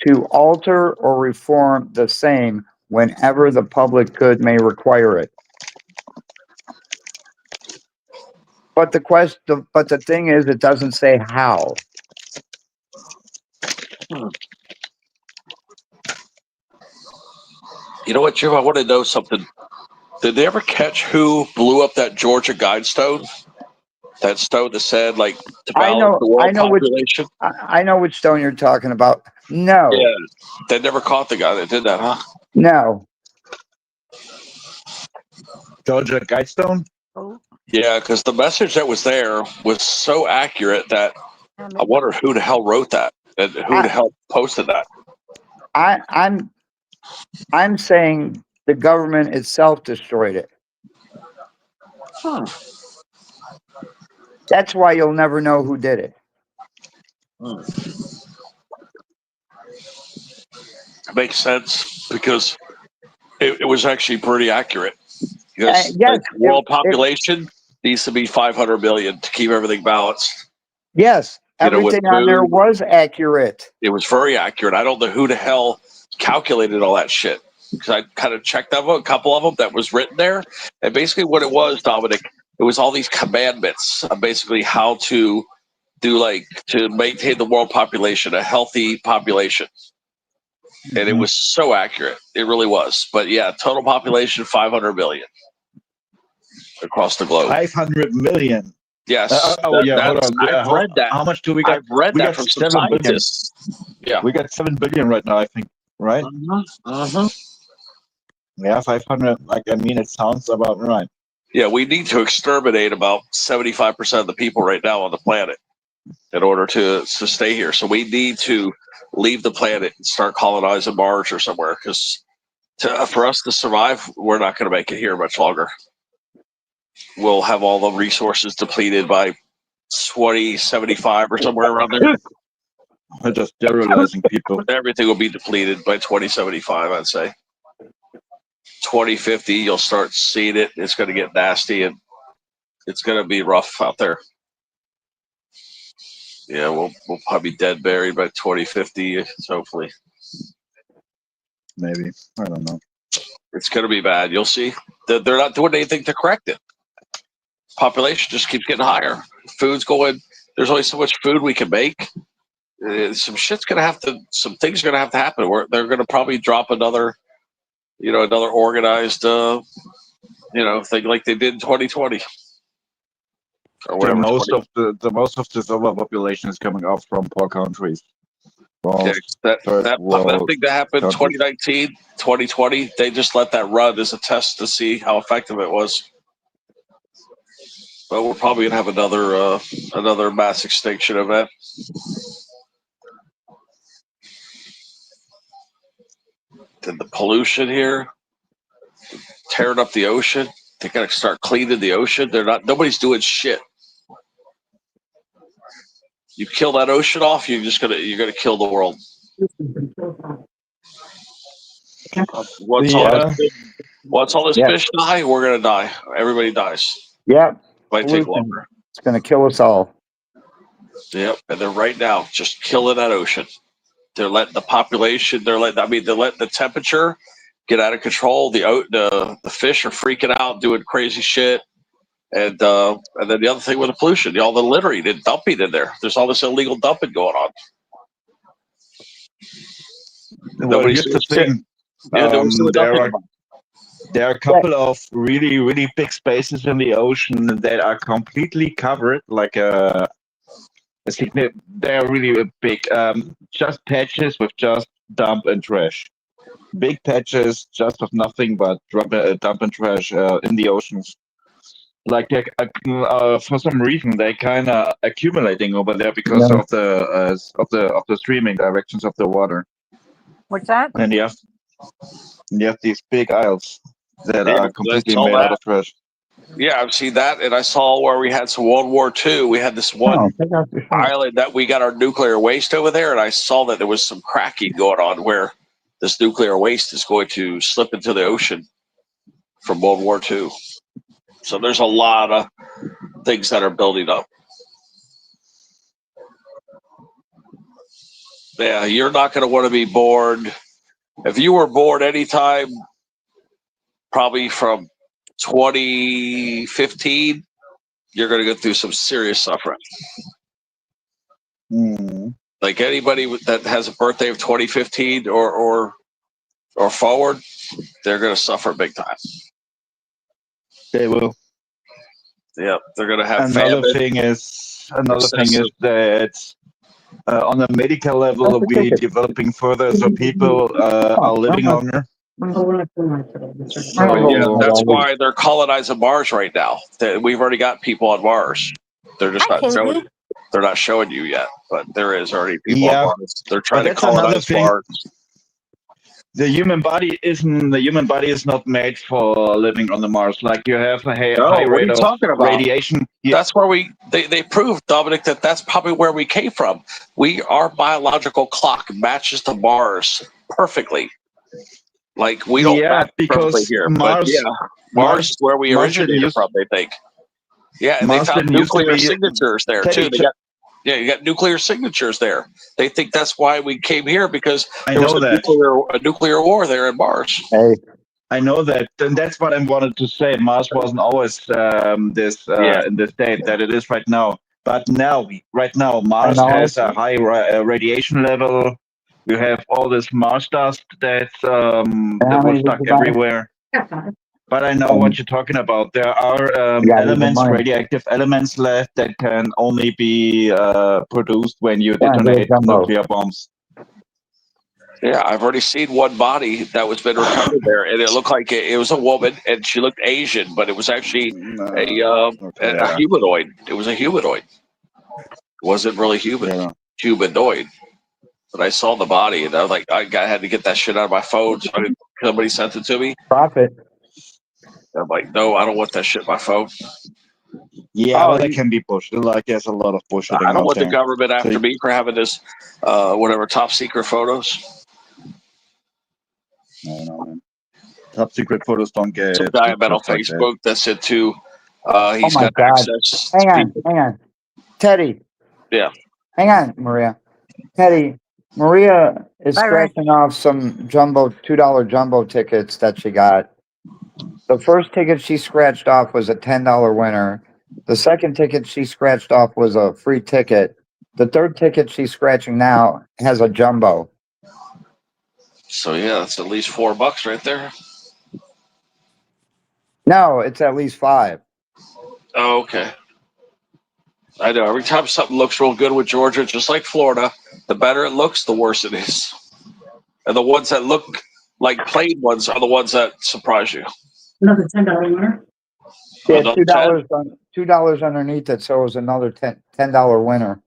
to alter or reform the same whenever the public good may require it. But the thing is, it doesn't say how. You know what, Jim? I want to know something. Did they ever catch who blew up that Georgia guide stove? That stone that said like to I balance know, the world I know which, population. I know which stone you're talking about. No, Yeah, they never caught the guy that did that, huh? no. Georgia Guidestone? Yeah, because the message that was there was so accurate that I wonder who the hell wrote that and who the hell posted that. I'm saying the government itself destroyed it. That's why you'll never know who did it. Makes sense because it was actually pretty accurate. Because Yes, the world population needs to be 500 million to keep everything balanced. yes, You know, with everything on there food, was accurate. it was very accurate. I don't know who the hell calculated all that shit. Because I kind of checked up a couple of them that was written there. And basically what it was, Dominic, it was all these commandments of basically how to do to maintain the world population, a healthy population. And it was so accurate. It really was. But yeah, total population 500 million across the globe. 500 million. Yes. Hold on. I've read that. How much do we got? I've read we that got from some 7 billion. scientists. Yeah. We got 7 billion right now, I think. Right? Yeah, 500. It sounds about right. Yeah, we need to exterminate about 75% of the people right now on the planet in order to stay here. So we need to leave the planet and start colonizing Mars or somewhere because for us to survive, we're not going to make it here much longer. We'll have all the resources depleted by 2075 or somewhere around there. We're just sterilizing people. Everything will be depleted by 2075, I'd say. 2050, you'll start seeing it. It's going to get nasty and it's going to be rough out there. Yeah, we'll probably be dead buried by 2050, hopefully. Maybe. I don't know. It's going to be bad. You'll see. They're not doing anything to correct it. Population just keeps getting higher. Food's going. There's only so much food we can make. Some things are going to have to happen. They're going to probably drop another organized, thing like they did in 2020 or whatever. Most of this overpopulation is coming off from poor countries. That thing that happened 2019, 2020, they just let that run as a test to see how effective it was. But we're probably gonna have another mass extinction event. Then the pollution here, tearing up the ocean. They gotta start cleaning the ocean. Nobody's doing shit. You kill that ocean off, you're gonna kill the world. Once all this fish die, we're gonna die. Everybody dies. Yep. Might take longer. It's going to kill us all. Yep. And they're right now just killing that ocean. They're letting the population. They're letting the temperature get out of control. The fish are freaking out, doing crazy shit. And then the other thing with the pollution, all the littering and dumping in there. There's all this illegal dumping going on. Well, here's the thing. There are a couple of really, really big spaces in the ocean that are completely covered, they're really big, just patches with just dump and trash. Big patches just with nothing but dump and trash in the oceans. For some reason, they're kind of accumulating over there because of the streaming directions of the water. What's that? And you have these big aisles that are completely made out of trash. Yeah, I've seen that, and I saw where we had some World War II. We had this one island that we got our nuclear waste over there, and I saw that there was some cracking going on where this nuclear waste is going to slip into the ocean from World War II. So there's a lot of things that are building up. Yeah, you're not going to want to be bored. If you were bored anytime, probably from 2015, you're going to go through some serious suffering. Like anybody that has a birthday of 2015 or forward, they're going to suffer big time. They will. Yeah, they're gonna have Another famine, thing is recessive. that on a medical level, we're developing further, so people are living longer. So yeah, that's why they're colonizing Mars right now. We've already got people on Mars. They're just not showing. They're not showing you yet, but there is already people on Mars. They're trying to that's another colonize thing. Mars. The human body is not made for living on the Mars. Like you have a high No, what are rate you of talking about? radiation. That's where they proved, Dominic, that's probably where we came from. Our biological clock matches to Mars perfectly. Like we don't match perfectly because here, but yeah, Mars is where we originated from. They think. Yeah, and they Mars found didn't used to nuclear be- signatures there too. You got nuclear signatures there. They think that's why we came here because there was a nuclear war there in Mars. Hey, I know that, and that's what I wanted to say. Mars wasn't always in this state that it is right now. But right now, Mars has a high radiation level. You have all this Mars dust that was stuck everywhere. But I know what you're talking about. There are radioactive elements left that can only be produced when you detonate nuclear bombs. Yeah, I've already seen one body that was been recovered there, and it looked like it was a woman, and she looked Asian, but it was actually a humanoid. It was a humanoid. It wasn't really human, humanoid. But I saw the body, and I was like, I had to get that shit out of my phone. So somebody sent it to me. Profit. I'm like, no, I don't want that shit on my phone. Yeah, well, that can be bullshit. Like, there's a lot of bullshit. I don't want the government after me for having this, whatever, top secret photos. No, man. Top secret photos don't get. Some guy on Facebook that said too. He's got access. Hang on. Teddy. Yeah. Hang on, Maria. Teddy, Maria is scratching off some $2 jumbo tickets that she got. The first ticket she scratched off was a $10 winner. The second ticket she scratched off was a free ticket. The third ticket she's scratching now has a jumbo. So yeah, that's at least $4 right there. No, it's at least 5. Oh, okay. I know. Every time something looks real good with Georgia, just like Florida, the better it looks, the worse it is. And the ones that look like plain ones are the ones that surprise you. Another $10 winner. Yeah, $2 underneath it, so it was another $10 winner.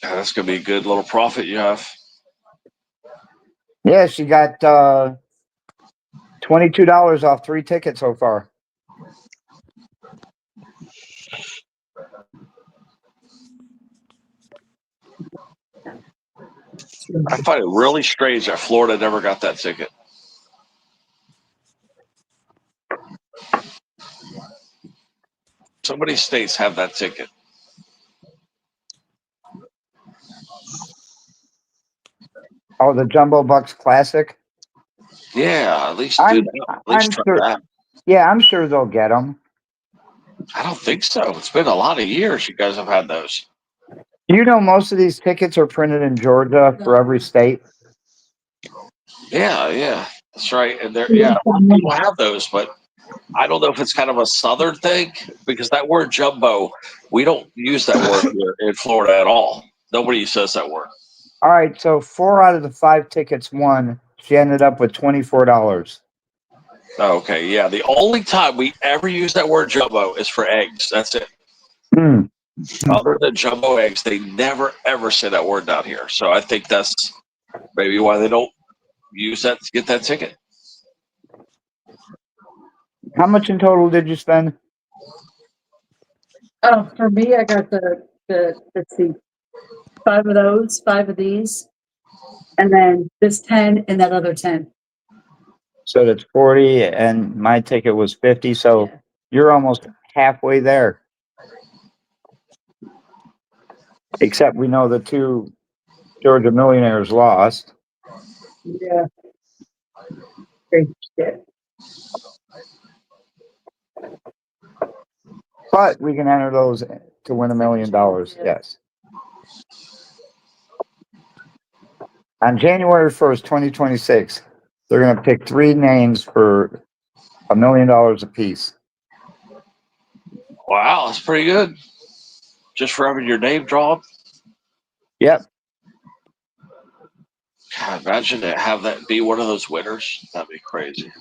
Yeah, that's gonna be a good little profit you have. Yeah, she got $22 off 3 tickets so far. I find it really strange that Florida never got that ticket. So many states have that ticket. Oh, the Jumbo Bucks Classic? Yeah, at least do that. At least try that. Yeah, I'm sure they'll get them. I don't think so. It's been a lot of years you guys have had those. You know, most of these tickets are printed in Georgia for every state. Yeah, that's right. And people have those, but I don't know if it's kind of a southern thing because that word jumbo, we don't use that word here in Florida at all. Nobody says that word. All right, so 4 out of the 5 tickets won. She ended up with $24. Okay, yeah. The only time we ever use that word jumbo is for eggs. That's it. Other than jumbo eggs, they never ever say that word down here. So I think that's maybe why they don't use that to get that ticket. How much in total did you spend? For me, I got the let's see, 5 of those, 5 of these, and then this 10 and that other 10. So that's 40, and my ticket was 50. So you're almost halfway there. Except we know the 2 Georgia millionaires lost. Yeah. Great shit. But we can enter those to win $1 million. Yes. On January 1st, 2026, they're going to pick 3 names for $1 million apiece. Wow, that's pretty good. Just for having your name drawn. Yep. God, imagine to have that be one of those winners. That'd be crazy.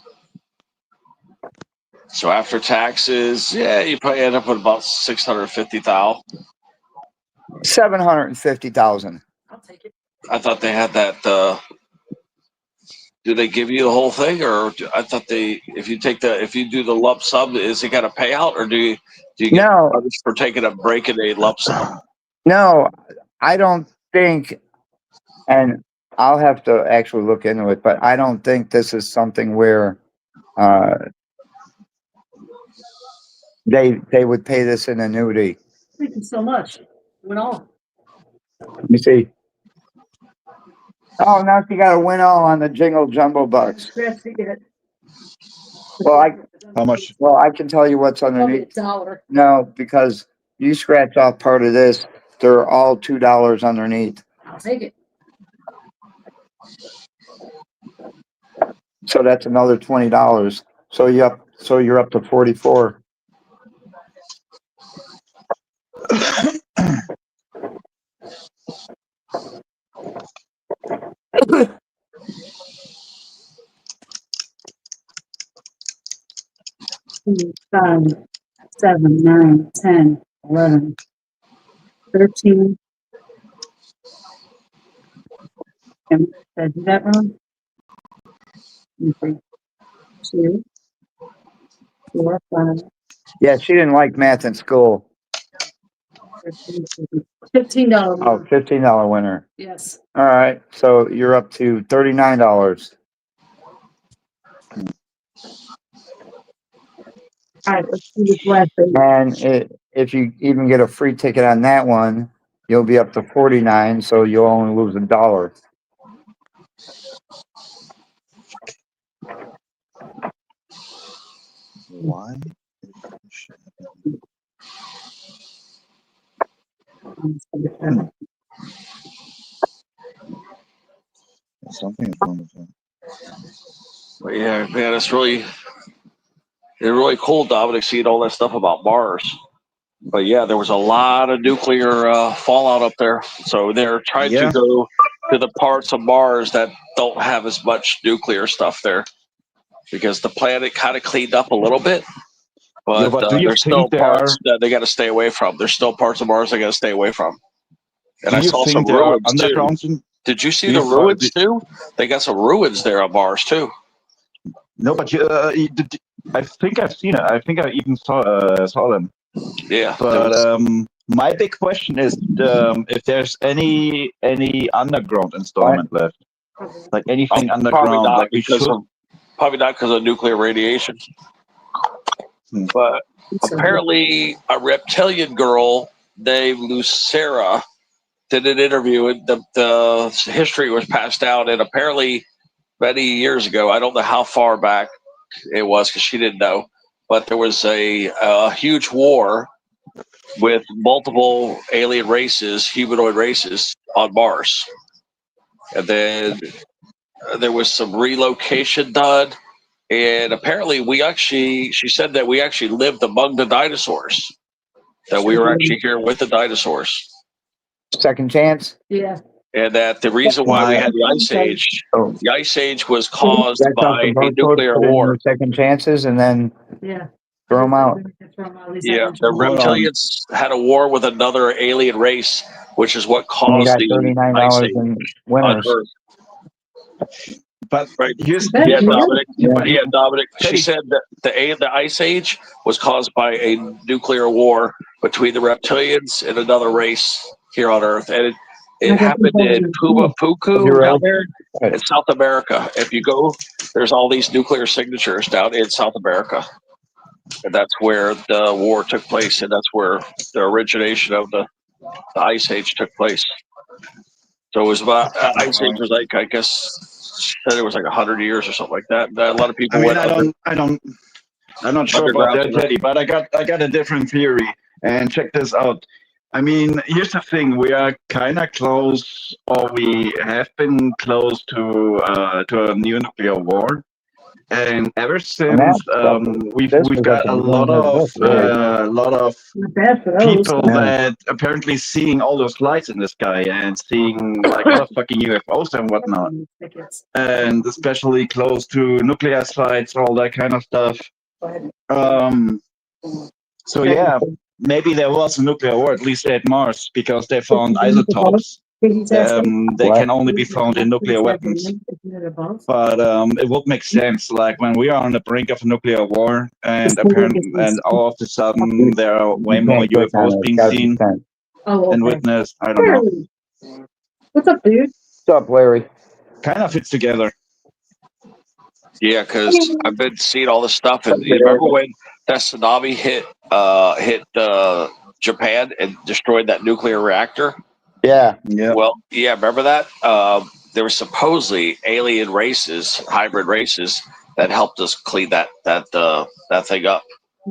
So after taxes, yeah, you probably end up with about 650,000. 750,000. I'll take it. I thought they had that. Do they give you the whole thing, or I thought if you do the lump sum, is it got a payout, or do you get No. punished for taking a break in a lump sum? No, I don't think, and I'll have to actually look into it, but I don't think this is something where they would pay this in annuity. Thank you so much. Went all. Let me see. Oh, now she got a win all on the Jingle Jumbo Bucks. Scratch ticket. Well, How much? Well, I can tell you what's Probably underneath. $1. No, because you scratch off part of this, they're all $2 underneath. I'll take it. So that's another $20. So you're up to 44. Five, 7, 9, 10, 11, 13. Did I do that wrong? 2, 4, 5, Yeah, she didn't like math in school. $15. Oh, $15 winner. Yes. All right, so you're up to $39. All right, let's do this last thing. And if you even get a free ticket on that one, you'll be up to 49, so you'll only lose $1. Why? Something is wrong with him. But yeah, man, it's really cool, Dominic, seeing all that stuff about Mars. But yeah, there was a lot of nuclear fallout up there. So they're trying to go to the parts of Mars that don't have as much nuclear stuff there, because the planet kind of cleaned up a little bit. But, but do you there's still think parts that they got to stay away from. There's still parts of Mars they got to stay away from. And I saw some ruins too. Did you see the ruins too? They got some ruins there on Mars too. No, but I think I've seen it. I think I even saw them. Yeah. But my big question is if there's any underground installment left, like anything underground, not, like we should. Probably not because of nuclear radiation. But apparently, a reptilian girl named Lucera did an interview, and the history was passed out. And apparently, many years ago, I don't know how far back it was because she didn't know, but there was a huge war with multiple alien races, humanoid races on Mars. And then there was some relocation done. And apparently she said that we actually lived among the dinosaurs, that we were actually here with the dinosaurs. Second chance? Yeah. And that the reason why we had the Ice Age was caused by a nuclear war. Second chances and then Yeah. throw them out. Yeah, the reptilians had a war with another alien race, which is what caused the Ice Age in winners. on Earth. But here's Dominic. Yeah, Dominic. She said that the Ice Age was caused by a nuclear war between the reptilians and another race here on Earth, and it happened in Pumapuku down there in South America. If you go, there's all these nuclear signatures down in South America, and that's where the war took place, and that's where the origination of the Ice Age took place. So it was about Ice Age was like, I guess, said it was like 100 years or something like that. A lot of people. I mean, I'm not sure about that, Teddy, but I got a different theory. And check this out. I mean, here's the thing: we are kind of close, or we have been close to a new nuclear war. And ever And since that we've this we've was got like a a million of book, really. lot of Not bad for those. people Yeah. that apparently seeing all those lights in the sky and seeing like motherfucking UFOs and whatnot, Tickets. and especially close to nuclear sites, all that kind of stuff. Go ahead. So yeah, maybe there was a nuclear war, at least at Mars, because they found isotopes. They can only be found in nuclear weapons. But it would make sense, like when we are on the brink of a nuclear war, and apparently, and all of a sudden there are way You more can't click on UFOs it. being Gotta seen consent. Oh, and okay. witnessed. I don't know. What's up, dude? What's up, Larry? Kind of fits together. Yeah, because I've been seeing all this stuff, and you remember when that tsunami hit Japan and destroyed that nuclear reactor? Yeah. Yeah. Well, yeah, remember that? There were supposedly alien races, hybrid races, that helped us clean that thing up.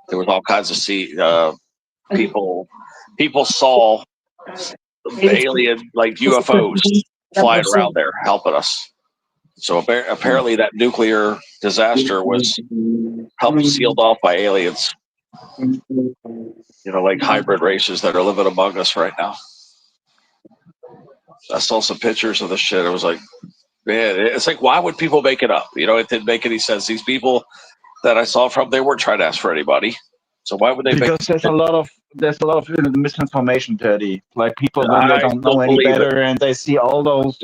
There was all kinds of people saw alien like UFOs flying around there helping us. So apparently that nuclear disaster was helped sealed off by aliens. Like hybrid races that are living among us right now. I saw some pictures of the shit. It was like, man, it's like, why would people make it up? It didn't make any sense. These people that I saw from, they weren't trying to ask for anybody. So why would they make Because there's a lot of misinformation, Teddy. Like people when they don't know any better and they see all those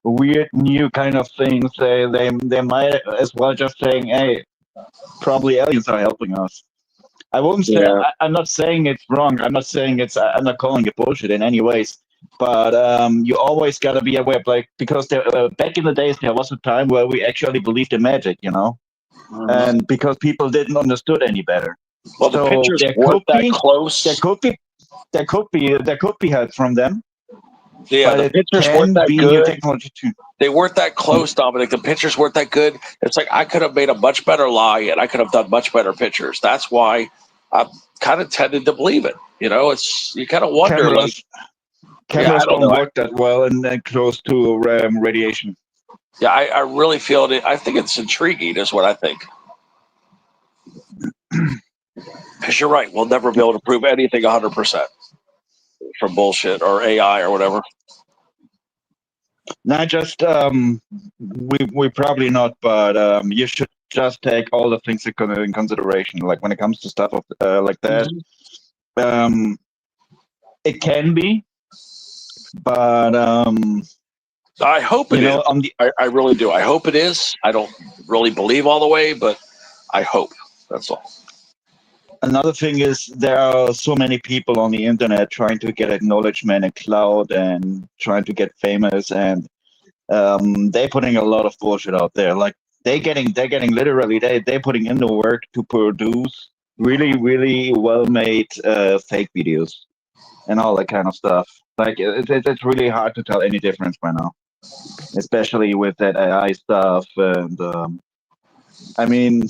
weird new kind of things, they might as well just saying, hey, probably aliens are helping us. I wouldn't say I'm not saying it's wrong. I'm not calling it bullshit in any ways. But you always gotta be aware, like, because back in the days there was a time where we actually believed in magic, and because people didn't understood any better. Well, the pictures weren't that close. There could be help from them. Yeah, the pictures weren't that good. Technology too. They weren't that close, Dominic. The pictures weren't that good. It's like I could have made a much better lie, and I could have done much better pictures. That's why I kind of tended to believe it. It's you kind of wonder. Cameras don't work that well and close to radiation. Yeah, I really feel it. I think it's intriguing, is what I think. Because you're right, we'll never be able to prove anything 100% from bullshit or AI or whatever. Not just we probably not, but you should just take all the things in consideration. Like when it comes to stuff like that, it can be, but I hope it is. I really do. I hope it is. I don't really believe all the way, but I hope. That's all. Another thing is there are so many people on the internet trying to get acknowledgement and clout and trying to get famous, and they're putting a lot of bullshit out there. Like they're getting literally they're putting in the work to produce really, really well made fake videos and all that kind of stuff. Like it's really hard to tell any difference by now, especially with that AI stuff. And I mean,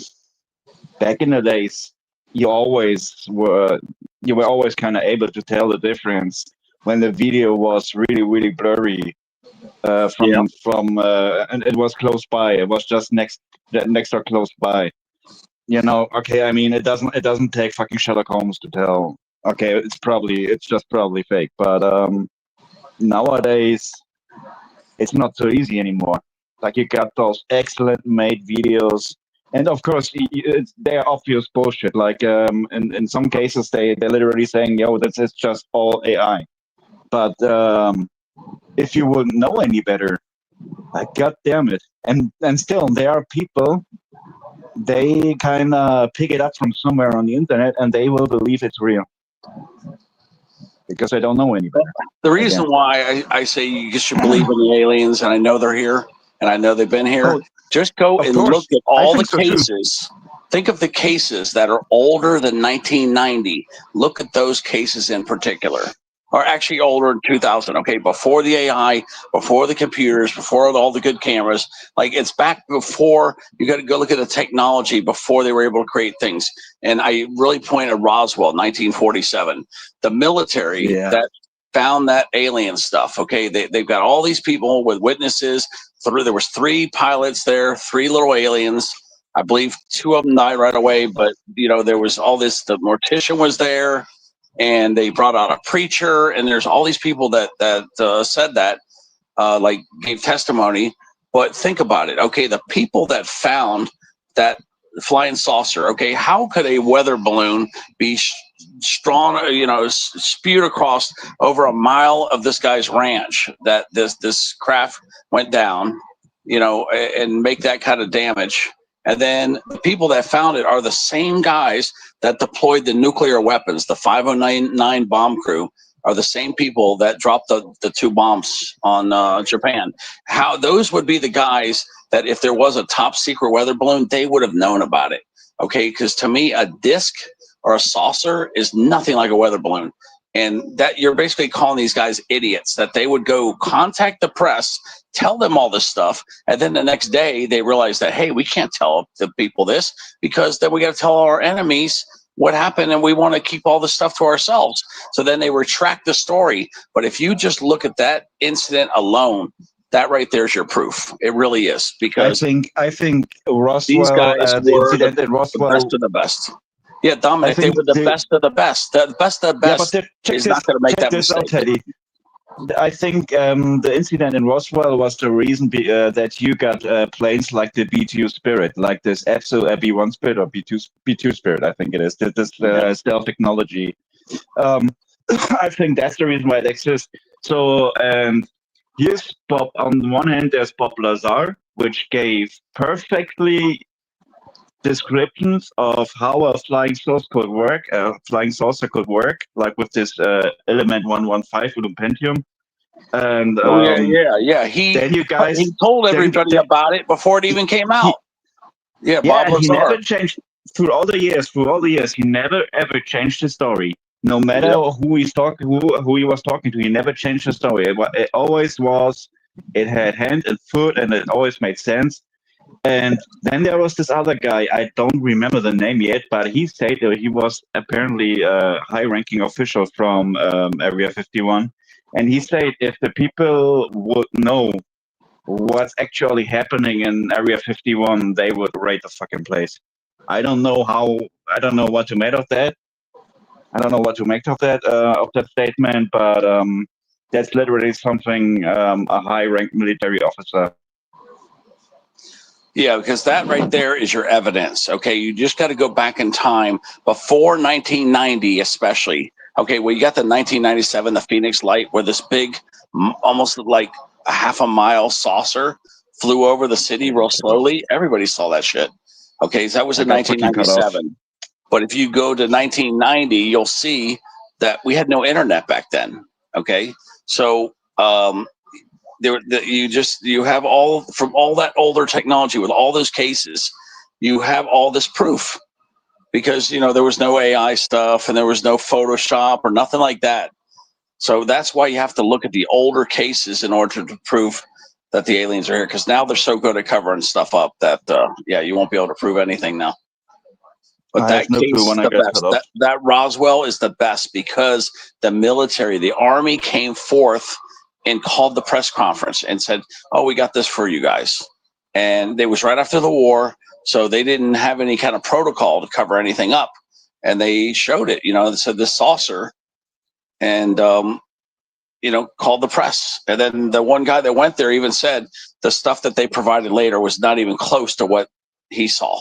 back in the days, you were always kind of able to tell the difference when the video was really, really blurry from and it was close by. It was just next or close by. Okay. I mean, it doesn't take fucking Sherlock Holmes to tell. Okay, it's just probably fake. But nowadays, it's not so easy anymore. Like you got those excellent made videos. And of course, they're obvious bullshit. Like in some cases, they're literally saying, "Yo, this is just all AI." But if you wouldn't know any better, like God damn it! And still, there are people. They kind of pick it up from somewhere on the internet, and they will believe it's real because they don't know any better. The reason why I say you should believe in the aliens, and I know they're here, and I know they've been here. Just go and look at all the cases. Think of the cases that are older than 1990. Look at those cases in particular. Or actually older than 2000. Okay, before the AI, before the computers, before all the good cameras. Like it's back before. You got to go look at the technology before they were able to create things. And I really point at Roswell, 1947. The military that found that alien stuff. Okay, they've got all these people with witnesses. There was 3 pilots there, 3 little aliens. I believe 2 of them died right away, but there was all this. The mortician was there, and they brought out a preacher, and there's all these people that said that, like gave testimony. But think about it. Okay, the people that found that flying saucer. Okay, how could a weather balloon be strong? Spewed across over a mile of this guy's ranch that this craft went down, and make that kind of damage. And then the people that found it are the same guys that deployed the nuclear weapons. The 509 bomb crew are the same people that dropped the 2 bombs on Japan. How those would be the guys that if there was a top secret weather balloon, they would have known about it. Okay, because to me, a disc or a saucer is nothing like a weather balloon. And that you're basically calling these guys idiots, that they would go contact the press, tell them all this stuff, and then the next day they realize that, hey, we can't tell the people this because then we got to tell our enemies what happened, and we want to keep all this stuff to ourselves. So then they retract the story. But if you just look at that incident alone, that right there's your proof. It really is, because I think Roswell, these guys the were incident at the Roswell, best of the best. Yeah, Dominic, they think were the best of the best. The best of the yeah, best but is not going to make check that this out, mistake. Teddy. I think the incident in Roswell was the reason that you got planes like the B2 Spirit, like this EFSO B1 Spirit or B2 Spirit, I think it is. This stealth technology. I think that's the reason why it exists. So here's Bob. On the one hand, there's Bob Lazar, which gave perfectly descriptions of how a flying saucer could work, like with this element 115 with Pentium. And yeah. He he told everybody about it before it even came out. Bob he Lazar. never changed through all the years. He never ever changed the story. No matter who he was talking to, he never changed the story. It always was. It had hand and foot, and it always made sense. And then there was this other guy, I don't remember the name yet, but he said that he was apparently a high-ranking official from Area 51. And he said if the people would know what's actually happening in Area 51, they would raid the fucking place. I don't know what to make of that. Of that statement, but that's literally something a high-ranked military officer. Yeah, because that right there is your evidence. Okay, you just got to go back in time before 1990, especially. Okay, well, you got the 1997, the Phoenix Light, where this big, almost like a half a mile saucer flew over the city real slowly. Everybody saw that shit. Okay, so that was in 1997. But if you go to 1990, you'll see that we had no internet back then. Okay, so you have all from all that older technology with all those cases, you have all this proof, because there was no AI stuff and there was no Photoshop or nothing like that. So that's why you have to look at the older cases in order to prove that the aliens are here, because now they're so good at covering stuff up that you won't be able to prove anything now. But that case is the best. That Roswell is the best because the military, the Army came forth and called the press conference and said, "Oh, we got this for you guys." And it was right after the war, so they didn't have any kind of protocol to cover anything up. And they showed it, they said this saucer, and called the press. And then the one guy that went there even said the stuff that they provided later was not even close to what he saw.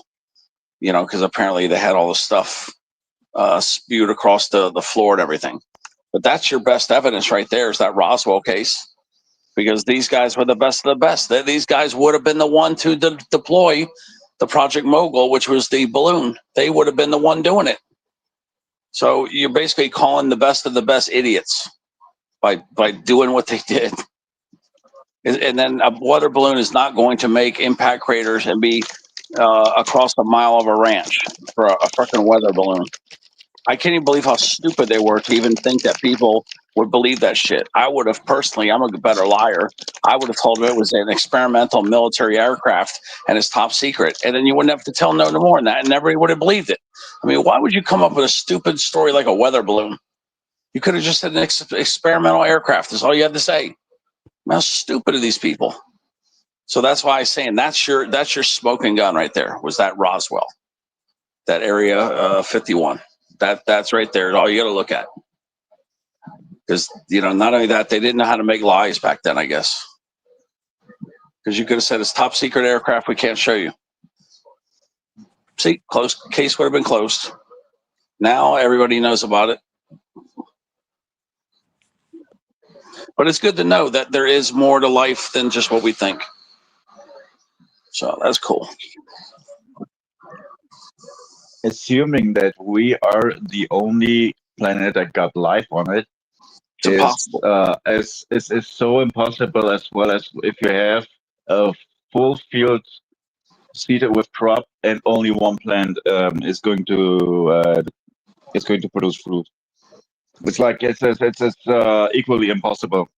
Because apparently they had all the stuff spewed across the floor and everything. But that's your best evidence right there, is that Roswell case, because these guys were the best of the best. These guys would have been the one to deploy the Project Mogul, which was the balloon. They would have been the one doing it. So you're basically calling the best of the best idiots by doing what they did. And then a weather balloon is not going to make impact craters and be across a mile of a ranch for a freaking weather balloon. I can't even believe how stupid they were to even think that people would believe that shit. I would have personally, I'm a better liar. I would have told them it was an experimental military aircraft and it's top secret. And then you wouldn't have to tell no more than that, and everybody would have believed it. I mean, why would you come up with a stupid story like a weather balloon? You could have just said an experimental aircraft. That's all you had to say. How stupid are these people? So that's why I'm saying that's your smoking gun right there. Was that Roswell, that Area 51? That's right there. All you got to look at. Because not only that, they didn't know how to make lies back then, I guess. Because you could have said it's top secret aircraft. We can't show you. See, case would have been closed. Now everybody knows about it. But it's good to know that there is more to life than just what we think. So that's cool. Assuming that we are the only planet that got life on it, it's impossible. It's so impossible, as well as if you have a full field seeded with crop and only one plant is going to produce fruit. It's like it's equally impossible.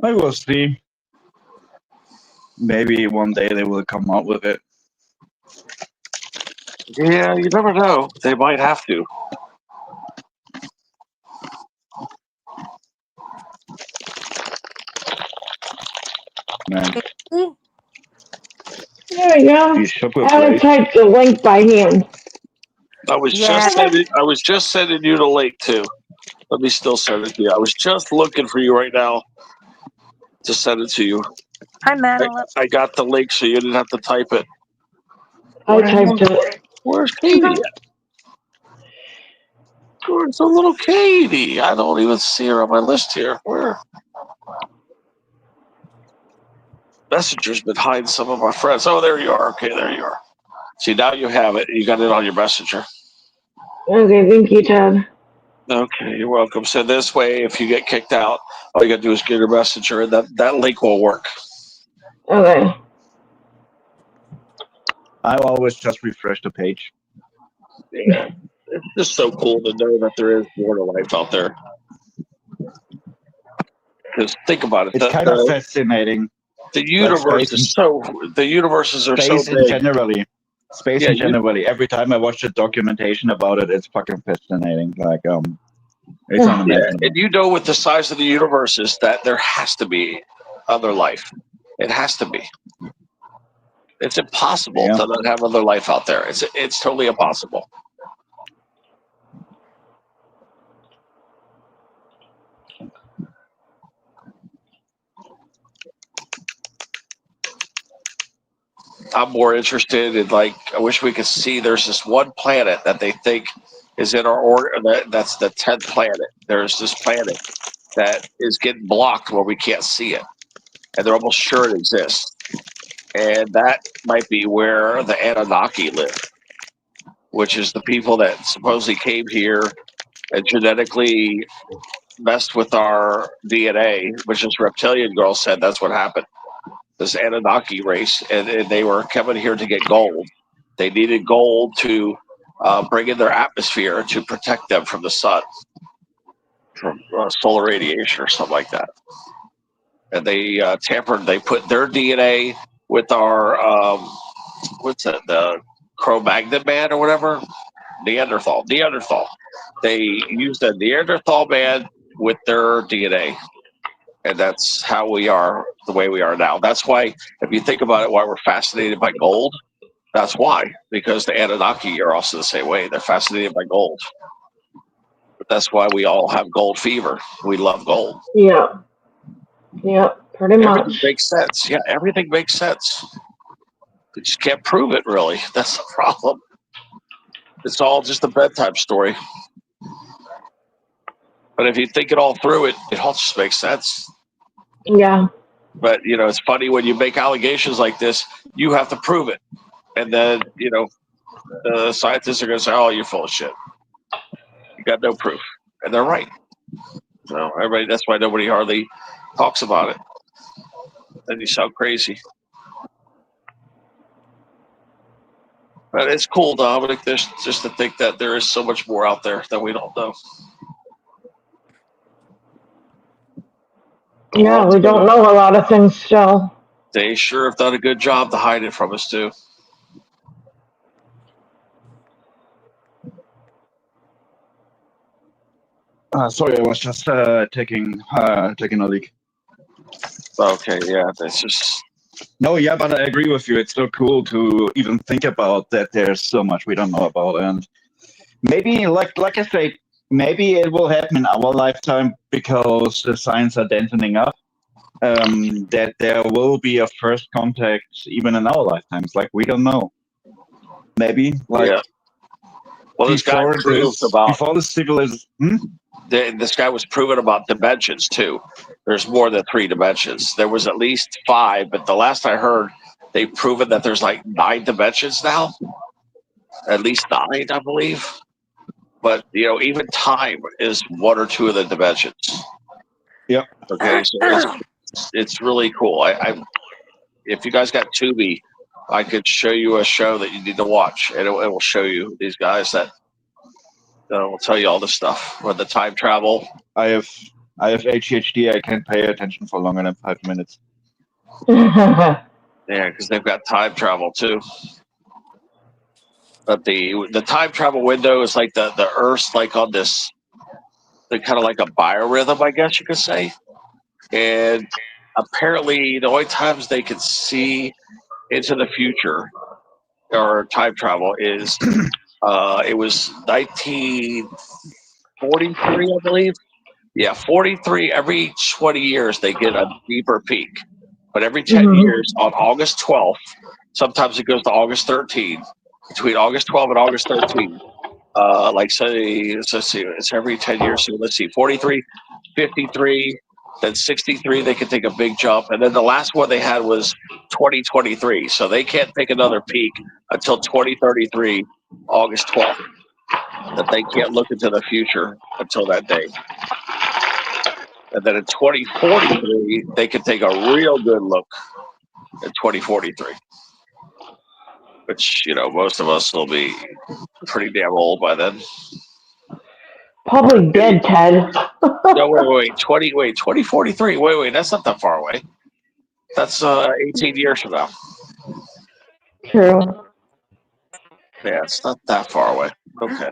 I will see. Maybe one day they will come out with it. Yeah, you never know. They might have to. Man. There we go. Alan typed the link by hand. I was just sending you the link too. Let me still send it to you. I was just looking for you right now to send it to you. Hi, Madeline. I got the link so you didn't have to type it. I typed it. Where's Katie at? Where's the little Katie? I don't even see her on my list here. Where? Messenger's been hiding some of my friends. Oh, there you are. Okay, there you are. See, now you have it. You got it on your Messenger. Okay, thank you, Ted. Okay, you're welcome. So this way, if you get kicked out, all you got to do is get your Messenger, and that link will work. Okay. I always just refresh the page. Yeah, it's just so cool to know that there is more to life out there. Because think about it. It's kind of fascinating. The universe is so. The universes are so big. Space in generally. Every time I watch a documentation about it, it's fucking fascinating. Like it's unimaginable. And with the size of the universe is that there has to be other life. It has to be. It's impossible to not have other life out there. It's totally impossible. I'm more interested in I wish we could see. There's this one planet that they think is in our order. That's the 10th planet. There's this planet that is getting blocked where we can't see it, and they're almost sure it exists. And that might be where the Anunnaki live, which is the people that supposedly came here and genetically messed with our DNA, which this reptilian girl said that's what happened. This Anunnaki race, and they were coming here to get gold. They needed gold to bring in their atmosphere to protect them from the sun, from solar radiation or something like that. And they tampered. They put their DNA with our the Cro-Magnon man or whatever, Neanderthal. They used a Neanderthal man with their DNA. And that's how we are the way we are now. That's why, if you think about it, why we're fascinated by gold, that's why. Because the Anunnaki are also the same way. They're fascinated by gold. But that's why we all have gold fever. We love gold. Yeah. Yeah, pretty much. Everything makes sense. Yeah, everything makes sense. You just can't prove it, really. That's the problem. It's all just a bedtime story. But if you think it all through, it all just makes sense. Yeah. But, it's funny when you make allegations like this, you have to prove it. And then, the scientists are going to say, oh, you're full of shit. You got no proof. And they're right. So that's why nobody hardly talks about it. Then you sound crazy. But it's cool, Dominic, just to think that there is so much more out there that we don't know. Yeah, we don't know a lot of things still. They sure have done a good job to hide it from us too. Sorry, I was just taking a leak. Okay, yeah, that's just. No, yeah, but I agree with you. It's so cool to even think about that. There's so much we don't know about, and maybe, like I say, maybe it will happen in our lifetime because the signs are dampening up. That there will be a first contact even in our lifetimes. Like, we don't know. Maybe, like, Yeah. Well, this guy before proves this, about before the civilization. this guy was proven about dimensions too. There's more than 3 dimensions. There was at least 5, but the last I heard, they've proven that there's like 9 dimensions now. At least 9, I believe. But you know, even time is 1 or 2 of the dimensions. Yep. Okay, so it's really cool. I if you guys got Tubi, I could show you a show that you need to watch, and it will show you these guys that will tell you all this stuff with the time travel. I have ADHD. I can't pay attention for longer than 5 minutes. Yeah, because they've got time travel too. But the time travel window is like the Earth's like on this, they're kind of like a biorhythm, I guess you could say. And apparently, the only times they can see into the future or time travel is it was 1943, I believe. Yeah, 43. Every 20 years they get a deeper peak, but every 10 years on August 12th, sometimes it goes to August 13th. Between August 12th and August 13th, like say, let's see, it's every 10 years. So let's see, 43, 53. Then 63, they could take a big jump. And then the last one they had was 2023. So they can't take another peak until 2033, August 12th. That they can't look into the future until that day. And then in 2043, they can take a real good look at 2043. Which, you know, most of us will be pretty damn old by then. Probably dead, Ted. No, wait, 2043. Wait, that's not that far away. That's 18 years from now. True. Yeah, it's not that far away. Okay.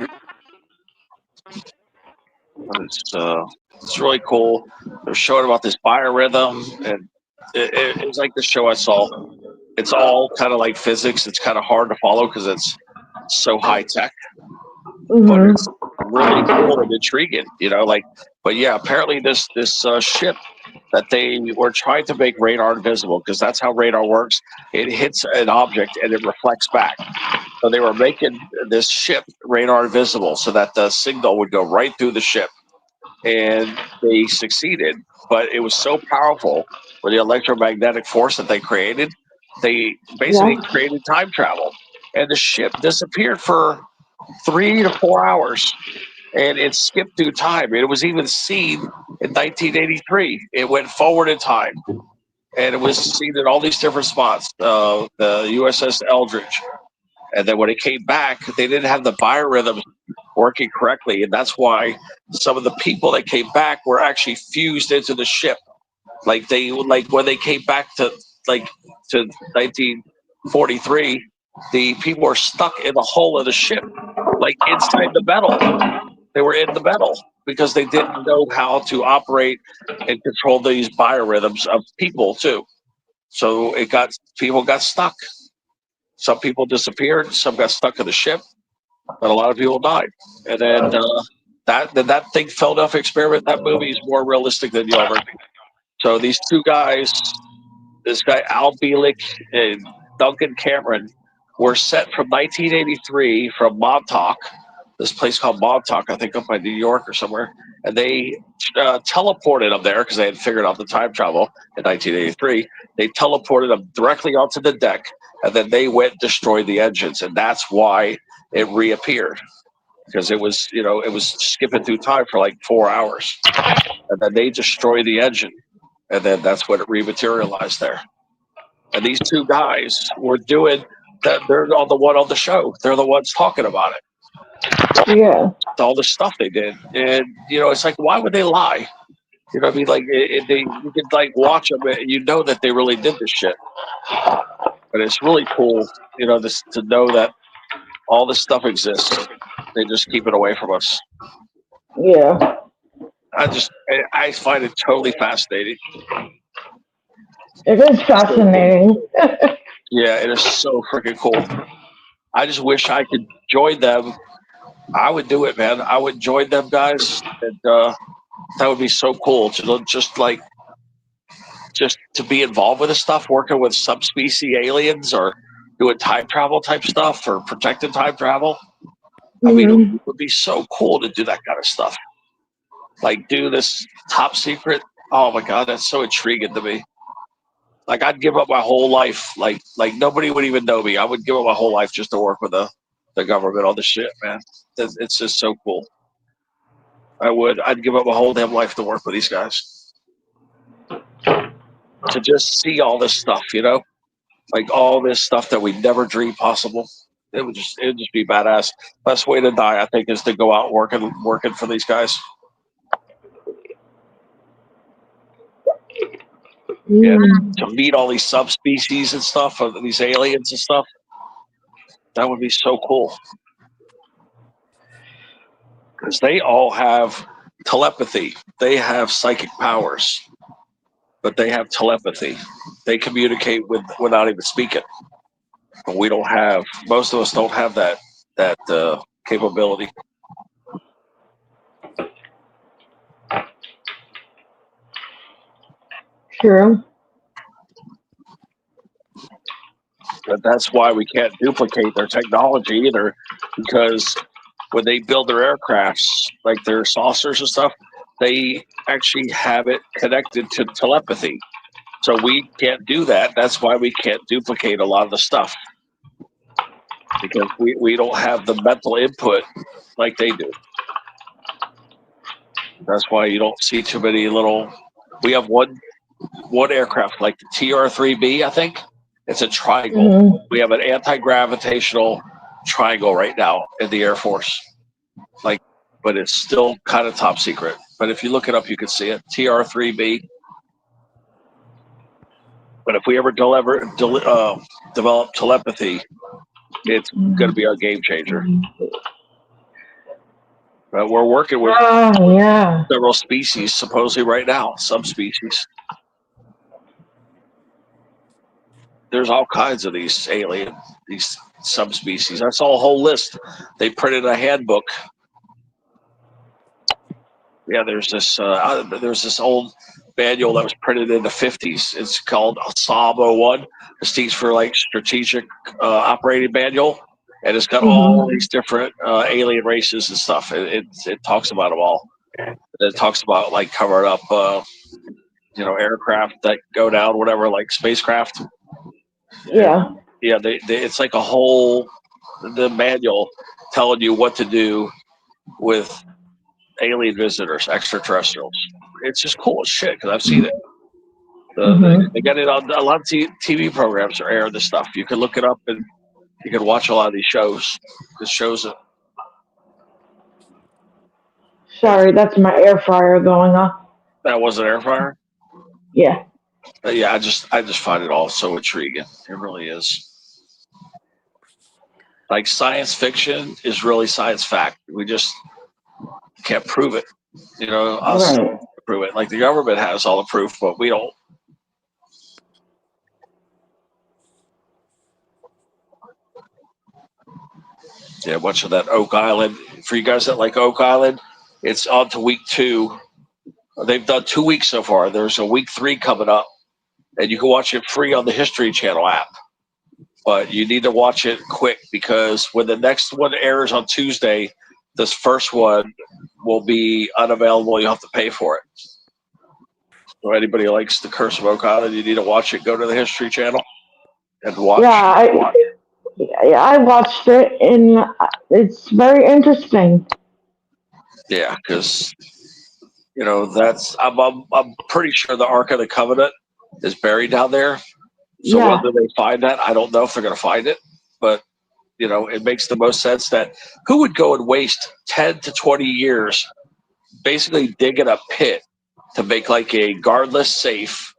It's really cool. They're showing about this biorhythm, and it's like the show I saw. It's all kind of like physics. It's kind of hard to follow because it's so high tech. But it's really cool and intriguing, you know. Like, but yeah, apparently this ship that they were trying to make radar invisible, because that's how radar works. It hits an object and it reflects back. So they were making this ship radar invisible so that the signal would go right through the ship, and they succeeded. But it was so powerful with the electromagnetic force that they created. They basically created time travel, and the ship disappeared for 3 to 4 hours, and it skipped through time. It was even seen in 1983. It went forward in time, and it was seen in all these different spots. The USS Eldridge, and then when it came back, they didn't have the biorhythms working correctly, and that's why some of the people that came back were actually fused into the ship. Like when they came back to 1943. The people were stuck in the hull of the ship, like inside the metal. They were in the metal because they didn't know how to operate and control these biorhythms of people too. So people got stuck. Some people disappeared. Some got stuck in the ship, but a lot of people died. And then that thing, Philadelphia Experiment, that movie is more realistic than you ever think. So these two guys, this guy Al Bielek and Duncan Cameron, were set from 1983 from Montauk, this place called Montauk, I think up by New York or somewhere, and they teleported them there because they had figured out the time travel in 1983. They teleported them directly onto the deck, and then they went and destroyed the engines, and that's why it reappeared, because it was skipping through time for like 4 hours, and then they destroyed the engine, and then that's when it rematerialized there. And these two guys were doing that. They're on the one on the show. They're the ones talking about it. Yeah. All the stuff they did. And, it's like, why would they lie? You know what I mean? Like you could like watch them, and you know that they really did this shit. But it's really cool, you know, this to know that all this stuff exists. They just keep it away from us. Yeah. I find it totally fascinating. It is fascinating. Yeah, it is so freaking cool. I just wish I could join them. I would do it, man. I would join them guys, and that would be so cool to just to be involved with this stuff, working with subspecies aliens or doing time travel type stuff or protected time travel. I mean, it would be so cool to do that kind of stuff. Like do this top secret. Oh my God, that's so intriguing to me. Like I'd give up my whole life. Like nobody would even know me. I would give up my whole life just to work with the government on the shit, man. It's just so cool. I'd give up my whole damn life to work with these guys. To just see all this stuff, you know? Like all this stuff that we never dreamed possible. It would just be badass. Best way to die, I think, is to go out working for these guys. Yeah, to meet all these subspecies and stuff, of these aliens and stuff. That would be so cool. Because they all have telepathy. They have psychic powers. But they have telepathy. They communicate without even speaking. But we don't have, most of us don't have that capability. True. But that's why we can't duplicate their technology either, because when they build their aircrafts, like their saucers and stuff, they actually have it connected to telepathy. So we can't do that. That's why we can't duplicate a lot of the stuff, because we don't have the mental input like they do. That's why you don't see too many little. We have one aircraft, like the TR-3B, I think. It's a triangle. We have an anti-gravitational triangle right now in the Air Force. Like, but it's still kind of top secret. But if you look it up, you can see it. TR-3B. But if we ever develop telepathy, it's going to be our game changer. But we're working with several species, supposedly right now, subspecies. There's all kinds of these subspecies. I saw a whole list. They printed a handbook. Yeah, there's this old manual that was printed in the 50s. It's called SOM 01. It stands for like Strategic Operating Manual, and it's got all these different alien races and stuff. It talks about them all. It talks about like covering up, aircraft that go down, whatever, like spacecraft. Yeah. Yeah, it's like the manual telling you what to do with alien visitors, extraterrestrials. It's just cool as shit because I've seen it. They got it on a lot of TV programs are airing this stuff. You can look it up and you can watch a lot of these shows. This shows it. Sorry, that's my air fryer going off. That was an air fryer? Yeah. Yeah, I just find it all so intriguing. It really is. Like science fiction is really science fact. We just can't prove it. Us prove it. Like the government has all the proof, but we don't. Yeah, much of that Oak Island. For you guys that like Oak Island, it's on to week 2. They've done 2 weeks so far. There's a week 3 coming up, and you can watch it free on the History Channel app. But you need to watch it quick because when the next one airs on Tuesday, this first one will be unavailable. You'll have to pay for it. So anybody who likes The Curse of Oak Island, you need to watch it. Go to the History Channel and watch. Yeah, I watched it, and it's very interesting. Yeah, because I'm pretty sure the Ark of the Covenant is buried down there. So whether they find that, I don't know if they're going to find it, but it makes the most sense that who would go and waste 10 to 20 years basically digging a pit to make like a guardless safe,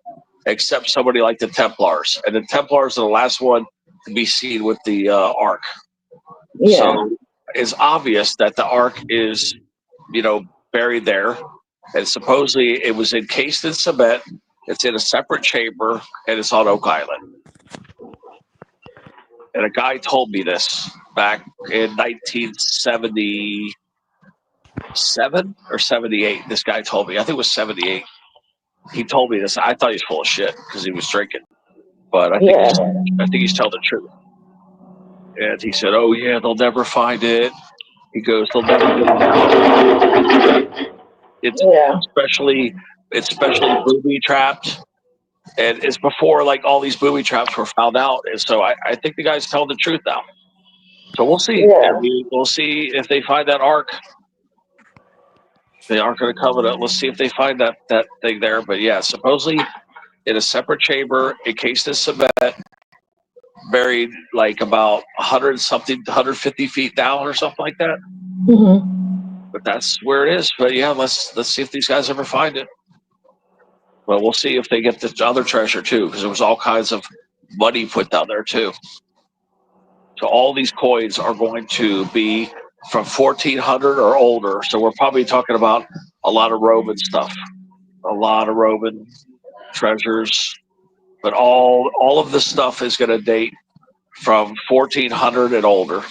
except somebody like the Templars. And the Templars are the last one to be seen with the Ark. Yeah. So it's obvious that the Ark is, buried there. And supposedly it was encased in cement. It's in a separate chamber, and it's on Oak Island. And a guy told me this back in 1977 or 78. This guy told me, I think it was 78. He told me this. I thought he was full of shit because he was drinking. But I think he's telling the truth. And he said, "Oh yeah, they'll never find it." He goes, "They'll never get it out." It's especially booby trapped, and it's before like all these booby traps were found out. And so I think the guy's telling the truth now. So we'll see. Yeah. We'll see if they find that Ark. The Ark of the Covenant. Let's see if they find that thing there. But yeah, supposedly in a separate chamber, encased in cement, buried like about 150 feet down or something like that. Mm-hmm. But that's where it is. But yeah, let's see if these guys ever find it. Well, we'll see if they get the other treasure too, because there was all kinds of money put down there too. So all these coins are going to be from 1400 or older. So we're probably talking about a lot of Roman stuff, a lot of Roman treasures. But all of this stuff is going to date from 1400 and older.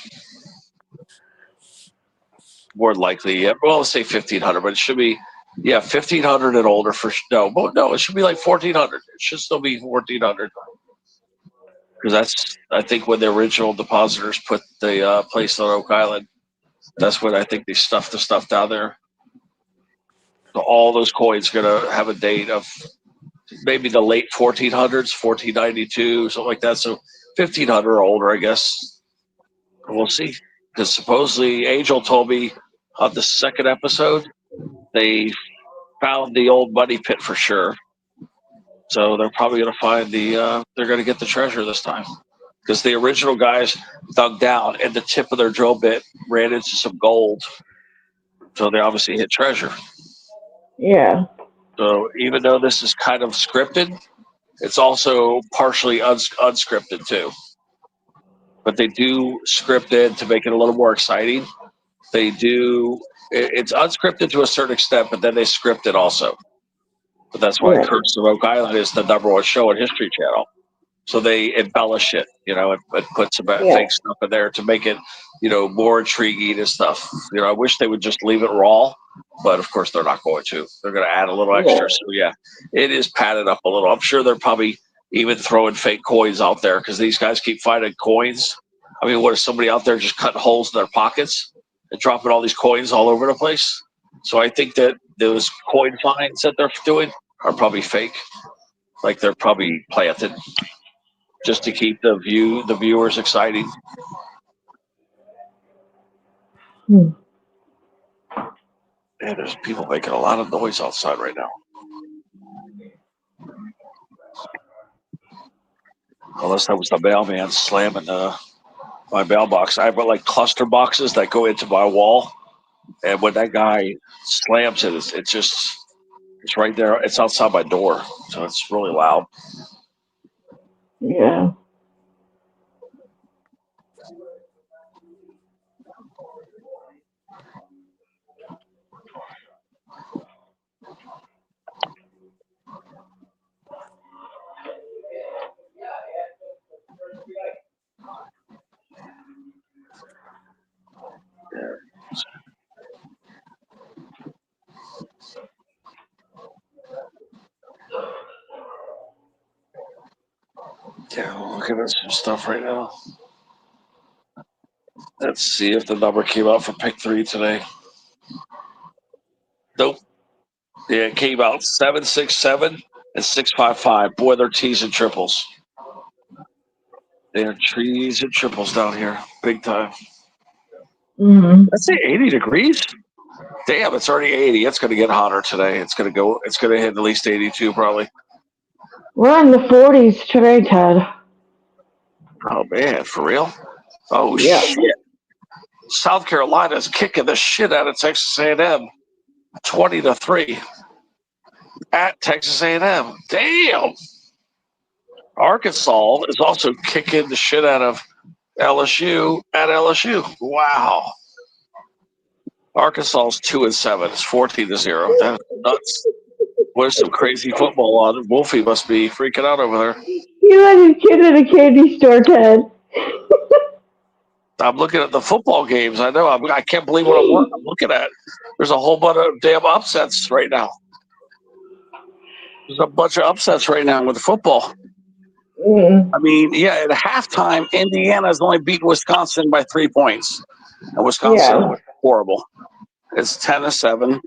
More likely, yeah. Well, let's say 1500, but it should be, 1500 and older for no, it should be like 1400. It should still be 1400 because that's, I think, when the original depositors put the place on Oak Island. That's when I think they stuffed the stuff down there. So all those coins are gonna have a date of maybe the late 1400s, 1492, something like that. So 1500 or older, I guess. We'll see. Because supposedly Angel told me on the second episode they found the old money pit for sure. So they're probably going to find they're going to get the treasure this time. Because the original guys dug down and the tip of their drill bit ran into some gold. So they obviously hit treasure. Yeah. So even though this is kind of scripted, it's also partially unscripted too. But they do script it to make it a little more exciting. They do. It's unscripted to a certain extent, but then they script it also. But that's why Curse of Oak Island is the #1 show on History Channel. So they embellish it, and put some fake stuff in there to make it, more intriguing and stuff. I wish they would just leave it raw, but of course they're not going to. They're going to add a little extra. So yeah, it is padded up a little. I'm sure they're probably even throwing fake coins out there because these guys keep finding coins. I mean, what is somebody out there just cutting holes in their pockets and dropping all these coins all over the place? So I think that those coin finds that they're doing are probably fake. Like they're probably planted just to keep the viewers exciting. Hmm. Yeah, there's people making a lot of noise outside right now. Unless that was the mailman slamming my mailbox. I have like cluster boxes that go into my wall, and when that guy slams it, it's right there. It's outside my door, so it's really loud. Yeah. Yeah, we're looking at some stuff right now. Let's see if the number came out for pick 3 today. Nope. Yeah, it came out 767 and 655. Boy, they're tees and triples. They're trees and triples down here, big time. Mm-hmm. Let's say 80 degrees. Damn, it's already 80. It's going to get hotter today. It's going to hit at least 82 probably. We're in the 40s today, Ted. Oh man, for real? Oh Yeah. shit! South Carolina's kicking the shit out of Texas A&M, 20-3. at Texas A&M. Damn. Arkansas is also kicking the shit out of LSU at LSU. Wow. Arkansas is 2-7. It's 14-0. That's nuts. What is some crazy football on? Wolfie must be freaking out over there. You let his kid in a candy store, Ted. I'm looking at the football games. I know. I can't believe what I'm looking at. There's a whole bunch of damn upsets right now. There's a bunch of upsets right now with football. I mean, yeah, at halftime, Indiana's only beat Wisconsin by 3 points. And Wisconsin was horrible. It's 10-7.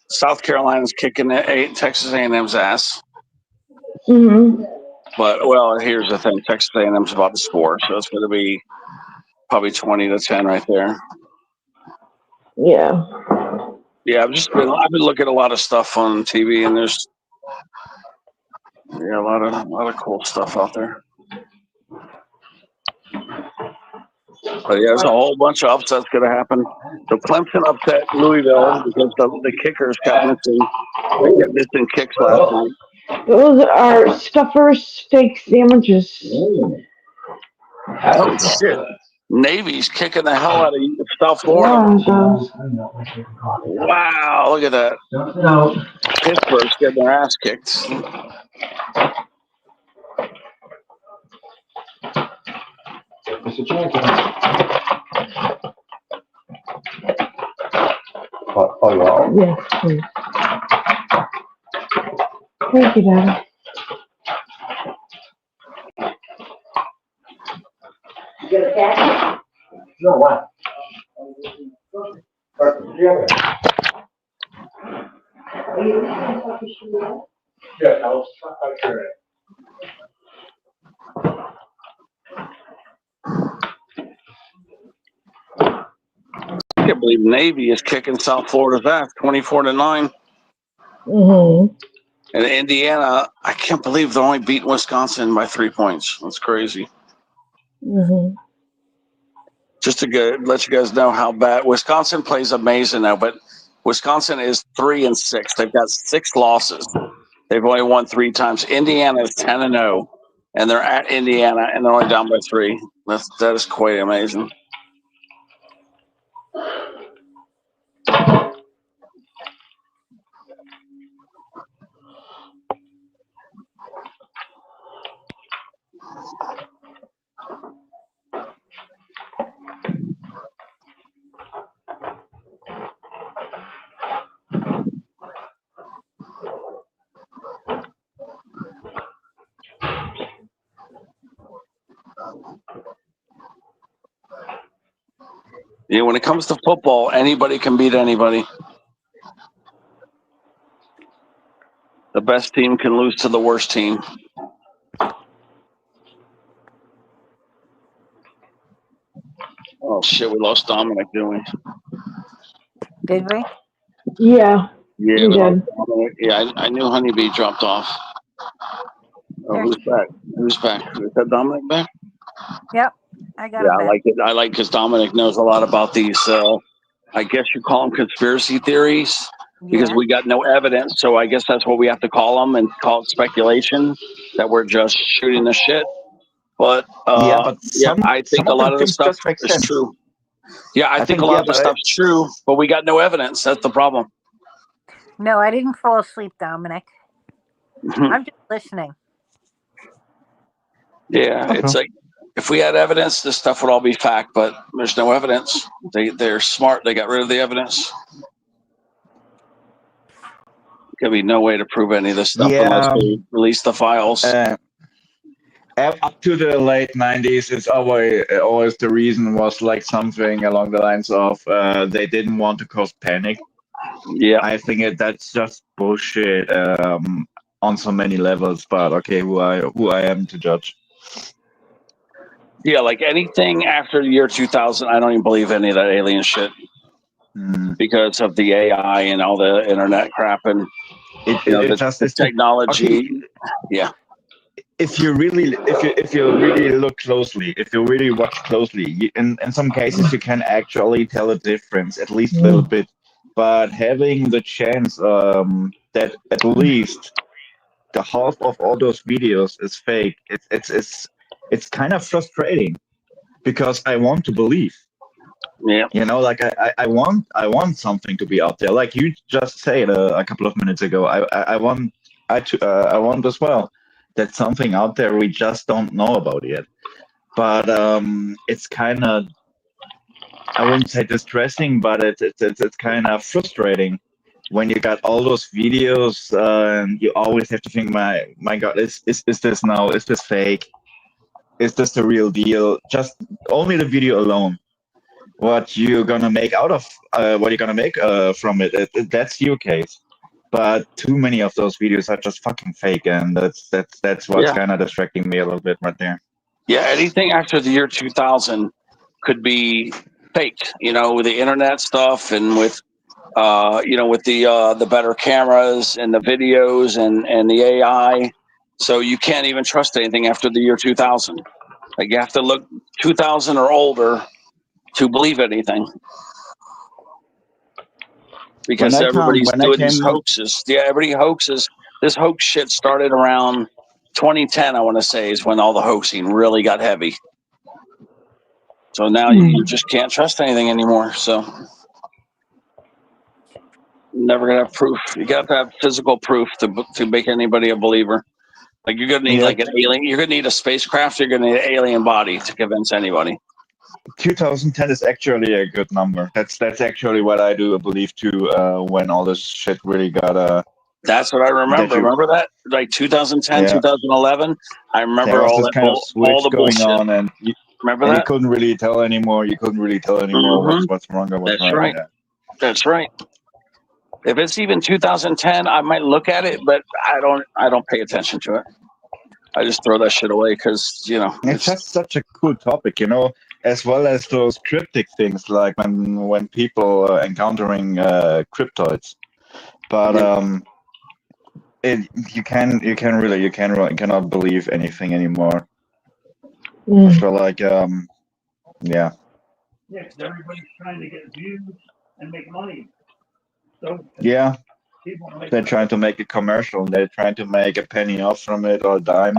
South Carolina's kicking Texas A&M's ass. But, well, here's the thing. Texas A&M's about to score, so it's going to be probably 20-10 right there. Yeah. Yeah, I've been looking at a lot of stuff on TV, and there's a lot of cool stuff out there. But yeah, there's a whole bunch of upsets going to happen. So Clemson upset Louisville because the kickers kept missing kicks last night. Those are Stuffer's steak sandwiches. Oh shit! Navy's kicking the hell out of South Florida. Wow, look at that. Pittsburgh's getting their ass kicked. Mr. Jenkins. Yes, please. Thank you, Daddy. You got a cat? No, what? Yeah, I'll sure. I can't believe Navy is kicking South Florida's ass 24-9. And Indiana, I can't believe they're only beating Wisconsin by 3 points. That's crazy. Just to let you guys know how bad Wisconsin plays amazing now, but Wisconsin is 3-6. They've got 6 losses. They've only won 3 times. Indiana is 10-0, and they're at Indiana, and they're only down by 3. That is quite amazing. Yeah, when it comes to football, anybody can beat anybody. The best team can lose to the worst team. Oh shit, we lost Dominic, didn't we? Did we? Yeah. Yeah, we did. Yeah, I knew Honeybee dropped off. Oh, who's back? Who's back? Is that Dominic back? Yep, I got Yeah, it I back. like it. I like because Dominic knows a lot about these. I guess you call them conspiracy theories because Yeah. we got no evidence. So I guess that's what we have to call them and call it speculation that we're just shooting the shit. But but I think a lot of the stuff is true. Yeah, I think a lot of the stuff's true, but we got no evidence. That's the problem. No, I didn't fall asleep, Dominic. I'm just listening. Yeah, it's like if we had evidence, this stuff would all be fact, but there's no evidence. They're smart. They got rid of the evidence. There'll be no way to prove any of this stuff unless they release the files. Up to the late 90s, it's always the reason was like something along the lines of they didn't want to cause panic. Yeah, I think that's just bullshit on so many levels. But okay, who I am to judge? Yeah, like anything after the year 2000, I don't even believe any of that alien shit because of the AI and all the internet crap and the technology. Okay. Yeah. If you really look closely, if you really watch closely, in some cases you can actually tell a difference, at least a little bit. But having the chance that at least the half of all those videos is fake, it's kind of frustrating because I want to believe. Yeah. You know, like I want something to be out there. Like you just said a couple of minutes ago, I want as well that something out there we just don't know about yet. But it's kind of, I wouldn't say distressing, but it's kind of frustrating when you got all those videos and you always have to think, my God, is this now? Is this fake? Is this the real deal? Just only the video alone. What you're gonna make out of what you're gonna make from it, that's your case. But too many of those videos are just fucking fake, and that's what's Yeah. kind of distracting me a little bit right there. Yeah, anything after the year 2000 could be fake, with the internet stuff and with with the better cameras and the videos and the AI. So you can't even trust anything after the year 2000. Like you have to look 2000 or older to believe anything. Because everybody's doing these hoaxes. Yeah, everybody hoaxes. This hoax shit started around 2010, I want to say, is when all the hoaxing really got heavy. So now you just can't trust anything anymore. So you're never gonna have proof. You got to have physical proof to make anybody a believer. Like you're gonna need like an alien. You're gonna need a spacecraft. You're gonna need an alien body to convince anybody. 2010 is actually a good number. That's actually what I do believe too. When all this shit really got That's what I remember. Remember that? Like 2010, 2011. I remember there was all this that kind of switch all the going bullshit. on, and Remember you that? couldn't really tell anymore. You couldn't really tell anymore what's wrong or what's That's right. right. That's right. If it's even 2010, I might look at it, but I don't pay attention to it. I just throw that shit away because It's just such a cool topic, as well as those cryptic things like when people are encountering cryptoids. But you cannot believe anything anymore. I feel like yeah. Yeah, because everybody's trying to get views and make money. So Yeah, people make they're trying to make a commercial. They're trying to make a penny off from it or a dime.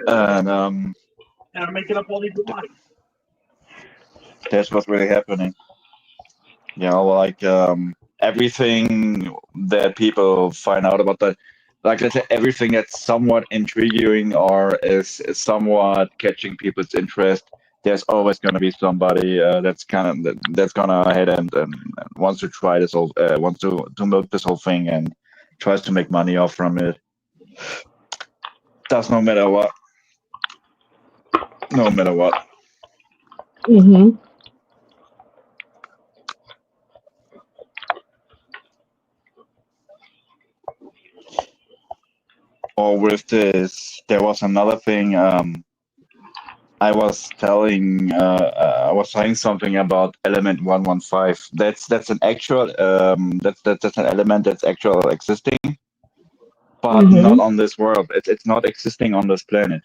And and I'm making up all these lies. that's what's really happening. Like everything that people find out about that, like let's say everything that's somewhat intriguing or is somewhat catching people's interest. There's always going to be somebody that's gonna ahead and wants to try this whole wants to milk this whole thing and tries to make money off from it. Does no matter what. No matter what. Mm-hmm. Or with this, there was another thing. I was saying something about element 115. That's an actual that's an element that's actual existing, but not on this world. It's not existing on this planet.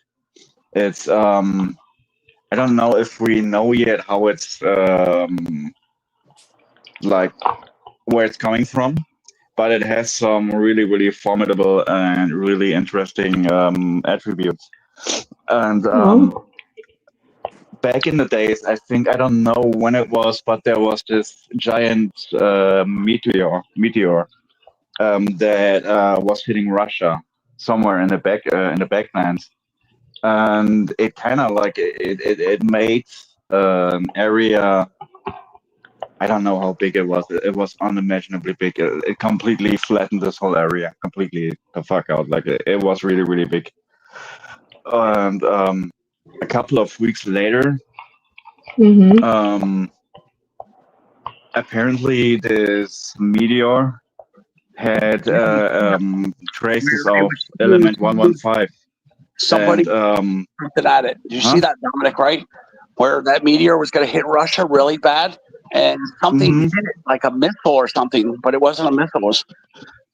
It's I don't know if we know yet how it's like where it's coming from, but it has some really, really formidable and really interesting attributes. And back in the days, I think, I don't know when it was, but there was this giant meteor that was hitting Russia somewhere in the backlands, and it kind of like it made an area. I don't know how big it was. It was unimaginably big. It completely flattened this whole area, completely the fuck out. Like it was really, really big. And a couple of weeks later, apparently this meteor had traces of element 115. Somebody printed at it. Did you see that, Dominic? Right, where that meteor was going to hit Russia really bad, and something hit it, like a missile or something, but it wasn't a missile. It was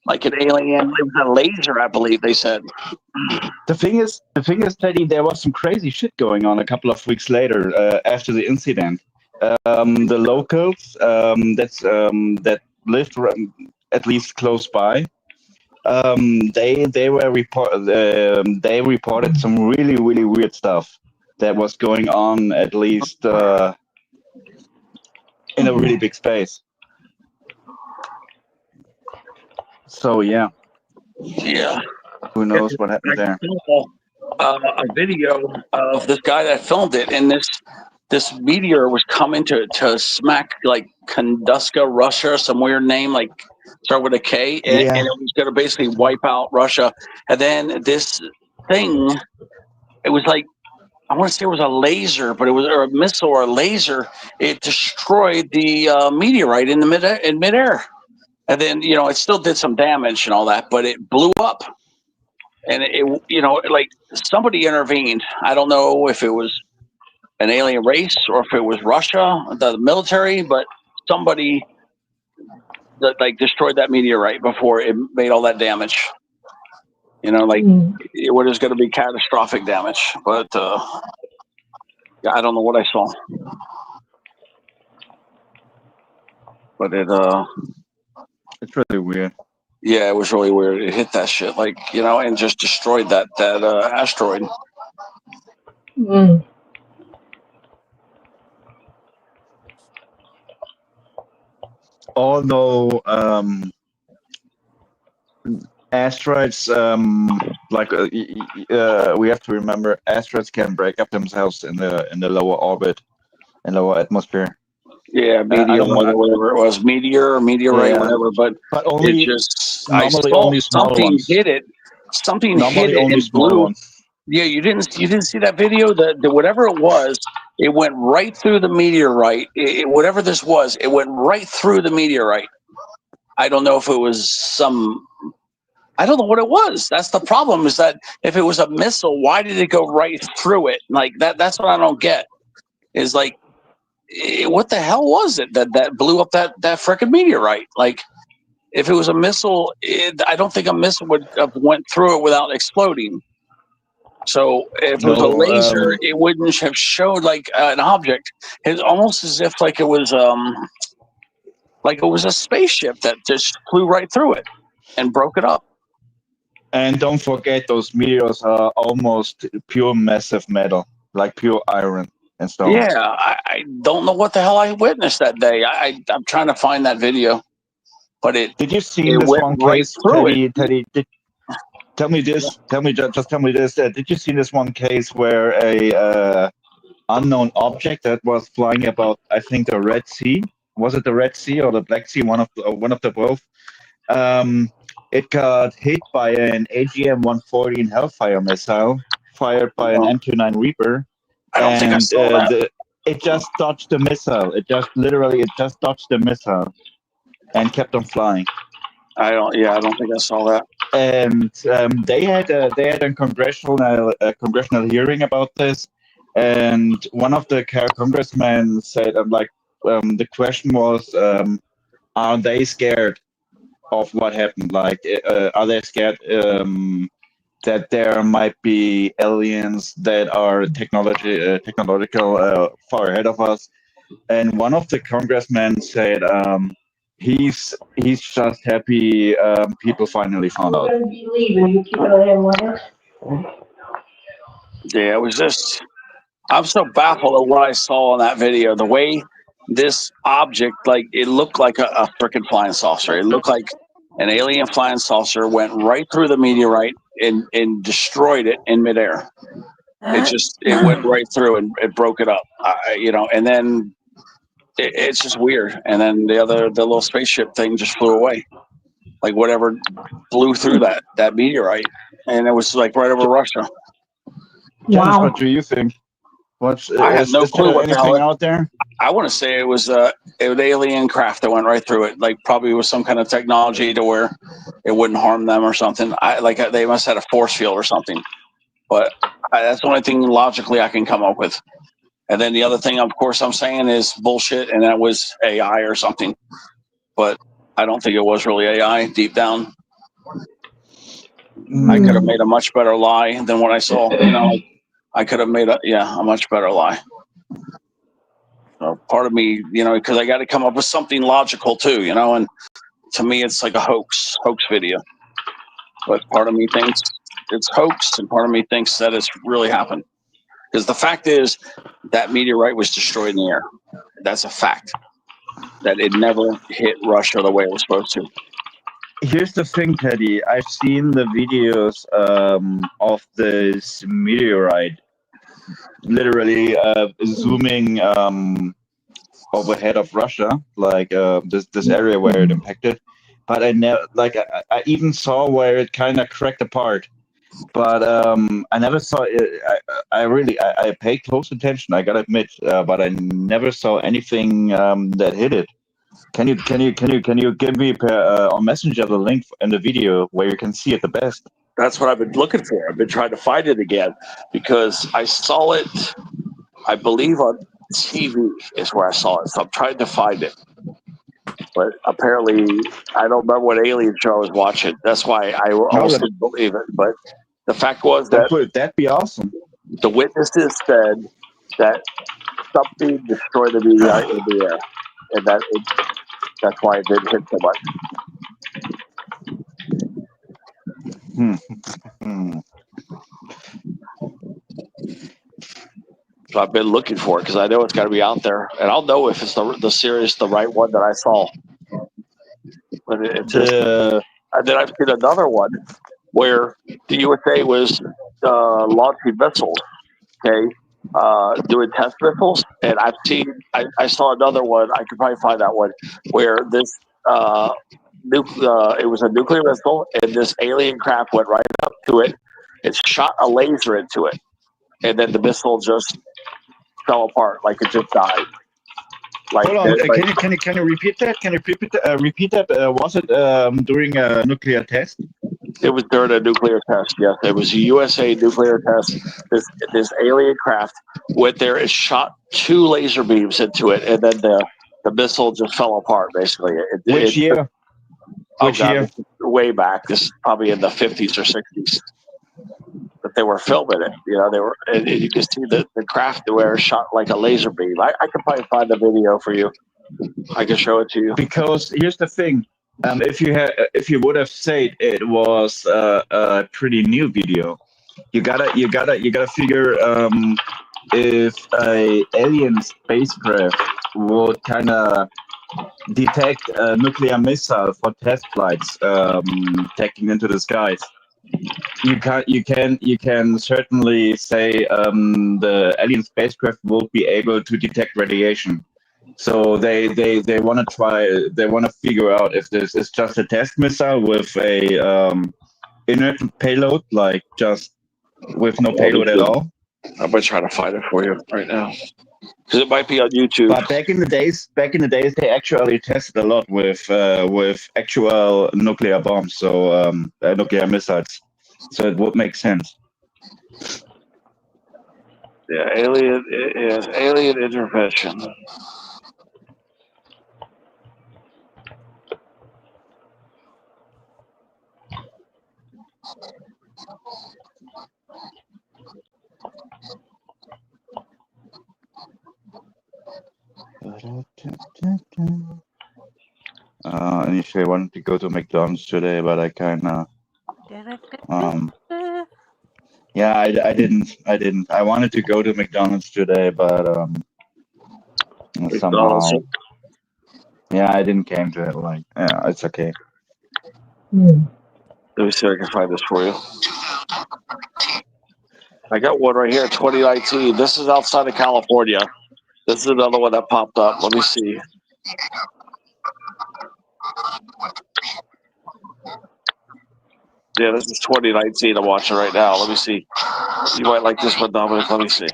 like an alien. It was a laser, I believe they said. The thing is, Teddy, there was some crazy shit going on a couple of weeks later after the incident. The locals that lived at least close by They reported some really weird stuff that was going on, at least in a really big space. So yeah, who knows what happened there? A video of this guy that filmed it, and this meteor was coming to smack like Kanduska, Russia, some weird name like start with a K, and it was going to basically wipe out Russia. And then this thing, it was like, I want to say it was a laser, but it was or a missile or a laser. It destroyed the meteorite in midair, and then it still did some damage and all that, but it blew up. And it like somebody intervened. I don't know if it was an alien race or if it was Russia, the military, but somebody that like destroyed that meteorite before it made all that damage. It was going to be catastrophic damage, but I don't know what I saw. But it's really weird. Yeah, it was really weird. It hit that shit and just destroyed that asteroid. Although asteroids, we have to remember, asteroids can break up themselves in the lower orbit and lower atmosphere. Yeah, whatever it was, meteor or meteorite, whatever. But only it just normally I saw only small something ones. hit it. Something Normally hit it only and small blew. ones. Yeah, you didn't see that video? The whatever it was, it went right through the meteorite. Whatever this was, it went right through the meteorite. I don't know if it was I don't know what it was. That's the problem, is that if it was a missile, why did it go right through it? Like that's what I don't get. Is like, what the hell was it that blew up that freaking meteorite? Like, if it was a missile, I don't think a missile would have went through it without exploding. So if it was a laser, it wouldn't have showed like an object. It's almost as if like it was a spaceship that just flew right through it and broke it up. And don't forget, those meteors are almost pure massive metal, like pure iron and stone. Yeah, I don't know what the hell I witnessed that day. I'm trying to find that video, but Did you see this went one right case, through it. Teddy? Tell me this. Just tell me this. Did you see this one case where a unknown object that was flying about, I think, the Red Sea? Was it the Red Sea or the Black Sea? One of the both. It got hit by an AGM-140 Hellfire missile fired by an M29 Reaper. I don't think I saw that. It just dodged the missile. It just dodged the missile and kept on flying. I don't think I saw that. And they had a congressional hearing about this, and one of the congressmen said, the question was, are they scared of what happened? Like, are they scared that there might be aliens that are technological far ahead of us? And one of the congressmen said, he's just happy people finally found out. Yeah, it was just, I'm so baffled at what I saw in that video. The way this object, like, it looked like a freaking flying saucer. It looked like an alien flying saucer went right through the meteorite and destroyed it in midair. It went right through and it broke it up, and then it's just weird. And then the little spaceship thing just flew away, like whatever blew through that meteorite, and it was like right over Russia. Janice, what do you think? I have no clue what the hell out there. I want to say it was an alien craft that went right through it. Like, probably with some kind of technology to where it wouldn't harm them or something. They must have had a force field or something. But that's the only thing logically I can come up with. And then the other thing, of course, I'm saying is bullshit, and that was AI or something. But I don't think it was really AI deep down. I could have made a much better lie than what I saw. I could have made a much better lie. So part of me, because I got to come up with something logical too, and to me it's like a hoax video. but part of me thinks it's hoax, and part of me thinks that it's really happened. Because the fact is, that meteorite was destroyed in the air. That's a fact. That it never hit Russia the way it was supposed to. Here's the thing, Teddy. I've seen the videos of this meteorite literally zooming overhead of Russia, like this area where it impacted. But I never, like, I even saw where it kind of cracked apart. But I never saw it. I paid close attention, I gotta admit, but I never saw anything that hit it. Can you give me on Messenger the link and the video where you can see it the best? That's what I've been looking for. I've been trying to find it again because I saw it, I believe, on TV is where I saw it. So I'm trying to find it. But apparently, I don't remember what alien show I was watching. That's why I also didn't believe it. But the fact was that'd be awesome. The witnesses said that something destroyed the meteorite in the air, and that's why it didn't hit so much. So I've been looking for it because I know it's got to be out there, and I'll know if it's the right one that I saw. But it's just, and then I've seen another one where the USA was launching missiles, okay, doing test missiles, and I saw another one. I could probably find that one where this it was a nuclear missile, and this alien craft went right up to it and shot a laser into it, and then the missile just fell apart, like it just died. Like, hold on, can you repeat that? Can you repeat that? Was it during a nuclear test? It was during a nuclear test. Yes, it was a USA nuclear test. This alien craft went there and shot 2 laser beams into it, and then the missile just fell apart. Basically, Which year? Which year? Way back. This is probably in the 50s or 60s. That they were filming it, they were, and you can see the craft where it shot like a laser beam. I can probably find the video for you. I can show it to you. Because here's the thing: if you would have said it was a pretty new video, you gotta figure if a alien spacecraft would kind of detect a nuclear missile for test flights taking into the skies. You can certainly say the alien spacecraft will be able to detect radiation. So they want to try. They want to figure out if this is just a test missile with a inert payload, like just with no payload at all. I'm gonna try to find it for you right now because it might be on YouTube. But back in the days, they actually tested a lot with actual nuclear bombs, so nuclear missiles. So it would make sense. Yeah, alien intervention. Initially I wanted to go to McDonald's today, but I kind of yeah, I didn't. I wanted to go to McDonald's today, but somehow, yeah, I didn't came to it. Like, yeah, it's okay. Let me see if I can find this for you. I got one right here, 2019. This is outside of California. This is another one that popped up. Let me see. Yeah, this is 2019. I'm watching right now. Let me see. You might like this one, Dominic. Let me see.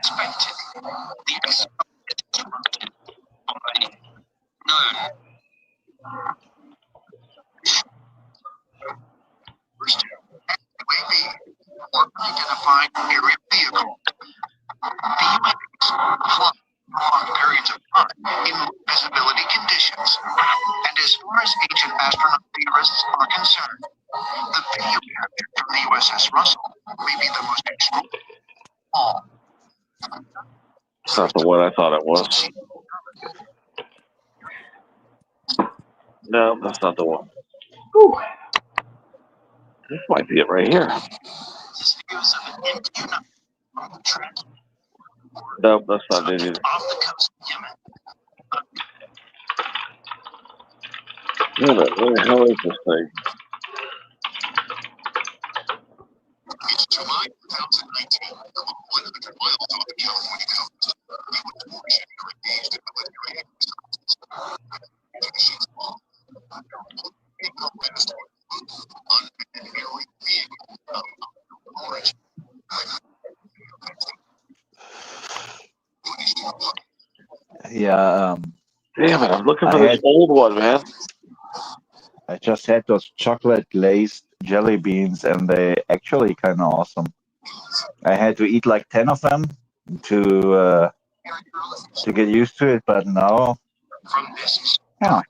Unidentified aerial vehicle. The UAPs fly long periods of time in low visibility conditions. And as far as ancient astronaut theorists are concerned, the video captured from the USS Russell may be the most extraordinary of all. It's not the one I thought it was. No, that's not the one. This might be it right here. Nope, that's not it either. Where the hell is this thing? July 2019, about 100 miles off the California coast, we were torsion or engaged in military exercises. Machines bomb. April last unmanned aerial vehicle of origin. Yeah, Damn it, I'm looking for I this had old one, man. I just had those chocolate glazed jelly beans, and they actually kind of awesome. I had to eat like 10 of them to get used to it, but now, yeah,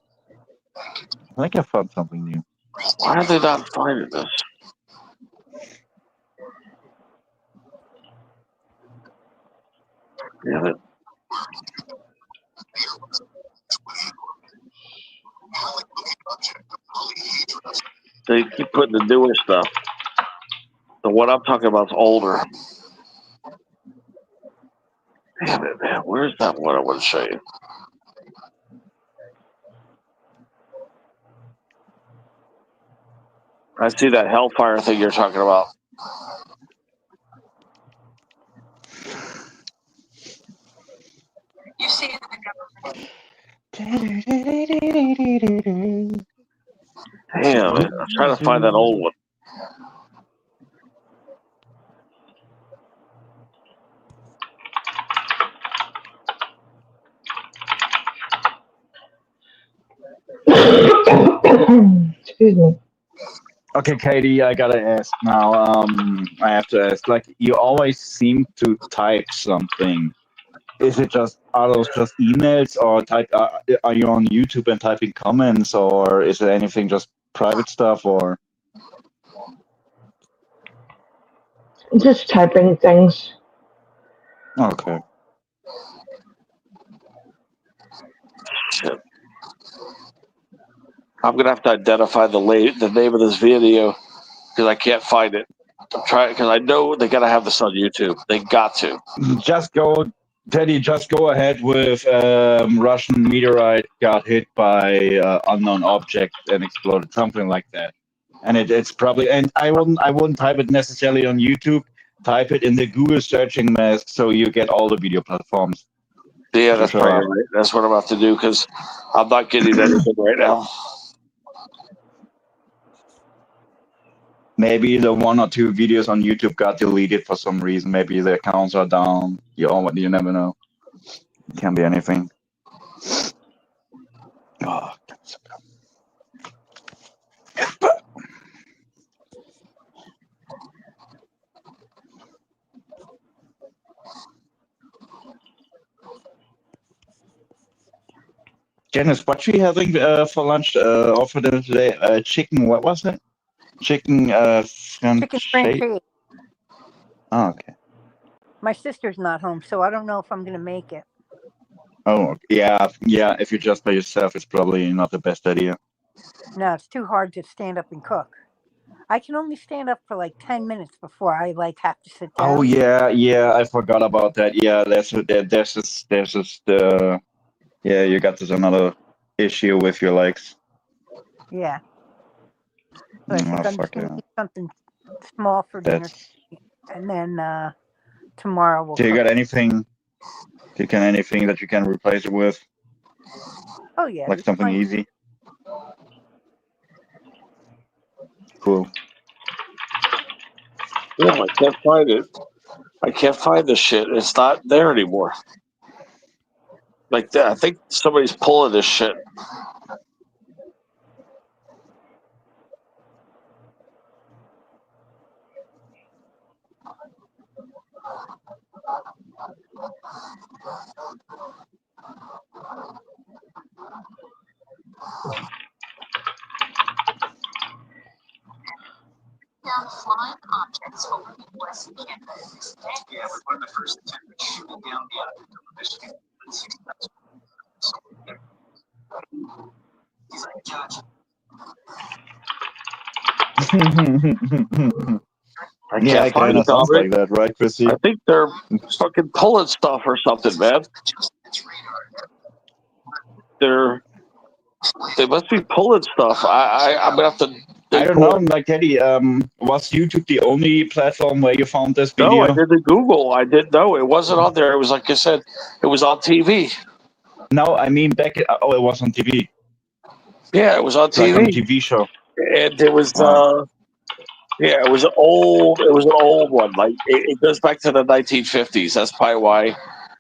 I think I found something new. Why are they not finding this? Damn it. They keep putting the newer stuff. The one I'm talking about is older. Damn it, man. Where's that one I want to show you? I see that Hellfire thing you're talking about. You see Damn it. I'm trying to find that old one. Excuse me. Okay, Katie, I gotta ask now. I have to ask. Like, you always seem to type something. Is it are those just emails, or are you on YouTube and typing comments, or is it anything just private stuff, or? Just typing things. Okay. Shit. I'm gonna have to identify the name of this video because I can't find it. I'm trying because I know they gotta have this on YouTube. They got to. Teddy. Just go ahead with Russian meteorite got hit by unknown object and exploded, something like that. And it's probably, and I wouldn't type it necessarily on YouTube. Type it in the Google searching mask so you get all the video platforms. Yeah, that's probably right. That's what I'm about to do because I'm not getting anything right now. Maybe the 1 or 2 videos on YouTube got deleted for some reason. Maybe the accounts are down. You never know. It can be anything. Oh, Janice, what are you having for lunch or for dinner today? Chicken, what was it? Chicken Chicken. Oh, okay. My sister's not home, so I don't know if I'm going to make it. Oh, yeah. If you're just by yourself, it's probably not the best idea. No, it's too hard to stand up and cook. I can only stand up for like 10 minutes before I have to sit down. Oh yeah, I forgot about that. Yeah, there's you got this another issue with your legs. Yeah. So I think I'm just going to eat something small for dinner, and then tomorrow we'll. Do you got anything? Anything that you can replace it with? Oh yeah. Like something easy. Cool. Yeah, I can't find it. I can't find this shit. It's not there anymore. Like that. I think somebody's pulling this shit. Flying objects over the U.S. and Canada. Yeah, we're one of the first attempts shooting down the island of Michigan. He's like, Judge. I Yeah, can't it find kind it, of sounds Dominic. like that, right, Chrissy? I think they're fucking pulling stuff or something, man. They must be pulling stuff. I'm gonna have to. I don't know, like Teddy. Was YouTube the only platform where you found this No, I video? did the Google. I didn't know it wasn't on there. It was like I said, it was on TV. No, I mean back. Oh, it was on TV. Yeah, it was on Like on a TV, TV show. and it was Wow. yeah, it was an old one. Like it goes back to the 1950s. That's probably why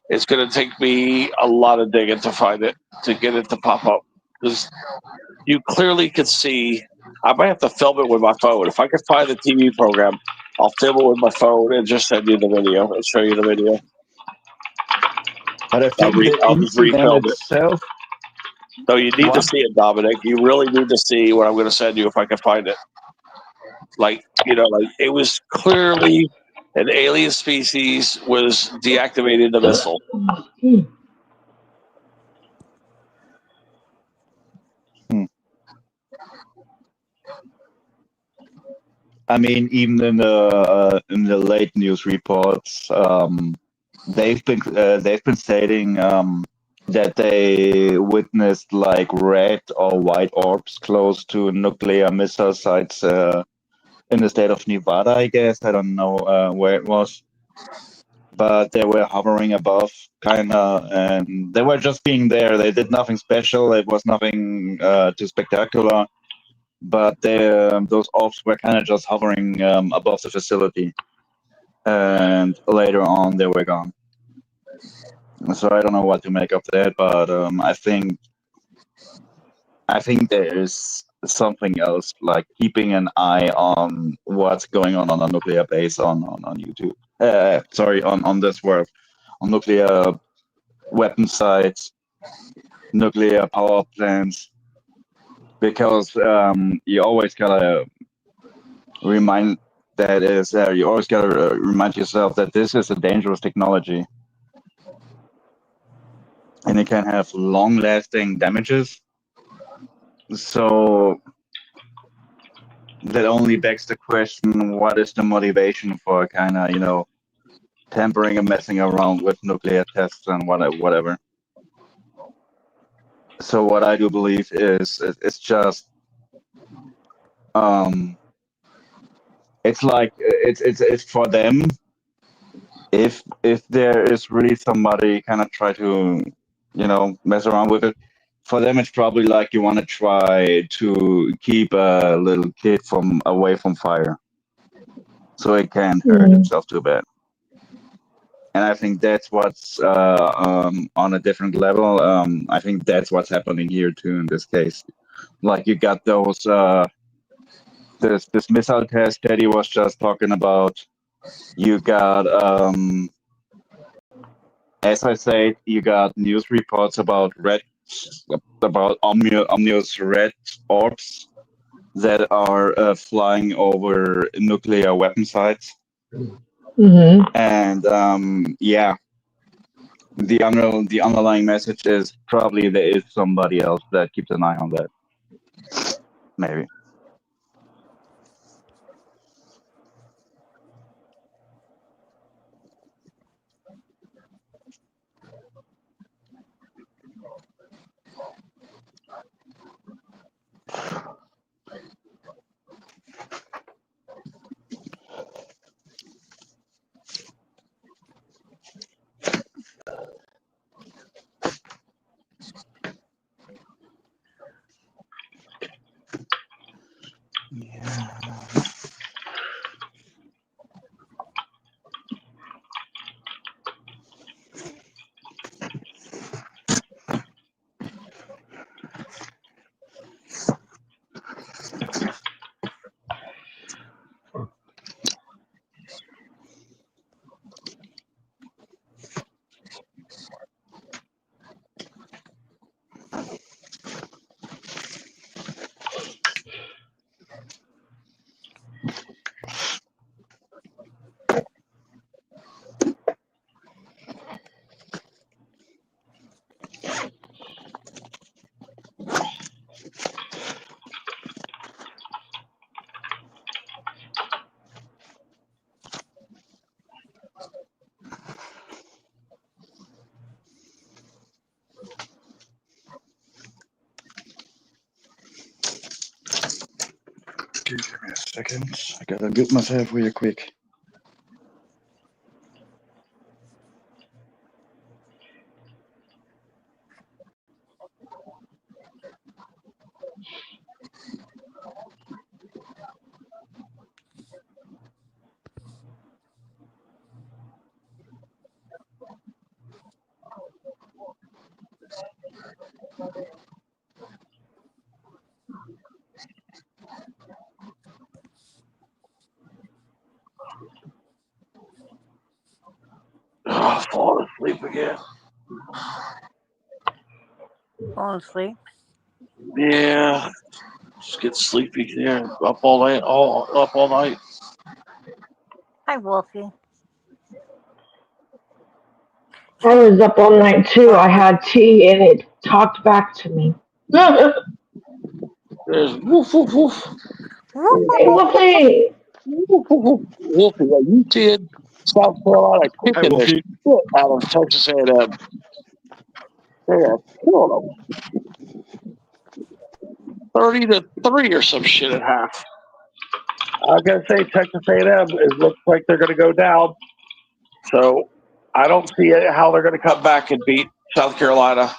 it's going to take me a lot of digging to find it, to get it to pop up. Because you clearly could see. I might have to film it with my phone. If I can find the TV program, I'll film it with my phone and just send you the video and show you the video. But I think the I'll just incident refilm it. itself. So you need to What? see it, Dominic. You really need to see what I'm going to send you if I can find it. Like, like it was clearly an alien species was deactivating the missile. I mean, even in the late news reports, they've been stating that they witnessed like red or white orbs close to nuclear missile sites in the state of Nevada, I guess. I don't know where it was, but they were hovering above, kind of, and they were just being there. They did nothing special. It was nothing too spectacular. But those orbs were kind of just hovering above the facility, and later on they were gone. So I don't know what to make of that, but I think there is something else, like keeping an eye on what's going on a nuclear base on YouTube. Sorry, on this world, on nuclear weapon sites, nuclear power plants, because you always gotta remind you always gotta remind yourself that this is a dangerous technology, and it can have long-lasting damages. So that only begs the question: what is the motivation for kind of tampering and messing around with nuclear tests and whatever? So what I do believe is it's just it's like it's for them. If there is really somebody kind of try to mess around with it, for them it's probably like you want to try to keep a little kid away from fire, so it can't hurt himself too bad. And I think that's what's on a different level. I think that's what's happening here too in this case. Like you got those this missile test Teddy was just talking about. You got as I said, you got news reports about ominous red orbs that are flying over nuclear weapon sites. And yeah, the underlying message is probably there is somebody else that keeps an eye on that. Maybe. Give me a second. I gotta mute myself real quick. Oh, falling asleep again. Falling asleep. Yeah, just get sleepy. Yeah, up all night. Up all night. Hi, Wolfie. I was up all night too. I had tea and it talked back to me. There's woof woof woof. Hey, Wolfie. Woof woof woof. Wolfie, like you did South Carolina Hi, kicking the Wolfie. shit out of Texas A&M. They are killing them. 30-3 or some shit at half. I gotta say, Texas A&M, it looks like they're gonna go down. So I don't see how they're gonna come back and beat South Carolina.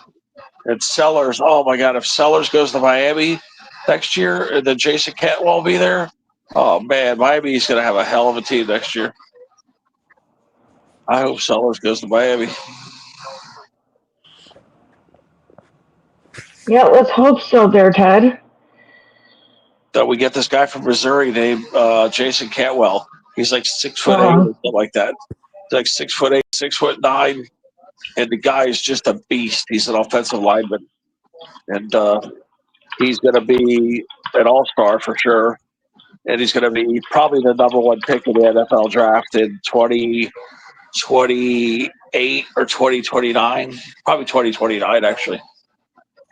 And Sellers, oh my God, if Sellers goes to Miami next year and then Jason Cantwell will be there, oh man, Miami's gonna have a hell of a team next year. I hope Sellers goes to Miami. Yeah, let's hope so there, Ted. That we get this guy from Missouri named Jason Cantwell. He's like 6'8" or something like that. He's like 6'8", 6'9", and the guy is just a beast. He's an offensive lineman, and he's going to be an all-star for sure. And he's going to be probably the number one pick in the NFL draft in 2028 or 2029. Probably 2029, actually,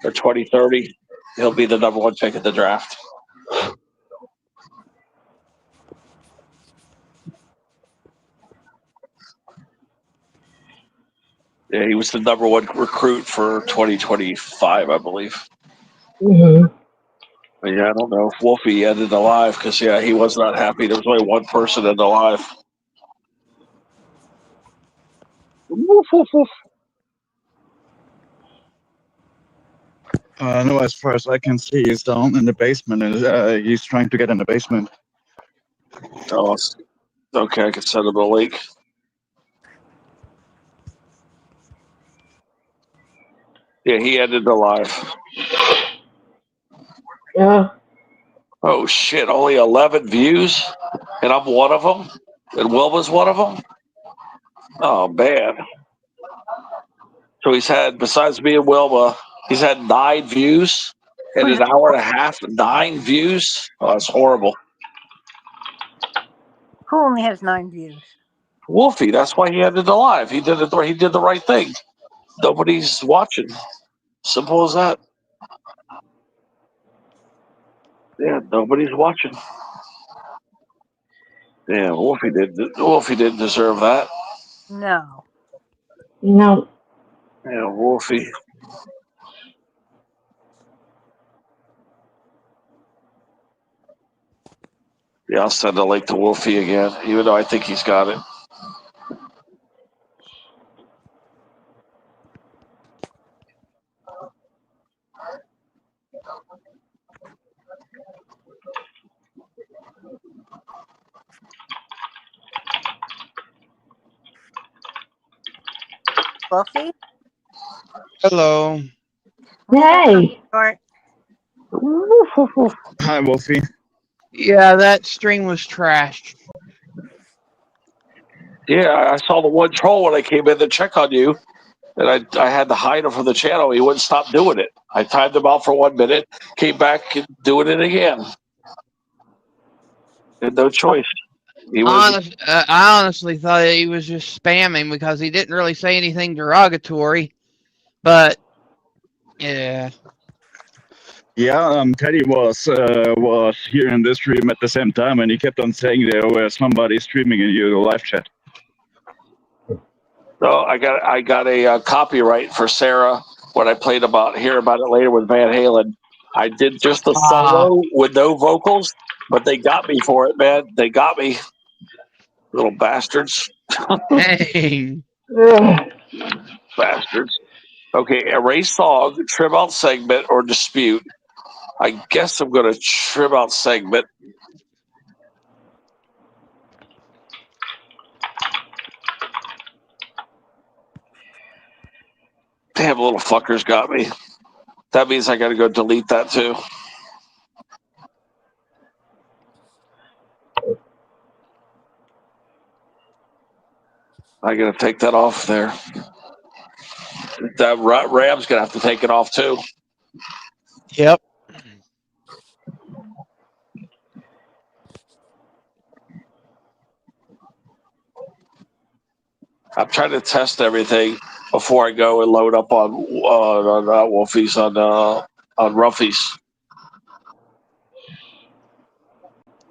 or 2030. He'll be the number one pick in the draft. Yeah, he was the number one recruit for 2025, I believe. Mm-hmm. But yeah, I don't know if Wolfie ended alive because, yeah, he was not happy. There was only one person in alive. Woof, woof, woof. No, as far as I can see, he's down in the basement, and he's trying to get in the basement. Oh, okay, I can send him a link. Yeah, he ended alive. Yeah. Oh, shit, only 11 views? And I'm one of them? And Wilma's one of them? Oh, man. So he's had, besides me and Wilma, he's had 9 views in an hour and a half. 9 views? Oh, that's horrible. Who only has 9 views? Wolfie, that's why he ended alive. He did it. He did the right thing. Nobody's watching. Simple as that. Yeah, nobody's watching. Yeah, Wolfie didn't deserve that. No. No. Yeah, Wolfie. Yeah, I'll send a link to Wolfie again, even though I think he's got it. Wolfie? Hello. Hey. Hi, Wolfie. Yeah, that stream was trashed. Yeah, I saw the one troll when I came in to check on you, and I had to hide him from the channel. He wouldn't stop doing it. I timed him out for 1 minute, came back and doing it again. Had no choice. I honestly thought he was just spamming because he didn't really say anything derogatory. But yeah. Yeah, Teddy was here in this stream at the same time, and he kept on saying there was somebody streaming in your live chat. So I got a copyright for Sarah when I played hear about it later with Van Halen. I did just a solo with no vocals, but they got me for it, man. They got me, little bastards. Dang. Bastards. Okay, erase song, trim out segment, or dispute. I guess I'm going to trim out segment. Damn, little fuckers got me. That means I got to go delete that too. I got to take that off there. That Ram's going to have to take it off too. Yep. I'm trying to test everything before I go and load up on Wolfies on Ruffies.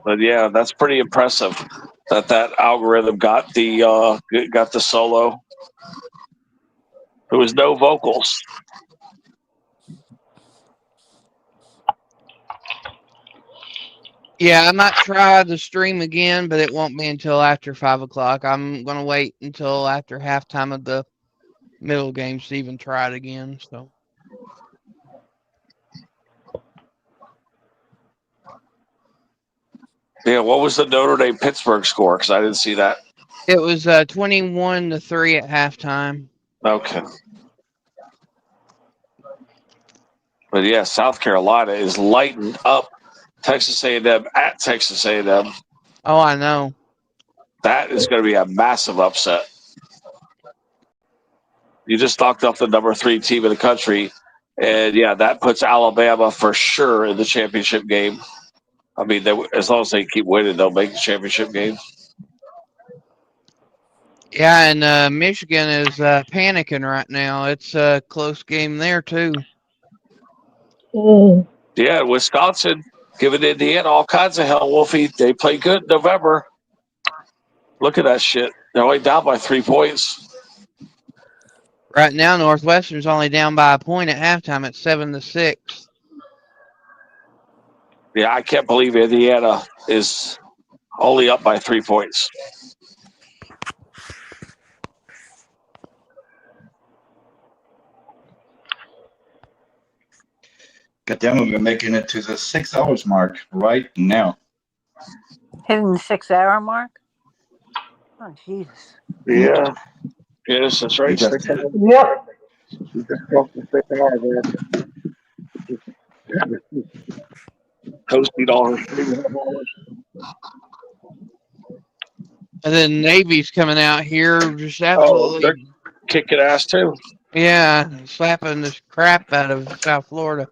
But yeah, that's pretty impressive that algorithm got the solo. There was no vocals. Yeah, I might try the stream again, but it won't be until after 5 o'clock. I'm gonna wait until after halftime of the middle games to even try it again. So. Yeah, what was the Notre Dame Pittsburgh score? Because I didn't see that. It was 21-3 at halftime. Okay. But yeah, South Carolina is lighting up Texas A&M at Texas A&M. Oh, I know. That is going to be a massive upset. You just knocked off the number 3 team in the country, and yeah, that puts Alabama for sure in the championship game. I mean, as long as they keep winning, they'll make the championship game. Yeah, and Michigan is panicking right now. It's a close game there too. Yeah, Wisconsin giving Indiana all kinds of hell, Wolfie. They play good in November. Look at that shit. They're only down by 3 points. Right now, Northwestern's only down by a point at halftime at 7-6. Yeah, I can't believe Indiana is only up by 3 points. Goddamn, we're making it to the 6 hours mark right now. Hitting the 6 hour mark? Oh, Jesus. Yeah. Yes, that's right. We just 6 did it. hours. Yep. You just crossed the 6 hours, man. Hosting all her streaming. And then Navy's coming out here just Oh, absolutely. they're kicking ass too. Yeah, slapping the crap out of South Florida.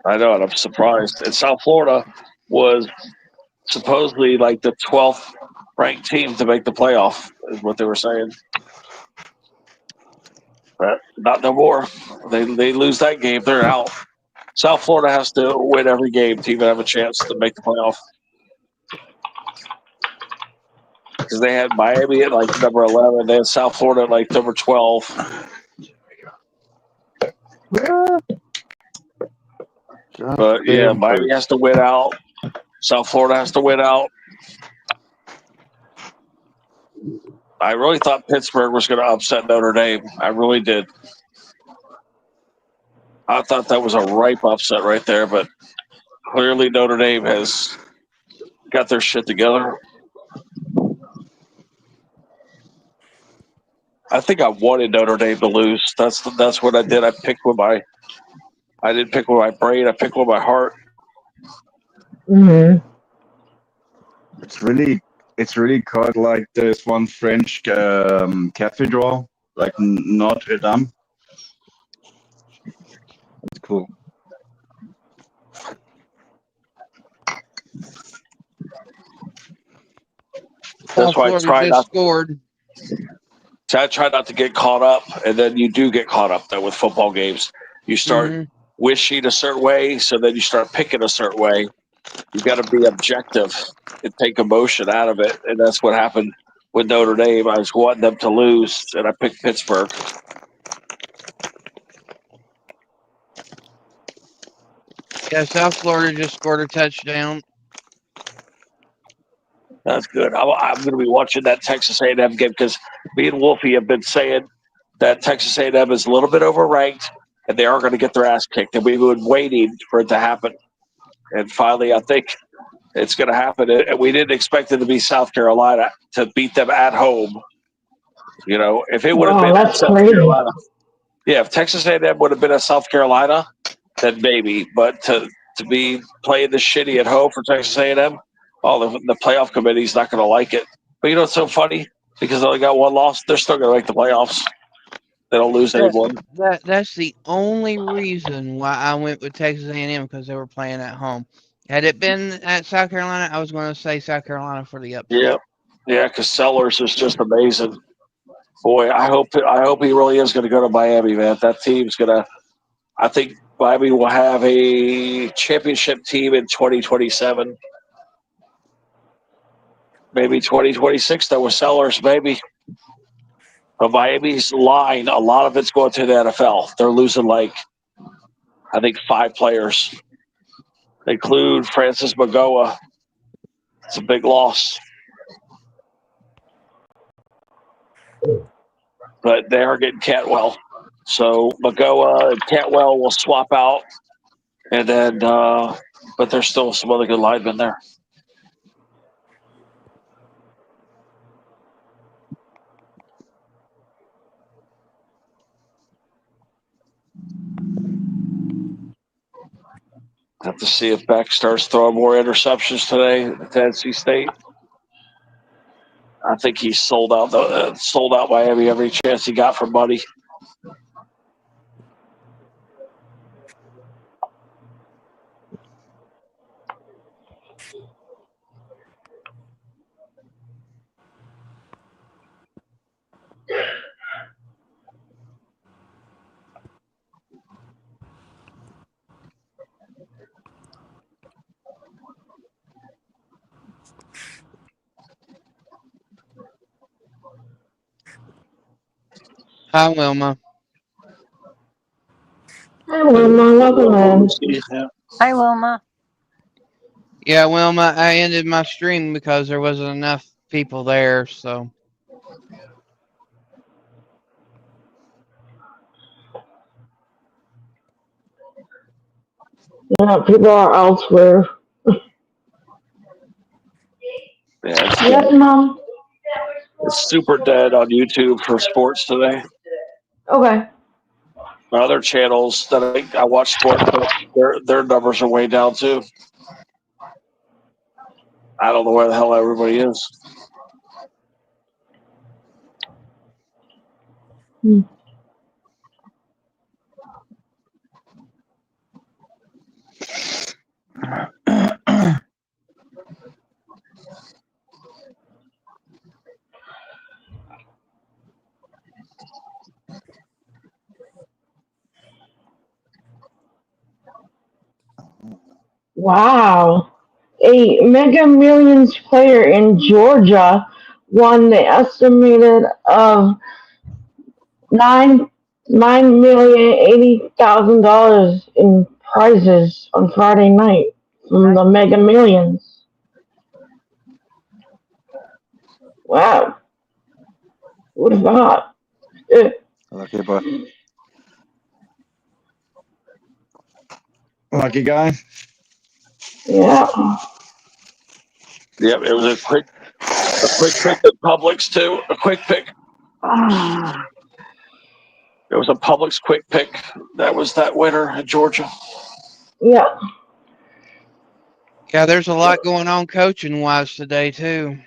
I know, and I'm surprised. And South Florida was supposedly like the 12th ranked team to make the playoff, is what they were saying. But not no more. They lose that game, they're out. South Florida has to win every game to even have a chance to make the playoff. Because they had Miami at like number 11, they had South Florida at like number 12. But yeah, Miami has to win out. South Florida has to win out. I really thought Pittsburgh was going to upset Notre Dame. I really did. I thought that was a ripe upset right there, but clearly Notre Dame has got their shit together. I think I wanted Notre Dame to lose. That's what I did. I didn't pick with my brain. I picked with my heart. Mm-hmm. It's really called like this one French cathedral, like Notre Dame. It's cool. That's why I try not scored. I try not to get caught up, and then you do get caught up though with football games. You start wishing a certain way, so then you start picking a certain way. You got to be objective and take emotion out of it, and that's what happened with Notre Dame. I was wanting them to lose, and I picked Pittsburgh. Yeah, South Florida just scored a touchdown. That's good. I'm going to be watching that Texas A&M game because me and Wolfie have been saying that Texas A&M is a little bit overranked and they are going to get their ass kicked. And we've been waiting for it to happen. And finally, I think it's going to happen. And we didn't expect it to be South Carolina to beat them at home. You know, if it would have been at South Carolina, yeah, if Texas A&M would have been at South Carolina, then maybe. But to be playing this shitty at home for Texas A&M, the playoff committee's not going to like it. But you know what's so funny? Because they only got one loss, they're still going to make the playoffs. They don't lose anymore. That's the only reason why I went with Texas A&M, because they were playing at home. Had it been at South Carolina, I was going to say South Carolina for the upset. Yeah, because Sellers is just amazing. Boy, I hope he really is going to go to Miami, man. That team's going to. I think Miami will have a championship team in 2027. Maybe 2026, though, with Sellers, maybe. But Miami's line, a lot of it's going to the NFL. They're losing, I think, 5 players. They include Francis Magoa. It's a big loss. But they are getting Cantwell. So Magoa and Cantwell will swap out. And then, but there's still some other good linemen there. Have to see if Beck starts throwing more interceptions today at NC State. I think he sold out Miami every chance he got from money. Hi, Wilma. Hi, Wilma. Welcome in. Hi, Wilma. Yeah, Wilma, I ended my stream because there wasn't enough people there, so. Yeah, people are elsewhere. Yes, Mom. It's super dead on YouTube for sports today. Okay. Other channels that I watch sports, their numbers are way down too. I don't know where the hell everybody is. Wow. A Mega Millions player in Georgia won the estimated of $9,080,000 in prizes on Friday night from the Mega Millions. Wow. Who would have thought? Okay, bud. Lucky guy. Yeah. Yep, it was a quick pick at Publix too. A quick pick. It was a Publix quick pick. That was that winner in Georgia. Yeah. Yeah, there's a lot going on coaching wise today too.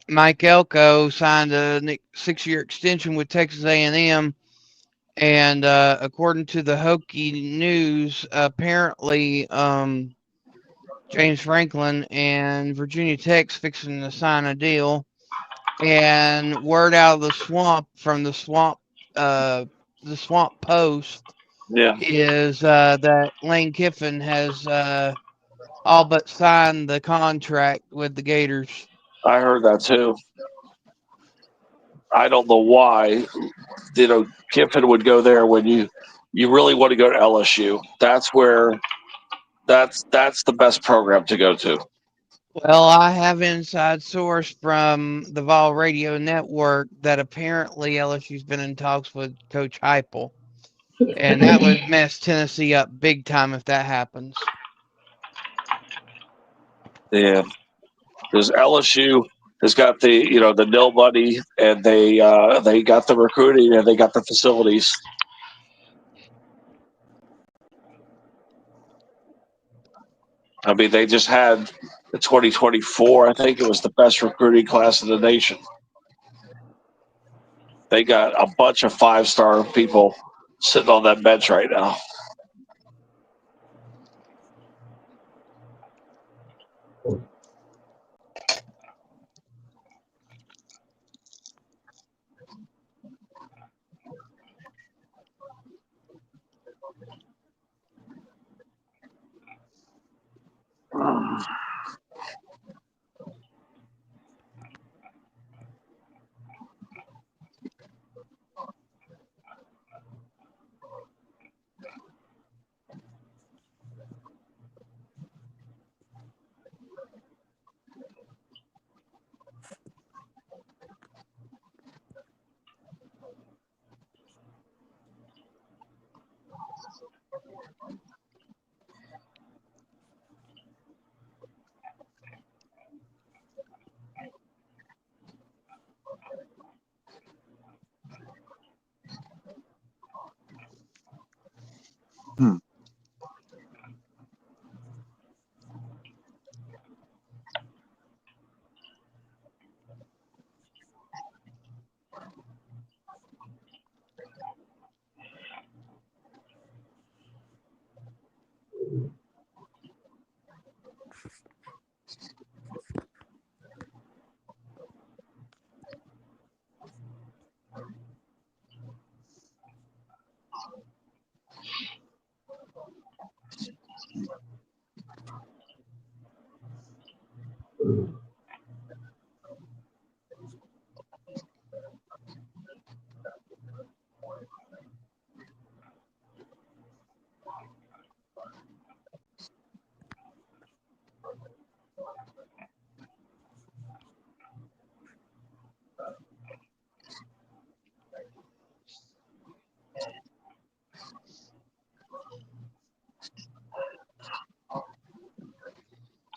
Mike Elko signed a 6-year extension with Texas A&M, and according to the Hokie News, apparently James Franklin and Virginia Tech's fixing to sign a deal. And word out of the swamp from the swamp post is that Lane Kiffin has all but signed the contract with the Gators. I heard that too. I don't know why, Kiffin would go there when you really want to go to LSU. That's where that's the best program to go to. Well, I have inside source from the Vol Radio Network that apparently LSU's been in talks with Coach Heupel, and that would mess Tennessee up big time if that happens. Yeah, because LSU has got the nil money, and they got the recruiting and they got the facilities. I mean, they just had the 2024. I think it was the best recruiting class in the nation. They got a bunch of 5-star people sitting on that bench right now.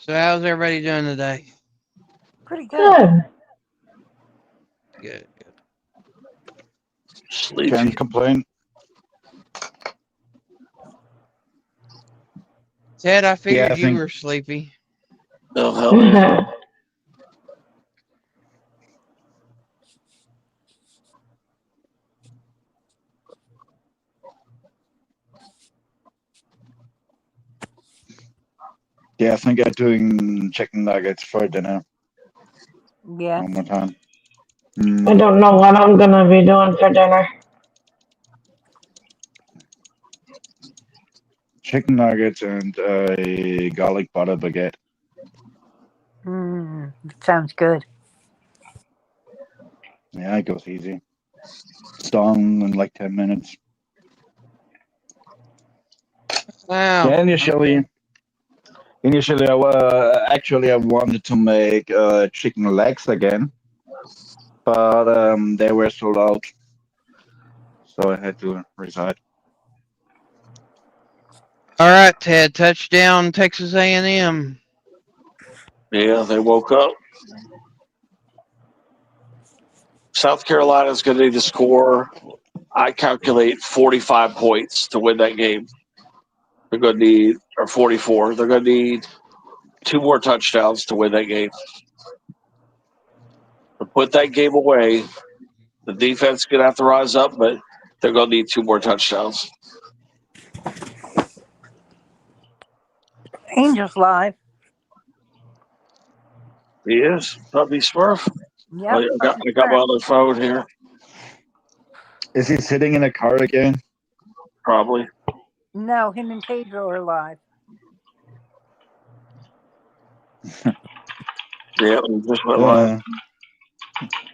So how's everybody doing today? Pretty good. Good. Sleepy. Can't complain. Ted, I figured I you think- were sleepy. Oh, hell yeah. Yeah, I think I'm doing chicken nuggets for dinner Yeah. one more time. I don't know what I'm gonna be doing for dinner. Chicken nuggets and a garlic butter baguette. Sounds good. Yeah, it goes easy. It's done in like 10 minutes. Wow. Yeah, initially, I wanted to make chicken legs again, but they were sold out, so I had to reside. All right, Ted. Touchdown, Texas A&M. Yeah, they woke up. South Carolina's going to need to score, I calculate, 45 points to win that game. They're going to need, or 44. They're going to need 2 more touchdowns to win that game. To put that game away, the defense is going to have to rise up, but they're going to need 2 more touchdowns. Angels live. He is. Puppy Smurf. Yep. I got my other phone here. Is he sitting in a car again? Probably. No, him and Pedro are live. Yeah, we just went live.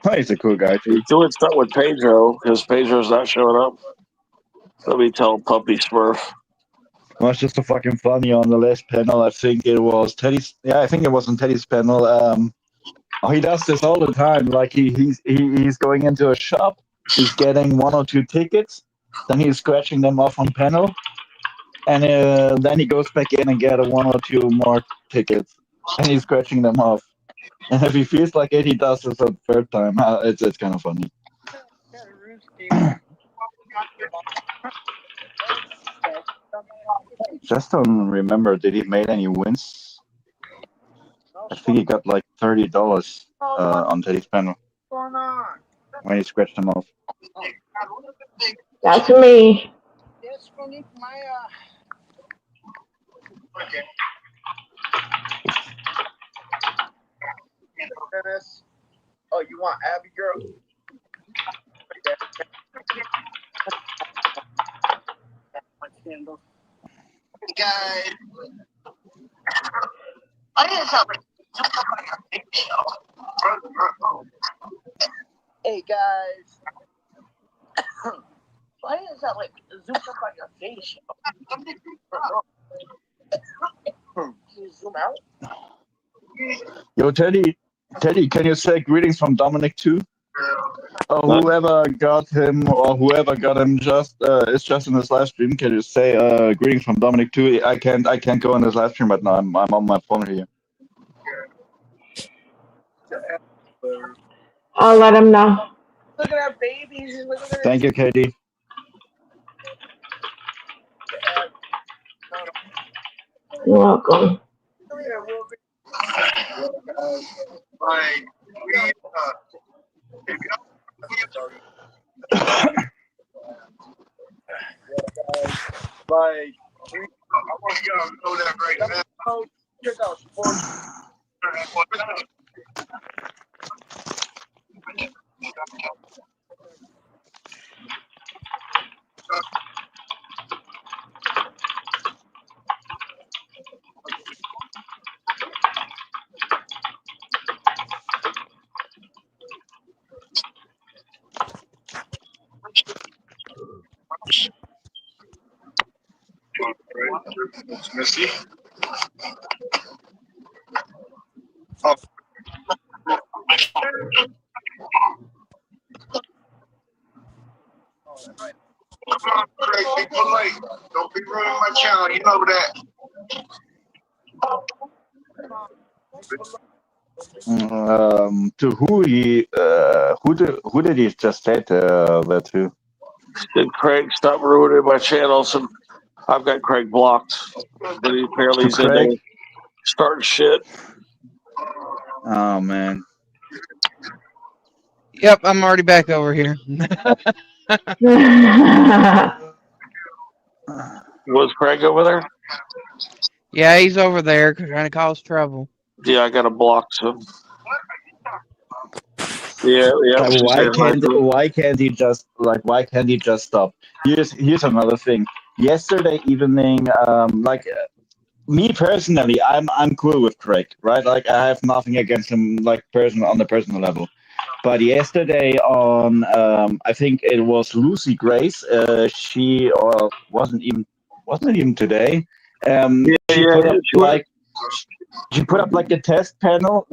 Oh, he's a cool guy too. He's doing stuff with Pedro because Pedro's not showing up. Let me tell Puppy Smurf. Well, it's just so fucking funny on the last panel. I think it was Teddy's. Yeah, I think it was on Teddy's panel. He does this all the time. Like he's going into a shop. He's getting 1 or 2 tickets. Then he's scratching them off on panel, and then he goes back in and get 1 or 2 more tickets, and he's scratching them off. And if he feels like it, he does this a third time. It's kind of funny. Just don't remember, did he make any wins? I think he got like $30 on Teddy's panel when he scratched them off. That's me. Oh, you want Abby girl? Guys, I didn't sound like Hey guys, why does it sound like zoom up on your face? Can you zoom out? Yo, Teddy, can you say greetings from Dominic too? Whoever got him or whoever got him just is just in his live stream. Can you say greetings from Dominic too? I can't go in his live stream right now. I'm on my phone here. I'll let him know. Look at that babies. Look at that. Thank you, Katie. You're welcome. like Like, I want y'all to know that right now. check out sports. It's Missy. Oh. Come on, Craig, be polite. Don't be ruining my channel. You know that. To who did he just say that to? Did Craig stop ruining my channels? And I've got Craig blocked, but he apparently he's in there starting shit. Oh man. Yep, I'm already back over here. Was Craig over there? Yeah, he's over there trying to cause trouble. Yeah, I got him blocked. So. Yeah. Why can't he just stop? Here's another thing. Yesterday evening, me personally, I'm cool with Craig, right? Like I have nothing against him, like on the personal level. But yesterday on, I think it was Lucy Grace. She wasn't even today. She put up like a test panel,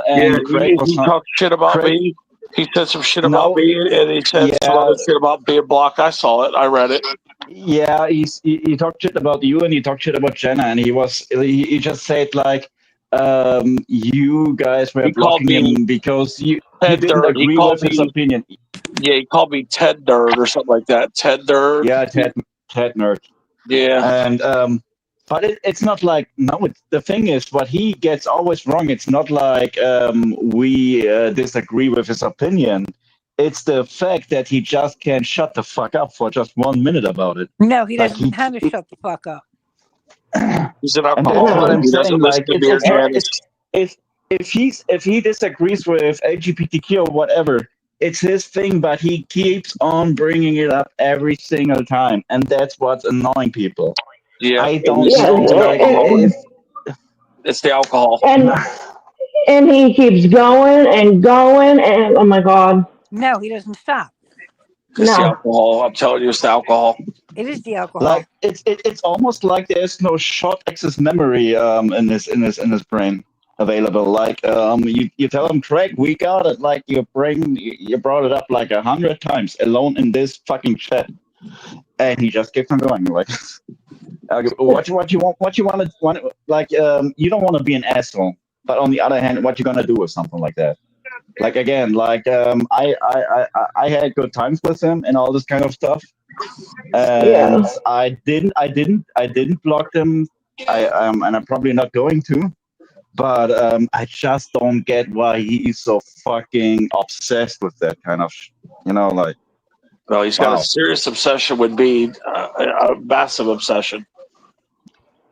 and Craig he talked shit about me. He said some shit about me, and he said some other shit about being blocked. I saw it. I read it. Yeah, he talked shit about you, and he talked shit about Jenna, and he just said like, you guys were blocking him because you didn't agree with his opinion. Yeah, he called me Ted Nerd or something like that. Ted Nerd. Yeah, Ted Nerd. Yeah. And but it's not like the thing is what he gets always wrong. It's not like we disagree with his opinion. It's the fact that he just can't shut the fuck up for just 1 minute about it. No, he doesn't have to shut the fuck up. He's an And that's what I'm saying. Like, if he disagrees with LGBTQ or whatever, it's his thing. But he keeps on bringing it up every single time, and that's what's annoying people. Yeah, I don't know. It's the alcohol. and he keeps going and going, and oh my god, No, he doesn't stop. It's the no. alcohol. I'm telling you, it's the alcohol. It is the alcohol. Like it's almost like there's no short access memory in his brain available. Like you tell him, Craig, we got it. Like you brought it up like 100 times alone in this fucking chat, and he just keeps on going. Like what you want to like you don't want to be an asshole, but on the other hand, what you gonna do with something like that? Like again, like I had good times with him and all this kind of stuff. And Yeah. I didn't block them. And I'm probably not going to. But I just don't get why he is so fucking obsessed with that kind of, like. Well, he's got a serious obsession with me, a massive obsession.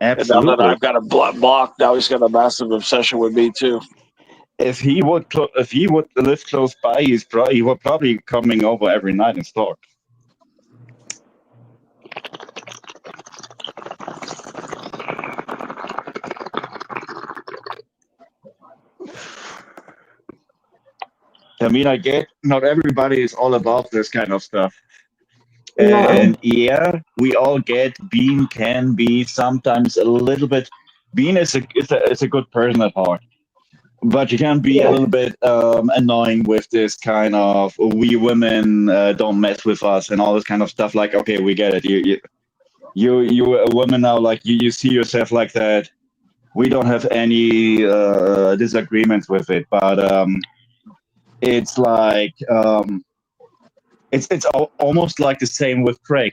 Absolutely. And now that I've got a block, now he's got a massive obsession with me too. If he would live close by, he would probably coming over every night and stalk. I mean, I get not everybody is all about this kind of stuff. And yeah, we all get Bean can be sometimes a little bit. Bean is a good person at heart, but you can be a little bit annoying with this kind of we women don't mess with us and all this kind of stuff. Like, okay, we get it. You a woman now, like you see yourself like that. We don't have any disagreements with it, but it's like it's almost like the same with Craig.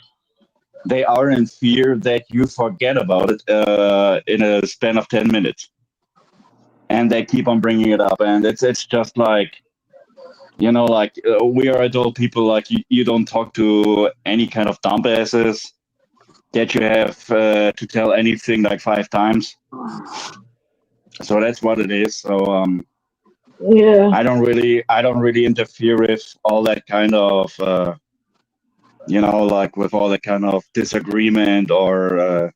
They are in fear that you forget about it in a span of 10 minutes, and they keep on bringing it up, and it's just like, like we are adult people. Like you don't talk to any kind of dumbasses that you have to tell anything like 5 times. So that's what it is. So Yeah. I don't really interfere with all that kind of like with all that kind of disagreement or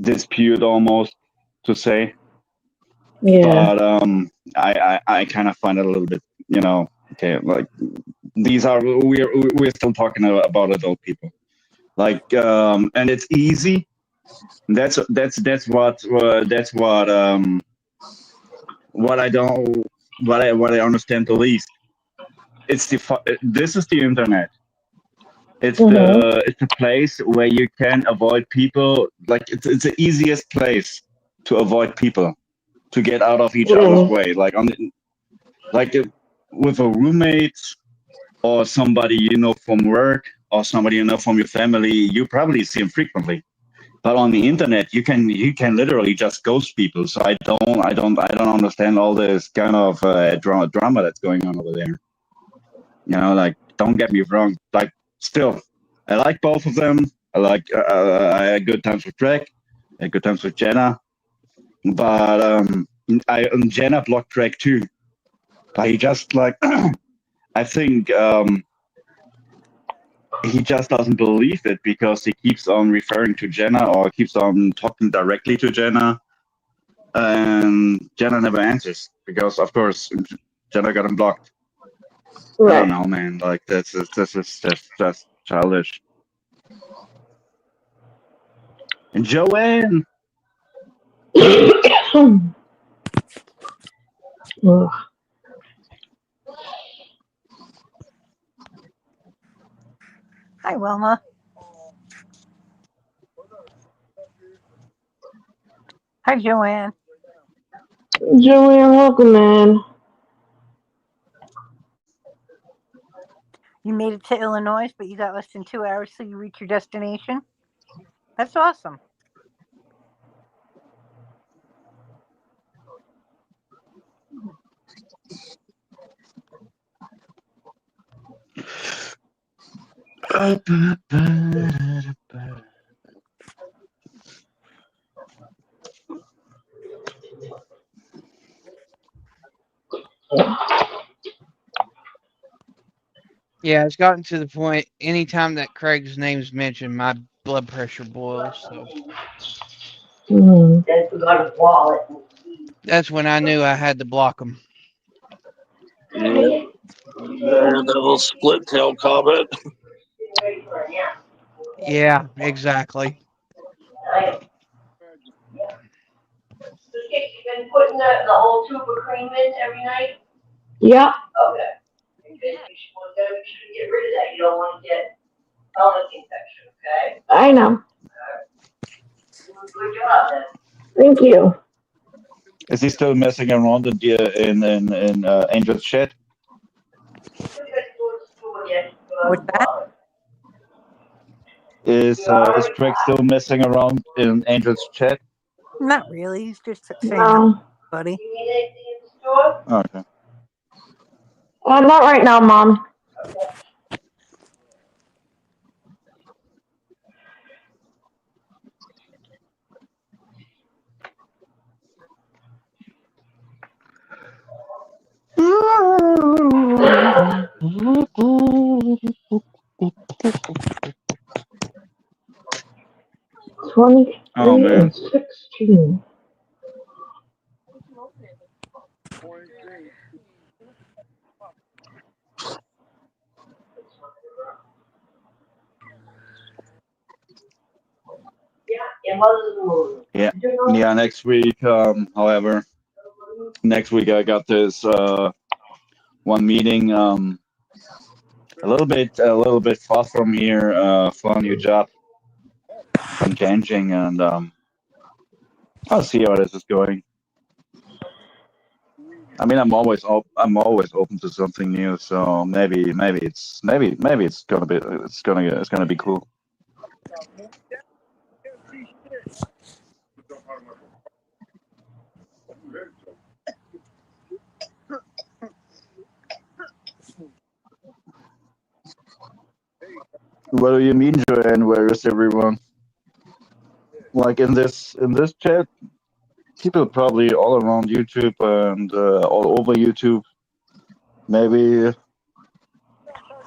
dispute almost to say. Yeah. But I kind of find it a little bit, okay, like we're still talking about adult people. Like and it's easy. That's what I understand the least. This is the internet. It's the place where you can avoid people. Like it's the easiest place to avoid people, to get out of each other's way. Like with a roommate or somebody from work or somebody from your family, you probably see them frequently. But on the internet, you can literally just ghost people. So I don't understand all this kind of drama that's going on over there. Like, don't get me wrong. Like, still, I like both of them. I had good times with Craig, I had good times with Jenna, but Jenna blocked Craig too. But he just like, I think he just doesn't believe it because he keeps on referring to Jenna or keeps on talking directly to Jenna, and Jenna never answers because, of course, Jenna got him blocked. Right. I don't know, man. Like that's just childish. And Joanne. Ugh. Hi, Wilma. Hi, Joanne. Joanne, welcome, man. You made it to Illinois, but you got less than 2 hours till you reach your destination. That's awesome. Yeah, it's gotten to the point. Anytime that Craig's name's mentioned, my blood pressure boils. So. Then forgot his wallet. That's when I knew I had to block them. Yeah. That little split tail comment. Yeah, exactly. You've been putting the whole tube of cream in every night? Yeah. Okay. Because you should get rid of that. You don't want to get stomach infection, okay? I know. Good job then. Thank you. Is he still messing around in Angel's chat? What's that? Is Craig still messing around in Angel's chat? Not really. He's just saying hi, No. buddy. You need anything in the store? Okay. Not right now, Mom. Oh 23 man. and 16. Your mother's moving. Yeah. Next week, however, next week I got this one meeting a little bit far from here for a new job. I'm changing, and I'll see how this is going. I mean, I'm always open to something new. So maybe it's gonna be cool. What do you mean, Joanne? Where is everyone? Like in this chat, people probably all around YouTube and all over YouTube. Maybe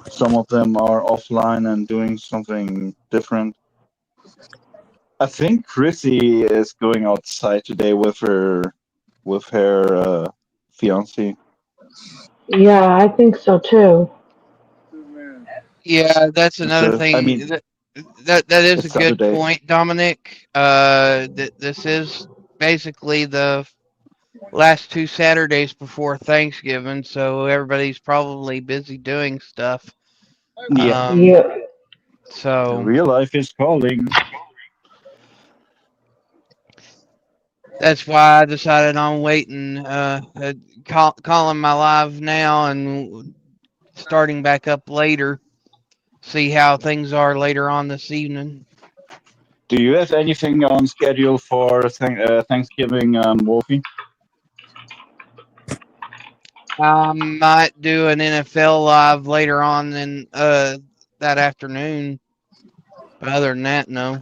some of them are offline and doing something different. I think Chrissy is going outside today with her fiance. Yeah, I think so too. Yeah, that's another So, thing. I mean, that is it's a good Saturday. point, Dominic. This is basically the last 2 Saturdays before Thanksgiving, so everybody's probably busy doing stuff. Yeah. Yeah. So Real life is calling. that's why I decided on waiting, calling my live now and starting back up later. See how things are later on this evening. Do you have anything on schedule for Thanksgiving, Wolfie? I might do an NFL live later on in that afternoon. But other than that, no.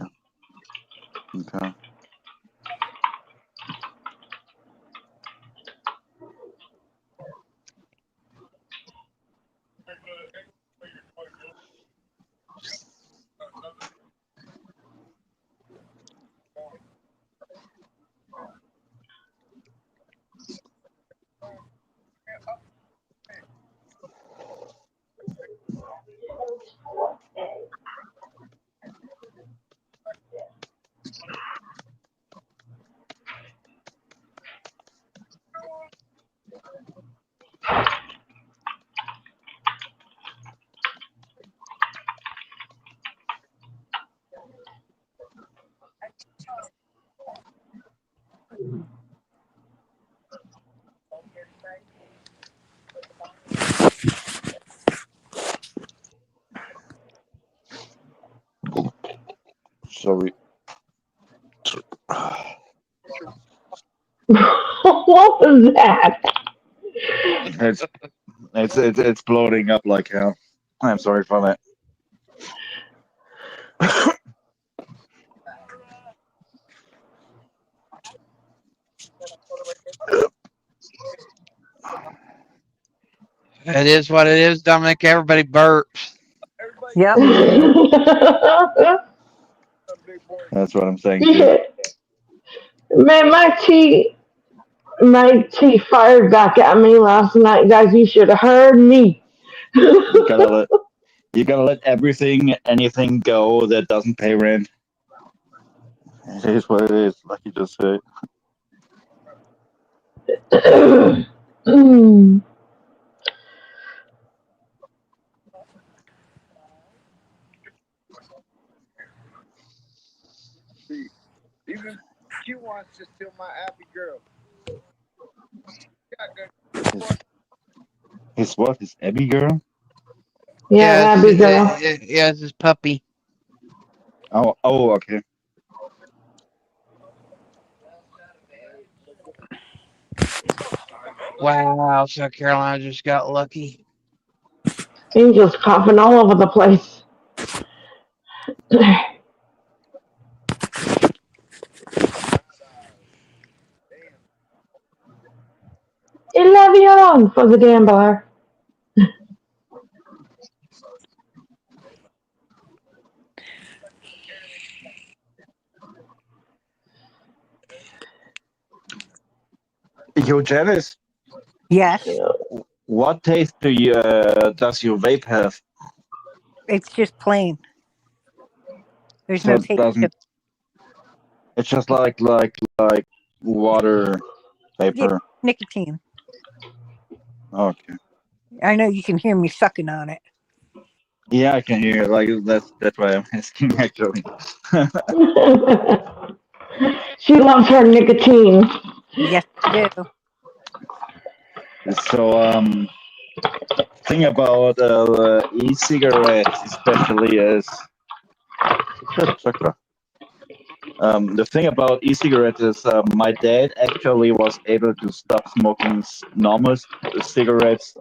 Okay. Sorry. What was that? It's bloating up like hell. I'm sorry for that. It is what it is, Dominic. Everybody burps. Yep. That's what I'm saying. Yeah. Man, my tea my chief fired back at me last night, guys. You should have heard me. You gotta let anything go that doesn't pay rent. It is what it is, like you just said. Mm. Even she wants to steal my happy girl. His what? His Abby girl? Yeah, Abigail. It's his puppy. Oh, okay. Wow, South Carolina just got lucky. Angels popping all over the place. Il avion for the gambler. Yo, Janice, Yes, what taste does your vape have? it's just plain. There's So no it taste. doesn't. It's just like water Yeah, vapor. nicotine. Okay. I know you can hear me sucking on it. Yeah, I can hear. Like that's why I'm asking actually. She loves her nicotine. Yes, I do. So thing about e-cigarettes, especially is the thing about e-cigarettes is my dad actually was able to stop smoking normal cigarettes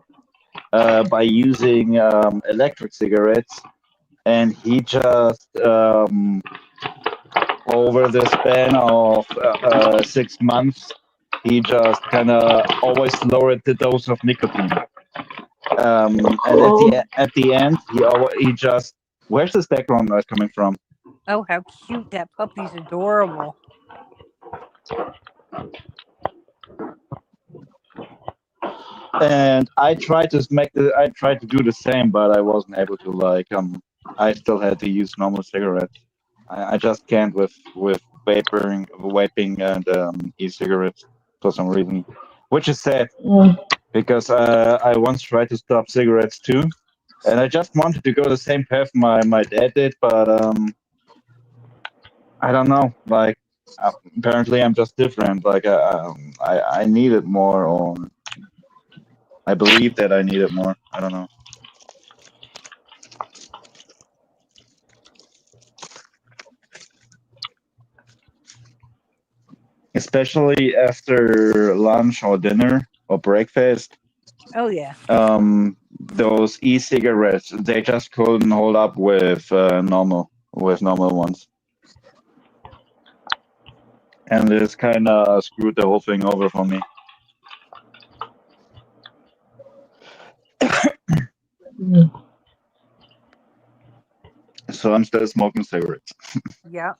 by using electric cigarettes, and he just over the span of 6 months, he just kind of always lowered the dose of nicotine. And at the end, he just where's this background noise coming from? Oh, how cute. That puppy's adorable. And I tried to do the same, but I wasn't able to. I still had to use normal cigarettes. I just can't with vaping and e-cigarettes for some reason, which is sad because I once tried to stop cigarettes too, and I just wanted to go the same path my dad did, but I don't know. Like apparently I'm just different. Like I need it more, or I believe that I need it more. I don't know. Especially after lunch or dinner or breakfast. Oh, yeah. Those e-cigarettes, they just couldn't hold up with normal ones, and this kind of screwed the whole thing over for me. So I'm still smoking cigarettes. Yeah.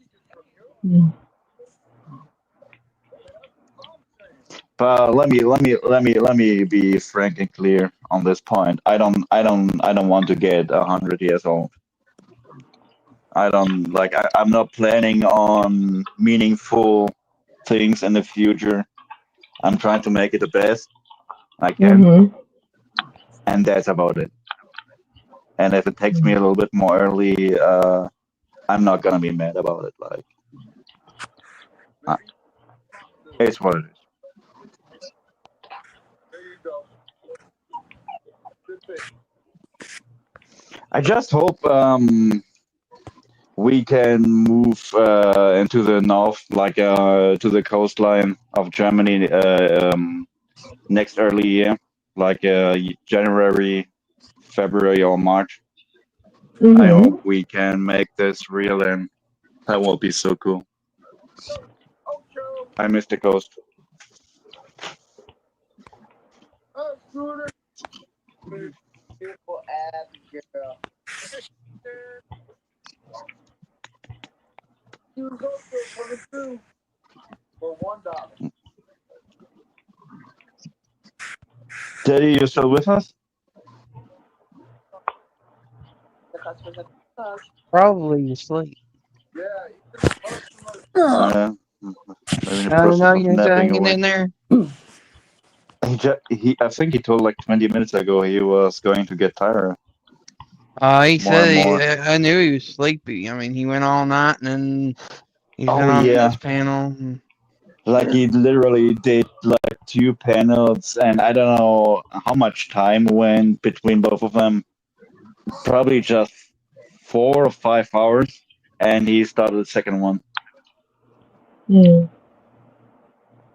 But let me be frank and clear on this point. I don't want to get 100 years old. I'm not planning on meaningful things in the future. I'm trying to make it the best I can, and that's about it. And if it takes me a little bit more early, I'm not gonna be mad about it. It's what it is. I just hope we can move into the north, to the coastline of Germany next early year, January, February, or March. I hope we can make this real, and that will be so cool. I miss the coast. Beautiful Abby girl. You was also coming through for $1. Daddy, you still with us? Probably asleep. Yeah. Maybe in the I don't process know. of You're napping hanging away. in there. I think he told like 20 minutes ago he was going to get tired He more and more. said I knew he was sleepy. I mean, he went all night and then he's been Oh on yeah, this panel. like he literally did like 2 panels, and I don't know how much time went between both of them. Probably just 4 or 5 hours, and he started the second one. Hmm.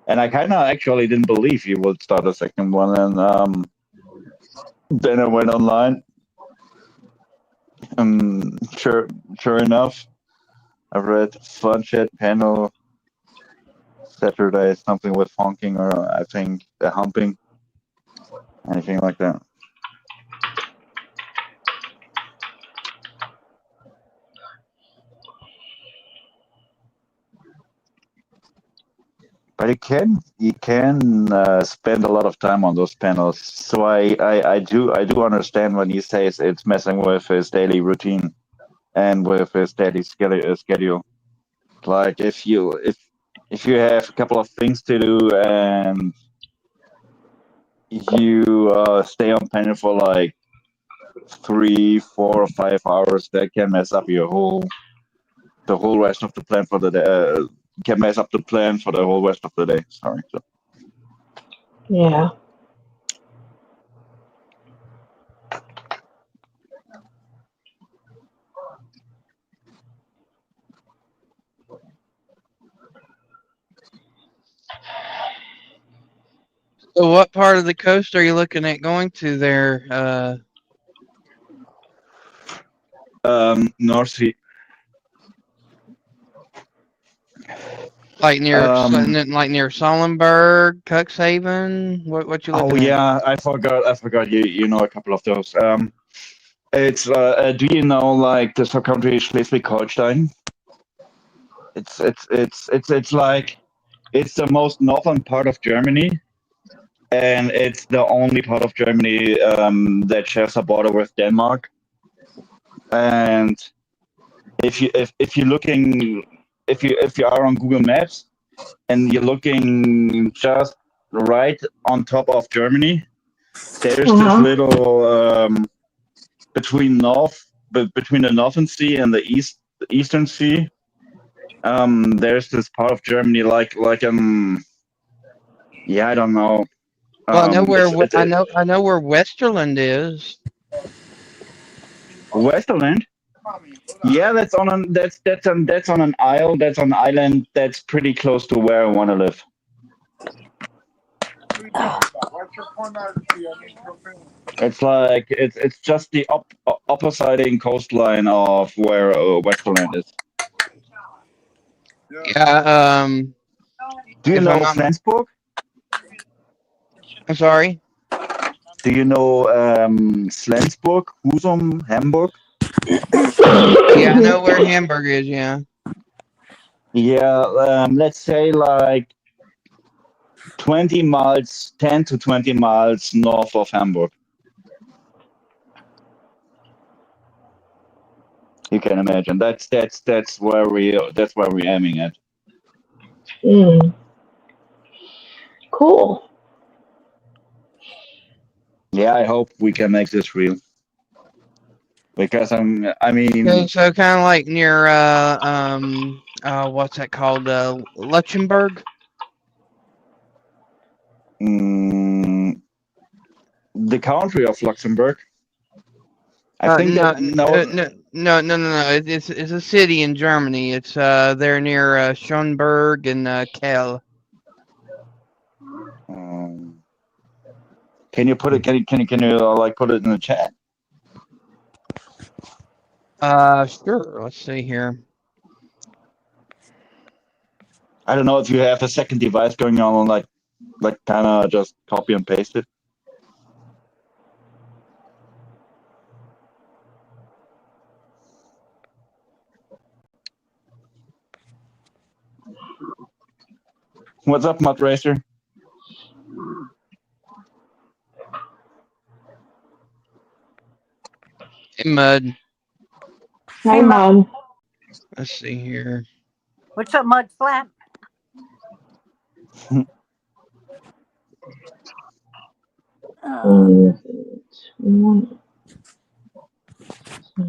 And I kind of actually didn't believe he would start the second one, and then I went online. Sure enough, I read Fun Chat panel Saturday, something with honking or I think humping, anything like that. But you can spend a lot of time on those panels. So I do understand when he says it's messing with his daily routine and with his daily schedule. Like if you have a couple of things to do and you stay on panel for like 3, 4, or 5 hours, that can mess up the whole rest of the plan for the day. Can mess up the plan for the whole rest of the day. Sorry. So. Yeah. So, what part of the coast are you looking at going to there? North Sea. Like near Sollenberg, Cuxhaven. What you looking Oh at? yeah, I forgot. You know a couple of those. It's do you know like the sub-country Schleswig-Holstein? It's like it's the most northern part of Germany, and it's the only part of Germany that shares a border with Denmark. And if you are on Google Maps and you're looking just right on top of Germany, there's this little between the Northern Sea and the Eastern Sea. There's this part of Germany yeah, I don't know. Well, I know where Westerland is. Westerland. Yeah, that's on an isle. That's on an island that's pretty close to where I want to live. It's like it's just the opposite coastline of where Westerland is. Yeah. Do you know Flensburg? I'm sorry. Do you know Flensburg, Husum, Hamburg? Yeah, I know where Hamburg is. Yeah. Yeah, let's say like 10 to 20 miles north of Hamburg. You can imagine. That's where we're aiming at. Cool. Yeah, I hope we can make this real. Because I mean. Okay, so kind of like near what's that called? Luxembourg. The country of Luxembourg. I think no. It's a city in Germany. It's they're near Schönberg and Kiel. Can you put it? Can you like put it in the chat? Sure. Let's see here. I don't know if you have a second device going on, like kind of just copy and paste it. What's up, Mud Racer? Hey, Mud. Hi, Hey, Mud. Mom. Let's see here. What's up, Mud Flap?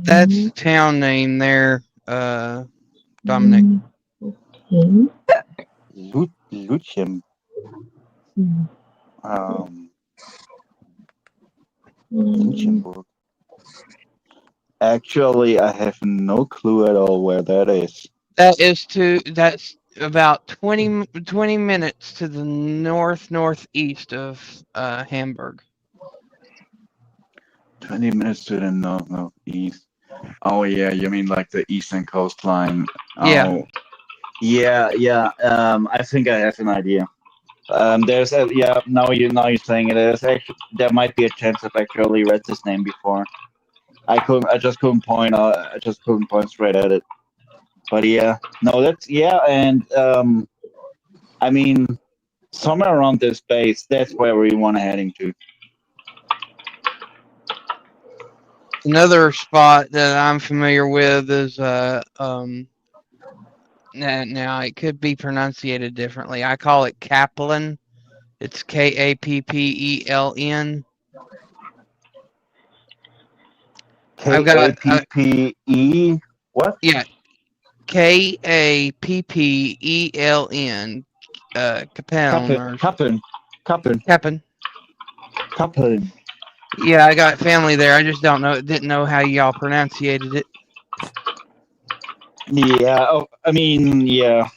That's the town name there, Dominic. Lucian. Luxembourg. Actually, I have no clue at all where that is. That's about 20 minutes to the northeast of Hamburg. 20 minutes to the northeast. Oh yeah, you mean like the eastern coastline? Yeah. Oh, yeah. I think I have an idea. There's a Now you're saying it. There might be a chance I've actually read this name before. I just couldn't point. I just couldn't point straight at it. But yeah, no, and I mean, somewhere around this base, that's where we want to heading to. Another spot that I'm familiar with is now it could be pronunciated differently. I call it Kaplan. It's Kappelen. I've got Kappe. What? Yeah, Kappelen. Kaplan. Yeah, I got family there. I just didn't know how y'all pronunciated it. Yeah. Oh, I mean, yeah.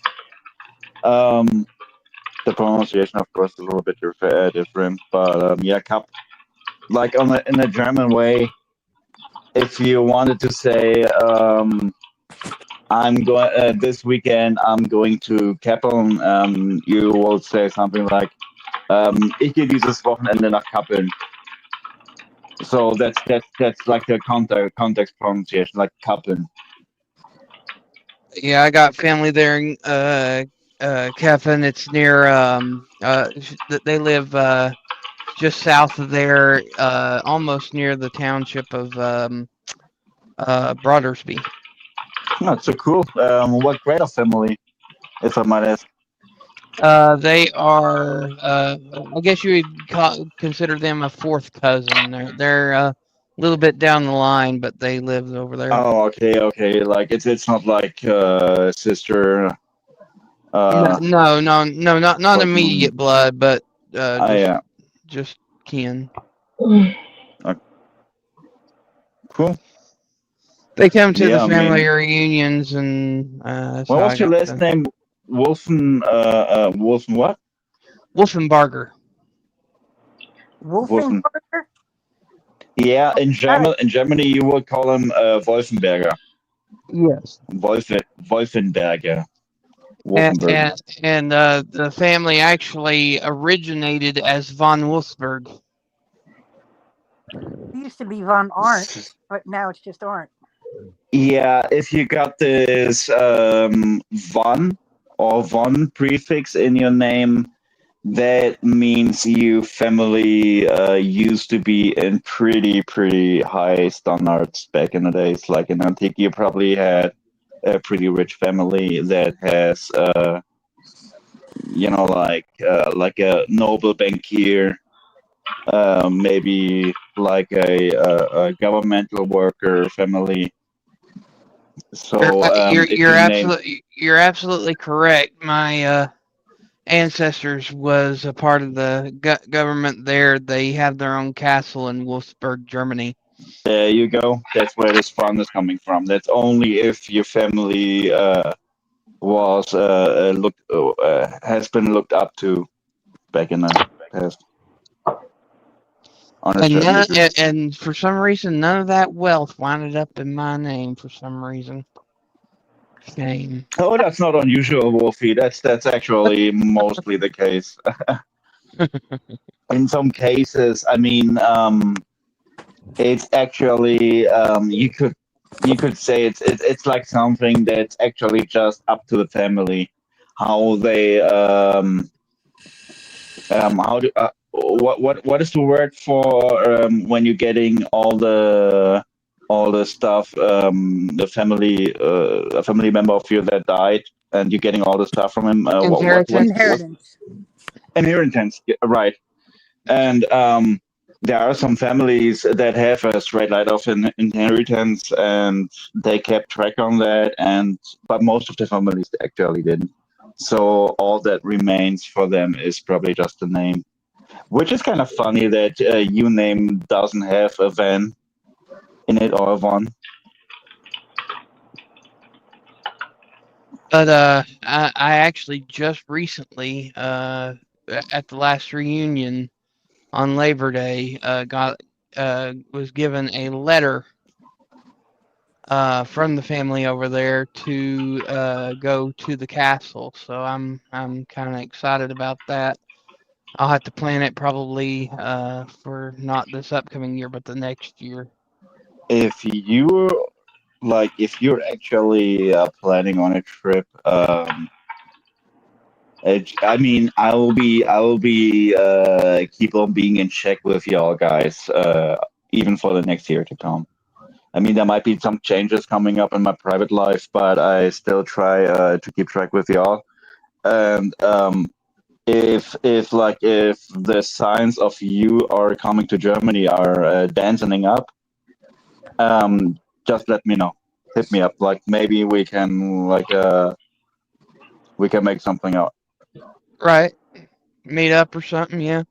The pronunciation, of course, is a little bit different, but yeah, like in a German way. If you wanted to say, I'm going this weekend, I'm going to Kappeln, you will say something like, ich gehe dieses Wochenende nach Kappeln. So that's like the context pronunciation, like Kappeln. Yeah, I got family there in Kappeln. It's near they live just south of there, almost near the township of Brodersby. That's so cool. What grade of family, if I might ask? They are, I guess you would consider them a fourth cousin. They're a little bit down the line, but they live over there. Oh, okay. Like it's not like sister. No, not immediate blood, but just kin. Cool. They come to Yeah, the I family mean- reunions, and What was your last name? Wolfen. Wolfen what? Wolfenbarger. Wolfenbarger? Yeah, in Germany you would call him Wolfenberger. Yes. Wolfenberger. And the family actually originated as von Wolfsburg. It used to be Von Arndt, but now it's just Arndt. Yeah, if you got this von or von prefix in your name, that means you family used to be in pretty high standards back in the days. Like in Antique, you probably had a pretty rich family that has, like a noble bankier, maybe like a governmental worker family. So you're absolutely correct. My ancestors was a part of the government there. They have their own castle in Wolfsburg, Germany. There you go. That's where this fund is coming from. That's only if your family was has been looked up to back in the past. And for some reason, none of that wealth winded up in my name. For some reason, shame. Oh, that's not unusual, Wolfie. That's actually mostly the case. In some cases, I mean, it's actually you could say it's like something that's actually just up to the family, how they what is the word for when you're getting all the all the stuff, the family, a family member of you that died, and you're getting all the stuff from him. Inheritance. Inheritance, yeah, right? And there are some families that have a straight line of inheritance, and they kept track on that. But most of the families actually didn't. So all that remains for them is probably just a name, which is kind of funny that your name doesn't have a van in it or a van. But I actually just recently, at the last reunion on Labor Day, was given a letter from the family over there to go to the castle. So I'm kind of excited about that. I'll have to plan it probably for not this upcoming year, but the next year. If you're actually planning on a trip, I mean, I will be keep on being in check with y'all guys, even for the next year to come. I mean, there might be some changes coming up in my private life, but I still try to keep track with y'all. And if the signs of you are coming to Germany are dancing up, just let me know. Hit me up. Like maybe we can make something out. Right. Meet up or something, yeah.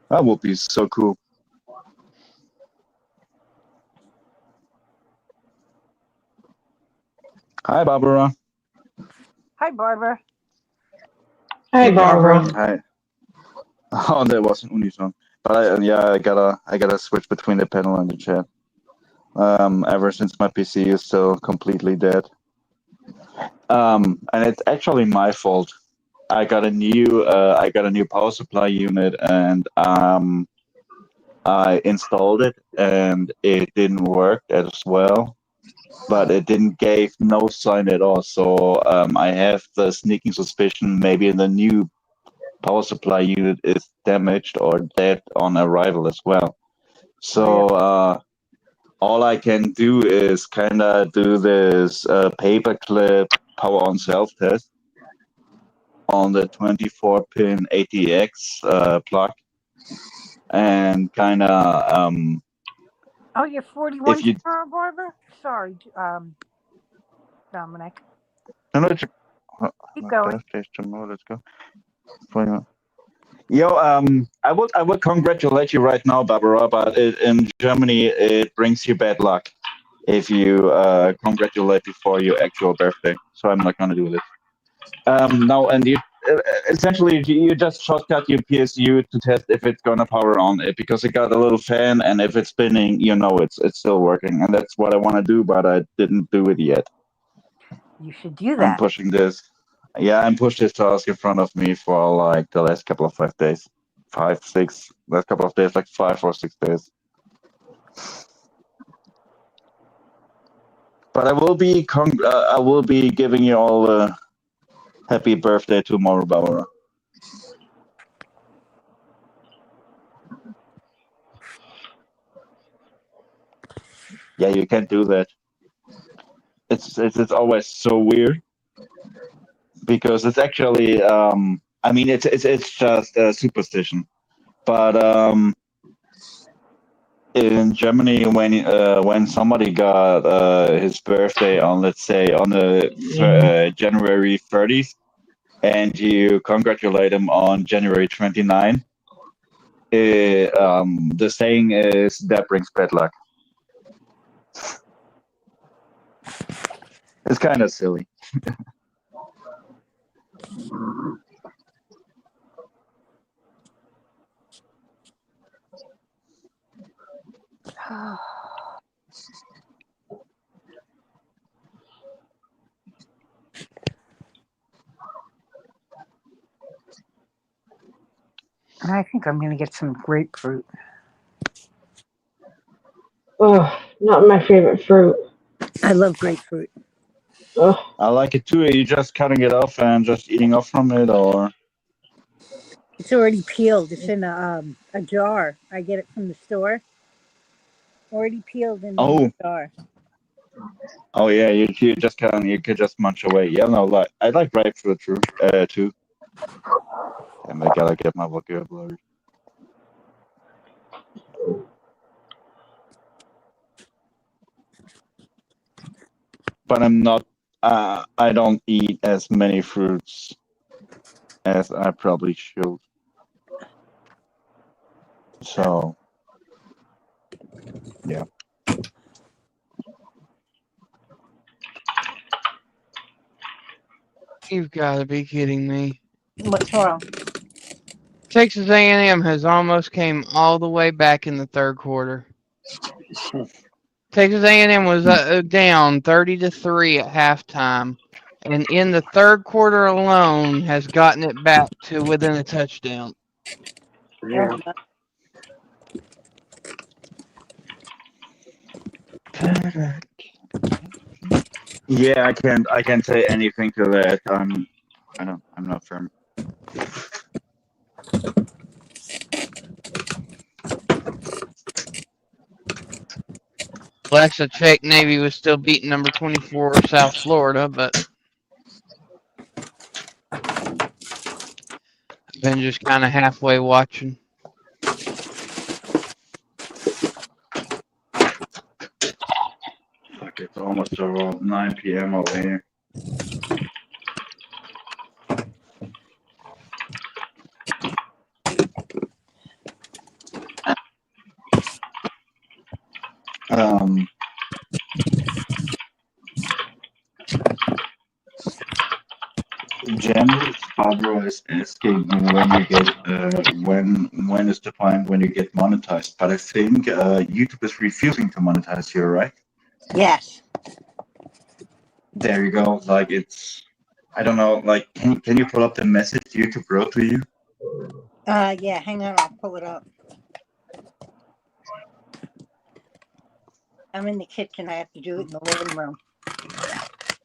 That would be so cool. Hi, Barbara. Hi, Barbara. Hi, Barbara. Hi. Oh, that was an Unison. But I gotta switch between the panel and the chat. Ever since my PC is still completely dead. And it's actually my fault. I got a new power supply unit, and I installed it, and it didn't work as well. But it didn't give no sign at all. So I have the sneaking suspicion maybe the new power supply unit is damaged or dead on arrival as well. So all I can do is kind of do this paperclip power on self test on the 24-pin ATX plug, and kind of Oh, you're 41 tomorrow, Barbara? Sorry, Dominic. No, Keep going. Let's go. Yo, I would congratulate you right now, Barbara, but in Germany it brings you bad luck if you congratulate before your actual birthday. So I'm not gonna do this. No, and you essentially you just shortcut your PSU to test if it's gonna power on it, because it got a little fan, and if it's spinning, you know it's still working, and that's what I want to do, but I didn't do it yet. You should do that. I'm pushing this. Yeah, I'm pushed this task in front of me for like the last couple of 5 days. 5, 6, last couple of days, like 5 or 6 days. But I will be giving you all a happy birthday tomorrow, Barbara. Yeah, you can't do that. It's always so weird, because it's actually I mean it's just a superstition, but in Germany, when somebody got his birthday on, let's say, on the January 30th, and you congratulate him on January 29th, the saying is that brings bad luck. It's kind of silly. I think I'm going to get some grapefruit. Oh, not my favorite fruit. I love grapefruit. Ugh. I like it too. Are you just cutting it off and just eating off from it, or? It's already peeled. It's in a jar. I get it from the store. Already peeled in Oh. the jar. Oh yeah, you just you could just munch away. Yeah, no, like I like grapefruit too. And I gotta get my vocabulary. But I'm not. I don't eat as many fruits as I probably should. So, yeah. You've got to be kidding me. What's wrong? Texas A&M has almost came all the way back in the third quarter. Texas A&M was down 30-3 at halftime, and in the third quarter alone has gotten it back to within a touchdown. Yeah. Yeah, I can't say anything to that. I'm not firm. Last I checked, Navy was still beating number 24 South Florida, but I've been just kind of halfway watching. Fuck, it's almost around 9 p.m. over here. Jen's father is asking when you get when is the point when you get monetized, but I think YouTube is refusing to monetize here, right? Yes. There you go. Like it's, I don't know. Like, can you pull up the message YouTube wrote to you? Yeah. Hang on, I'll pull it up. I'm in the kitchen. I have to do it in the living room.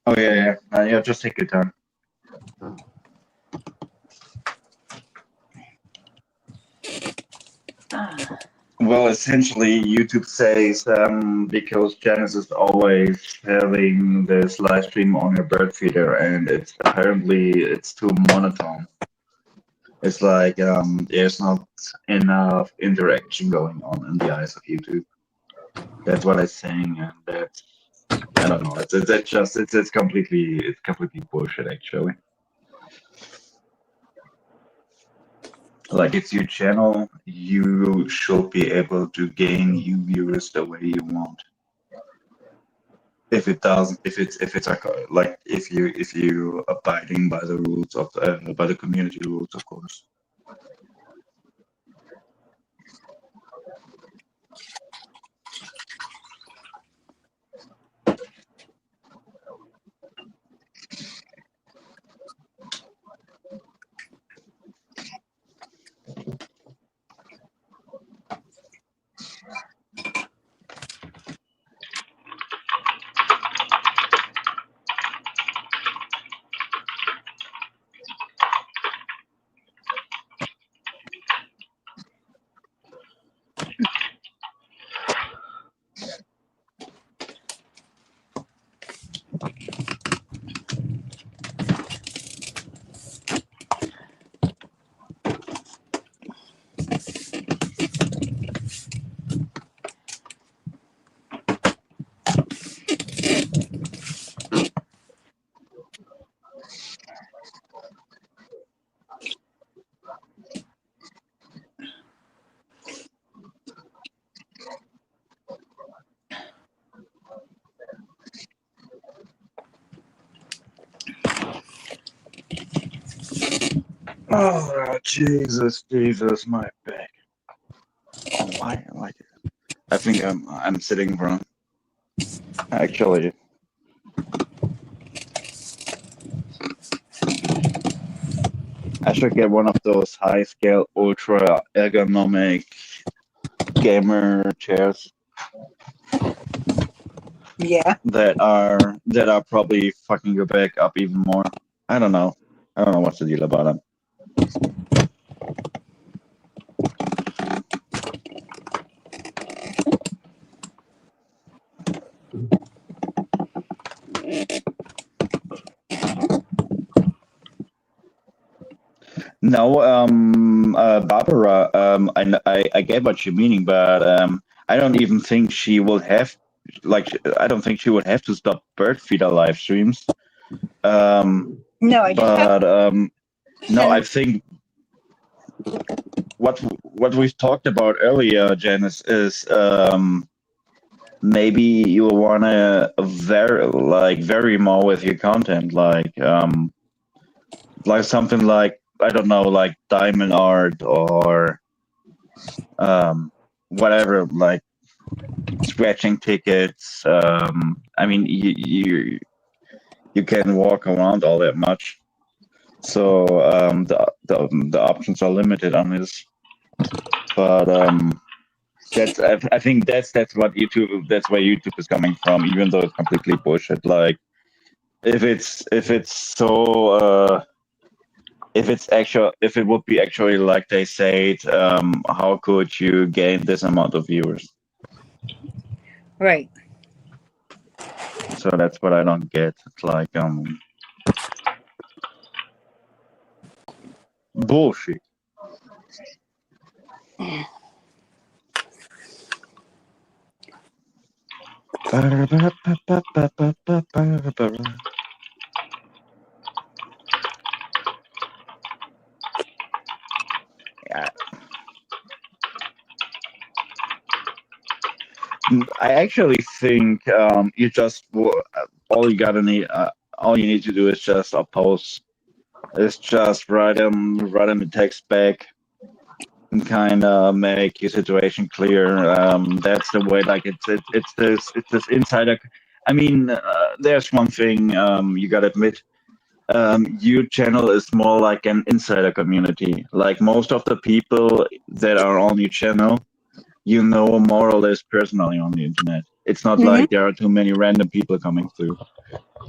Oh yeah. Yeah, just take your time. Well, essentially, YouTube says because Janice is always having this live stream on her bird feeder, and it's apparently too monotone. It's like there's not enough interaction going on in the eyes of YouTube. That's what I'm saying, and that's, I don't know. It's completely bullshit actually. Like, it's your channel, you should be able to gain new viewers the way you want. If it doesn't, if you abiding by the rules of by the community rules, of course. Oh, Jesus, my back. Oh, why? Like, I think I'm sitting wrong. Actually, I should get one of those high-scale, ultra ergonomic gamer chairs. Yeah. That are probably fucking your back up even more. I don't know what's the deal about them. No, Barbara, I get what you're meaning, but I don't even think she will have, I don't think she would have to stop bird feeder live streams. No, I just have. But no, I think what we've talked about earlier, Janice, is maybe you wanna vary more with your content, like something like, I don't know, like diamond art or whatever, like scratching tickets. I mean, you can walk around all that much, so the options are limited on this. But I think that's what YouTube. That's where YouTube is coming from, even though it's completely bullshit. Like if it would be actually like they said, how could you gain this amount of viewers? Right. So that's what I don't get. It's like bullshit. Yeah. I actually think you just all you need to do is just oppose. Is just write them the text back and kind of make your situation clear. That's the way. Like it's this insider. I mean, there's one thing you gotta admit. Your channel is more like an insider community. Like most of the people that are on your channel, you know more or less personally on the internet. It's not like there are too many random people coming through.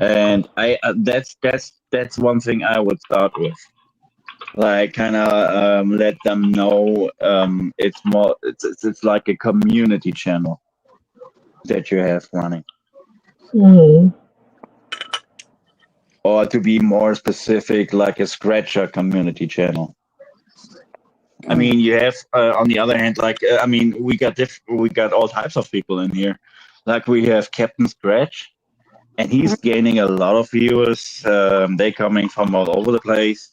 And that's one thing I would start with. Like kind of let them know it's like a community channel that you have running. Or to be more specific, like a Scratcher community channel. I mean, you have on the other hand, like I mean, we got all types of people in here. Like we have Captain Scratch, and he's gaining a lot of viewers. They coming from all over the place.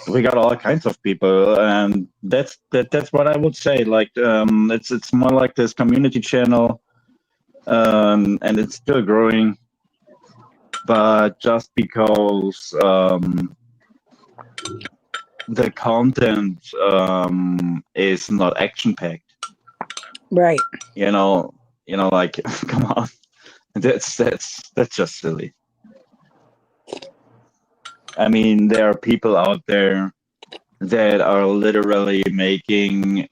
We got all kinds of people, and that's what I would say. Like it's more like this community channel, and it's still growing. But just because the content is not action packed, right? You know, like come on, that's just silly. I mean, there are people out there that are literally making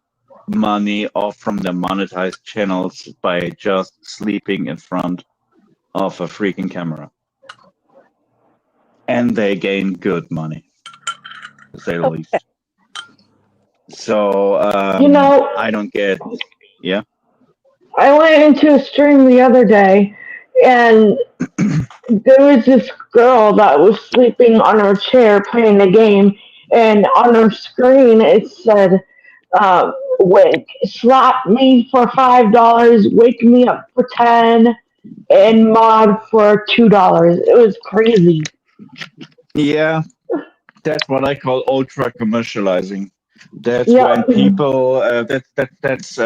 money off from the monetized channels by just sleeping in front of a freaking camera. And they gain good money, to say the least. So, I don't get, yeah. I went into a stream the other day, and there was this girl that was sleeping on her chair playing the game, and on her screen it said, slap me for $5, wake me up for 10, and mod for $2. It was crazy. Yeah, that's what I call ultra commercializing. That's when people. That's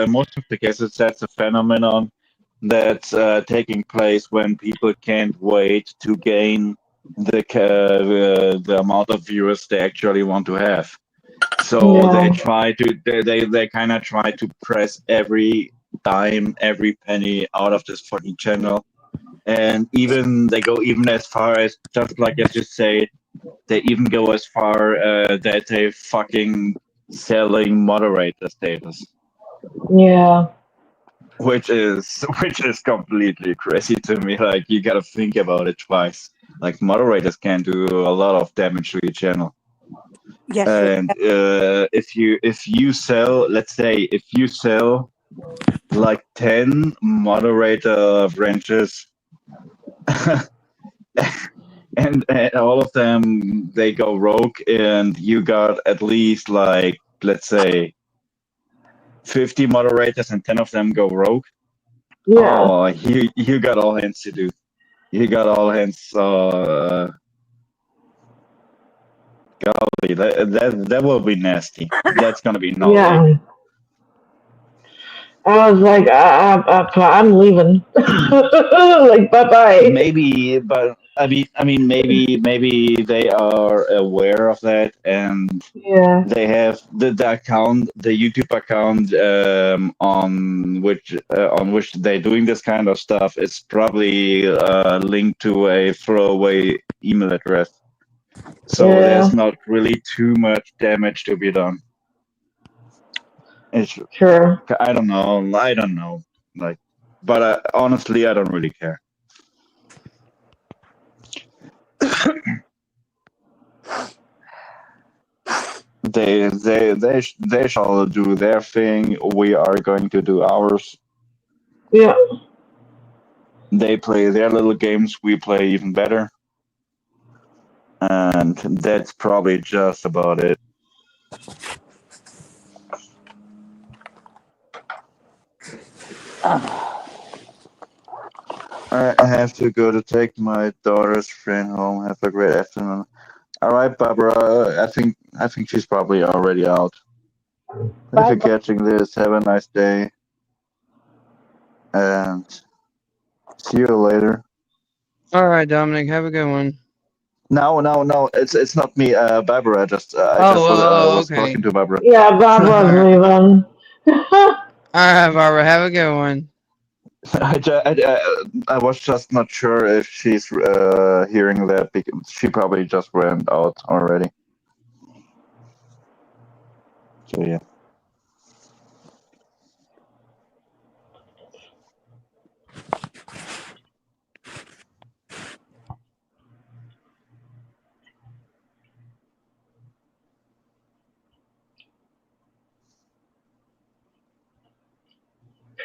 most of the cases. That's a phenomenon that's taking place when people can't wait to gain the amount of viewers they actually want to have. So they try to. They kind of try to press every dime, every penny out of this fucking channel. And they go even as far as, just like as you say, they even go as far that they fucking selling moderator status. Yeah. Which is completely crazy to me. Like you gotta think about it twice. Like moderators can do a lot of damage to your channel. Yes. And if you sell, let's say, if you sell like 10 moderator branches, and and all of them they go rogue, and you got at least like, let's say, 50 moderators, and 10 of them go rogue. Yeah. Oh, you got all hands to do. You got all hands. Golly, that will be nasty. That's gonna be naughty. Yeah. I was like, I'm leaving. Like, bye bye. Maybe, but I mean, maybe they are aware of that, and Yeah. they have the account, the YouTube account, on which they're doing this kind of stuff. It's probably linked to a throwaway email address, so Yeah. there's not really too much damage to be done. It's Sure. I don't know, like, but honestly, I don't really care. They shall do their thing. We are going to do ours. Yeah. They play their little games. We play even better, and that's probably just about it. I have to go to take my daughter's friend home. Have a great afternoon. All right, Barbara. I think she's probably already out. If you're catching this, have a nice day, and see you later. All right, Dominic, have a good one. No, it's not me, Barbara. Just I was Okay. talking to Barbara. Yeah, Barbara's leaving. All right, Barbara, have a good one. I was just not sure if she's hearing that, because she probably just went out already. So yeah.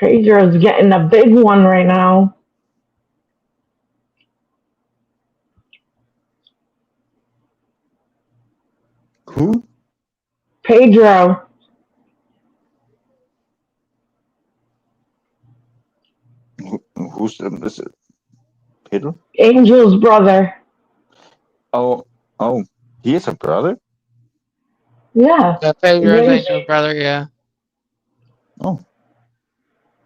Pedro's getting a big one right now. Who? Pedro. Who's is it? Pedro? Angel's brother. Oh, he is a brother. Yeah. Yeah, Pedro's Yeah. Angel's brother, yeah. Oh,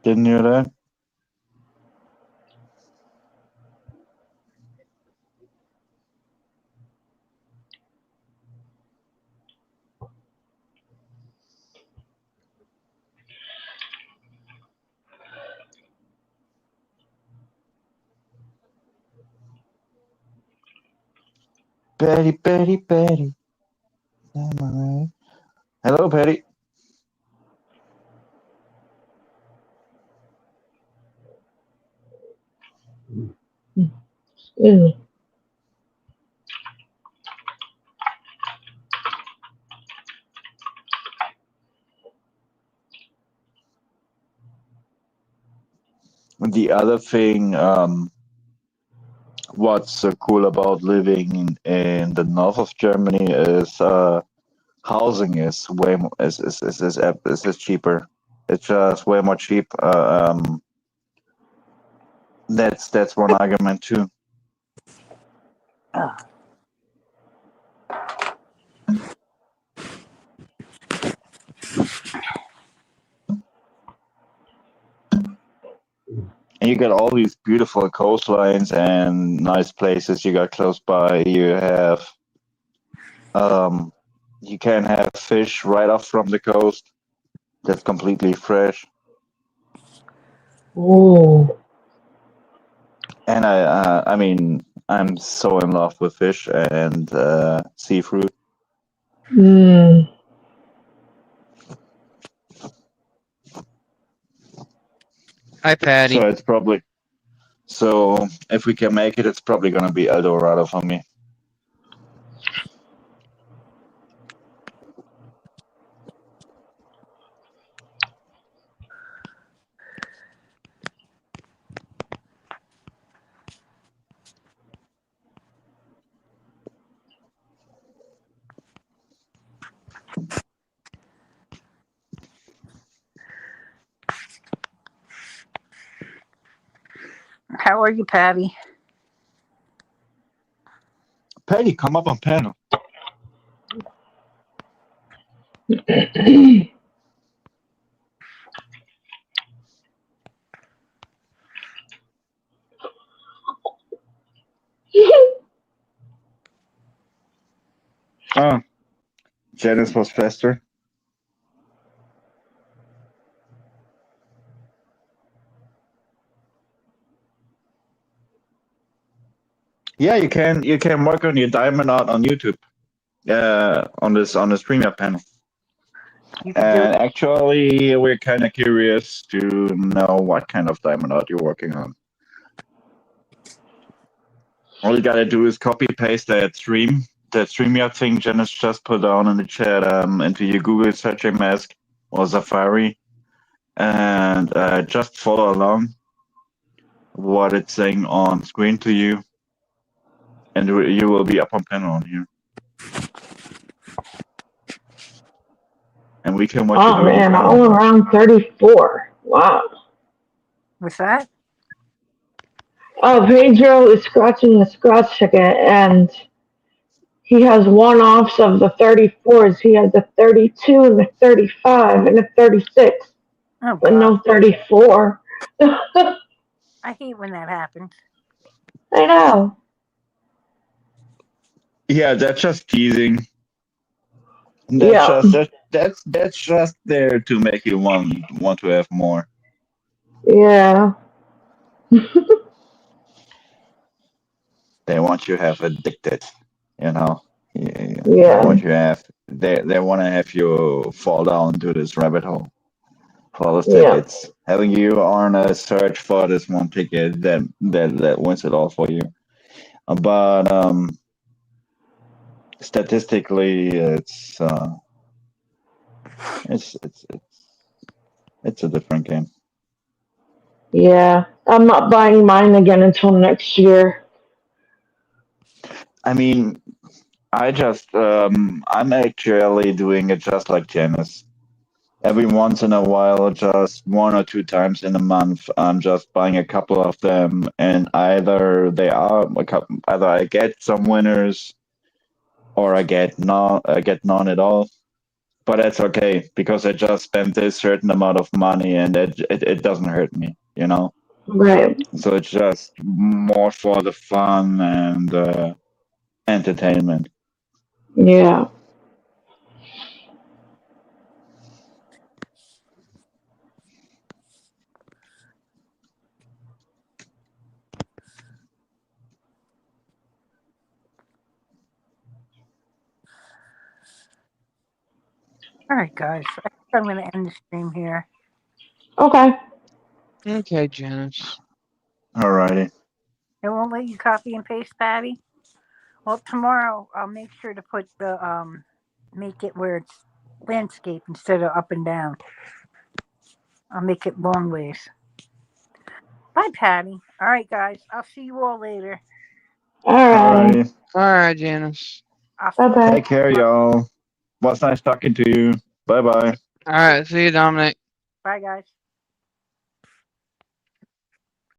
didn't hear that. Patty. Hello, Patty. Excuse me. The other thing, what's so cool about living in the north of Germany is housing is way more, is cheaper. It's just way more cheap. That's one argument too. And you got all these beautiful coastlines and nice places you got close by. You have, you can have fish right off from the coast. That's completely fresh. Ooh. And I mean, I'm so in love with fish and seafood. Mm. Hi, Patty. So it's probably, so if we can make it, it's probably gonna be El Dorado for me. How are you, Patty? Patty, come up on panel. Oh, Janice was faster. Yeah, you can work on your diamond art on YouTube. On the StreamYard panel. And actually, we're kind of curious to know what kind of diamond art you're working on. All you gotta do is copy paste that StreamYard thing Janice just put down in the chat into your Google searching mask or Safari, and just follow along what it's saying on screen to you, and you will be up on panel on here. And we can watch you Oh doing man, panel. all around 34. Wow. What's that? Oh, Pedro is scratching the scratch ticket, and he has one-offs of the 34s. He has a 32 and a 35 and a 36, Oh, but God. no 34. I hate when that happens. I know. Yeah, that's just teasing. Yeah. That's just there to make you want to have more. Yeah. They want you to have addicted, you know. Yeah. Yeah. They want you to have. They want to have you fall down to this rabbit hole for all those Yeah. tickets. Having you on a search for this one ticket that wins it all for you. But statistically, it's a different game. Yeah. I'm not buying mine again until next year. I mean, I'm actually doing it just like Janice. Every once in a while, just 1 or 2 times in a month, I'm just buying a couple of them, and either I get some winners, or I get none at all. But that's okay because I just spent this certain amount of money, and it doesn't hurt me, you know. Right. So it's just more for the fun and entertainment. Yeah. All right, guys. I think I'm going to end the stream here. Okay. Okay, Janice. Alrighty. It won't let you copy and paste, Patty? Well, tomorrow I'll make sure to put the make it where it's landscape instead of up and down. I'll make it long ways. Bye, Patty. All right, guys. I'll see you all later. Alrighty. All right, Janice. Bye-bye. Take care, y'all. Was nice talking to you. Bye bye. All right, see you, Dominic. Bye, guys.